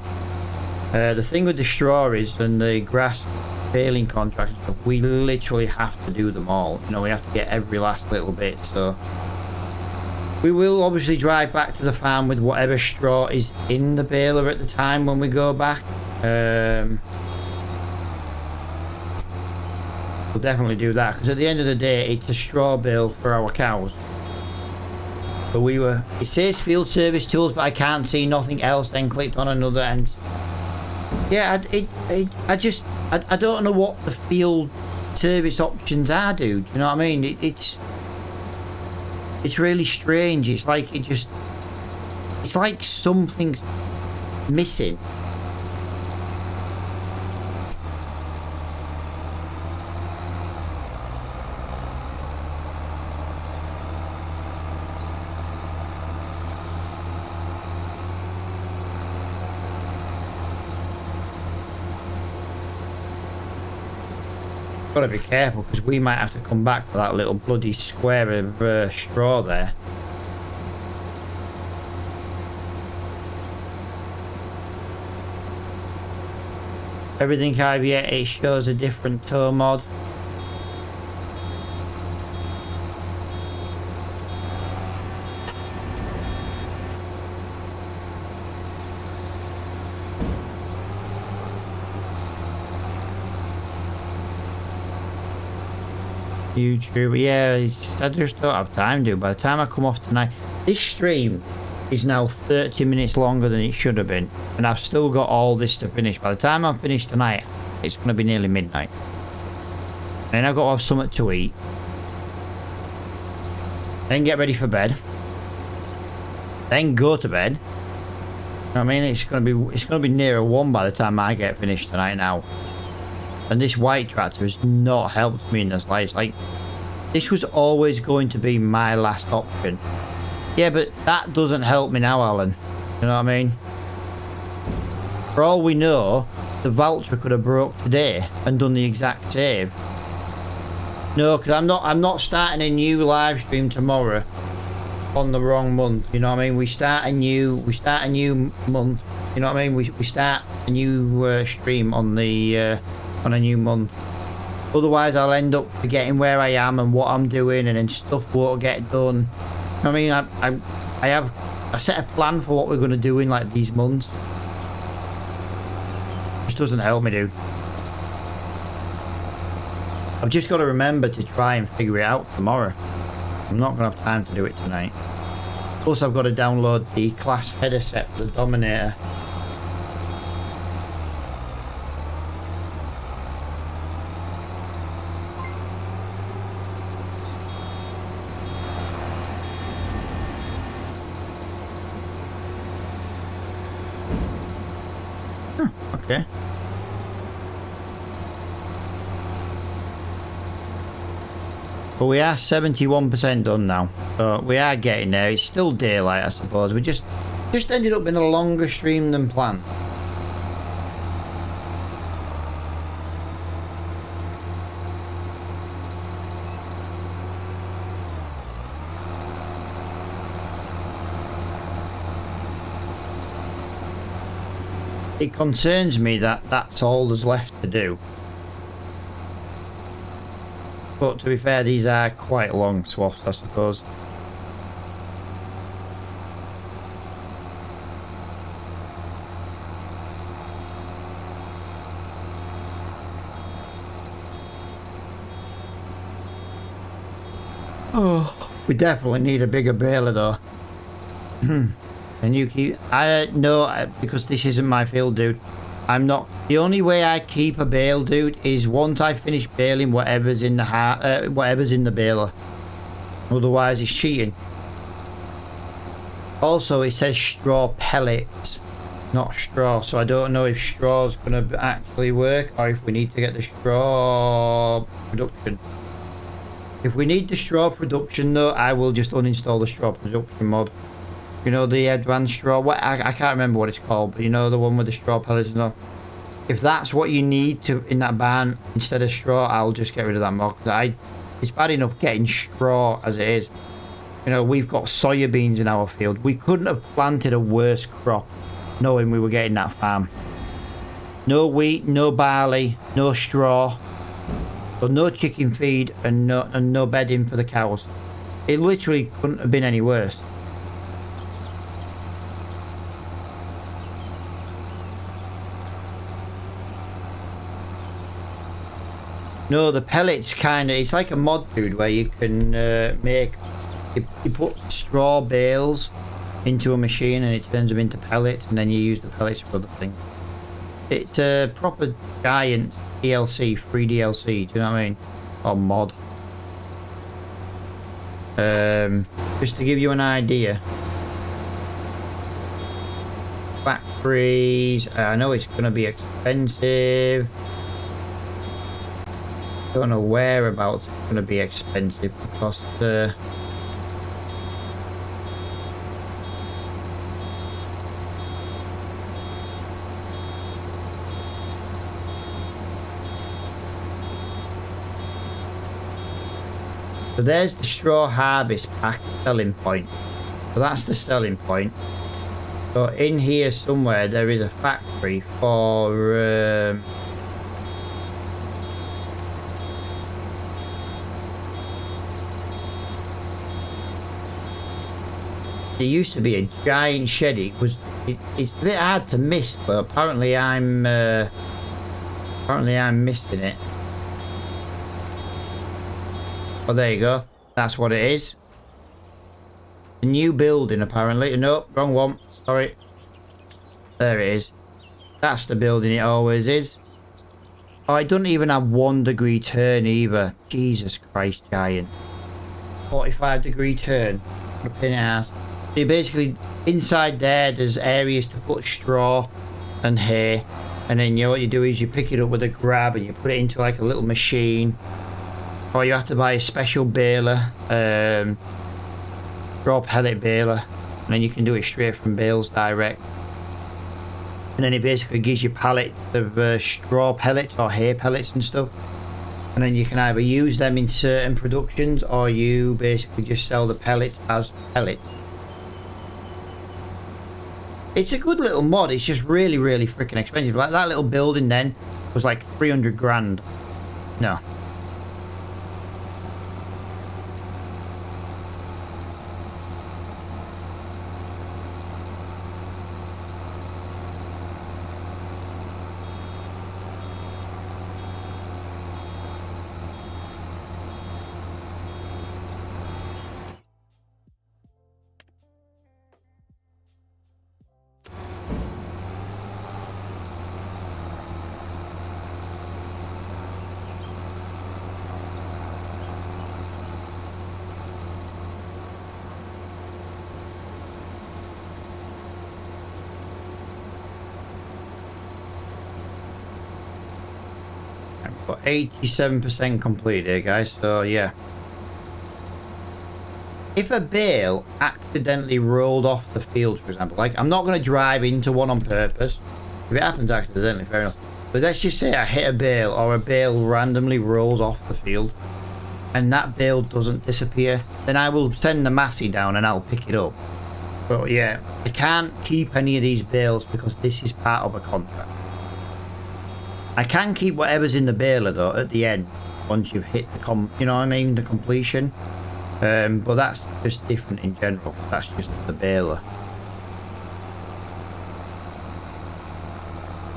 The thing with the straw is, and the grass baling contracts and stuff, we literally have to do them all. You know, we have to get every last little bit, so we will obviously drive back to the farm with whatever straw is in the baler at the time when we go back. We'll definitely do that, because at the end of the day it's a straw bale for our cows. But it says field service tools, but I can't see nothing else. Then clicked on another, and yeah, I don't know what the field service options are, dude. You know what I mean? It's really strange. It's like it's like something's missing. Gotta be careful because we might have to come back for that little bloody square of straw there. Everything I've yet, it shows a different tow mod. YouTube, yeah, I just don't have time, dude. By the time I come off tonight, this stream is now 30 minutes longer than it should have been, and I've still got all this to finish. By the time I'm finished tonight, it's going to be nearly midnight. And then I've got to have something to eat, then get ready for bed, then go to bed. You know what I mean? It's going to be nearer 1 by the time I get finished tonight now. And this white tractor has not helped me in this life. Like, this was always going to be my last option. Yeah, but that doesn't help me now, Alan. You know what I mean? For all we know, the Valtra could have broke today and done the exact same. No, because I'm not starting a new live stream tomorrow on the wrong month. You know what I mean? We start a new month. You know what I mean? We start a new stream on the on a new month. Otherwise, I'll end up forgetting where I am and what I'm doing, and then stuff won't get done. I mean, I set a plan for what we're going to do in like these months. Just doesn't help me, dude. I've just got to remember to try and figure it out tomorrow. I'm not going to have time to do it tonight. Plus, I've got to download the class header set for the Dominator. Okay. But we are 71% done now, so we are getting there. It's still daylight, I suppose. We just ended up in a longer stream than planned. It concerns me that that's all there's left to do. But to be fair, these are quite long swaths, I suppose. Oh, we definitely need a bigger baler though. And you keep... no, because this isn't my field, dude. I'm not... The only way I keep a bale, dude, is once I finish baling whatever's in the whatever's in the baler. Otherwise, it's cheating. Also, it says straw pellets, not straw. So I don't know if straw's going to actually work, or if we need to get the straw production. If we need the straw production, though, I will just uninstall the straw production mod. You know, the advanced straw, I can't remember what it's called, but you know, the one with the straw pellets and stuff. If that's what you need to in that barn instead of straw, I'll just get rid of that mod. It's bad enough getting straw as it is. You know, we've got soya beans in our field. We couldn't have planted a worse crop knowing we were getting that farm. No wheat, no barley, no straw, so no chicken feed and no bedding for the cows. It literally couldn't have been any worse. No, the pellets kind of, it's like a mod, dude, where you can make, you put straw bales into a machine and it turns them into pellets, and then you use the pellets for other things. It's a proper giant DLC, free DLC, do you know what I mean? Or mod. Just to give you an idea. Factories, I know it's going to be expensive. Don't know whereabouts it's going to be expensive because so there's the straw harvest pack selling point. So that's the selling point. So in here somewhere there is a factory for there used to be a giant shed. It's a bit hard to miss, but apparently I'm missing it. Oh, there you go. That's what it is. A new building, apparently. No, wrong one. Sorry. There it is. That's the building it always is. Oh, it doesn't even have 1 degree turn either. Jesus Christ, giant. 45-degree turn. What a pain in the ass. So you basically, inside there's areas to put straw and hay. And then you know what you do is you pick it up with a grab and you put it into like a little machine. Or you have to buy a special baler. Straw pellet baler. And then you can do it straight from bales direct. And then it basically gives you pallets of straw pellets or hay pellets and stuff. And then you can either use them in certain productions or you basically just sell the pellets as pellets. It's a good little mod. It's just really, really freaking expensive. Like that little building then was like 300 grand. No. Got 87% complete here, guys. So yeah, if a bale accidentally rolled off the field, for example, like I'm not going to drive into one on purpose. If it happens accidentally, fair enough. But let's just say I hit a bale or a bale randomly rolls off the field and that bale doesn't disappear, then I will send the Massey down and I'll pick it up. But yeah, I can't keep any of these bales because this is part of a contract. I can keep whatever's in the baler though at the end once you've hit the you know what I mean, the completion. But that's just different in general. That's just the baler.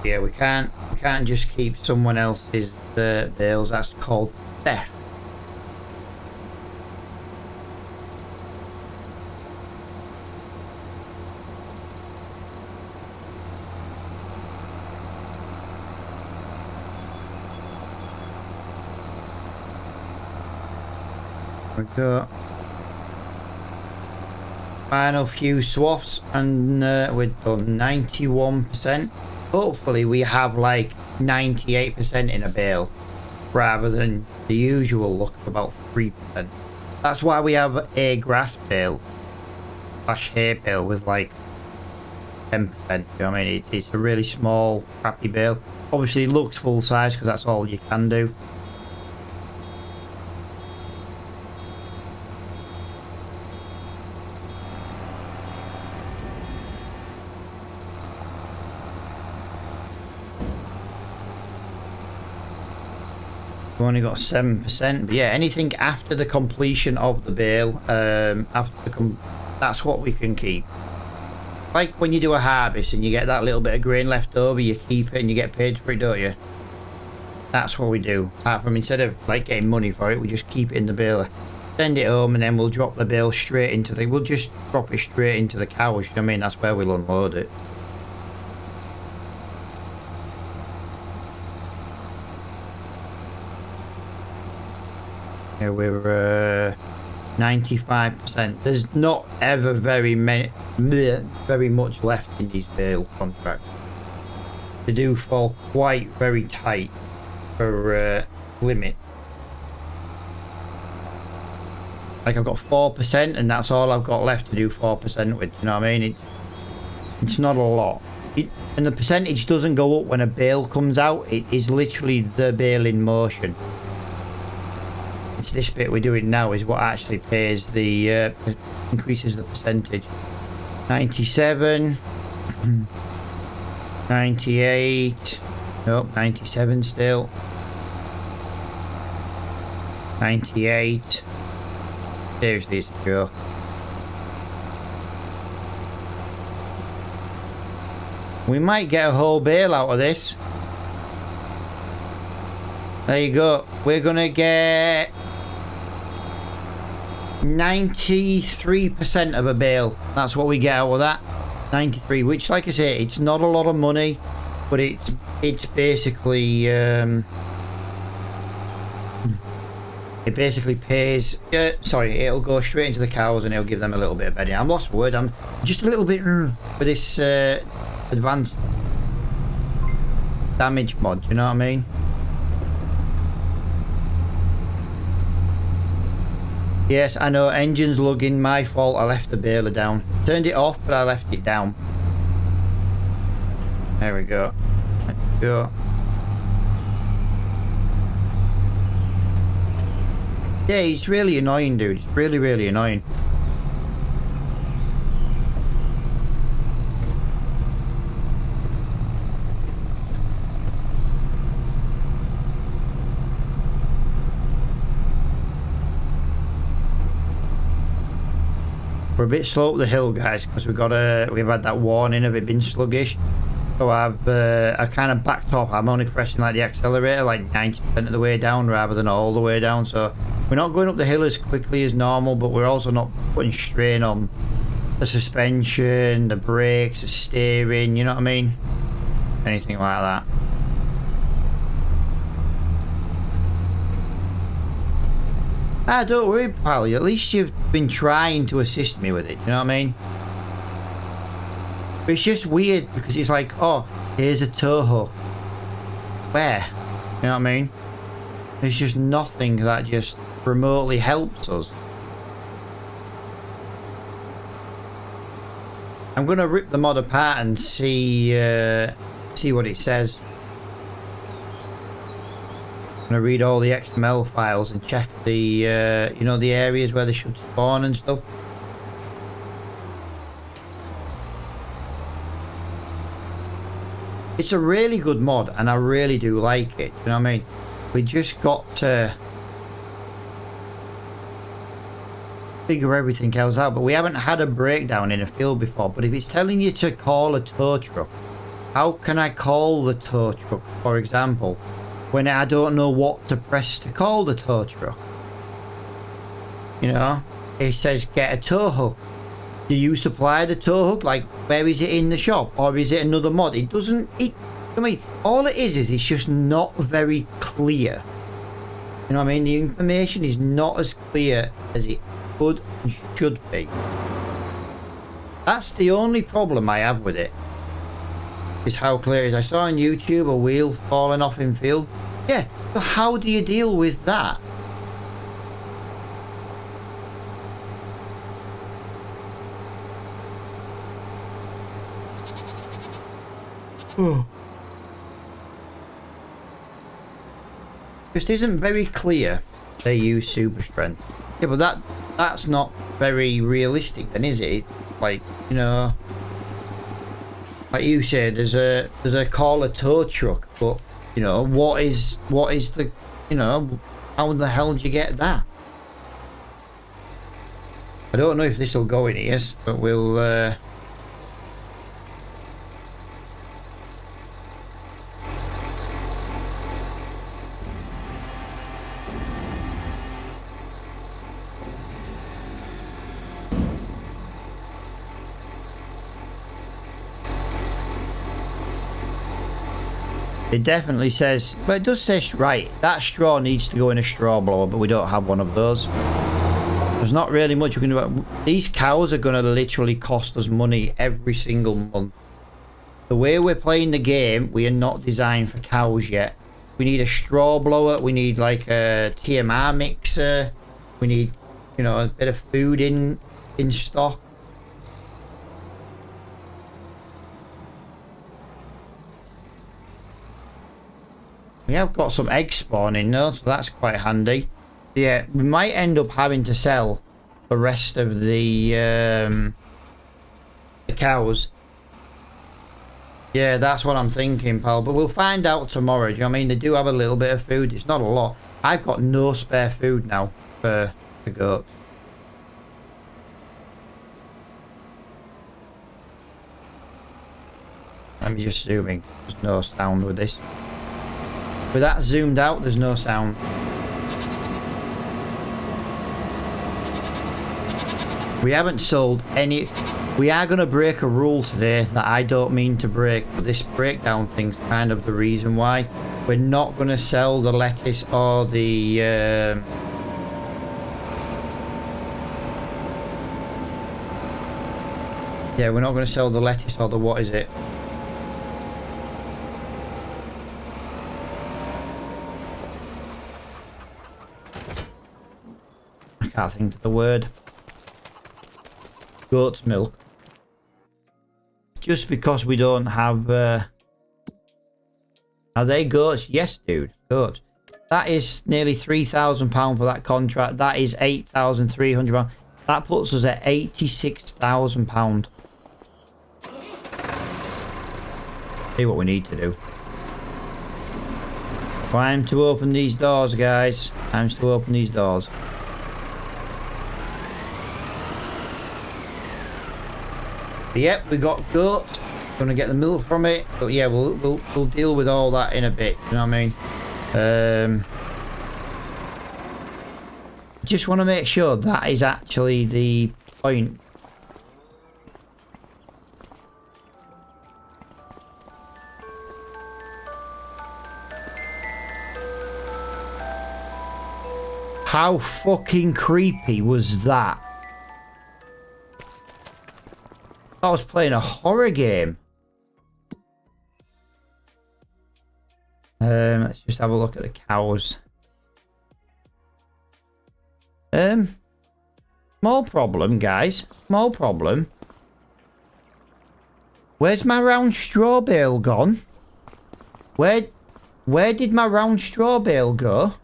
Yeah, we can't just keep someone else's bales. That's called theft. We got final few swaps and we're done 91%. Hopefully we have like 98% in a bale rather than the usual look of about 3%. That's why we have a grass bale / hay bale with like 10%. You know what I mean? It's a really small crappy bale. Obviously it looks full size because that's all you can do. We've only got 7%, but yeah, anything after the completion of the bale, that's what we can keep. Like when you do a harvest and you get that little bit of grain left over, you keep it and you get paid for it, don't you? That's what we do. Apart from instead of like getting money for it, we just keep it in the baler, send it home, and then we'll drop the bale straight into the. We'll just drop it straight into the cows. You know what I mean? That's where we'll unload it. Yeah, we're 95%. There's not ever very much left in these bail contracts. They do fall quite very tight for limit. Like I've got 4% and that's all I've got left to do 4% with, you know what I mean? It's not a lot. And the percentage doesn't go up when a bail comes out. It is literally the bail in motion. It's this bit we're doing now is what actually pays the increases the percentage. 97, 98, nope, 97 still, 98. Seriously, it's a joke. We might get a whole bail out of this. There you go. We're gonna get 93% of a bail. That's what we get out of that. 93, which, like I say, it's not a lot of money, but it's basically it basically pays. Sorry, it'll go straight into the cows and it'll give them a little bit of bedding. I'm lost for word. I'm just a little bit for this advanced damage mod. You know what I mean? Yes, I know, engine's lugging, my fault, I left the baler down. Turned it off, but I left it down. There we go. Let's go. Yeah, it's really annoying, dude. It's really, really annoying. We're a bit slow up the hill, guys, because we've had that warning of it being sluggish. So I kind of backed off. I'm only pressing like the accelerator like 90% of the way down rather than all the way down. So we're not going up the hill as quickly as normal, but we're also not putting strain on the suspension, the brakes, the steering, you know what I mean? Anything like that. Ah, don't worry, pal. At least you've been trying to assist me with it. You know what I mean? But it's just weird because it's like, oh, here's a tow hook. Where? You know what I mean? There's just nothing that just remotely helps us. I'm gonna rip the mod apart and see what it says. I'm gonna read all the XML files and check the you know, the areas where they should spawn and stuff. It's a really good mod and I really do like it, you know what I mean? We just got to figure everything else out, but we haven't had a breakdown in a field before. But if it's telling you to call a tow truck, how can I call the tow truck, for example, when I don't know what to press to call the tow truck? You know, it says get a tow hook. Do you supply the tow hook? Like, where is it in the shop? Or is it another mod? It doesn't, I mean, all it is it's just not very clear. You know what I mean? The information is not as clear as it could and should be. That's the only problem I have with it. Is how clear it is. I saw on YouTube a wheel falling off in field. Yeah, so how do you deal with that? Just isn't very clear. They use super strength. Yeah, but that's not very realistic then, is it? Like, you know, like you said, there's a call a tow truck, but you know, what is the, you know, how the hell do you get that? I don't know if this will go in here, but we'll It definitely says, but it does say, right, that straw needs to go in a straw blower, but we don't have one of those. There's not really much we can do about. These cows are going to literally cost us money every single month. The way we're playing the game, we are not designed for cows yet. We need a straw blower. We need like a TMR mixer. We need, you know, a bit of food in stock. We have got some eggs spawning though, so that's quite handy. Yeah, we might end up having to sell the rest of the cows. Yeah, that's what I'm thinking, pal. But we'll find out tomorrow. Do you know what I mean? They do have a little bit of food. It's not a lot. I've got no spare food now for the goats. I'm just zooming. There's no sound with this. With that zoomed out, there's no sound. We haven't sold any. We are going to break a rule today that I don't mean to break, but this breakdown thing's kind of the reason why. We're not going to sell the lettuce or the yeah, we're not going to sell the lettuce or the, what is it? I can't think of the word. Goat's milk. Just because we don't have are they goats? Yes, dude, goats. That is nearly £3,000 for that contract. That is £8,300. That puts us at £86,000. See what we need to do. Time to open these doors, guys. Time to open these doors. But yep, we got goat. Gonna get the milk from it. But yeah, we'll deal with all that in a bit. You know what I mean? Just want to make sure that is actually the point. How fucking creepy was that? I was playing a horror game. Let's just have a look at the cows. Small problem, guys. Small problem. Where's my round straw bale gone? Where did my round straw bale go?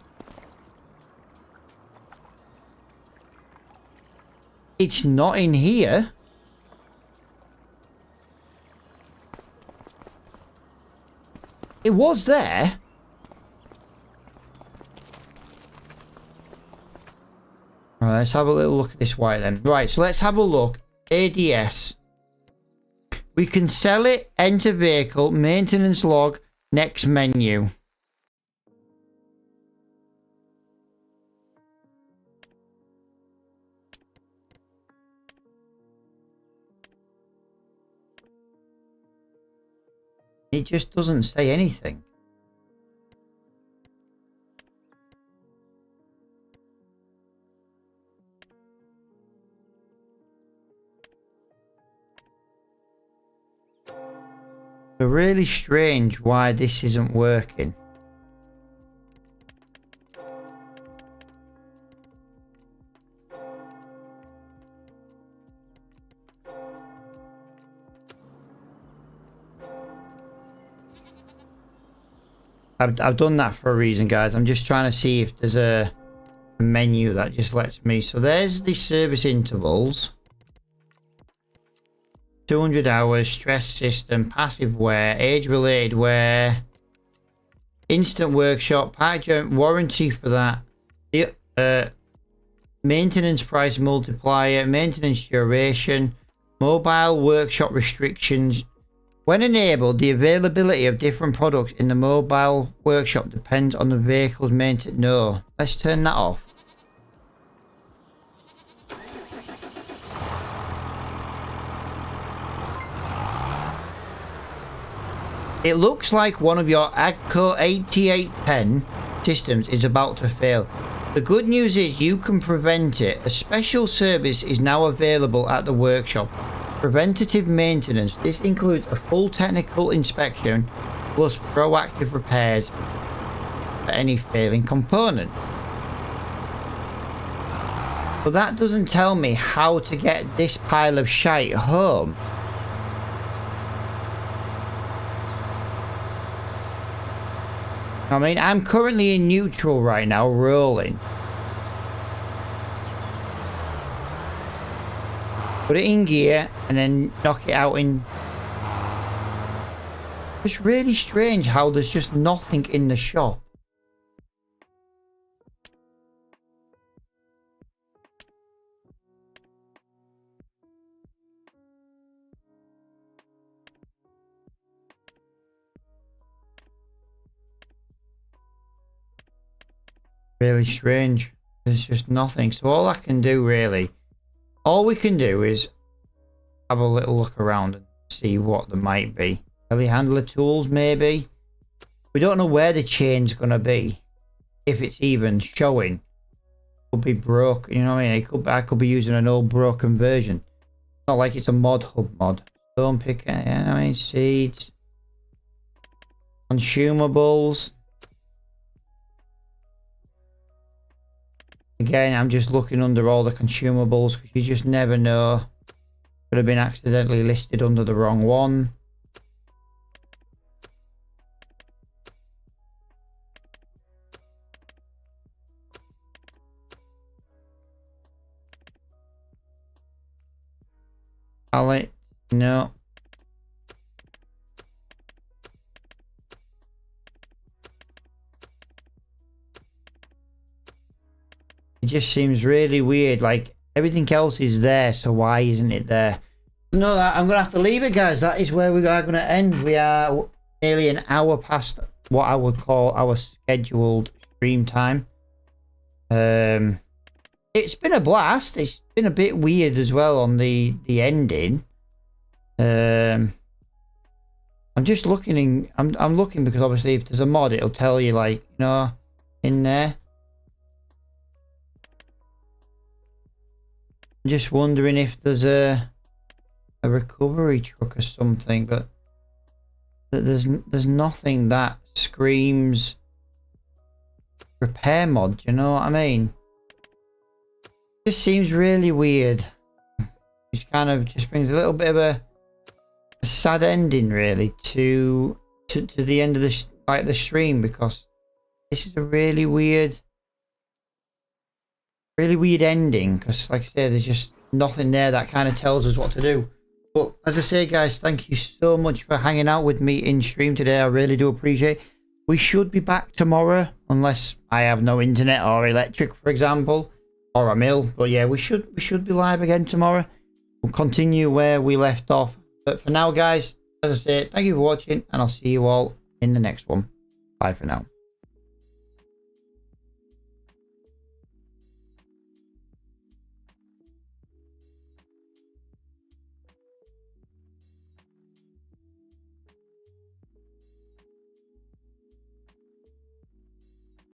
It's not in here. It was there. Alright, let's have a little look at this white then. Right, so let's have a look. ADS. We can sell it, enter vehicle, maintenance log, next menu. It just doesn't say anything. It's really strange why this isn't working. I've done that for a reason, guys. I'm just trying to see if there's a menu that just lets me. So there's the service intervals. 200 hours, stress system, passive wear, age-related wear, instant workshop, part joint warranty for that. Maintenance price multiplier, maintenance duration, mobile workshop restrictions. When enabled, the availability of different products in the mobile workshop depends on the vehicle's maintenance. No, let's turn that off. It looks like one of your AGCO 8810 systems is about to fail. The good news is you can prevent it. A special service is now available at the workshop. Preventative maintenance. This includes a full technical inspection plus proactive repairs for any failing component. But that doesn't tell me how to get this pile of shite home. I mean, I'm currently in neutral right now, rolling. Put it in gear and then knock it out in... It's really strange how there's just nothing in the shop. Really strange. There's just nothing. So all I can do really, all we can do is have a little look around and see what there might be. Telehandler tools maybe. We don't know where the chain's gonna be. If it's even showing. Could be broke, you know what I mean? I could be using an old broken version. It's not like it's a mod hub mod. Stone picker, you know what I mean? Seeds. Consumables. Again, I'm just looking under all the consumables because you just never know. Could have been accidentally listed under the wrong one. Pallet, no. It just seems really weird, like everything else is there, so why isn't it there? No, I'm gonna have to leave it, guys. That is where we are gonna end. We are nearly an hour past what I would call our scheduled stream time. It's been a blast. It's been a bit weird as well on the ending. I'm just looking I'm looking because obviously if there's a mod it'll tell you, like, you know, in there. I'm just wondering if there's a recovery truck or something, but there's nothing that screams repair mod, you know what I mean? This seems really weird. It kind of just brings a little bit of a sad ending really to the end of the stream, because this is a really weird ending, because like I said, there's just nothing there that kind of tells us what to do. But as I say, guys, thank you so much for hanging out with me in stream today. I really do appreciate it. We should be back tomorrow, unless I have no internet or electric, for example, or I'm ill. But yeah, we should be live again tomorrow. We'll continue where we left off. But for now, guys, as I say, thank you for watching, and I'll see you all in the next one. Bye for now.